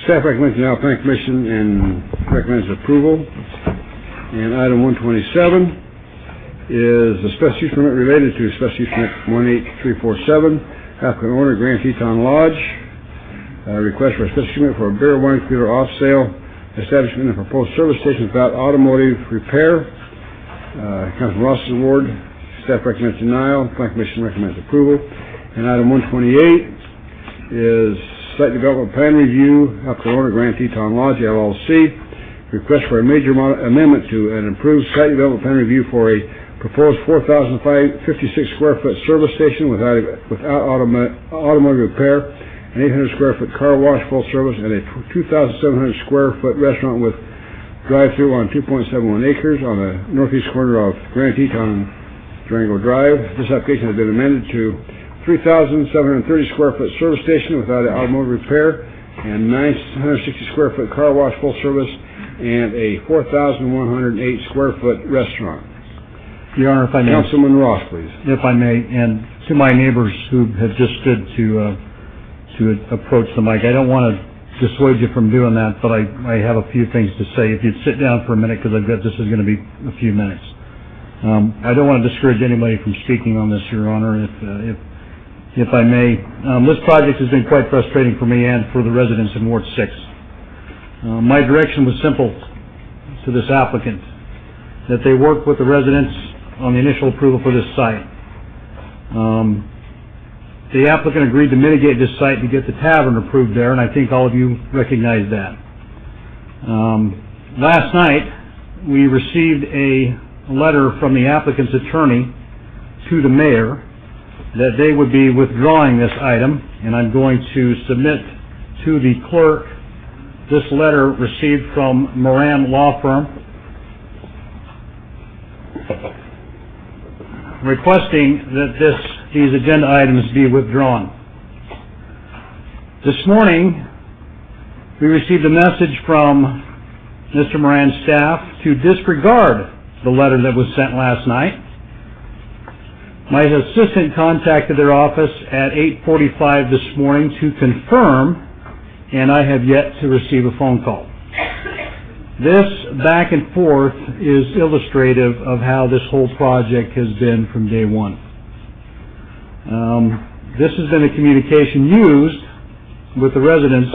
staff recommends now Planning Commission and recommends approval. And item 127 is a special use permit related to special use permit 18347. Applicant owner Grand Teton Lodge. Request for a special use permit for a beer, wine, cooler off sale establishment and proposed service station without automotive repair. Councilman Ross's ward. Staff recommends denial. Planning Commission recommends approval. And item 128 is site development plan review. Applicant owner Grand Teton Lodge LLC. Request for a major amendment to an improved site development plan review for a proposed 4,056 square foot service station without automotive repair, an 800 square foot car wash full service, and a 2,700 square foot restaurant with drive-through on 2.71 acres on the northeast corner of Grand Teton Durango Drive. This application has been amended to 3,730 square foot service station without automotive repair, and 960 square foot car wash full service, and a 4,108 square foot restaurant. Your Honor, if I may. Councilman Ross, please. If I may, and to my neighbors who have just stood to approach the mic, I don't want to dissuade you from doing that, but I have a few things to say. If you'd sit down for a minute, because this is going to be a few minutes. I don't want to discourage anybody from speaking on this, Your Honor, if I may. This project has been quite frustrating for me and for the residents in Ward 6. My direction was simple to this applicant, that they work with the residents on the initial approval for this site. The applicant agreed to mitigate this site to get the tavern approved there, and I think all of you recognize that. Last night, we received a letter from the applicant's attorney to the mayor that they would be withdrawing this item, and I'm going to submit to the clerk this letter received from Moran Law Firm requesting that these agenda items be withdrawn. This morning, we received a message from Mr. Moran's staff to disregard the letter that was sent last night. My assistant contacted their office at 8:45 this morning to confirm and I have yet to receive a phone call. This back and forth is illustrative of how this whole project has been from day one. This has been the communication used with the residents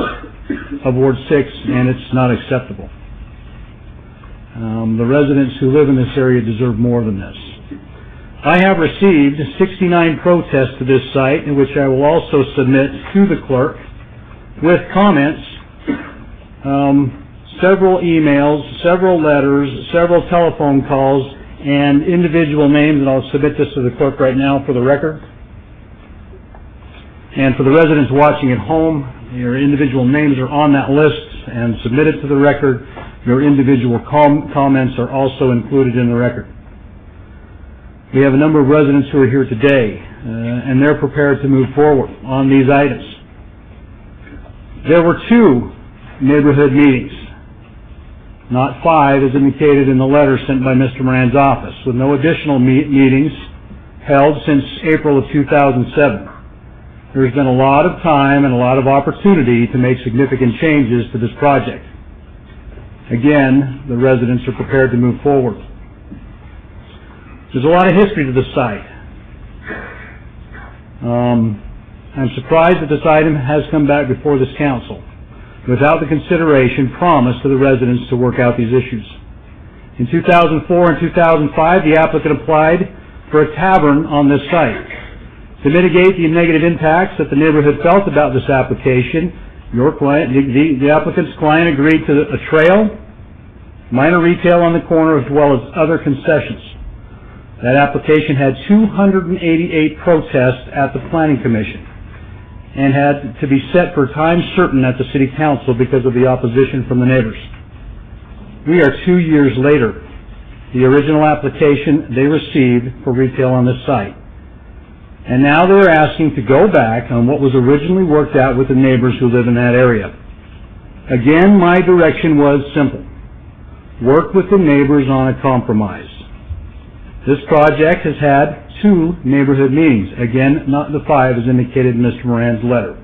of Ward 6, and it's not acceptable. The residents who live in this area deserve more than this. I have received 69 protests to this site, in which I will also submit to the clerk with comments, several emails, several letters, several telephone calls, and individual names, and I'll submit this to the clerk right now for the record. And for the residents watching at home, your individual names are on that list and submitted to the record. Your individual comments are also included in the record. We have a number of residents who are here today, and they're prepared to move forward on these items. There were 2 neighborhood meetings, not 5 as indicated in the letter sent by Mr. Moran's office, with no additional meetings held since April of 2007. There's been a lot of time and a lot of opportunity to make significant changes to this project. Again, the residents are prepared to move forward. There's a lot of history to this site. I'm surprised that this item has come back before this council without the consideration promised to the residents to work out these issues. In 2004 and 2005, the applicant applied for a tavern on this site. To mitigate the negative impacts that the neighborhood felt about this application, your client, the applicant's client, agreed to a trail, minor retail on the corner, as well as other concessions. That application had 288 protests at the Planning Commission and had to be set for time certain at the City Council because of the opposition from the neighbors. We are 2 years later. The original application they received for retail on this site. And now they're asking to go back on what was originally worked out with the neighbors who live in that area. Again, my direction was simple. Work with the neighbors on a compromise. This project has had 2 neighborhood meetings. Again, not the 5 as indicated in Mr. Moran's letter.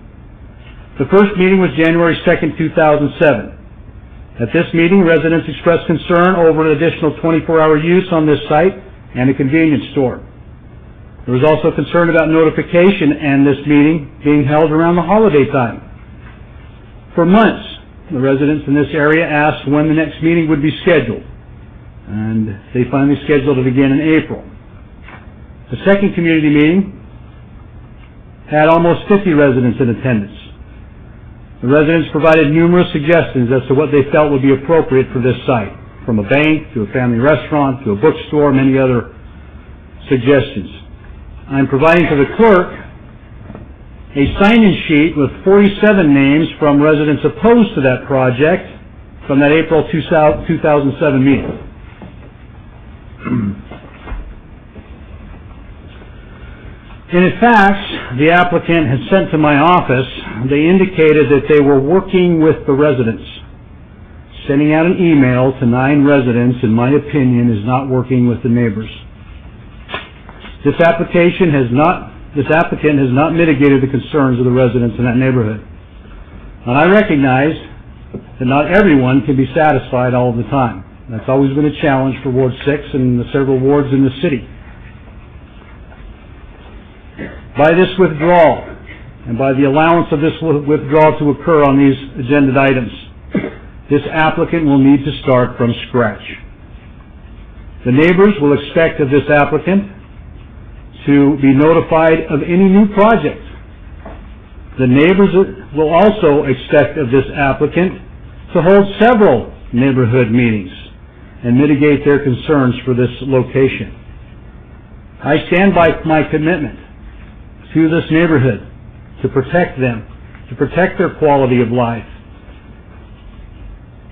The first meeting was January 2nd, 2007. At this meeting, residents expressed concern over an additional 24-hour use on this site and a convenience store. There was also concern about notification and this meeting being held around the holiday time. For months, the residents in this area asked when the next meeting would be scheduled, and they finally scheduled it again in April. The second community meeting had almost 50 residents in attendance. The residents provided numerous suggestions as to what they felt would be appropriate for this site, from a bank to a family restaurant to a bookstore, many other suggestions. I'm providing to the clerk a sign-in sheet with 47 names from residents opposed to that project from that April 2007 meeting. In fact, the applicant has sent to my office, they indicated that they were working with the residents. Sending out an email to 9 residents, in my opinion, is not working with the neighbors. This applicant has not mitigated the concerns of the residents in that neighborhood. And I recognize that not everyone can be satisfied all the time. That's always been a challenge for Ward 6 and the several wards in the city. By this withdrawal, and by the allowance of this withdrawal to occur on these agenda items, this applicant will need to start from scratch. The neighbors will expect of this applicant to be notified of any new project. The neighbors will also expect of this applicant to hold several neighborhood meetings and mitigate their concerns for this location. I stand by my commitment to this neighborhood to protect them, to protect their quality of life.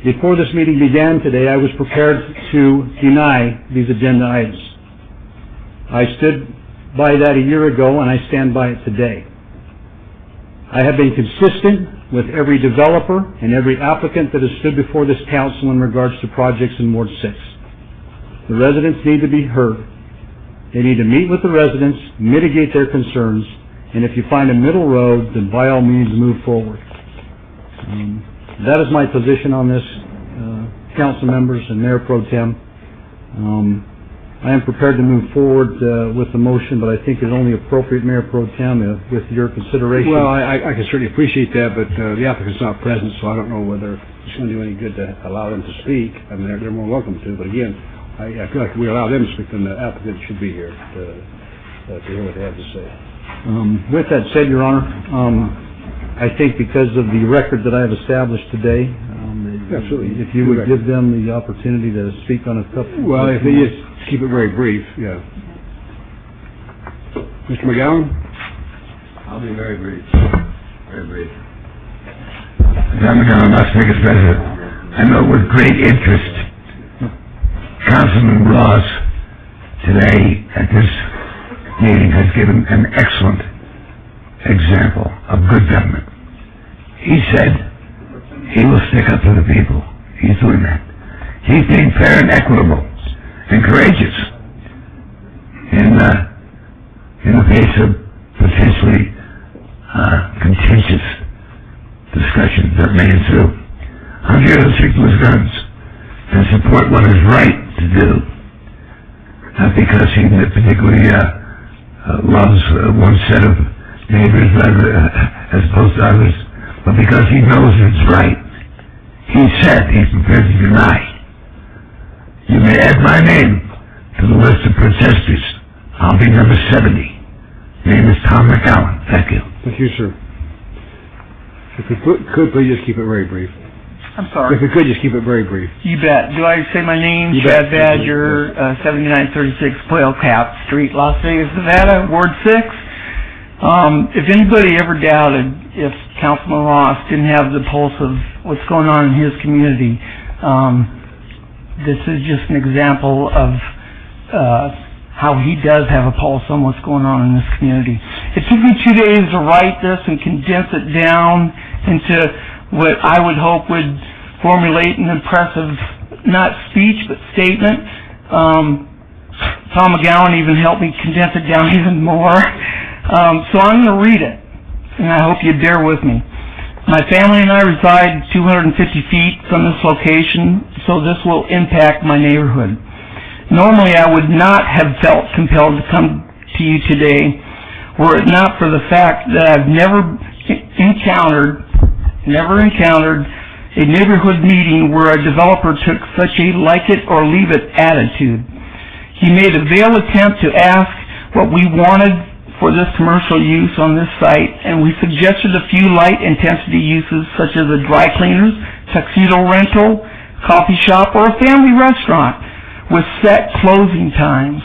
Before this meeting began today, I was prepared to deny these agenda items. I stood by that a year ago, and I stand by it today. I have been consistent with every developer and every applicant that has stood before this council in regards to projects in Ward 6. The residents need to be heard. They need to meet with the residents, mitigate their concerns, and if you find a middle road, then by all means move forward. That is my position on this, council members and Mayor Pro Tem. I am prepared to move forward with the motion, but I think it's only appropriate, Mayor Pro Tem, with your consideration. Well, I can certainly appreciate that, but the applicant's not present, so I don't know whether it's going to do any good to allow them to speak. I mean, they're more welcome to, but again, I feel like if we allow them to speak, then the applicant should be here to hear what they have to say. With that said, Your Honor, I think because of the record that I have established today, Absolutely. if you would give them the opportunity to speak on a couple... Well, if they just keep it very brief, yeah. Mr. McGowan? I'll be very brief. Very brief. John McGowan, Las Vegas resident. I know with great interest Councilman Ross today at this meeting has given an excellent example of good government. He said he will stick up for the people. He's doing that. He's being fair and equitable and courageous in the face of potentially contentious discussions that may ensue. I'm here to stick to his guns and support what is right to do, not because he particularly loves one set of neighbors as opposed to others, but because he knows it's right. He said he's prepared to deny. You may add my name to the list of protesters. I'll be number 70. Name is Tom McGowan. Thank you. Thank you, sir. If we could please just keep it very brief. I'm sorry. If we could just keep it very brief. You bet. Do I say my name? You Chad bet. Badger, 7936 Quail Cap Street, Las Vegas, Nevada, Ward 6. If anybody ever doubted if Councilman Ross didn't have the pulse of what's going on in his community, this is just an example of how he does have a pulse on what's going on in this community. It took me 2 days to write this and condense it down into what I would hope would formulate an impressive, not speech, but statement. Tom McGowan even helped me condense it down even more. So I'm going to read it, and I hope you bear with me. My family and I reside 250 feet from this location, so this will impact my neighborhood. Normally, I would not have felt compelled to come to you today were it not for the fact that I've never encountered a neighborhood meeting where a developer took such a like-it-or-leave-it attitude. He made a veiled attempt to ask what we wanted for this commercial use on this site, and we suggested a few light-intensity uses such as a dry cleaners, tuxedo rental, coffee shop, or a family restaurant with set closing times.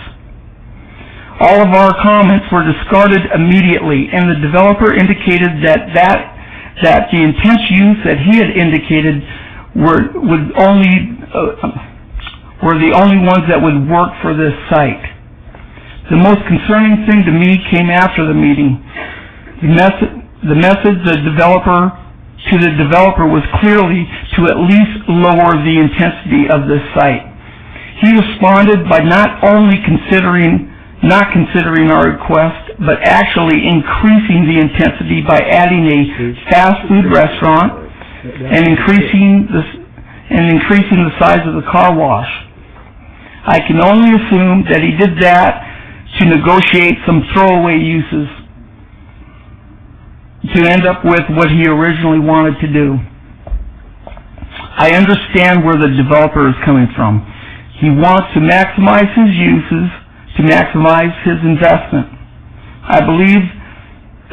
All of our comments were discarded immediately, and the developer indicated that the intense use that he had indicated were the only ones that would work for this site. The most concerning thing to me came after the meeting. The message to the developer was clearly to at least lower the intensity of this site. He responded by not only not considering our request, but actually increasing the intensity by adding a fast food restaurant and increasing the size of the car wash. I can only assume that he did that to negotiate some throwaway uses to end up with what he originally wanted to do. I understand where the developer is coming from. He wants to maximize his uses, to maximize his investment. I believe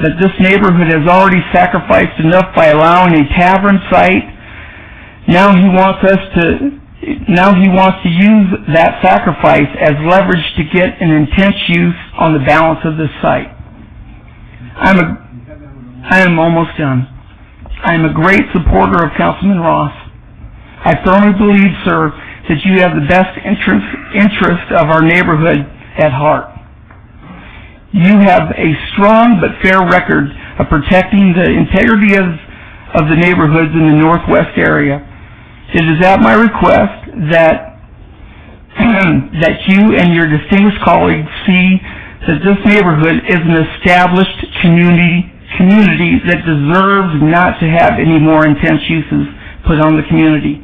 that this neighborhood has already sacrificed enough by allowing a tavern site. Now he wants to use that sacrifice as leverage to get an intense use on the balance of this site. I am almost done. I am a great supporter of Councilman Ross. I firmly believe, sir, that you have the best interest of our neighborhood at heart. You have a strong but fair record of protecting the integrity of the neighborhoods in the Northwest area. It is at my request that you and your distinguished colleagues see that this neighborhood is an established community that deserves not to have any more intense uses put on the community.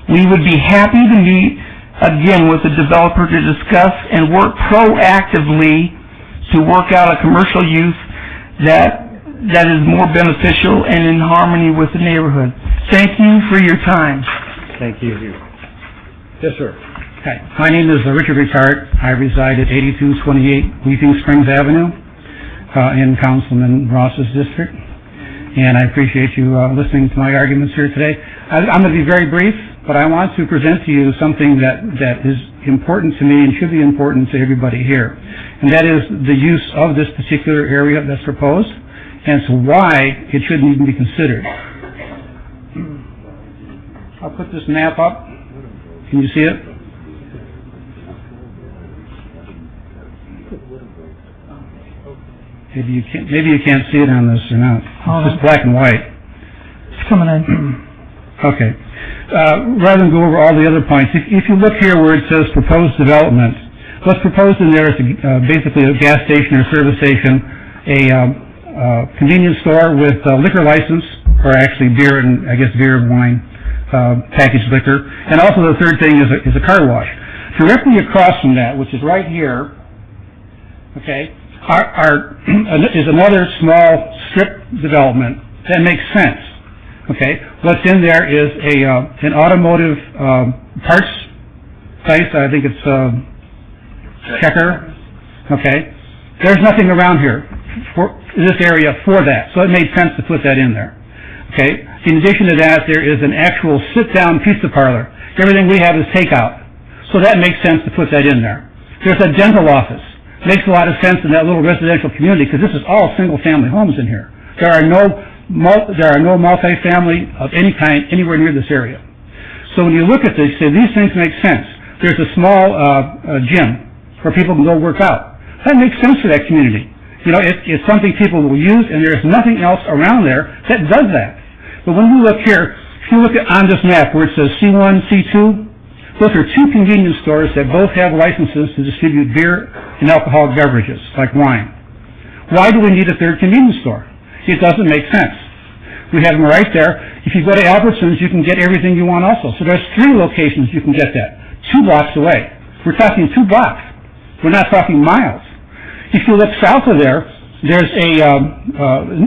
We would be happy to meet again with the developer to discuss and work proactively to work out a commercial use that is more beneficial and in harmony with the neighborhood. Thank you for your time. Thank you. Yes, sir. Hi, my name is Richard Ricard. I reside at 8228 Weeping Springs Avenue in Councilman Ross's district, and I appreciate you listening to my arguments here today. I'm going to be very brief, but I want to present to you something that is important to me and should be important to everybody here, and that is the use of this particular area that's proposed, and so why it shouldn't even be considered. I'll put this map up. Can you see it? Maybe you can't see it on this or not. It's just black and white. It's coming in. Okay. Rather than go over all the other points, if you look here where it says proposed development, what's proposed in there is basically a gas station or service station, a convenience store with a liquor license, or actually beer and wine, packaged liquor, and also the third thing is a car wash. Directly across from that, which is right here, okay, is another small strip development that makes sense. Okay, what's in there is an automotive parts place. I think it's Checker. Okay, there's nothing around here for this area for that, so it made sense to put that in there. Okay. In addition to that, there is an actual sit-down pizza parlor. Everything we have is takeout, so that makes sense to put that in there. There's a dental office. Makes a lot of sense in that little residential community because this is all single-family homes in here. There are no multifamily of any kind anywhere near this area. So when you look at this, you say these things make sense. There's a small gym where people can go work out. That makes sense for that community. You know, it's something people will use, and there's nothing else around there that does that. But when you look here, if you look on this map where it says C1, C2, those are two convenience stores that both have licenses to distribute beer and alcoholic beverages, like wine. Why do we need a third convenience store? It doesn't make sense. We have them right there. If you go to Albertsons, you can get everything you want also. So there's 3 locations you can get that, 2 blocks away. We're talking 2 blocks. We're not talking miles. If you look south of there, there's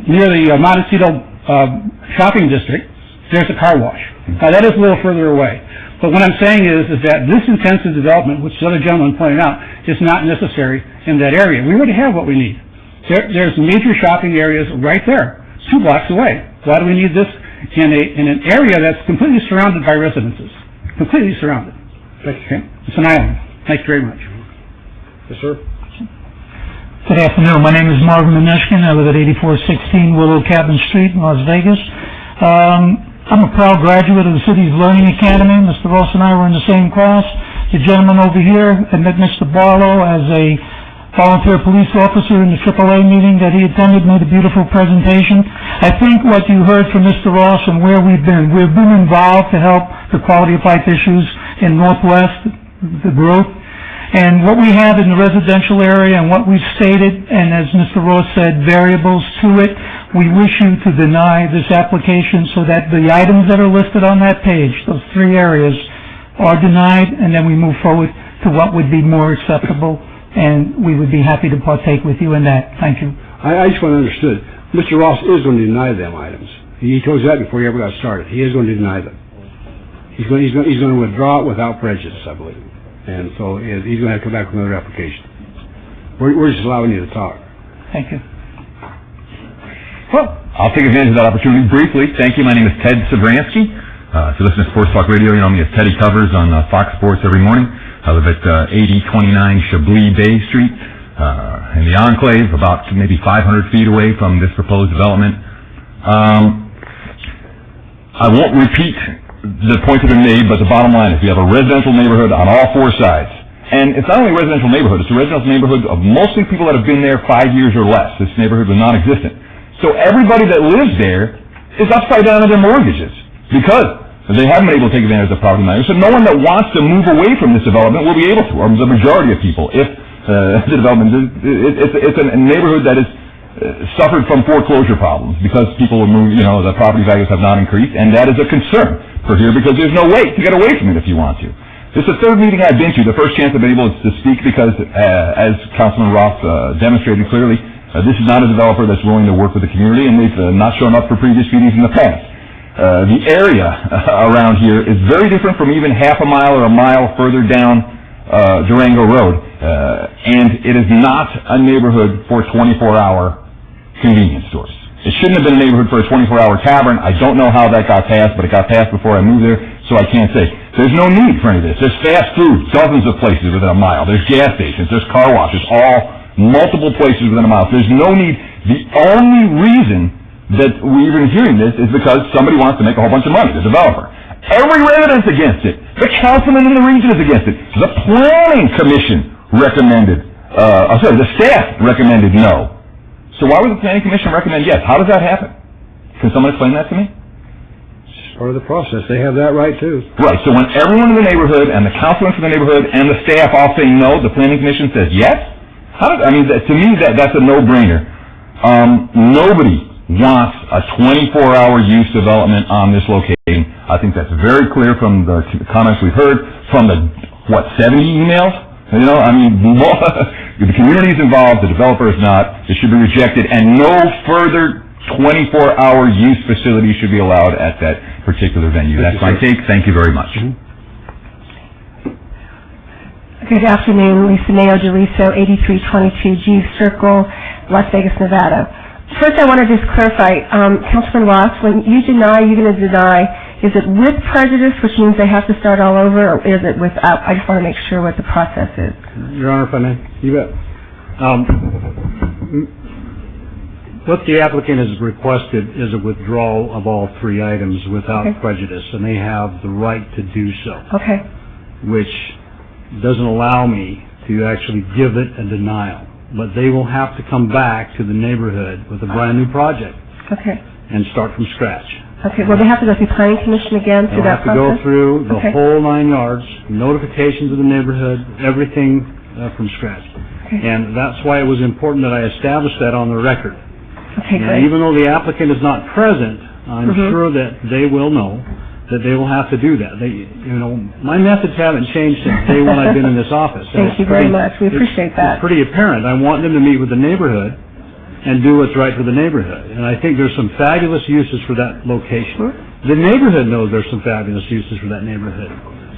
near the Montecito shopping district, there's a car wash. Now that is a little further away. But what I'm saying is that this intensive development, which the other gentleman pointed out, is not necessary in that area. We already have what we need. There's major shopping areas right there, 2 blocks away. Why do we need this in an area that's completely surrounded by residences? Completely surrounded. Okay? It's an island. Thank you very much. Yes, sir. Good afternoon. My name is Marvin Mineshkin. I live at 8416 Willow Cabin Street in Las Vegas. I'm a proud graduate of the city's Learning Academy. Mr. Ross and I were in the same class. The gentleman over here, I met Mr. Barlow as a volunteer police officer in the AAA meeting that he attended, made a beautiful presentation. I think what you heard from Mr. Ross and where we've been involved to help the quality of life issues in Northwest, the growth. And what we have in the residential area and what we've stated, and as Mr. Ross said, variables to it, we wish you to deny this application so that the items that are listed on that page, those 3 areas, are denied, and then we move forward to what would be more acceptable, and we would be happy to partake with you in that. Thank you. I just want to understood. Mr. Ross is going to deny them items. He told you that before he ever got started. He is going to deny them. He's going to withdraw it without prejudice, I believe. And so he's going to have to come back with another application. We're just allowing you to talk. Thank you. Well, I'll take advantage of that opportunity briefly. Thank you. My name is Ted Sabransky. If you listen to Sports Talk Radio, you know me as Teddy Covers on Fox Sports every morning. I live at 8029 Chablis Bay Street in the Enclave, about maybe 500 feet away from this proposed development. I won't repeat the points that have been made, but the bottom line is we have a residential neighborhood on all 4 sides. And it's not only a residential neighborhood, it's a residential neighborhood of mostly people that have been there 5 years or less. This neighborhood was non-existent. So everybody that lives there is upside down in their mortgages because they haven't been able to take advantage of the property values. So no one that wants to move away from this development will be able to, or the majority of people, if the development, it's a neighborhood that is suffered from foreclosure problems because people were moving, the property values have not increased, and that is a concern for here because there's no way to get away from it if you want to. This is the third meeting I've been to. The first chance I've been able to speak because, as Councilman Roth demonstrated clearly, this is not a developer that's willing to work with the community, and they've not shown up for previous meetings in the past. The area around here is very different from even half a mile or a mile further down Durango Road, and it is not a neighborhood for 24-hour convenience stores. It shouldn't have been a neighborhood for a 24-hour tavern. I don't know how that got passed, but it got passed before I moved there, so I can't say. There's no need for any of this. There's fast food, dozens of places within a mile. There's gas stations, there's car washes, all multiple places within a mile. There's no need. The only reason that we're even hearing this is because somebody wants to make a whole bunch of money, the developer. Every resident's against it. The councilman in the region is against it. The planning commission recommended, the staff recommended no. So why would the planning commission recommend yes? How does that happen? Can someone explain that to me? Part of the process. They have that right too. Right. So when everyone in the neighborhood and the councilman from the neighborhood and the staff all say no, the planning commission says yes? To me, that's a no-brainer. Nobody wants a 24-hour use development on this location. I think that's very clear from the comments we've heard, from the, 70 emails? The community is involved, the developer is not. It should be rejected, and no further 24-hour use facility should be allowed at that particular venue. That's my take. Thank you very much. Good afternoon, Lisa Mayo DeRiso, 8322 G Circle, Las Vegas, Nevada. First, I want to just clarify, Councilman Ross, when you deny, you're going to deny, is it with prejudice, which means they have to start all over, or is it without? I just want to make sure what the process is. Your Honor, if I may. You bet. What the applicant has requested is a withdrawal of all three items without prejudice, and they have the right to do so. Okay. Which doesn't allow me to actually give it a denial. But they will have to come back to the neighborhood with a brand new project. Okay. And start from scratch. Okay, well, they have to go through planning commission again through that process? They'll have to go through the whole 9 yards, notifications of the neighborhood, everything from scratch. Okay. And that's why it was important that I established that on the record. Okay, and great. even though the applicant is not present, I'm sure that they will know that they will have to do that. My methods haven't changed since day one I've been in this office. Thank you very much. We appreciate that. It's pretty apparent. I want them to meet with the neighborhood and do what's right for the neighborhood. And I think there's some fabulous uses for that location. The neighborhood knows there's some fabulous uses for that neighborhood.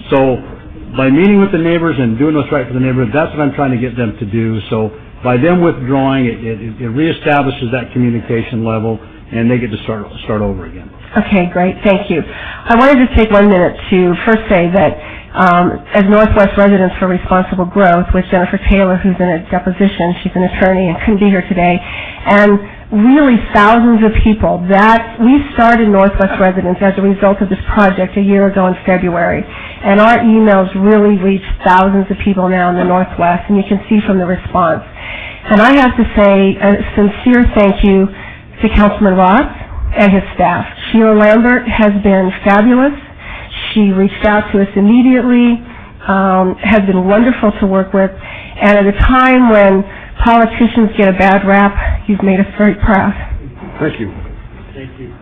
So by meeting with the neighbors and doing what's right for the neighborhood, that's what I'm trying to get them to do. So by them withdrawing, it reestablishes that communication level, and they get to start over again. Okay, great. Thank you. I wanted to take 1 minute to first say that as Northwest Residents for Responsible Growth with Jennifer Taylor, who's in a deposition, she's an attorney and couldn't be here today, and really thousands of people that we started Northwest Residents as a result of this project a year ago in February. And our emails really reach thousands of people now in the Northwest, and you can see from the response. And I have to say a sincere thank you to Councilman Roth and his staff. Sheila Lambert has been fabulous. She reached out to us immediately, has been wonderful to work with, and at a time when politicians get a bad rap, you've made us very proud. Thank you. Thank you.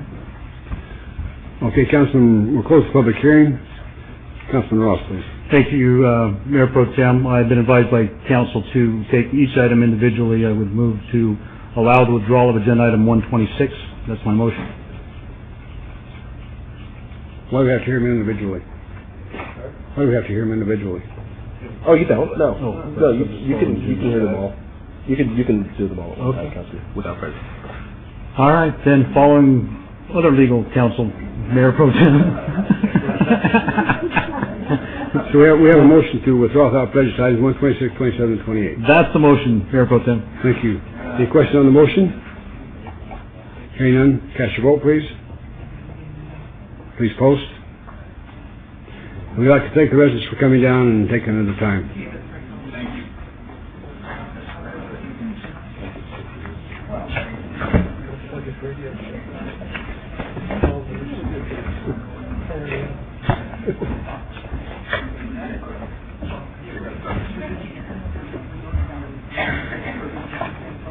Okay, Councilman, we'll close the public hearing. Councilman Ross, please. Thank you, Mayor Pro Tem. I've been advised by council to take each item individually. I would move to allow the withdrawal of agenda item 126. That's my motion. Why do we have to hear them individually? Why do we have to hear them individually? Oh, you don't? No. No, you can hear them all. You can do them all without prejudice. All right, then following other legal counsel, Mayor Pro Tem. So we have a motion to withdraw without prejudice items 126, 27, and 28. That's the motion, Mayor Pro Tem. Thank you. Any question on the motion? Hearing none, cast your vote, please. Please post. We'd like to thank the residents for coming down and taking another time.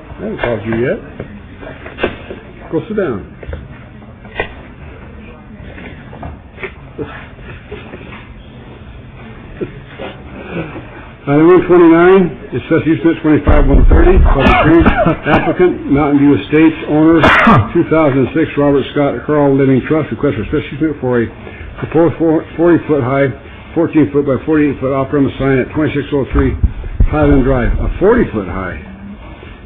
I haven't called you yet. Marco, sit down. Item 129, discuss use permit 25130, public hearing, applicant, Mountain View Estates, owner, 2006 Robert Scott Carl Living Trust, request for special use permit for a proposed 40-foot high, 14-foot by 48-foot off-premise sign at 2603 Highland Drive, a 40-foot high.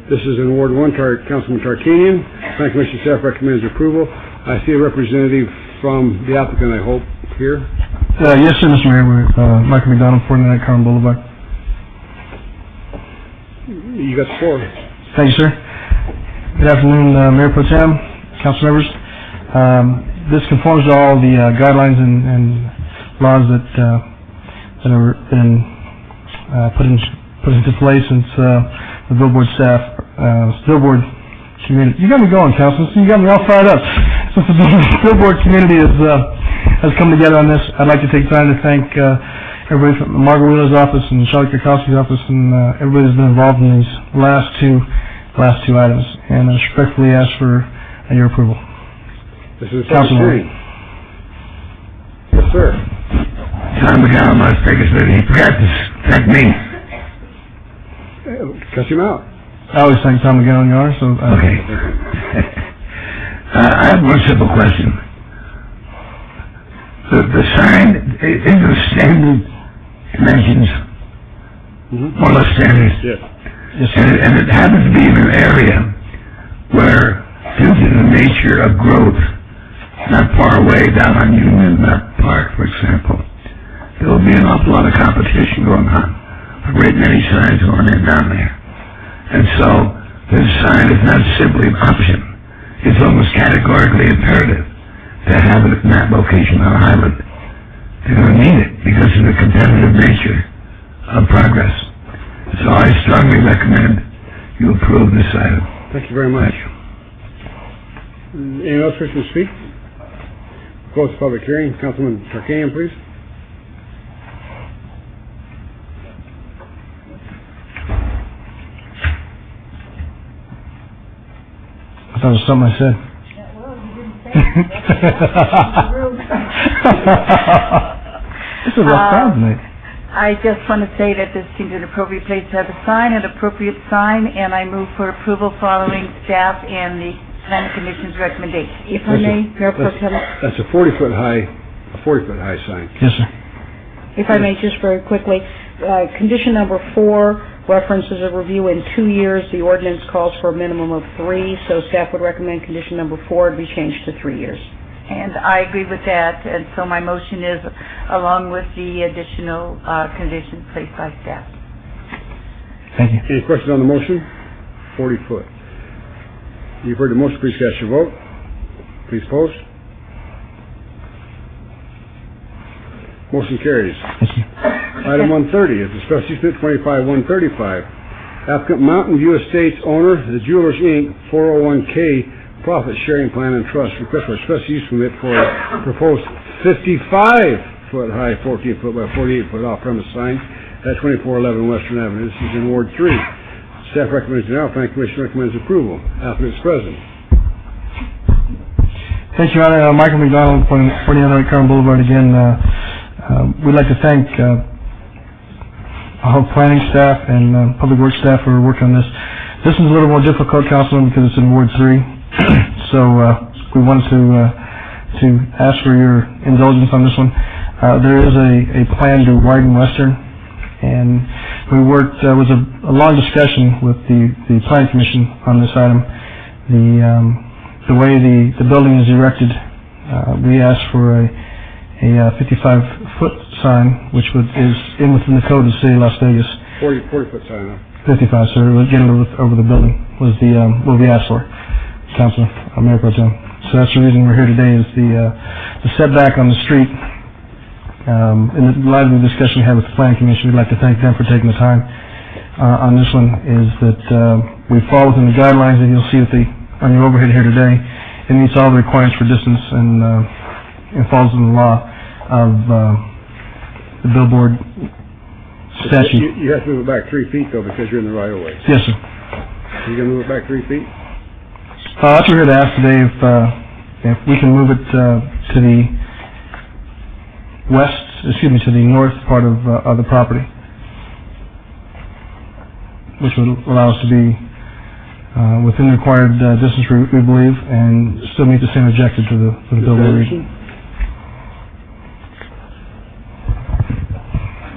This is in Ward 1, Councilman Tarkanian. Planning Commission staff recommends approval. I see a representative from the applicant, I hope, here. Yes, sir, Mr. Mayor. We're Michael McDonald, 49 Carmen Boulevard. You got the floor. Thank you, sir. Good afternoon, Mayor Pro Tem, council members. This conforms to all the guidelines and laws that have been put into place since the billboard staff, billboard community. You got me going, Councilman. You got me all fired up. Since the billboard community has come together on this, I'd like to take time to thank everybody from Margaret Wheeler's office and Charlie Krakowski's office and everybody that's been involved in these last two items. And I respectfully ask for your approval. This is Councilman. Yes, sir. Tom McGowan, Las Vegas, he forgot to thank me. Cut him out. I always thank Tom McGowan, Your Honor. So, okay. I have one simple question. The sign is the standard dimensions, more or less standards. Yes. And it happens to be in an area where, due to the nature of growth, not far away down on Union Park, for example, there will be an awful lot of competition going on. A great many signs going in down there. And so, this sign is not simply an option. It's almost categorically imperative to have it in that location on Highland. They're going to need it because of the competitive nature of progress. So I strongly recommend you approve this item. Thank you very much. Anyone else wish to speak? Close the public hearing. Councilman Tarkanian, please. I thought it was something I said. This is a rough crowd tonight. I just want to say that this seems an appropriate place to have a sign, an appropriate sign, and I move for approval following staff and the planning commission's recommendation. If I may, Mayor Pro Tem. That's a 40-foot high sign. Yes, sir. If I may, just very quickly, condition number 4 references a review in 2 years. The ordinance calls for a minimum of 3, so staff would recommend condition number 4 be changed to 3 years. And I agree with that, and so my motion is along with the additional conditions placed by staff. Thank you. Any questions on the motion? 40 foot. You've heard the motion. Please cast your vote. Please post. Motion carries. Thank you. Item 130 is the special use permit 25135. Applicant Mountain View Estates owner, the Jewelers Inc., 401k Profit Sharing Plan and Trust. Request for a special use permit for a proposed 55-foot high, 14-foot by 48-foot off-premise sign at 2411 Western Avenue. This is in Ward 3. Staff recommends denial. Planning Commission recommends approval. Applicant is present. Thank you, Your Honor. Michael McDonald, 49 Carmen Boulevard again. We'd like to thank our planning staff and public works staff for working on this. This is a little more difficult, Councilman, because it's in Ward 3. So we wanted to ask for your indulgence on this one. There is a plan to widen Western, and we worked. There was a long discussion with the planning commission on this item. The way the building is erected, we asked for a 55-foot sign, which is within the code of the city of Las Vegas. 40-foot sign. 55, sir. Again, over the building was what we asked for. Councilman, Mayor Pro Tem. So that's the reason we're here today is the setback on the street. In the light of the discussion we had with the Planning Commission, we'd like to thank them for taking the time on this one, is that we fall within the guidelines that you'll see on your overhead here today. It meets all the requirements for distance and falls in the law of the billboard statute. You have to move it back 3 feet, though, because you're in the right-of-way. Yes, sir. Are you going to move it back 3 feet? That's what we're here to ask today, if we can move it to the to the north part of the property, which would allow us to be within the required distance, we believe, and still meet the same objective for the building region.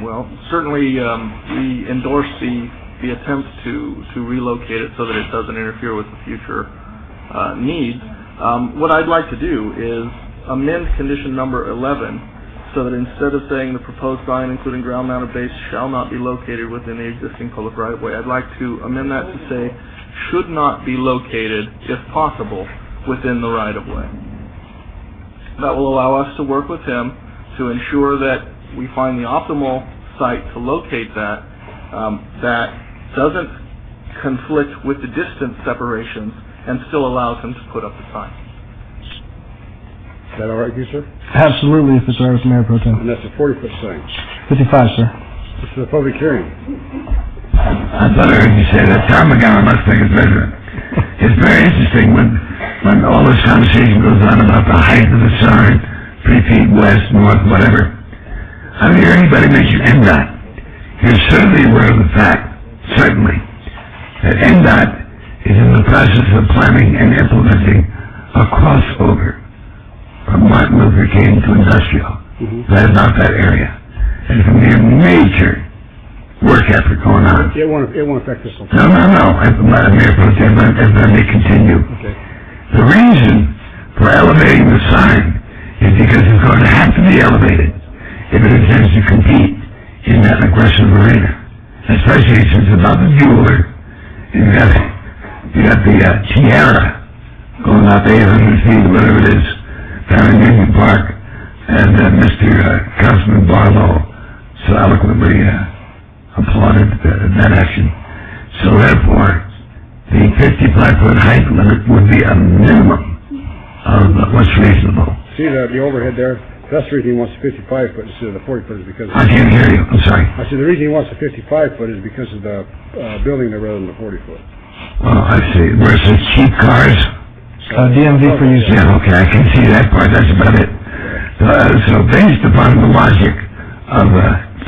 Well, certainly we endorse the attempt to relocate it so that it doesn't interfere with the future needs. What I'd like to do is amend condition number 11 so that instead of saying the proposed sign, including ground-mounted base, shall not be located within the existing public right-of-way, I'd like to amend that to say should not be located, if possible, within the right-of-way. That will allow us to work with him to ensure that we find the optimal site to locate that that doesn't conflict with the distance separations and still allows him to put up the sign. Is that all right with you, sir? Absolutely, if it's all right with the Mayor Pro Tem. And that's a 40-foot sign. 55, sir. This is a public hearing. I thought I heard you say that. Tom McGowan, Las Vegas resident. It's very interesting when all this conversation goes on about the height of the sign, 3 feet west, north, whatever. I don't hear anybody mention NDOT. You're certainly aware of the fact, certainly, that NDOT is in the process of planning and implementing a crossover from Martin Luther King to industrial. That is not that area. And it's going to be a major work effort going on. It won't affect this one. No. Mayor Pro Tem, let me continue. Okay. The reason for elevating the sign is because it's going to have to be elevated if it intends to compete in that aggressive arena. Especially since it's about the jeweler. You got the Tiara going up 800 feet, whatever it is, down in Union Park, and Mr. Councilman Barlow so eloquently applauded that action. So therefore, the 55-foot height limit would be a minimum of what's reasonable. See the overhead there? That's the reason he wants the 55-foot instead of the 40-foot is because... I can't hear you, I'm sorry. I said the reason he wants the 55-foot is because of the building there rather than the 40-foot. Oh, I see. Where's the cheap cars? DMV for use. Yeah, okay, I can see that part, that's about it. So based upon the logic of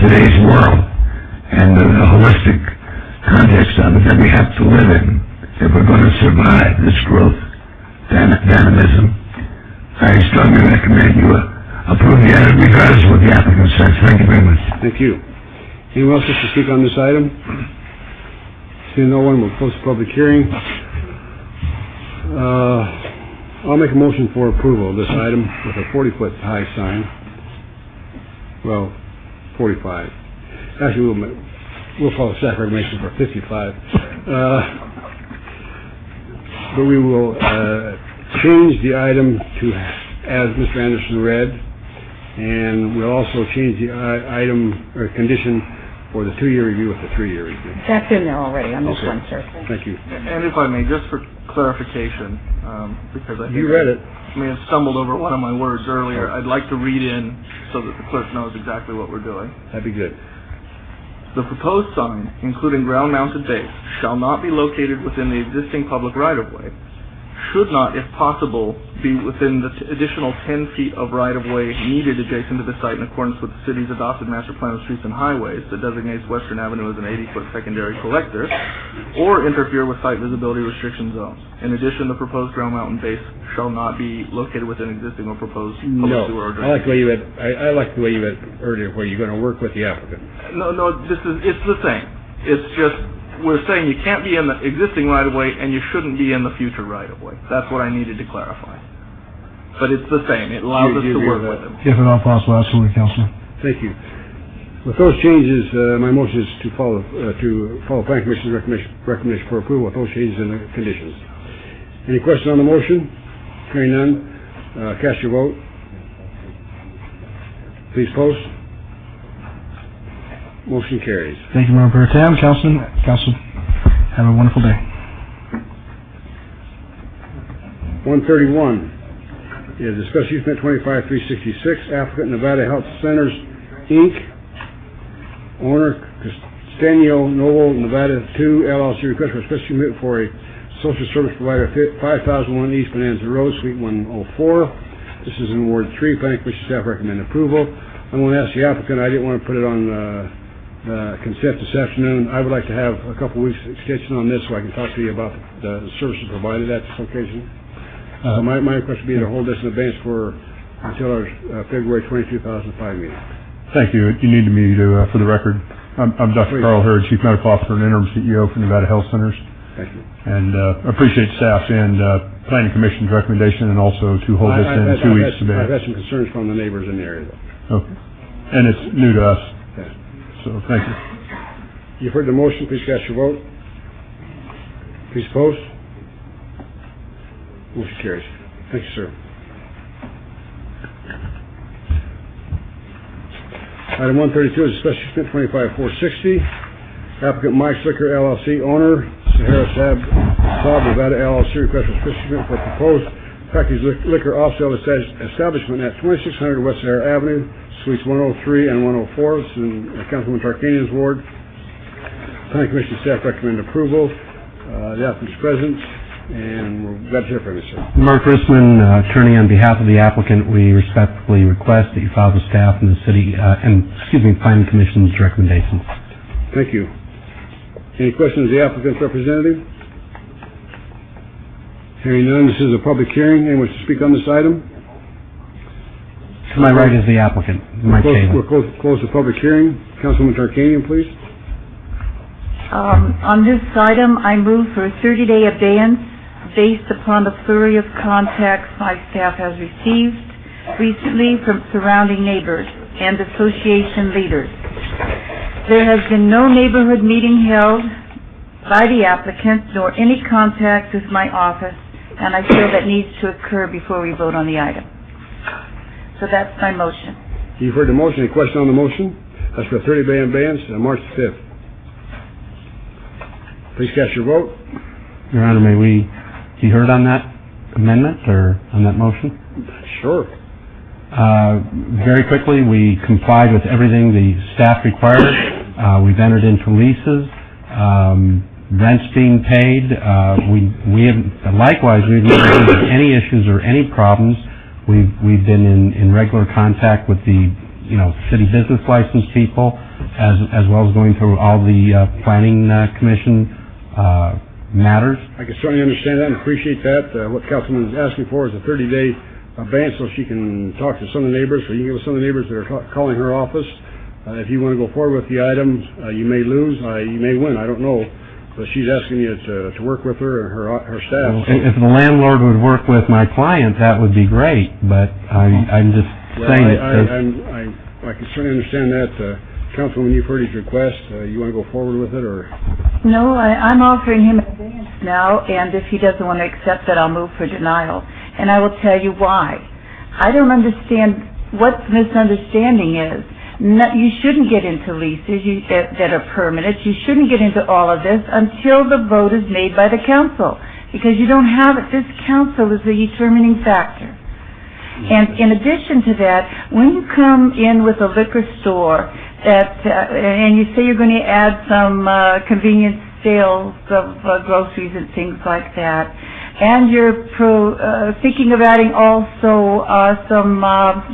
today's world and the holistic context of it that we have to live in, if we're going to survive this growth dynamism, I strongly recommend you approve the item regardless of what the applicant says. Thank you very much. Thank you. Anyone else wish to speak on this item? Seeing no one, we'll close the public hearing. I'll make a motion for approval of this item with a 40-foot high sign. Well, 45. Actually, we'll call the staff recommendation for 55. But we will change the item to, as Mr. Anderson read, and we'll also change the item or condition for the 2-year review with the 3-year review. That's in there already on this Okay. one, sir. Thank you. And if I may, just for clarification, because I think You read it. I may have stumbled over one of my words earlier, I'd like to read in so that the clerk knows exactly what we're doing. That'd be good. The proposed sign, including ground-mounted base, shall not be located within the existing public right-of-way, should not, if possible, be within the additional 10 feet of right-of-way needed adjacent to the site in accordance with the city's adopted master plan of streets and highways that designates Western Avenue as an 80-foot secondary collector, or interfere with site visibility restriction zones. In addition, the proposed ground-mounted base shall not be located within existing or proposed public sewer or I like the way you read. I like the way you read earlier, where you're going to work with the applicant. No, it's the same. It's just, we're saying you can't be in the existing right-of-way and you shouldn't be in the future right-of-way. That's what I needed to clarify. But it's the same. It allows us to work with them. If at all possible, absolutely, Councilman. Thank you. With those changes, my motion is to follow Planning Commission's recommendation for approval with those changes and the conditions. Any question on the motion? Hearing none, cast your vote. Please post. Motion carries. Thank you, Mayor Pro Tem. Council, have a wonderful day. 131 is a special use permit 25366, applicant Nevada Health Centers, Inc., owner Castanio Novo Nevada 2 LLC, request for a special permit for a social service provider, 5001 East Bonanza Road, Suite 104. This is in Ward 3. Planning Commission staff recommend approval. I'm going to ask the applicant, I didn't want to put it on consent this afternoon. I would like to have a couple weeks extension on this so I can talk to you about the services provided at this location. So my request would be to hold this in advance until our February 20, 2005 meeting. Thank you. You need me to, for the record, I'm Dr. Carl Hurd, Chief Medical Officer and Interim CEO for Nevada Health Centers. Thank you. And appreciate staff and Planning Commission's recommendation and also to hold this in 2 weeks today. I've had some concerns from the neighbors in the area, though. Okay. And it's new to us. Yes. So thank you. You've heard the motion. Please cast your vote. Please oppose. Motion carries. Thank you, sir. Item 132 is a special use permit 25460. Applicant Mike Slicker LLC, owner Sahara Saab Nevada LLC, request for special use for proposed packaged liquor off-sale establishment at 2600 West Sahara Avenue, Suites 103 and 104. This is in Councilman Tarkanian's ward. Planning Commission staff recommend approval. The applicant is present, and we're glad to hear from you, sir. Mark Rissman, attorney on behalf of the applicant. We respectfully request that you file the staff and the city, Planning Commission's recommendations. Thank you. Any questions of the applicant's representative? Hearing none, this is a public hearing. Anyone wish to speak on this item? To my right is the applicant, Mike Taylor. We'll close the public hearing. Councilman Tarkanian, please. On this item, I move for a 30-day abeyance based upon the flurry of contacts my staff has received recently from surrounding neighbors and association leaders. There has been no neighborhood meeting held by the applicant nor any contact with my office, and I feel that needs to occur before we vote on the item. So that's my motion. You've heard the motion. Any question on the motion? That's for a 30-day abeyance on March 5th. Please cast your vote. Your Honor, may we be heard on that amendment or on that motion? Sure. Very quickly, we complied with everything the staff required. We've entered into leases, rents being paid. We have likewise, we've never had any issues or any problems. We've been in regular contact with the city business license people, as well as going through all the planning commission matters. I can certainly understand that and appreciate that. What Councilman is asking for is a 30-day abeyance so she can talk to some of the neighbors, so you can get with some of the neighbors that are calling her office. If you want to go forward with the item, you may lose, you may win, I don't know. But she's asking you to work with her and her staff. Well, if the landlord would work with my client, that would be great, but I'm just saying it. I can certainly understand that. Councilman, you've heard his request. You want to go forward with it, or? No, I'm offering him an advance now, and if he doesn't want to accept it, I'll move for denial. And I will tell you why. I don't understand what the misunderstanding is. No, you shouldn't get into leases that are permanent. You shouldn't get into all of this until the vote is made by the council, because you don't have it. This council is the determining factor. And in addition to that, when you come in with a liquor store and you say you're going to add some convenience sales of groceries and things like that, and you're thinking of adding also some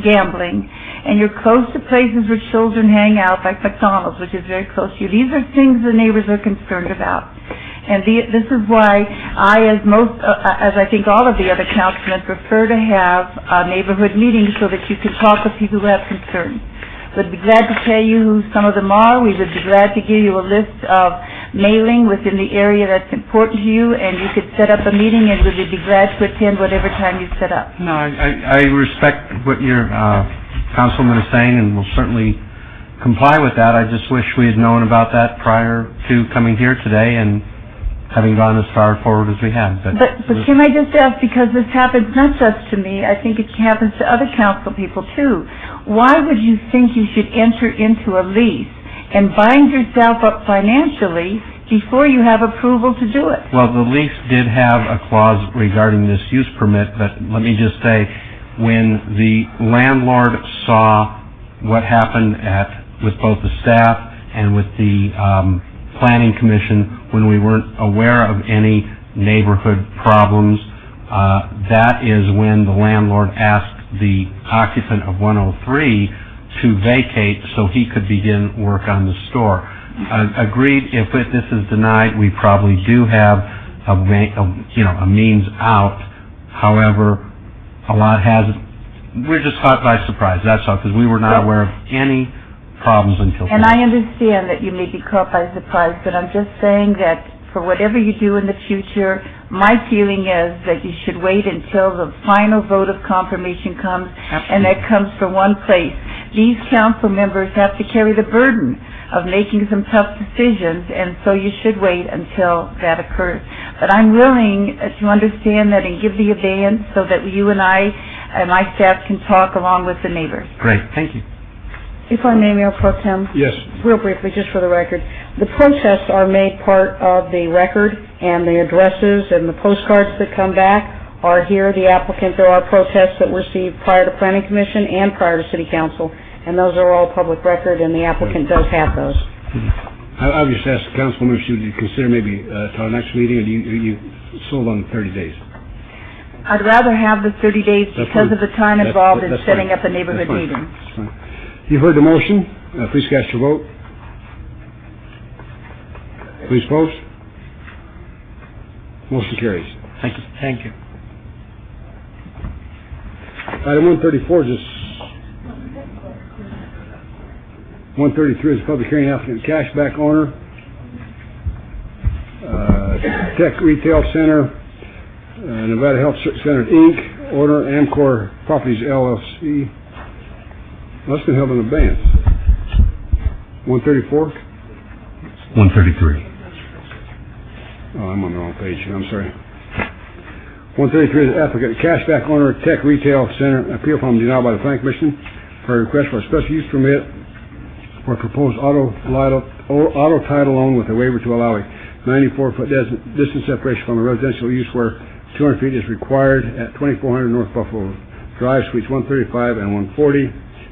gambling, and you're close to places where children hang out, like McDonald's, which is very close to you. These are things the neighbors are concerned about. And this is why I, as I think all of the other councilmen, prefer to have a neighborhood meeting so that you can talk with people who have concerns. We'd be glad to tell you who some of them are. We would be glad to give you a list of mailing within the area that's important to you, and you could set up a meeting, and we would be glad to attend whatever time you set up. No, I respect what your councilman is saying, and will certainly comply with that. I just wish we had known about that prior to coming here today and having gone as far forward as we have. But can I just ask, because this happens not just to me, I think it happens to other council people too. Why would you think you should enter into a lease and bind yourself up financially before you have approval to do it? Well, the lease did have a clause regarding this use permit, but let me just say, when the landlord saw what happened with both the staff and with the planning commission, when we weren't aware of any neighborhood problems, that is when the landlord asked the occupant of 103 to vacate so he could begin work on the store. Agreed, if this is denied, we probably do have a means out. However, a lot hasn't. We're just caught by surprise, that's all, because we were not aware of any problems until And today. I understand that you may be caught by surprise, but I'm just saying that for whatever you do in the future, my feeling is that you should wait until the final vote of confirmation comes, and that comes from one place. These council members have to carry the burden of making some tough decisions, and so you should wait until that occurs. But I'm willing to understand that and give the abeyance so that you and I and my staff can talk along with the neighbors. Great, thank you. If I may, Mayor Pro Tem? Yes. Real briefly, just for the record, the protests are made part of the record, and the addresses and the postcards that come back are here. The applicant, there are protests that were received prior to Planning Commission and prior to City Council, and those are all public record, and the applicant does have those. I would just ask the councilwoman if she would consider maybe till our next meeting, or do you sold on 30 days? I'd rather have the 30 days because of the time involved in setting up a neighborhood meeting. That's fine. You've heard the motion. Please cast your vote. Please post. Motion carries. Thank you. Thank you. Item 134 is this. 133 is public hearing applicant cashback owner. Tech Retail Center, Nevada Health Center Inc., owner Amcor Properties LLC. That's been held in abeyance. 134? 133. Oh, I'm on the wrong page. I'm sorry. 133 is applicant cashback owner Tech Retail Center, appeal from denial by the Planning Commission for a request for a special use permit for a proposed auto title loan with a waiver to allow a 94-foot distance separation from a residential use where 200 feet is required at 2400 North Buffalo Drive, Suites 135 and 140.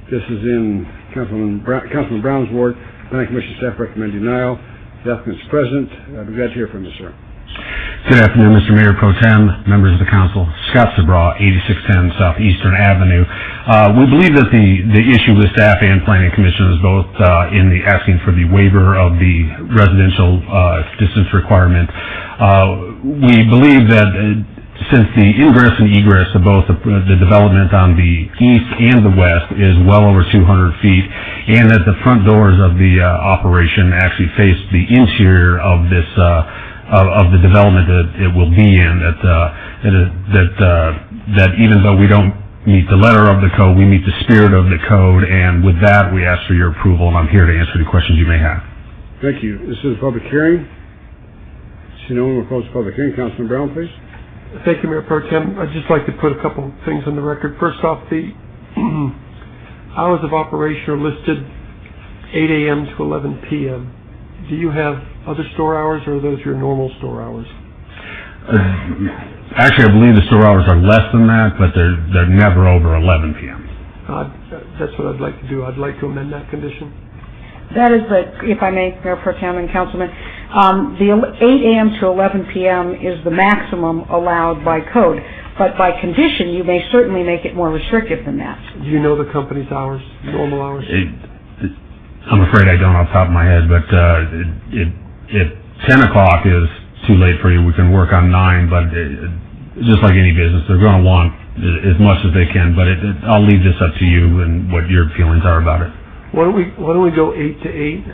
This is in Councilman Brown's ward. Planning Commission staff recommend denial. The applicant is present. I'd be glad to hear from you, sir. Good afternoon, Mr. Mayor Pro Tem, members of the council. Scott Sabraw, 8610 Southeastern Avenue. We believe that the issue with staff and Planning Commission is both in the asking for the waiver of the residential distance requirement. We believe that since the ingress and egress of both the development on the east and the west is well over 200 feet, and that the front doors of the operation actually face the interior of this of the development that it will be in, that even though we don't meet the letter of the code, we meet the spirit of the code, and with that, we ask for your approval, and I'm here to answer any questions you may have. Thank you. This is a public hearing. See no one will close the public hearing. Councilman Brown, please. Thank you, Mayor Pro Tem. I'd just like to put a couple things on the record. First off, the hours of operation are listed 8 a.m. to 11 p.m. Do you have other store hours, or are those your normal store hours? Actually, I believe the store hours are less than that, but they're never over 11 p.m. That's what I'd like to do. I'd like to amend that condition. That is if I may, Mayor Pro Tem and Councilman, the 8 a.m. to 11 p.m. is the maximum allowed by code, but by condition, you may certainly make it more restrictive than that. Do you know the company's hours, normal hours? I'm afraid I don't off the top of my head, but if 10 o'clock is too late for you, we can work on 9, but just like any business, they're going to want as much as they can, but I'll leave this up to you and what your feelings are about it. Why don't we go 8 to 8,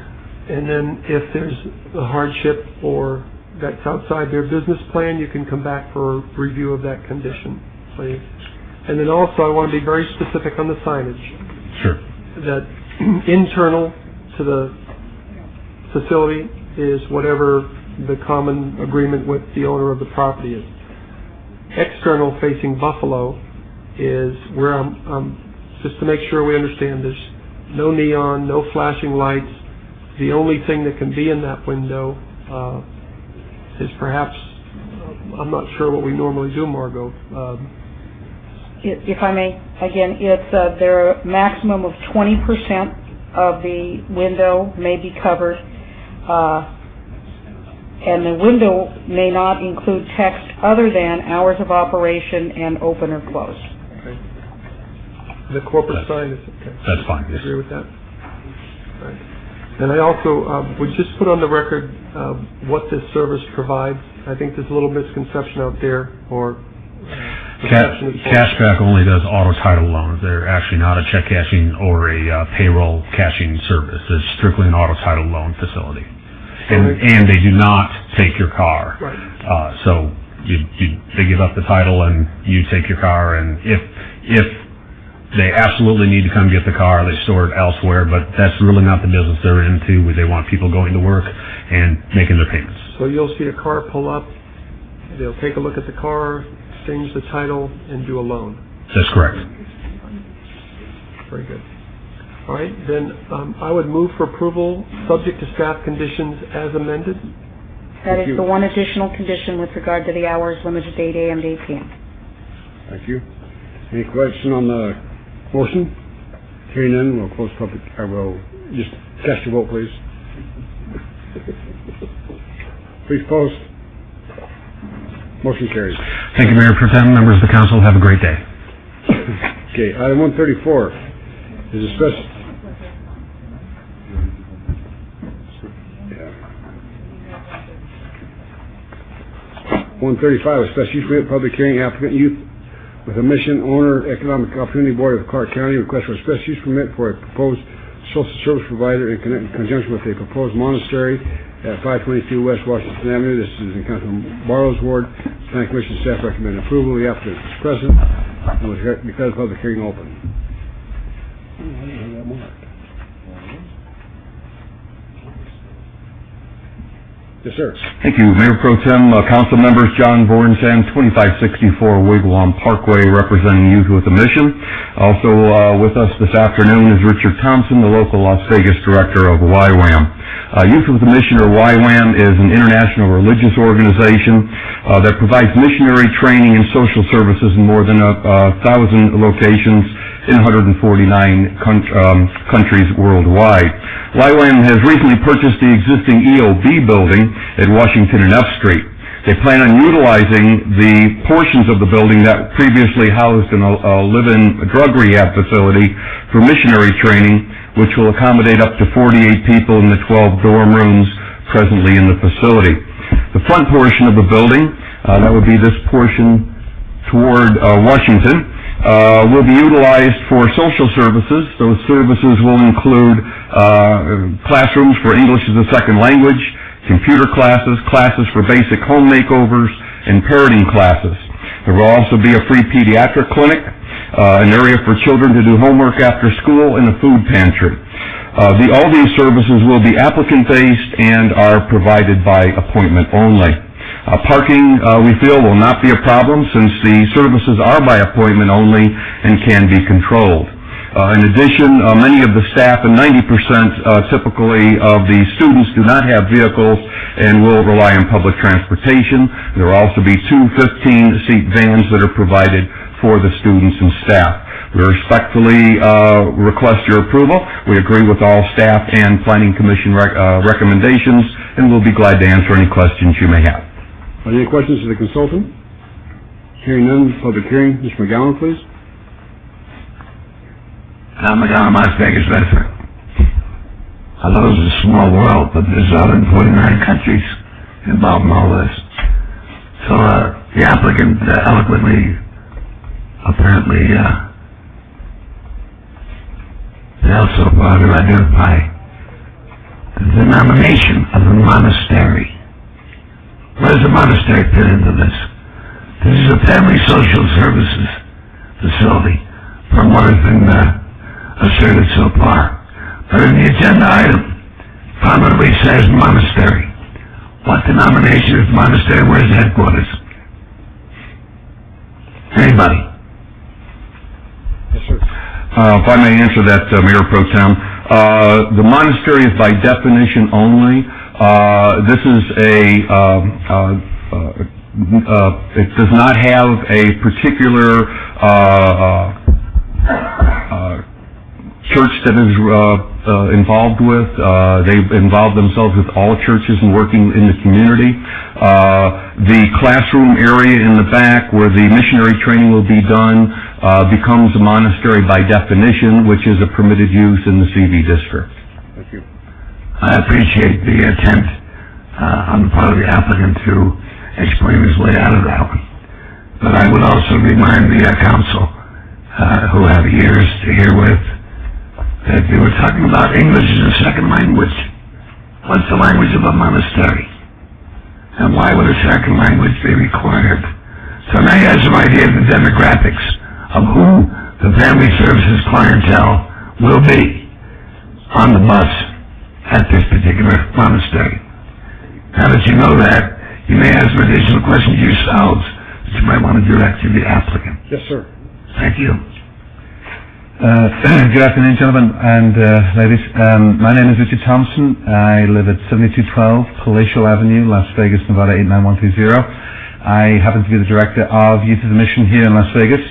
and then if there's a hardship or that's outside their business plan, you can come back for a review of that condition, please. And then also, I want to be very specific on the signage. Sure. That internal to the facility is whatever the common agreement with the owner of the property is. External facing Buffalo is where I'm just to make sure we understand there's no neon, no flashing lights. The only thing that can be in that window is perhaps, I'm not sure what we normally do, Margot. If I may, again, it's there are a maximum of 20% of the window may be covered, and the window may not include text other than hours of operation and open or closed. Okay. The corporate sign is okay. That's fine, yes. Agree with that? All right. And I also would just put on the record what this service provides. I think there's a little misconception out there, or Cashback only does auto title loans. They're actually not a check cashing or a payroll cashing service. It's strictly an auto title loan facility. And they do not take your car. Right. So they give up the title and you take your car, and if they absolutely need to come get the car, they store it elsewhere, but that's really not the business they're into. They want people going to work and making their payments. So you'll see a car pull up, they'll take a look at the car, exchange the title, and do a loan. That's correct. Very good. All right, then I would move for approval, subject to staff conditions as amended. That is the one additional condition with regard to the hours limited to 8 a.m. to 8 p.m. Thank you. Any question on the motion? Hearing none, we'll close public, I will just cast your vote, please. Please post. Motion carries. Thank you, Mayor Pro Tem. Members of the council, have a great day. Okay, item 134 is a special... 135, a special use permit, public hearing, applicant Youth with a Mission Owner Economic Opportunity Board of Clark County request for a special use permit for a proposed social service provider in conjunction with a proposed monastery at 522 West Washington Avenue. This is in Councilman Barlow's ward. Planning Commission staff recommend approval. The applicant is present and was because the public hearing open. Yes, sir. Thank you, Mayor Pro Tem, council members. John Vorensand, 2564 Wigwam Parkway, representing Youth with a Mission. Also with us this afternoon is Richard Thompson, the local Las Vegas director of YWAM. Youth with a Mission, or YWAM, is an international religious organization that provides missionary training and social services in more than 1,000 locations in 149 countries worldwide. YWAM has recently purchased the existing EOB building at Washington and F Street. They plan on utilizing the portions of the building that previously housed in a live-in drug rehab facility for missionary training, which will accommodate up to 48 people in the 12 dorm rooms presently in the facility. The front portion of the building, that would be this portion toward Washington, will be utilized for social services. Those services will include classrooms for English as a second language, computer classes, classes for basic home makeovers, and parenting classes. There will also be a free pediatric clinic, an area for children to do homework after school, and a food pantry. All these services will be applicant-based and are provided by appointment only. Parking, we feel, will not be a problem since the services are by appointment only and can be controlled. In addition, many of the staff, and 90% typically of the students, do not have vehicles and will rely on public transportation. There will also be 2 15-seat vans that are provided for the students and staff. We respectfully request your approval. We agree with all staff and Planning Commission recommendations, and we'll be glad to answer any questions you may have. Are there any questions to the consultant? Hearing none, public hearing. Mr. McGowan, please. I'm a Las Vegas resident. I know it's a small world, but there's 149 countries involved in all this. So the applicant eloquently, apparently, failed so far to identify the denomination of the monastery. Where does the monastery fit into this? This is a family social services facility, from what has been asserted so far. But in the agenda item, prominently says monastery. What denomination is monastery? Where's the headquarters? Anybody? Yes, sir. If I may answer that, Mayor Pro Tem, the monastery is by definition only. This is it does not have a particular church that is involved with. They've involved themselves with all churches and working in the community. The classroom area in the back where the missionary training will be done becomes a monastery by definition, which is a permitted use in the CV district. Thank you. I appreciate the attempt on the part of the applicant to explain his way out of that one. But I would also remind the council, who have ears to hear with, that they were talking about English as a second language. What's the language of a monastery? And why would a second language be required? So now you have some idea of the demographics of who the family services clientele will be on the bus at this particular monastery. Now that you know that, you may have some additional questions yourselves that you might want to direct to the applicant. Yes, sir. Thank you. Good afternoon, gentlemen and ladies. My name is Richard Thompson. I live at 7212 Palatial Avenue, Las Vegas, Nevada 89130. I happen to be the director of Youth of the Mission here in Las Vegas.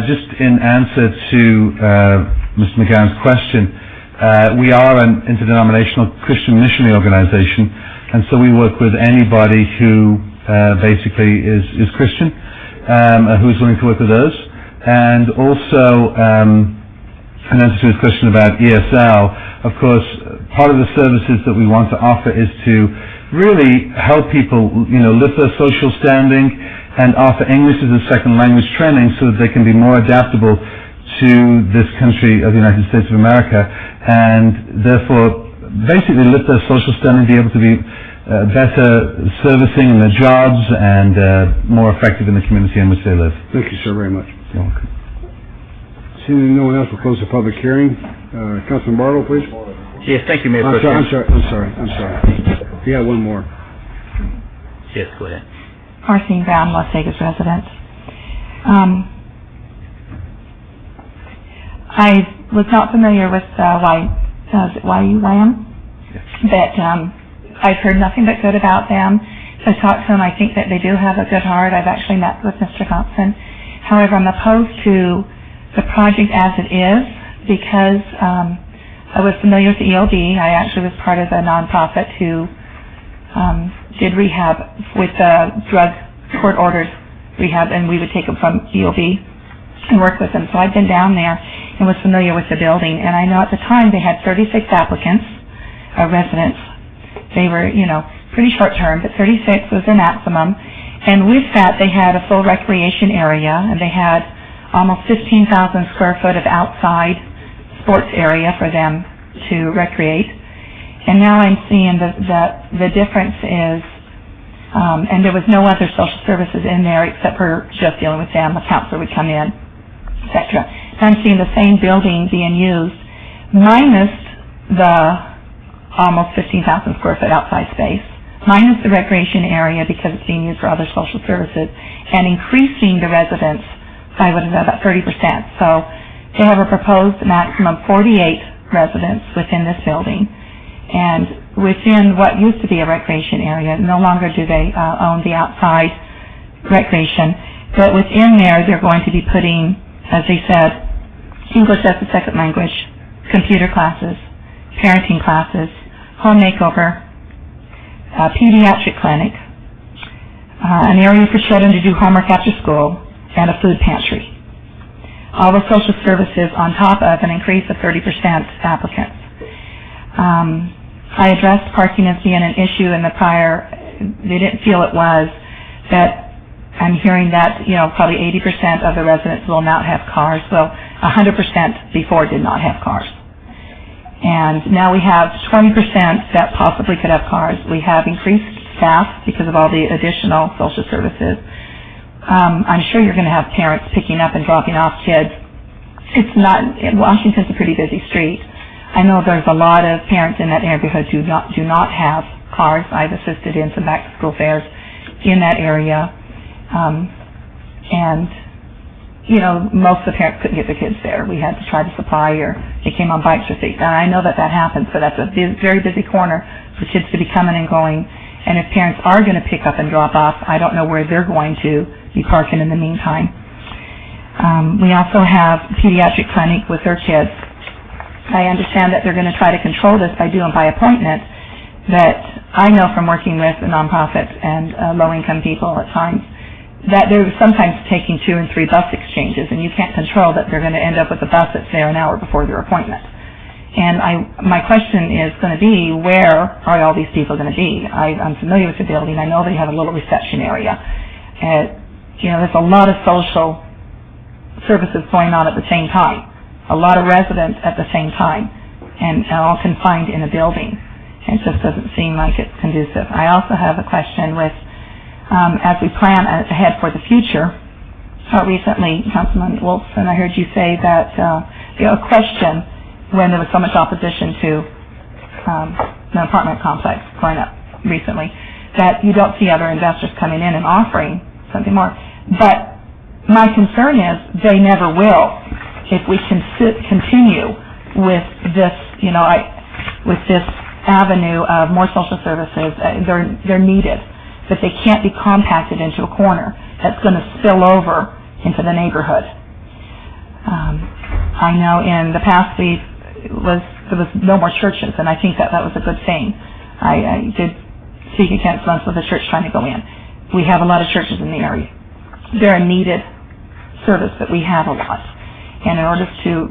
Just in answer to Mr. McGowan's question, we are an interdenominational Christian missionary organization, and so we work with anybody who basically is Christian, who's willing to work with us. And also, an answer to his question about ESL, of course, part of the services that we want to offer is to really help people, lift their social standing and offer English as a second language training so that they can be more adaptable to this country of the United States of America, and therefore basically lift their social standing, be able to be better servicing in their jobs and more effective in the community in which they live. Thank you, sir, very much. You're welcome. Seeing no one else, we'll close the public hearing. Councilman Barlow, please. Yes, thank you, Mayor Pro Tem. I'm sorry. We got one more. Yes, go ahead. Marcine Brown, Las Vegas resident. I was not familiar with YUYM, but I've heard nothing but good about them. So I talked to them. I think that they do have a good heart. I've actually met with Mr. Thompson. However, I'm opposed to the project as it is because I was familiar with the EOB. I actually was part of a nonprofit who did rehab with drug court ordered rehab, and we would take them from EOB and work with them. So I've been down there and was familiar with the building. And I know at the time they had 36 applicants, residents. They were, pretty short term, but 36 was their maximum. And with that, they had a full recreation area, and they had almost 15,000 square foot of outside sports area for them to recreate. And now I'm seeing that the difference is, and there was no other social services in there except for just dealing with them. A counselor would come in, etc. And I'm seeing the same building being used, minus the almost 15,000 square foot outside space, minus the recreation area because it's being used for other social services, and increasing the residents by about 30%. So they have a proposed maximum 48 residents within this building. And within what used to be a recreation area, no longer do they own the outside recreation, but within there they're going to be putting, as they said, English as a second language, computer classes, parenting classes, home makeover, pediatric clinic, an area for children to do homework after school, and a food pantry. All the social services on top of an increase of 30% applicants. I addressed parking as being an issue in the prior, they didn't feel it was, but I'm hearing that, probably 80% of the residents will not have cars. Well, 100% before did not have cars. And now we have 20% that possibly could have cars. We have increased staff because of all the additional social services. I'm sure you're going to have parents picking up and dropping off kids. Washington's a pretty busy street. I know there's a lot of parents in that neighborhood who do not have cars. I've assisted in some back-to-school fairs in that area. Most of the parents couldn't get their kids there. We had to try to supply, or they came on bikes or things. And I know that happens, but that's a very busy corner for kids to be coming and going. And if parents are going to pick up and drop off, I don't know where they're going to be parking in the meantime. We also have pediatric clinic with their kids. I understand that they're going to try to control this by appointment, that I know from working with nonprofits and low-income people at times, that they're sometimes taking 2 and 3 bus exchanges, and you can't control that they're going to end up with a bus that's there an hour before their appointment. And my question is going to be, where are all these people going to be? I'm familiar with the building. I know they have a little reception area. There's a lot of social services going on at the same time, a lot of residents at the same time, and all confined in a building. It just doesn't seem like it's conducive. I also have a question with, as we plan ahead for the future, recently, Councilman Wolfson, I heard you say that, a question when there was so much opposition to the apartment complex going up recently, that you don't see other investors coming in and offering something more. But my concern is they never will if we can continue with this, with this avenue of more social services. They're needed, but they can't be compacted into a corner that's going to spill over into the neighborhood. I know in the past there was no more churches, and I think that was a good thing. I did speak against once with a church trying to go in. We have a lot of churches in the area. They're a needed service, but we have a lot. And in order to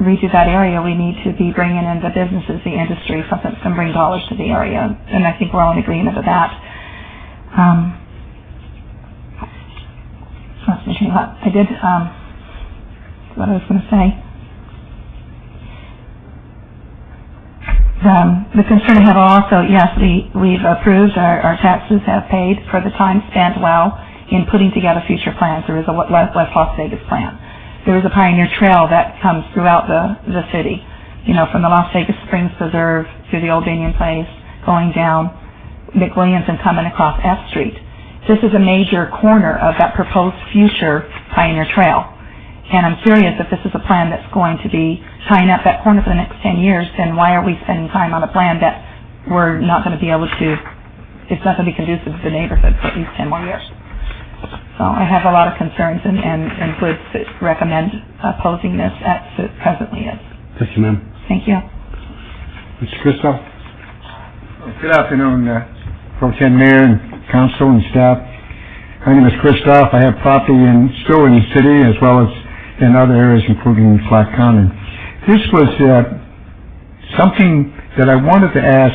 redo that area, we need to be bringing in the businesses, the industry, something that can bring dollars to the area. And I think we're all in agreement with that. I did, what I was going to say. The concern I have also, yes, we've approved, our taxes have paid for the time spent well in putting together future plans. There is a West Las Vegas plan. There is a Pioneer Trail that comes throughout the city, from the Las Vegas Springs Preserve through the Old Union Place, going down McWilliams and coming across F Street. This is a major corner of that proposed future Pioneer Trail. And I'm curious if this is a plan that's going to be tying up that corner for the next 10 years, then why are we spending time on a plan that we're not going to be able to, it's not going to be conducive to the neighborhood for at least 10 more years. So I have a lot of concerns and would recommend opposing this as it presently is. Thank you, ma'am. Thank you. Mr. Christoph? Good afternoon, Pro Tem Mayor and Council and staff. My name is Christoph. I have property still in the city as well as in other areas, including Clark County. This was something that I wanted to ask,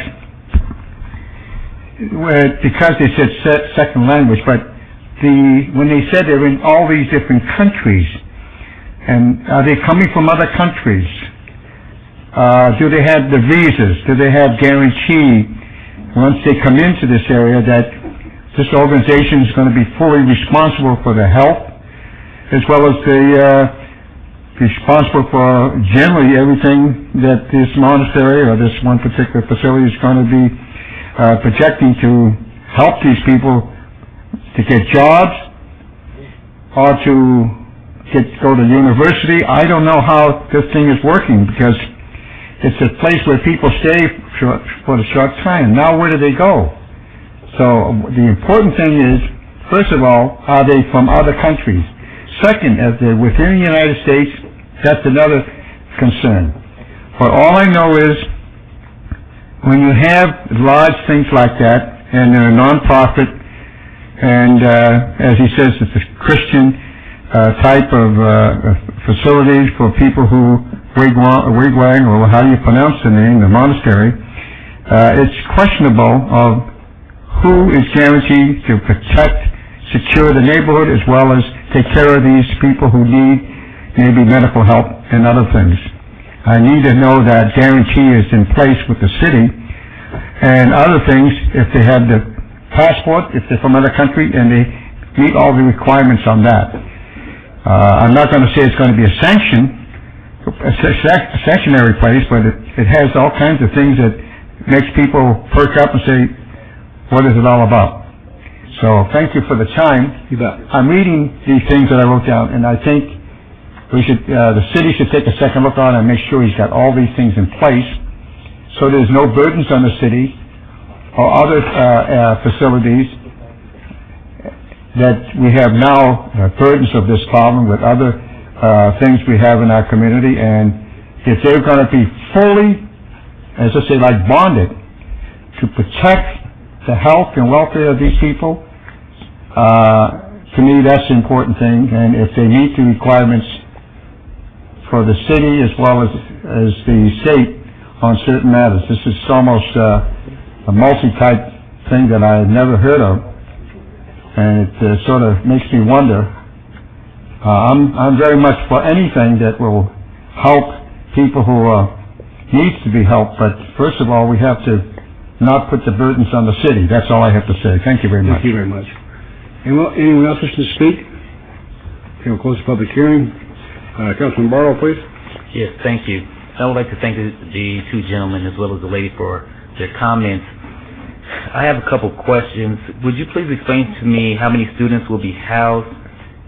because they said second language, but when they said they're in all these different countries, and are they coming from other countries? Do they have the visas? Do they have guarantee once they come into this area that this organization is going to be fully responsible for their health, as well as responsible for generally everything that this monastery or this one particular facility is going to be projecting to help these people to get jobs or to go to university. I don't know how this thing is working, because it's a place where people stay for a short time. Now where do they go? So the important thing is, first of all, are they from other countries? Second, if they're within the United States, that's another concern. But all I know is, when you have large things like that, and they're a non-profit, and as he says, it's a Christian type of facilities for people who wigwag, or how do you pronounce the name, the monastery, it's questionable of who is guaranteed to protect, secure the neighborhood, as well as take care of these people who need maybe medical help and other things. I need to know that guarantee is in place with the city, and other things, if they have the passport, if they're from another country, and they meet all the requirements on that. I'm not going to say it's going to be a sanctionary place, but it has all kinds of things that makes people perk up and say, what is it all about? So thank you for the time. You bet. I'm reading these things that I wrote down, and I think the city should take a second look on it and make sure he's got all these things in place, so there's no burdens on the city or other facilities that we have now burdens of this problem with other things we have in our community, and if they're going to be fully, as I say, like bonded to protect the health and welfare of these people, to me that's the important thing. And if they meet the requirements for the city as well as the state on certain matters, this is almost a multi-type thing that I had never heard of, and it sort of makes me wonder. I'm very much for anything that will help people who needs to be helped, but first of all, we have to not put the burdens on the city. That's all I have to say. Thank you very much. Thank you very much. Anyone else wishing to speak? Okay, we'll close the public hearing. Councilman Barlow, please. Yes, thank you. I would like to thank the two gentlemen as well as the lady for their comments. I have a couple questions. Would you please explain to me how many students will be housed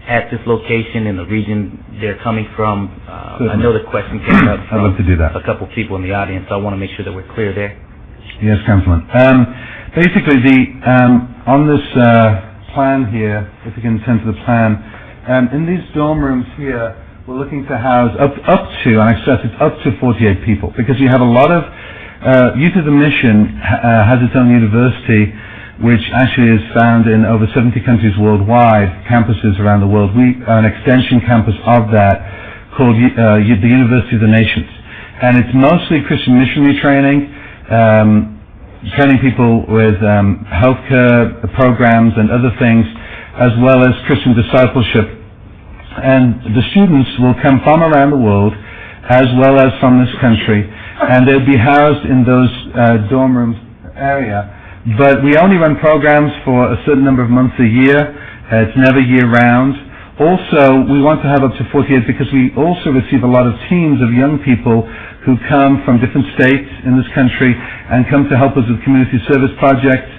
at this location in the region they're coming from? I know the question came up from I'd love to do that. a couple people in the audience, so I want to make sure that we're clear there. Yes, Councilman. Basically, on this plan here, if you can turn to the plan, in these dorm rooms here, we're looking to house up to, and I stress it's up to 48 people, because you have a lot of, Youth of the Mission has its own university, which actually is found in over 70 countries worldwide, campuses around the world. We are an extension campus of that called the University of the Nations. And it's mostly Christian missionary training, training people with healthcare programs and other things, as well as Christian discipleship. And the students will come from around the world, as well as from this country, and they'll be housed in those dorm rooms area. But we only run programs for a certain number of months a year. It's never year-round. Also, we want to have up to 48 because we also receive a lot of teams of young people who come from different states in this country and come to help us with community service projects.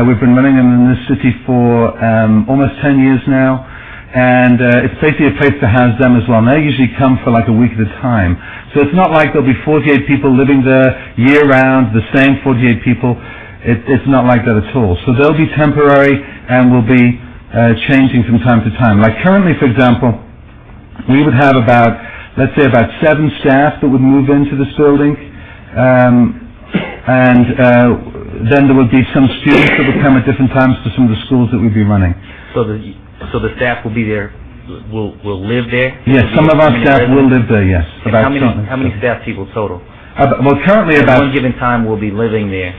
We've been running them in this city for almost 10 years now. And it's basically a place to house them as well. And they usually come for like a week at a time. So it's not like there'll be 48 people living there year-round, the same 48 people. It's not like that at all. So they'll be temporary and will be changing from time to time. Like currently, for example, we would have about, let's say about 7 staff that would move into this building. Then there would be some students that would come at different times to some of the schools that we'd be running. So the staff will be there, will live there? Yes, some of our staff will live there, yes. And how many staff people total? Well, currently At about... one given time will be living there.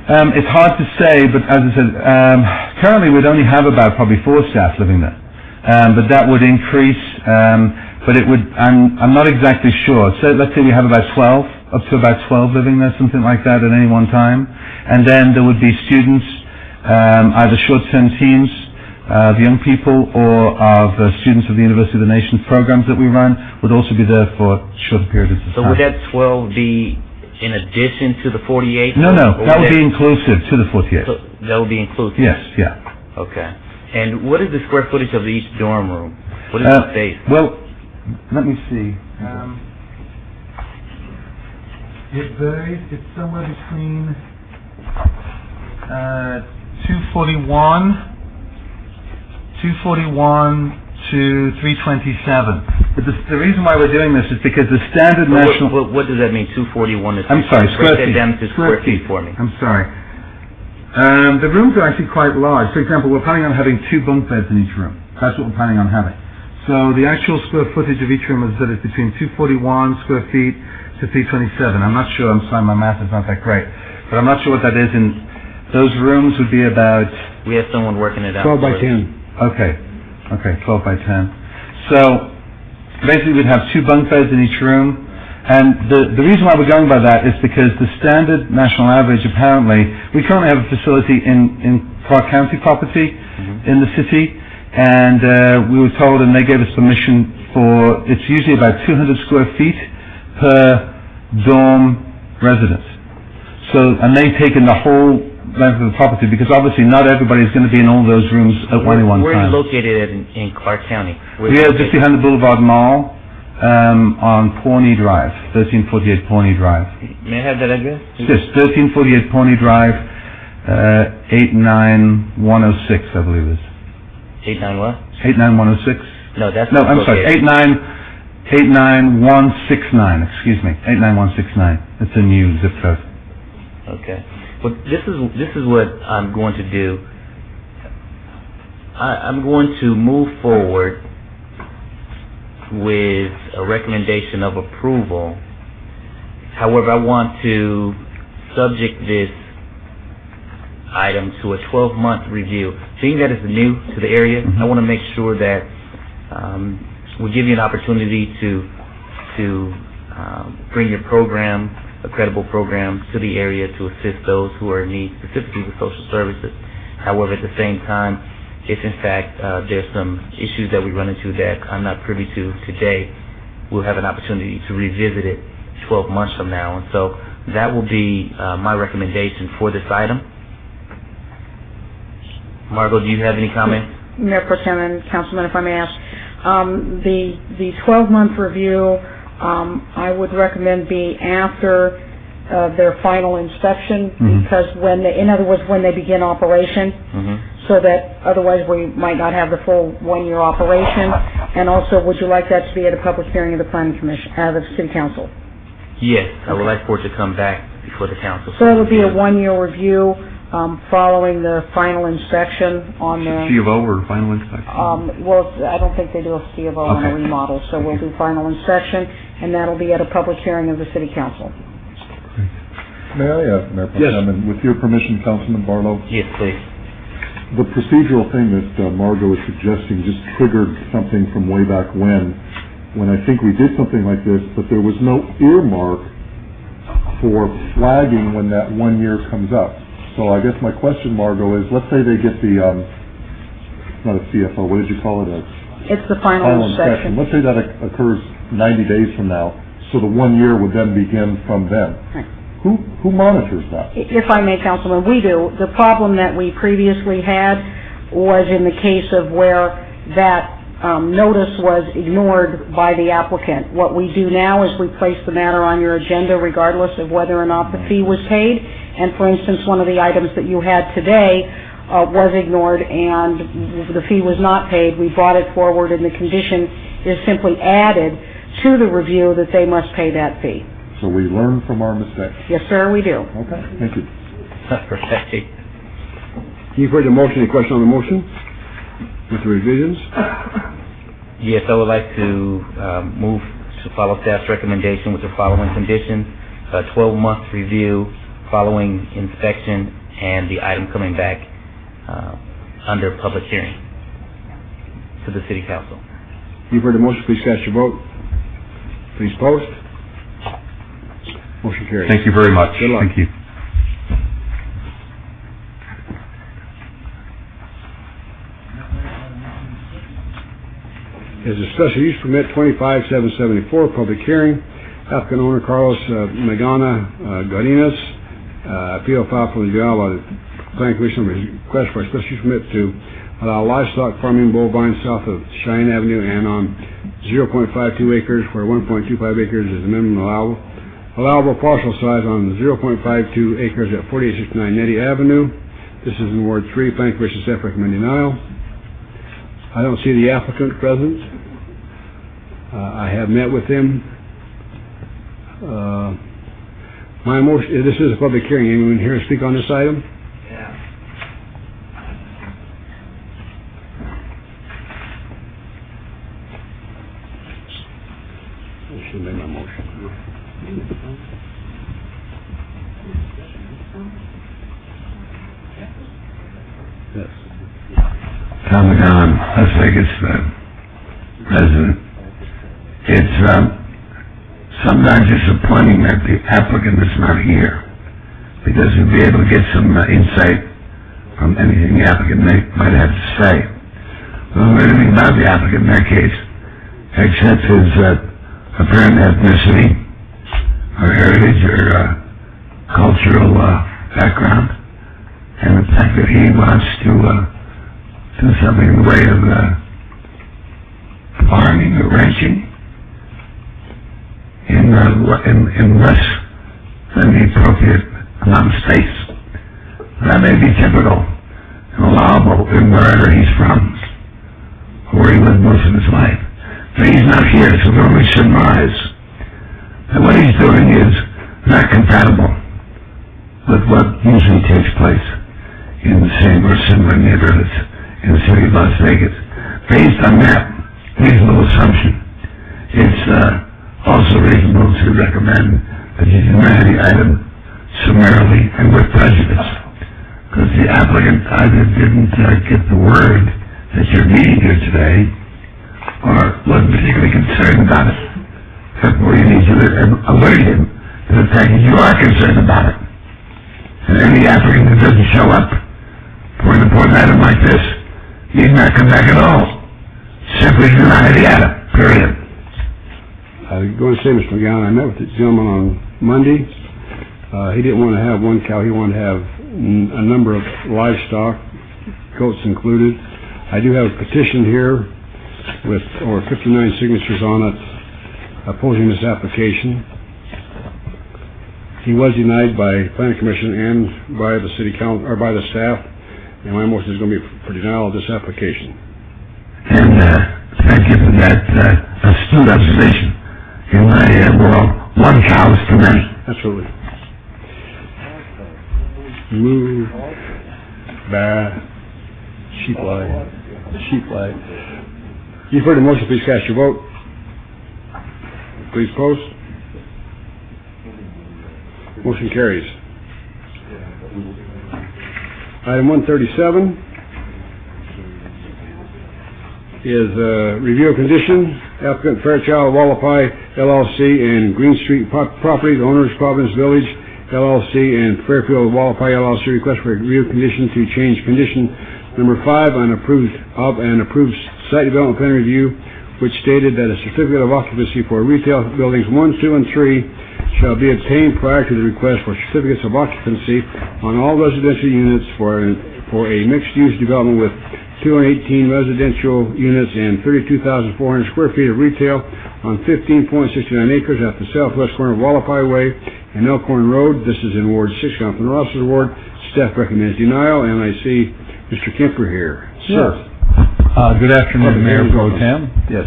It's hard to say, but as I said, currently we'd only have about probably 4 staff living there. But that would increase, but it would, I'm not exactly sure. So let's say we have about 12, up to about 12 living there, something like that at any one time. And then there would be students, either short-term teams, the young people, or of students of the University of the Nations programs that we run would also be there for shorter periods of time. So would that 12 be in addition to the 48? No, that would be inclusive to the 48. So that would be inclusive? Yes, yeah. Okay. And what is the square footage of each dorm room? What is the space? Well, let me see. It varies. It's somewhere between 241 to 327. But the reason why we're doing this is because the standard national... What does that mean, 241 to 327? I'm sorry, square feet. Break that down to square feet for me. I'm sorry. The rooms are actually quite large. For example, we're planning on having 2 bunk beds in each room. That's what we're planning on having. So the actual square footage of each room is that it's between 241 square feet to 327. I'm not sure. I'm sorry, my math is not that great. But I'm not sure what that is. In those rooms would be about... We have someone working it out. 12 by 10. Okay, 12 by 10. So basically we'd have 2 bunk beds in each room. And the reason why we're going by that is because the standard national average, apparently, we currently have a facility in Clark County property in the city, and we were told, and they gave us permission for, it's usually about 200 square feet per dorm resident. So, and they take in the whole length of the property, because obviously not everybody is going to be in all those rooms at any one time. Where are you located in Clark County? We are just behind the Boulevard Mall. On Pawnee Drive, 1348 Pawnee Drive. May I have that address? Yes, 1348 Pawnee Drive, 89106, I believe it is. 89 what? 89106. No, that's no. I'm sorry. 89169, excuse me, 89169. It's a new zip code. Okay. Well, this is what I'm going to do. I'm going to move forward with a recommendation of approval. However, I want to subject this item to a 12-month review. Being that it's new to the area, I want to make sure that we give you an opportunity to bring your program, a credible program, to the area to assist those who are in need, specifically with social services. However, at the same time, if in fact there's some issues that we run into that I'm not privy to today, we'll have an opportunity to revisit it 12 months from now. And so that will be my recommendation for this item. Margot, do you have any comments? Mayor Pro Tem and Councilman, if I may ask, the 12-month review, I would recommend be after their final inspection, because in other words, when they begin operation, so that otherwise we might not have the full 1-year operation. And also, would you like that to be at a public hearing of the Planning Commission, the City Council? Yes, I would like for it to come back before the council. So it would be a 1-year review following the final inspection on the... C of O or final inspection? Well, I don't think they do a C of O on a remodel, so we'll do final inspection, and that'll be at a public hearing of the City Council. May I, Mayor Pro Tem, and with your permission, Councilman Barlow? Yes, please. The procedural thing that Margot is suggesting just triggered something from way back when I think we did something like this, but there was no earmark for flagging when that 1 year comes up. So I guess my question, Margot, is let's say they get the, not a CFO, what did you call it? It's the final inspection. Let's say that occurs 90 days from now, so the 1 year would then begin from then. Right. Who monitors that? If I may, Councilman, we do. The problem that we previously had was in the case of where that notice was ignored by the applicant. What we do now is we place the matter on your agenda regardless of whether or not the fee was paid. And for instance, one of the items that you had today was ignored and the fee was not paid. We brought it forward and the condition is simply added to the review that they must pay that fee. So we learn from our mistakes. Yes, sir, we do. Okay, thank you. Perfect. You've heard the motion. Any question on the motion with the revisions? Yes, I would like to move to follow staff's recommendation with the following conditions: a 12-month review following inspection and the item coming back under public hearing to the City Council. You've heard the motion. Please cast your vote. Please post. Motion carries. Thank you very much. Good luck. Thank you. Is a special use permit 25774, public hearing. Applicant owner Carlos Magana Godinez. Appeal filed from the jail by the Planning Commission request for a special use permit to allow livestock farming bovine south of Cheyenne Avenue and on 0.52 acres where 1.25 acres is the minimum allowable parcel size on 0.52 acres at 4869 Nettie Avenue. This is in Ward 3. Planning Commission staff recommend denial. I don't see the applicant present. I have met with him. My motion, this is a public hearing. Anyone here to speak on this item? I should make my motion. Yes. Tom McGowan, Las Vegas resident. It's sometimes disappointing that the applicant is not here, because we'd be able to get some insight from anything the applicant might have to say. We don't know anything about the applicant in that case, except his apparent ethnicity, or heritage, or cultural background, and the fact that he wants to do something in the way of farming or ranching in less than the appropriate amount of space. That may be typical and allowable in wherever he's from, or where he lived most of his life. But he's not here, so we only surmise that what he's doing is not compatible with what usually takes place in the same or similar neighborhoods in the city of Las Vegas. Based on that reasonable assumption, it's also reasonable to recommend that you deny the item summarily and with prejudice, because the applicant either didn't get the word that you're meeting here today, or wasn't particularly concerned about it. Therefore, you need to alert him to the fact that you are concerned about it. And any applicant that doesn't show up for an important item like this need not come back at all. Simply deny the item, period. I was going to say, Mr. McGowan, I met with the gentleman on Monday. He didn't want to have one cow. He wanted to have a number of livestock, goats included. I do have a petition here with over 59 signatures on it opposing this application. He was denied by Planning Commission and by the City Council, or by the staff, and my motion is going to be for denial of this application. And thank you for that astute observation. In my world, one cow is too many. Absolutely. Move, sheep lie. You've heard the motion, please cast your vote. Please post. Motion carries. Item 137 is review of condition. Applicant Fairchild Wallapai LLC and Green Street Properties, owners Providence Village LLC and Fairfield Wallapai LLC request for a review of condition to change condition number 5 on approved site development plan review, which stated that a certificate of occupancy for retail buildings 1, 2, and 3 shall be obtained prior to the request for certificates of occupancy on all residential units for a mixed-use development with 218 residential units and 32,400 square feet of retail on 15.69 acres at the southwest corner of Wallapai Way and Elkhorn Road. This is in Ward 6, Councilman Ross's ward. Staff recommends denial, and I see Mr. Kemper here. Sir. Good afternoon, Mayor Pro Tem. Yes.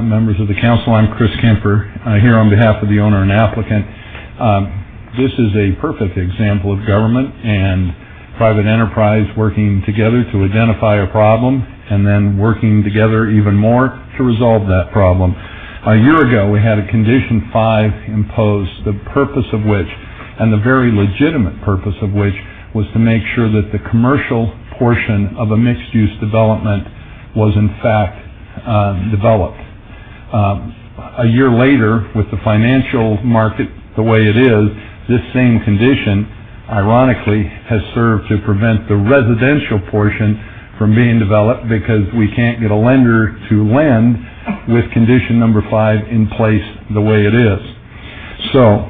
Members of the council, I'm Chris Kemper, here on behalf of the owner and applicant. This is a perfect example of government and private enterprise working together to identify a problem and then working together even more to resolve that problem. A year ago, we had a Condition 5 imposed, the purpose of which, and the very legitimate purpose of which, was to make sure that the commercial portion of a mixed-use development was in fact developed. A year later, with the financial market the way it is, this same condition, ironically, has served to prevent the residential portion from being developed because we can't get a lender to lend with condition number 5 in place the way it is. So,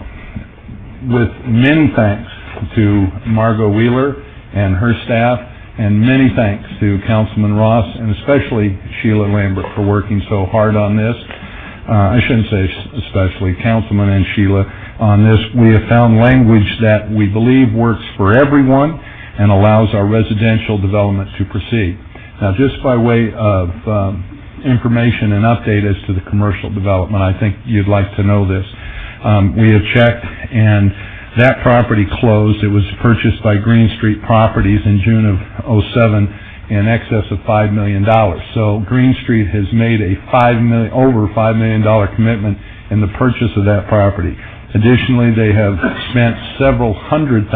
with many thanks to Margot Wheeler and her staff, and many thanks to Councilman Ross and especially Sheila Lambert for working so hard on this. I shouldn't say especially, Councilman and Sheila on this. We have found language that we believe works for everyone and allows our residential development to proceed. Now, just by way of information and update as to the commercial development, I think you'd like to know this. We have checked, and that property closed. It was purchased by Green Street Properties in June of '07 in excess of $5 million. So Green Street has made a over $5 million commitment in the purchase of that property. Additionally, they have spent several $100,000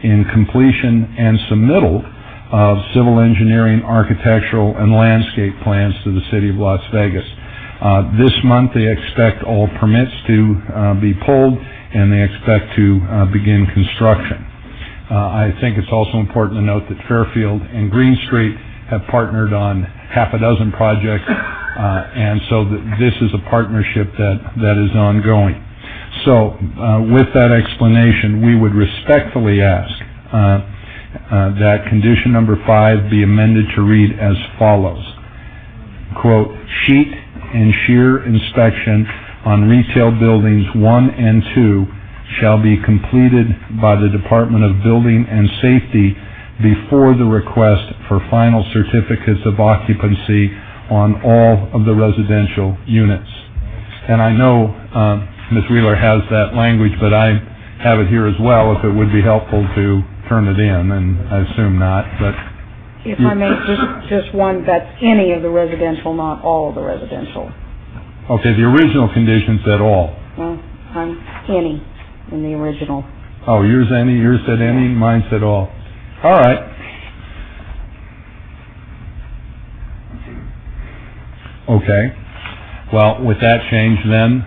in completion and submittal of civil engineering, architectural, and landscape plans to the City of Las Vegas. This month, they expect all permits to be pulled, and they expect to begin construction. I think it's also important to note that Fairfield and Green Street have partnered on half a dozen projects, and so this is a partnership that is ongoing. So, with that explanation, we would respectfully ask that condition number 5 be amended to read as follows. Quote, sheet and shear inspection on retail buildings 1 and 2 shall be completed by the Department of Building and Safety before the request for final certificates of occupancy on all of the residential units. And I know Ms. Wheeler has that language, but I have it here as well if it would be helpful to turn it in, and I assume not, but... If I may, just one, that's any of the residential, not all of the residential. Okay, the original condition said all. Well, I'm any in the original. Oh, yours any, yours said any, mine said all. All right. Okay. Well, with that change then,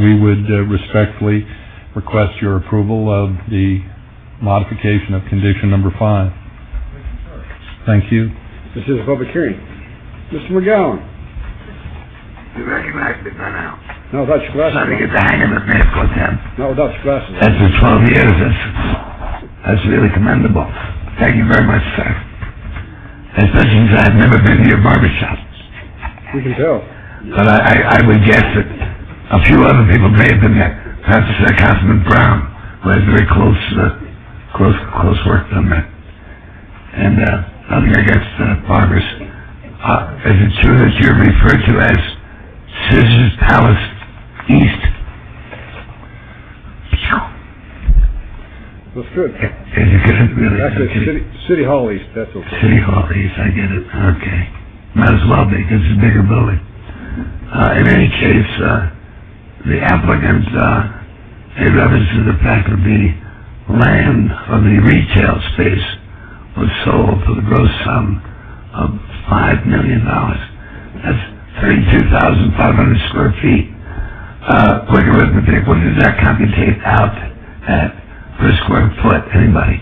we would respectfully request your approval of the modification of condition number 5. Thank you. This is a public hearing. Mr. McGowan? You recognize me by now. No, without your glasses. Trying to get the hang of it, Mayor Pro Tem. No, without your glasses. After 12 years, that's really commendable. Thank you very much, sir. Especially since I've never been to your barbershop. We can tell. But I would guess that a few other people may have been there. Perhaps Councilman Brown, who has very close work done that. And nothing against barbers. Is it true that you're referred to as Scissors Palace East? That's good. Is it good? Really? Actually, City Hall East, that's okay. City Hall East, I get it. Okay. Might as well be, because it's a bigger building. In any case, the applicant made reference to the fact that the land of the retail space was sold for the gross sum of $5 million. That's 32,500 square feet. Quick arithmetic, what does that computate out at per square foot? Anybody?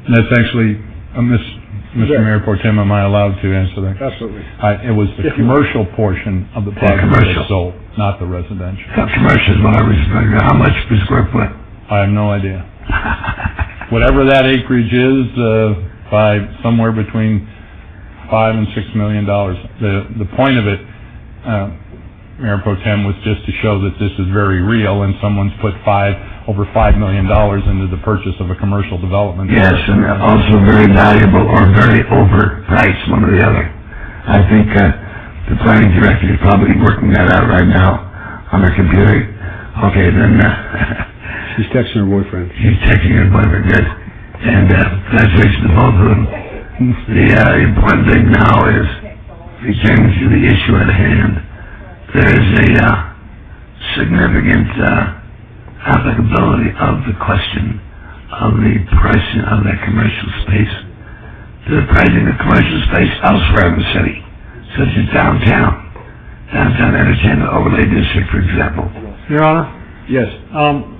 That's actually, Mr. Mayor Pro Tem, am I allowed to answer that? Absolutely. It was the commercial portion of the project that was sold, not the residential. Commercial is what I was referring to. How much per square foot? I have no idea. Whatever that acreage is, by somewhere between $5 and $6 million. The point of it, Mayor Pro Tem, was just to show that this is very real, and someone's put over $5 million into the purchase of a commercial development. Yes, and also very valuable or very overpriced, one or the other. I think the planning director is probably working that out right now on her computer. Okay, then... She's texting her boyfriend. She's texting her boyfriend, good. And congratulations to both of them. The important thing now is, returning to the issue at hand, there is a significant applicability of the question of the pricing of that commercial space to the pricing of commercial space elsewhere in the city, such as downtown entertainment overlay district, for example. Your Honor? Yes.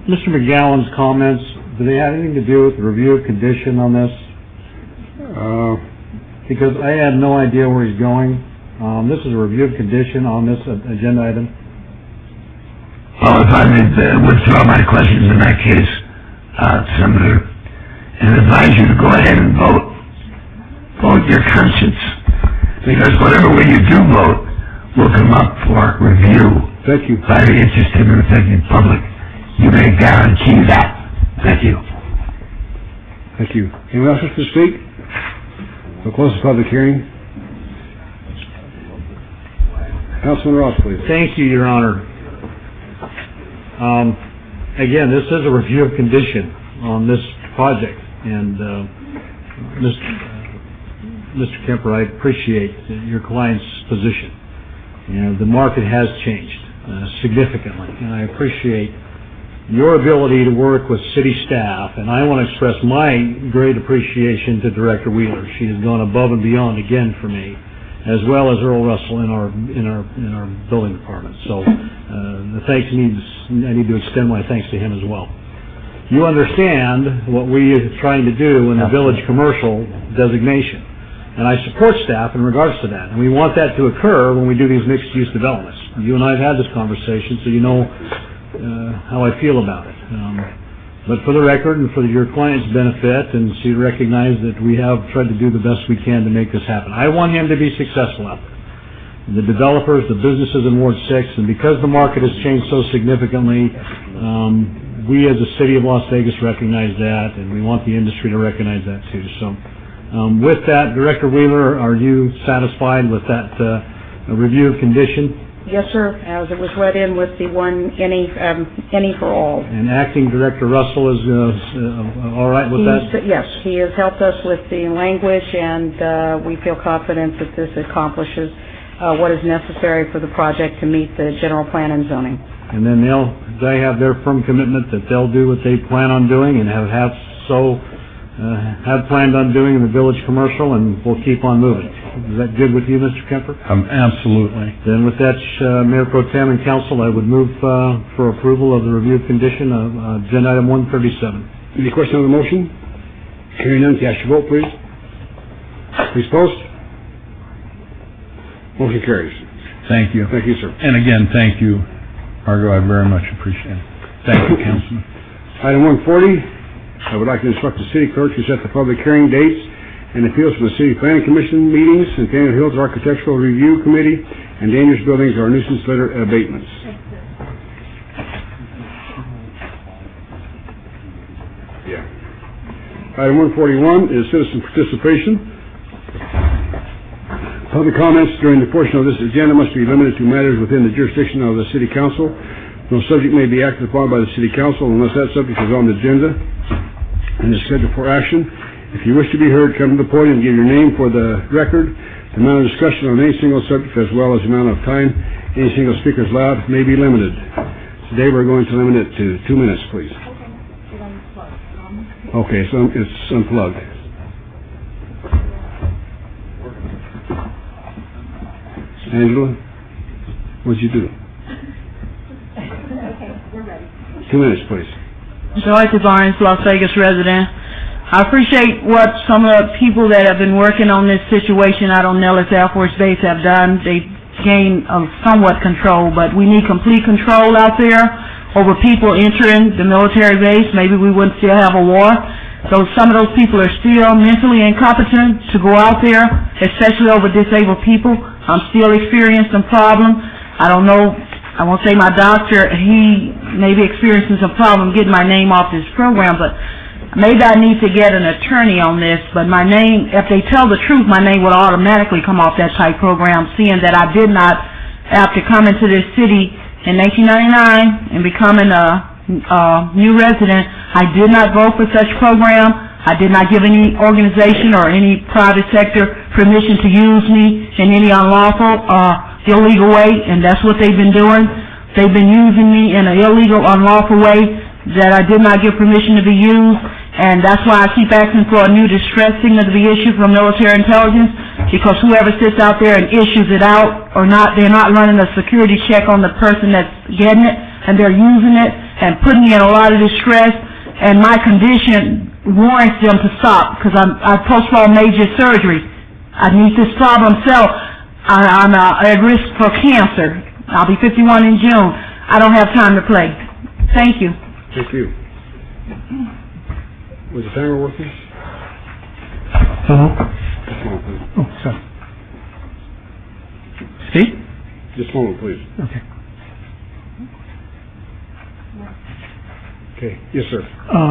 Mr. McGowan's comments, do they have anything to do with the review of condition on this? Because I had no idea where he's going. This is a review of condition on this agenda item. Well, if I may withdraw my questions in that case, Senator, and advise you to go ahead and vote your conscience, because whatever way you do vote will come up for review. Thank you. By the interested and affected public. You may guarantee that. Thank you. Thank you. Anyone else wish to speak? We'll close the public hearing. Councilman Ross, please. Thank you, Your Honor. Again, this is a review of condition on this project, and Mr. Kemper, I appreciate your client's position. You know, the market has changed significantly, and I appreciate your ability to work with city staff, and I want to express my great appreciation to Director Wheeler. She has gone above and beyond again for me, as well as Earl Russell in our building department. So the thanks I need to extend my thanks to him as well. You understand what we are trying to do in the village commercial designation, and I support staff in regards to that. And we want that to occur when we do these mixed-use developments. You and I have had this conversation, so you know how I feel about it. But for the record and for your client's benefit, and so you recognize that we have tried to do the best we can to make this happen. I want him to be successful out there. The developers, the businesses in Ward 6, and because the market has changed so significantly, we as a city of Las Vegas recognize that, and we want the industry to recognize that too. So With that, Director Wheeler, are you satisfied with that review of condition? Yes, sir, as it was read in with the one, any for all. And Acting Director Russell is all right with that? Yes, he has helped us with the language, and we feel confident that this accomplishes what is necessary for the project to meet the general plan and zoning. And then they have their firm commitment that they'll do what they plan on doing and have planned on doing in the village commercial, and we'll keep on moving. Is that good with you, Mr. Kemper? Absolutely. Then with that, Mayor Pro Tem and Council, I would move for approval of the review of condition of agenda item 137. Any question on the motion? Hearing none, cast your vote, please. Please post. Motion carries. Thank you. Thank you, sir. And again, thank you, Margot. I very much appreciate it. Thank you, Councilman. Item 140, I would like to instruct the city clerk to set the public hearing dates and appeals for the City Planning Commission meetings, Centennial Hills Architectural Review Committee, and dangerous buildings or nuisance litter abatements. Item 141 is citizen participation. Public comments during the portion of this agenda must be limited to matters within the jurisdiction of the City Council. No subject may be acted upon by the City Council unless that subject is on the agenda and is scheduled for action. If you wish to be heard, come to the podium and give your name for the record. The amount of discussion on any single subject, as well as the amount of time any single speaker is allowed, may be limited. Today we're going to limit it to 2 minutes, please. Okay, so it's unplugged. Angela, what'd you do? 2 minutes, please. Dorothy Barnes, Las Vegas resident. I appreciate what some of the people that have been working on this situation out on Nellis Air Force Base have done. They've gained somewhat control, but we need complete control out there over people entering the military base. Maybe we wouldn't still have a war. So some of those people are still mentally incompetent to go out there, especially over disabled people. I'm still experiencing problems. I don't know, I won't say my doctor, he may be experiencing some problem getting my name off this program, but maybe I need to get an attorney on this. But my name, if they tell the truth, my name will automatically come off that type program, seeing that I did not, after coming to this city in 1999 and becoming a new resident, I did not vote for such program. I did not give any organization or any private sector permission to use me in any unlawful illegal way, and that's what they've been doing. They've been using me in an illegal, unlawful way that I did not give permission to be used, and that's why I keep asking for a new distress signal to be issued from military intelligence, because whoever sits out there and issues it out or not, they're not running a security check on the person that's getting it, and they're using it and putting me in a lot of distress, and my condition warrants them to stop, because I postponed major surgery. I need this problem solved. I'm at risk for cancer. I'll be 51 in June. I don't have time to play. Thank you. Thank you. Was the timer working? Hello? Just a moment, please. Oh, sorry. Speak? Just a moment, please. Okay. Okay. Yes, sir.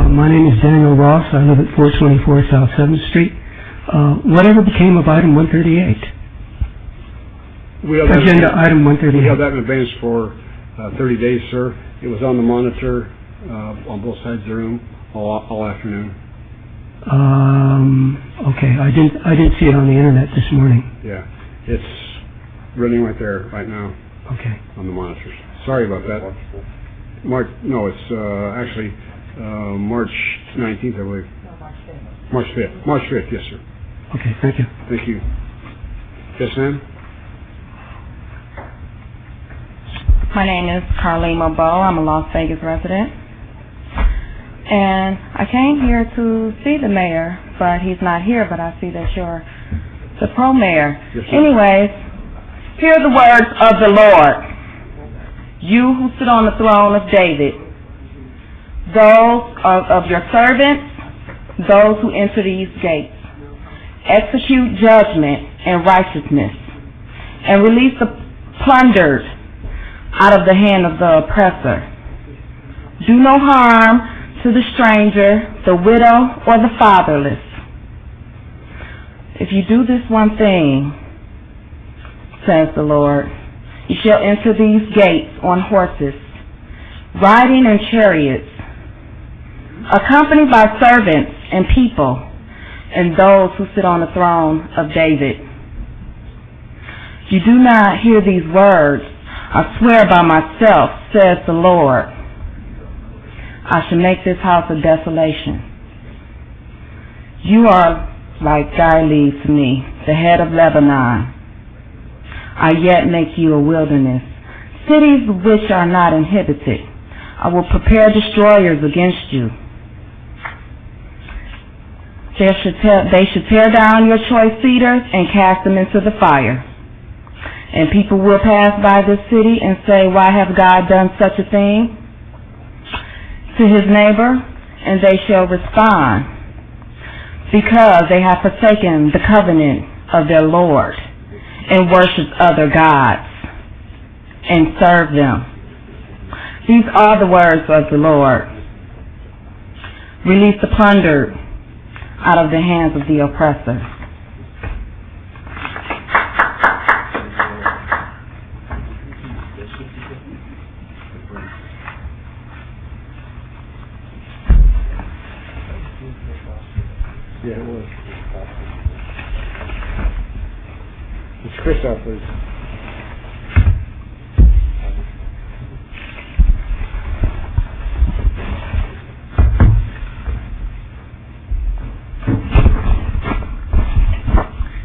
My name is Daniel Ross. I live at 424 South 7th Street. Whatever became of item 138? Agenda item 138. We have that in advance for 30 days, sir. It was on the monitor on both sides of the room all afternoon. Okay. I didn't see it on the internet this morning. Yeah. It's running right there right now. Okay. On the monitors. Sorry about that. It's actually March 19th, I believe. March 5th. March 5th, yes, sir. Okay, thank you. Thank you. Yes, ma'am? My name is Carlene Bowe. I'm a Las Vegas resident. And I came here to see the mayor, but he's not here, but I see that you're the pro-mayor. Yes, sir. Anyways, hear the words of the Lord. You who sit on the throne of David, those of your servants, those who enter these gates, execute judgment and righteousness, and release the plundered out of the hand of the oppressor. Do no harm to the stranger, the widow, or the fatherless. If you do this one thing, says the Lord, you shall enter these gates on horses, riding in chariots, accompanied by servants and people, and those who sit on the throne of David. You do not hear these words, I swear by myself, says the Lord, I shall make this house a desolation. You are like Gilead to me, the head of Lebanon. I yet make you a wilderness, cities which are not inhabited. I will prepare destroyers against you. They should tear down your choice cedars and cast them into the fire. And people will pass by this city and say, why have God done such a thing to his neighbor? And they shall respond, because they have forsaken the covenant of their Lord and worshipped other gods and served them. These are the words of the Lord. Release the plundered out of the hands of the oppressor. Yeah, it was. It's Christoph, please.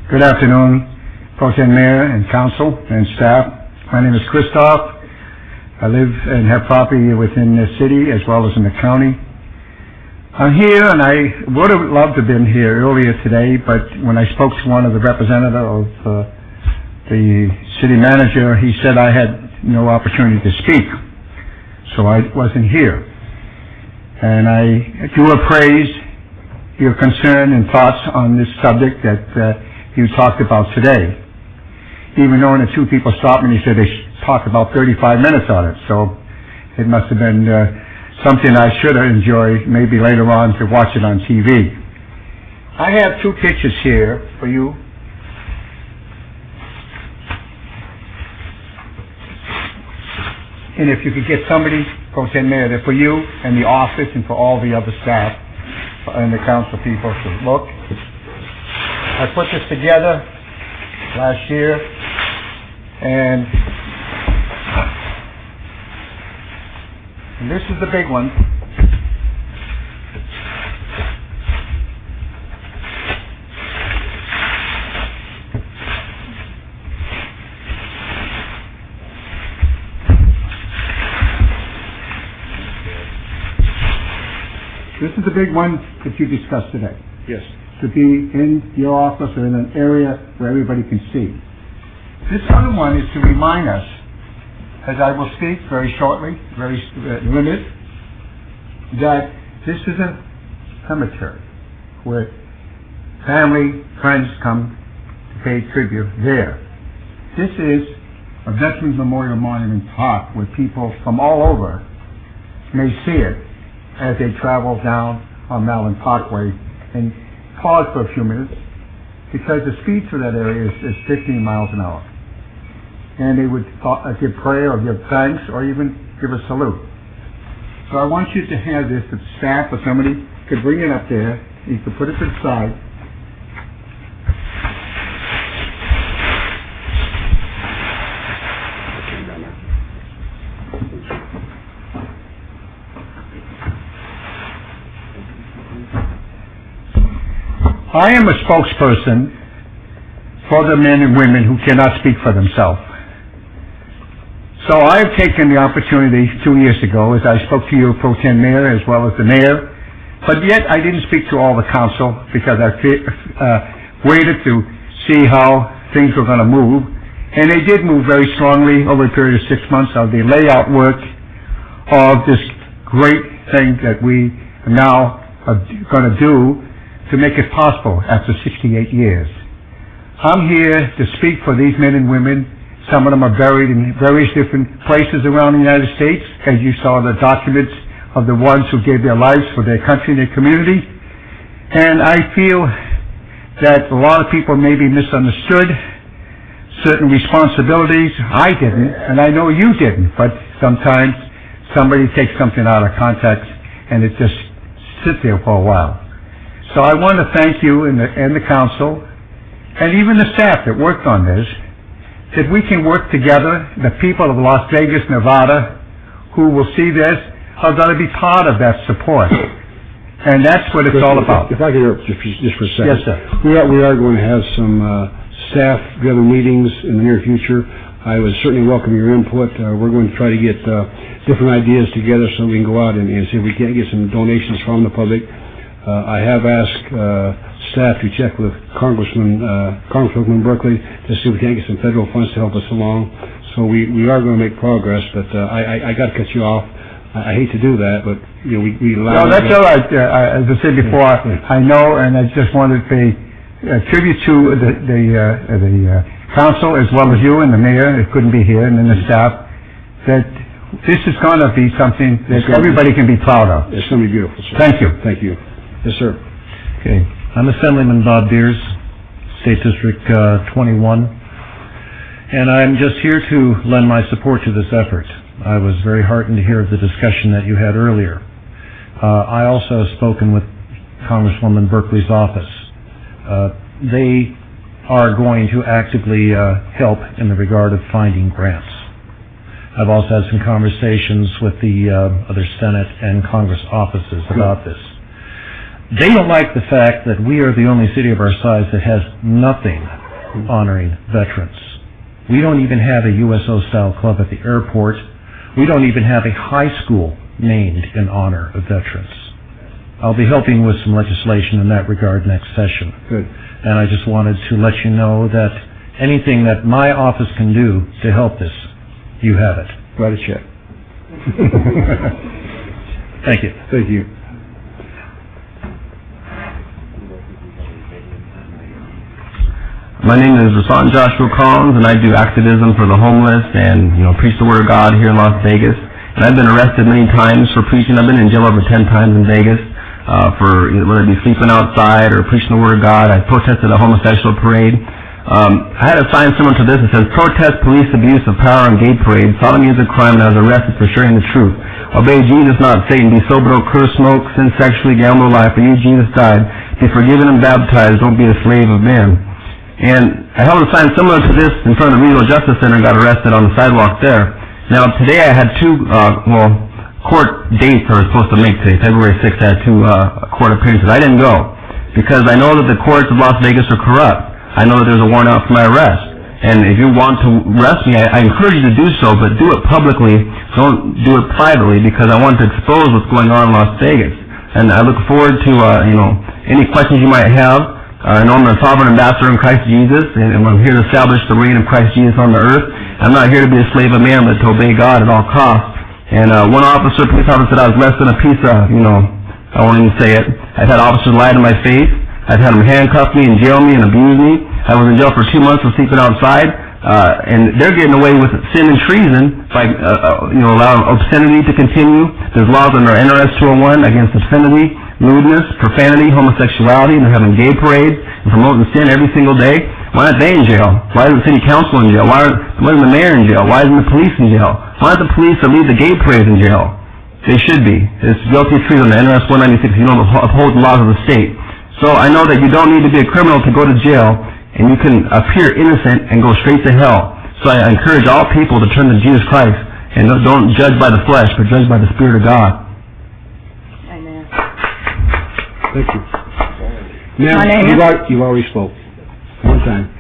Good afternoon, Pro Tem Mayor and Council and staff. My name is Christoph. I live and have property within the city as well as in the county. I'm here, and I would have loved to have been here earlier today, but when I spoke to one of the representatives of the city manager, he said I had no opportunity to speak, so I wasn't here. And I do appraise your concern and thoughts on this subject that you talked about today. Even though the two people stopped me and said they talked about 35 minutes on it, so it must have been something I should enjoy maybe later on to watch it on TV. I have two pictures here for you. And if you could get somebody, Pro Tem Mayor, there for you and the office and for all the other staff and the council people to look. I put this together last year, and this is the big one. This is the big one that you discussed today. Yes. To be in your office or in an area where everybody can see. This other one is to remind us, as I will speak very shortly, very limited, that this is a cemetery where family, friends come to pay tribute there. This is a Veterans Memorial Monument Park where people from all over may see it as they travel down on Malin Parkway and pause for a few minutes, because the speed through that area is 15 miles an hour. And they would give prayer or give thanks or even give a salute. So I want you to have this, if staff or somebody could bring it up there, you could put it to the side. I am a spokesperson for the men and women who cannot speak for themselves. So I have taken the opportunity 2 years ago, as I spoke to you, Pro Tem Mayor, as well as the Mayor, but yet I didn't speak to all the council because I waited to see how things were going to move. And they did move very strongly over a period of 6 months of the layout work of this great thing that we now are going to do to make it possible after 68 years. I'm here to speak for these men and women. Some of them are buried in various different places around the United States, as you saw the documents of the ones who gave their lives for their country and their community. And I feel that a lot of people maybe misunderstood certain responsibilities. I didn't, and I know you didn't, but sometimes somebody takes something out of context and it just sits there for a while. So I want to thank you and the council, and even the staff that worked on this, that we can work together. The people of Las Vegas, Nevada, who will see this, are going to be part of that support. And that's what it's all about. If I could interrupt just for a second. Yes, sir. We are going to have some staff-driven meetings in the near future. I would certainly welcome your input. We're going to try to get different ideas together so we can go out and see if we can't get some donations from the public. I have asked staff to check with Congresswoman Berkeley to see if we can't get some federal funds to help us along. So we are going to make progress, but I got to cut you off. I hate to do that, but you know we allow. No, that's all right. As I said before, I know, and I just wanted to pay tribute to the council as well as you and the mayor, who couldn't be here, and then the staff, that this is going to be something that everybody can be proud of. It's going to be beautiful, sir. Thank you. Thank you. Yes, sir. Okay. I'm Assemblyman Bob Beers, State District 21, and I'm just here to lend my support to this effort. I was very heartened to hear of the discussion that you had earlier. I also have spoken with Congresswoman Berkeley's office. They are going to actively help in the regard of finding grants. I've also had some conversations with the other Senate and Congress offices about this. They don't like the fact that we are the only city of our size that has nothing honoring veterans. We don't even have a USO-style club at the airport. We don't even have a high school named in honor of veterans. I'll be helping with some legislation in that regard next session. Good. And I just wanted to let you know that anything that my office can do to help this, you have it. Write a check. Thank you. Thank you. My name is Rasan Joshua Collins, and I do activism for the homeless and, preach the Word of God here in Las Vegas. And I've been arrested many times for preaching. I've been in jail over 10 times in Vegas for whether it be sleeping outside or preaching the Word of God. I protested a homosexual parade. I had a sign similar to this that says, "Protest police abuse of power on gay parade. Sodomy is a crime, and I was arrested for sharing the truth. Obey Jesus, not Satan. Be sober, don't curse, smoke, sin sexually, gamble, lie. For you, Jesus died. Be forgiven and baptized. Don't be a slave of man." And I held a sign similar to this in front of the Regional Justice Center and got arrested on the sidewalk there. Now, today I had two, court dates I was supposed to make today. February 6th, I had two court appearances. I didn't go because I know that the courts of Las Vegas are corrupt. I know that there's a warrant out for my arrest. And if you want to arrest me, I encourage you to do so, but do it publicly. Don't do it privately, because I want to expose what's going on in Las Vegas. And I look forward to, any questions you might have. I know I'm a sovereign ambassador in Christ Jesus, and I'm here to establish the reign of Christ Jesus on the earth. I'm not here to be a slave of man, but to obey God at all costs. And one police officer said I was less than a piece of, I won't even say it. I've had officers lie to my face. I've had them handcuff me and jail me and abuse me. I was in jail for 2 months for sleeping outside. And they're getting away with sin and treason by, allowing obscenity to continue. There's laws under NRS 201 against obscenity, lewdness, profanity, homosexuality, and they're having gay parades and promoting sin every single day. Why aren't they in jail? Why isn't the city council in jail? Why isn't the mayor in jail? Why isn't the police in jail? Why aren't the police that lead the gay parades in jail? They should be. It's guilty of treason under NRS 196 if you don't uphold the laws of the state. So I know that you don't need to be a criminal to go to jail, and you can appear innocent and go straight to hell. So I encourage all people to turn to Jesus Christ and don't judge by the flesh, but judge by the Spirit of God. Amen. Thank you. Now, you've already spoke. One time.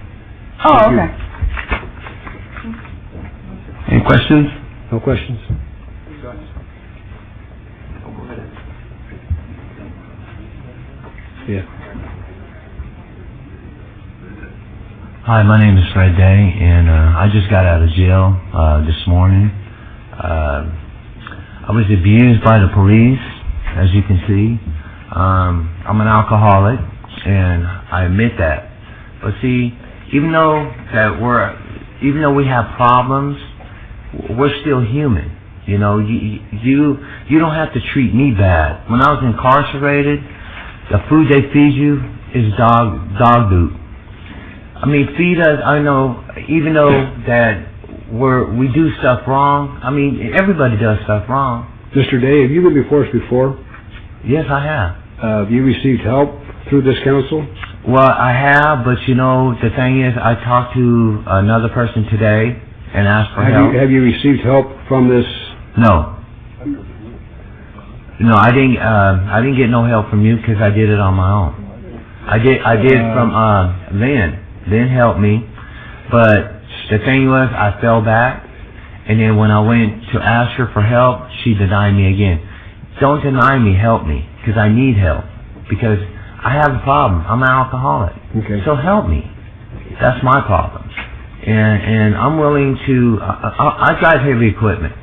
Oh, okay. Any questions? No questions? Yeah. Hi, my name is Fred Day, and I just got out of jail this morning. I was abused by the police, as you can see. I'm an alcoholic, and I admit that. But see, even though we have problems, we're still human. You don't have to treat me bad. When I was incarcerated, the food they feed you is dog do. I mean, feed us. I know, even though that we do stuff wrong. I mean, everybody does stuff wrong. Mr. Day, have you been before us before? Yes, I have. Have you received help through this council? Well, I have, but you know, the thing is, I talked to another person today and asked for help. Have you received help from this? No. No, I didn't get no help from you because I did it on my own. I did from Lynn. Lynn helped me, but the thing was, I fell back, and then when I went to ask her for help, she denied me again. Don't deny me, help me, because I need help, because I have a problem. I'm an alcoholic. Okay. So help me. That's my problem. And I'm willing to, I drive heavy equipment,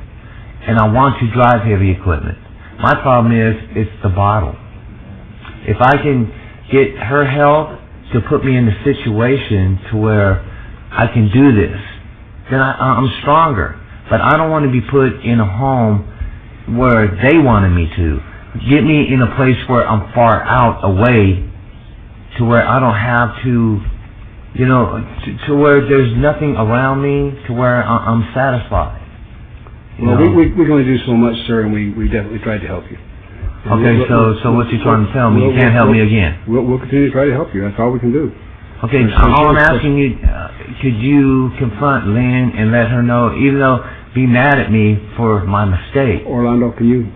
and I want to drive heavy equipment. My problem is, it's the bottle. If I can get her help to put me in a situation to where I can do this, then I'm stronger. But I don't want to be put in a home where they wanted me to. Get me in a place where I'm far out away to where I don't have to, you know, to where there's nothing around me to where I'm satisfied. Well, we can only do so much, sir, and we definitely tried to help you. Okay, so what you trying to tell me? You can't help me again. We'll continue to try to help you. That's all we can do. Okay, all I'm asking you, could you confront Lynn and let her know, even though be mad at me for my mistake? Orlando, can you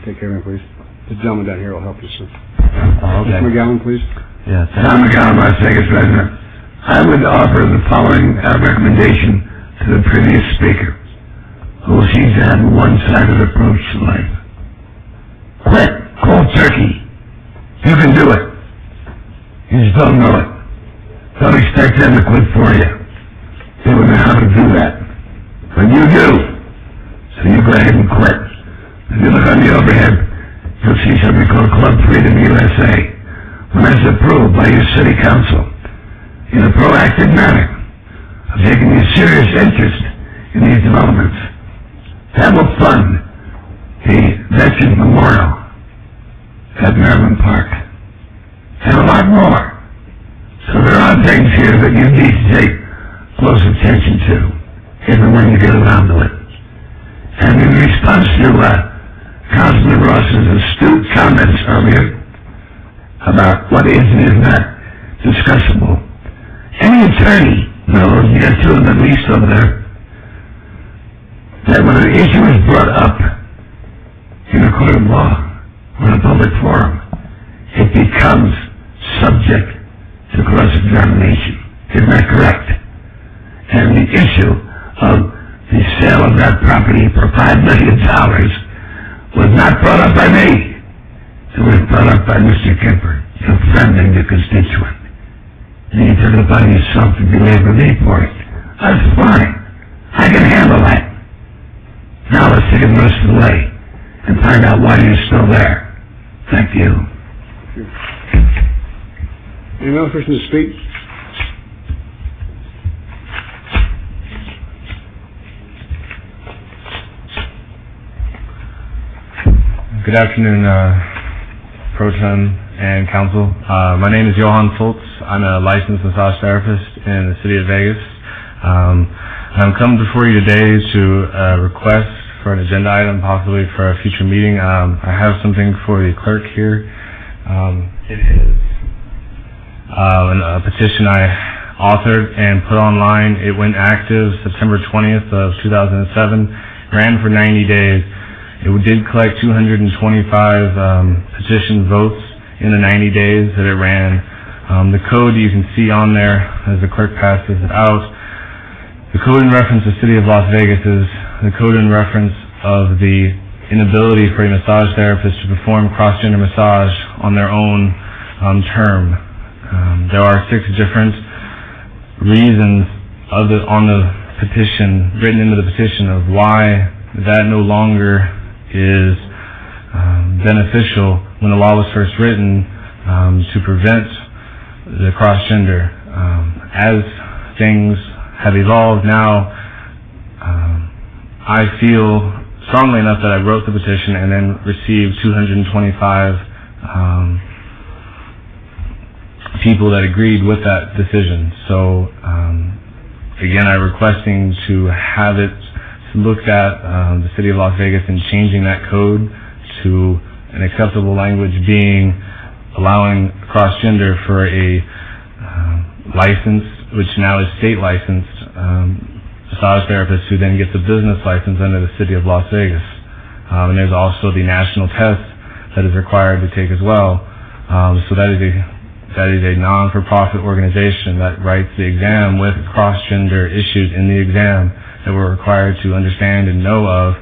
take care of him, please? The gentleman down here will help you, sir. Oh, okay. Mr. McGowan, please. Yeah. Tom McGowan, Las Vegas resident. I would offer the following recommendation to the previous speaker, who seems to have a one-sided approach to life. Quit cold turkey. You can do it. You just don't know it. Don't expect them to quit for you. They don't know how to do that. But you do. So you go ahead and quit. If you look on the overhead, you'll see something called Club Freedom USA. When it's approved by your city council in a proactive manner of taking a serious interest in these developments, that will fund the Veterans Memorial at Maryland Park and a lot more. So there are things here that you need to take close attention to if and when you get around to it. And in response to Councilman Ross's astute comments earlier about what is and is not discussable, any attorney knows, you got two of them at least over there, that when an issue is brought up in a court of law or in a public forum, it becomes subject to cross-examination. Isn't that correct? And the issue of the sale of that property for $5 million was not brought up by me. It was brought up by Mr. Kemper, your friend and your constituent. And you took it upon yourself to belabor me for it. That's fine. I can handle that. Now let's take it the rest of the way and find out why you're still there. Thank you. Any other person to speak? Good afternoon, Pro Tem and Council. My name is Johan Fultz. I'm a licensed massage therapist in the city of Vegas. I'm coming before you today to request for an agenda item, possibly for a future meeting. I have something for the clerk here. It is a petition I authored and put online. It went active September 20th of 2007, ran for 90 days. It did collect 225 petition votes in the 90 days that it ran. The code you can see on there as the clerk passes it out. The code in reference to the City of Las Vegas is the code in reference of the inability for a massage therapist to perform cross-gender massage on their own term. There are 6 different reasons on the petition, written into the petition, of why that no longer is beneficial when the law was first written to prevent the cross-gender. As things have evolved now, I feel strongly enough that I wrote the petition and then received 225 people that agreed with that decision. So, again, I'm requesting to have it looked at, the City of Las Vegas, in changing that code to an acceptable language, being allowing cross-gender for a license, which now is state licensed, massage therapist who then gets a business license under the City of Las Vegas. And there's also the national test that is required to take as well. So that is a non-for-profit organization that writes the exam with cross-gender issues in the exam that we're required to understand and know of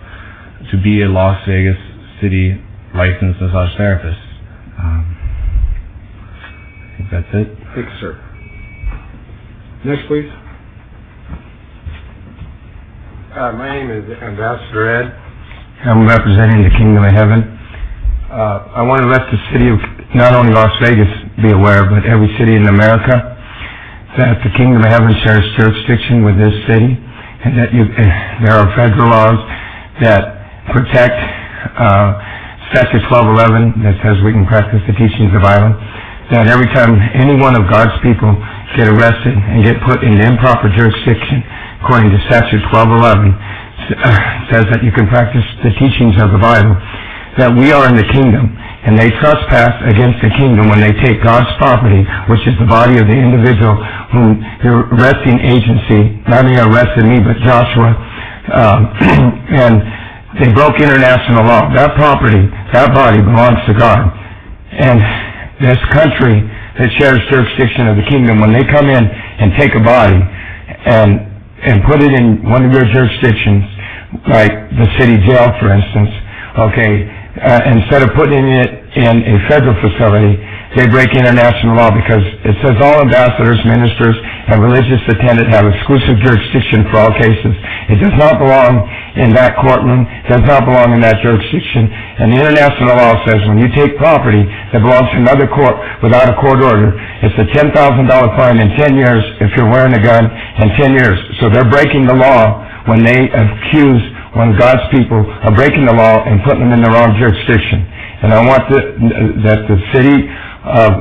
to be a Las Vegas City licensed massage therapist. I think that's it. Thank you, sir. Next, please. My name is Ambassador Ed. I'm representing the Kingdom of Heaven. I want to let the city of not only Las Vegas be aware, but every city in America, that the Kingdom of Heaven shares jurisdiction with this city, and that there are federal laws that protect Statute 1211 that says we can practice the teachings of the Bible. That every time any one of God's people get arrested and get put in improper jurisdiction, according to Statute 1211, says that you can practice the teachings of the Bible, that we are in the kingdom, and they trespass against the kingdom when they take God's property, which is the body of the individual whom the arresting agency not only arrested me, but Joshua, and they broke international law. That property, that body belongs to God. And this country that shares jurisdiction of the kingdom, when they come in and take a body and put it in one of your jurisdictions, like the city jail, for instance, okay, instead of putting it in a federal facility, they break international law because it says all ambassadors, ministers, and religious attendants have exclusive jurisdiction for all cases. It does not belong in that courtroom, does not belong in that jurisdiction. And the international law says when you take property that belongs to another court without a court order, it's a $10,000 fine in 10 years if you're wearing a gun, and 10 years. So they're breaking the law when they accuse one of God's people of breaking the law and putting them in the wrong jurisdiction. And I want that the city of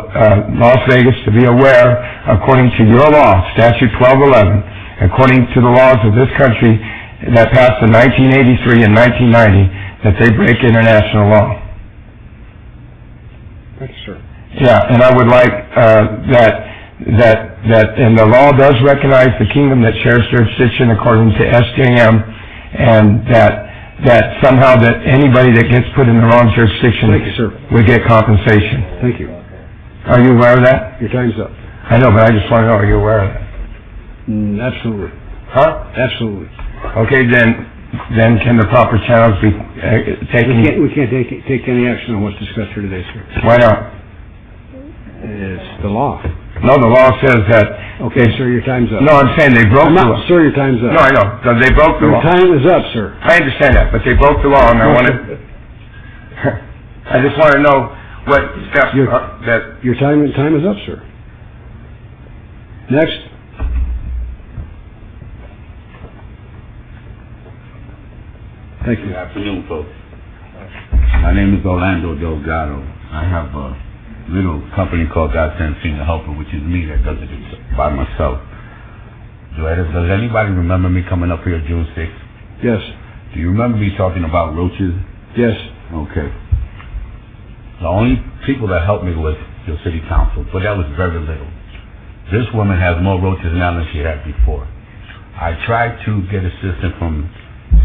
Las Vegas to be aware, according to your law, Statute 1211, according to the laws of this country that passed in 1983 and 1990, that they break international law. Thank you, sir. Yeah, and I would like that, and the law does recognize the kingdom that shares jurisdiction according to SJM, and that somehow that anybody that gets put in the wrong jurisdiction would get compensation. Thank you. Are you aware of that? Your time's up. I know, but I just want to know, are you aware of that? Absolutely. Huh? Absolutely. Okay, then can the proper channels be taken? We can't take any action on what's discussed here today, sir. Why not? It's the law. No, the law says that. Okay, sir, your time's up. No, I'm saying they broke the law. Sir, your time's up. No, I know. So they broke the law. Your time is up, sir. I understand that, but they broke the law, and I want to. I just want to know what steps that. Your time is up, sir. Next. Thank you. Good afternoon, folks. My name is Orlando Delgado. I have a little company called God Sent Senior Helper, which is me that does it by myself. Does anybody remember me coming up here June 6th? Yes. Do you remember me talking about roaches? Yes. Okay. The only people that helped me was your city council, but that was very little. This woman has more roaches now than she had before. I tried to get assistance from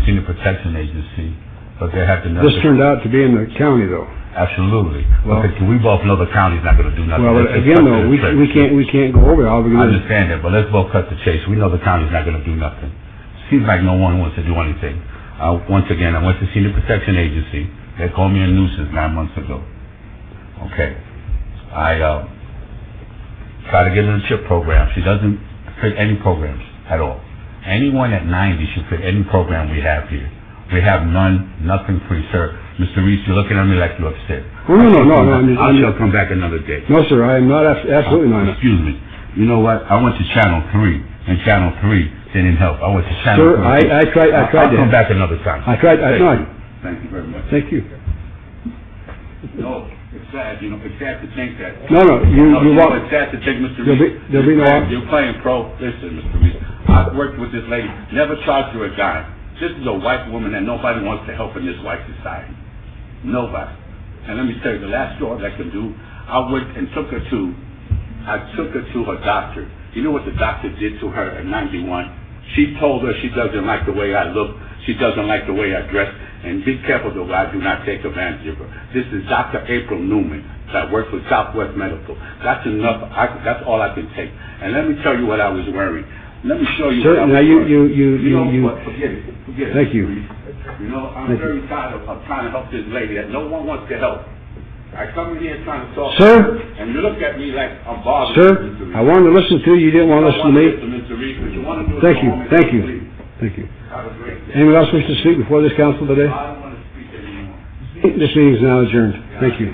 Senior Protection Agency, but they had to know. This turned out to be in the county, though. Absolutely. Well, we both know the county's not going to do nothing. Well, again, though, we can't go over all. I understand that, but let's both cut the chase. We know the county's not going to do nothing. Seems like no one wants to do anything. Once again, I went to Senior Protection Agency. They called me a nuisance 9 months ago. Okay. I tried to get in the CHIP program. She doesn't fit any programs at all. Anyone at 90 should fit any program we have here. We have nothing free, sir. Mr. Reese, you're looking at me like you're upset. No. I shall come back another day. No, sir, I am not, absolutely not. Excuse me. You know what? I went to Channel 3, and Channel 3 didn't help. I went to Channel 3. Sir, I tried I'll come back another time. I tried. Thank you very much. Thank you. No, it's sad, it's sad to think that. No, you walk. It's sad to think, Mr. There'll Reese. be no. You're playing pro. Listen, Mr. Reese. I've worked with this lady, never charged her a dime. This is a white woman that nobody wants to help in this white society. Nobody. And let me tell you, the last straw that I can do, I went and took her to her doctor. You know what the doctor did to her at 91? She told her she doesn't like the way I look. She doesn't like the way I dress. And be careful though, I do not take advantage of her. This is Dr. April Newman that works with Southwest Medical. That's enough. That's all I can take. And let me tell you what I was wearing. Let me show you Sir, what I was now wearing. you. What? Forget it. Thank you. I'm very tired of trying to help this lady that no one wants to help. I come in here trying to talk Sir? to her, and you look at me like I'm bothered. Sir, I wanted to listen to you. You didn't want to listen to me. Thank you. Thank you. Thank you. Anyone else wish to speak before this council today? This meeting is now adjourned. Thank you.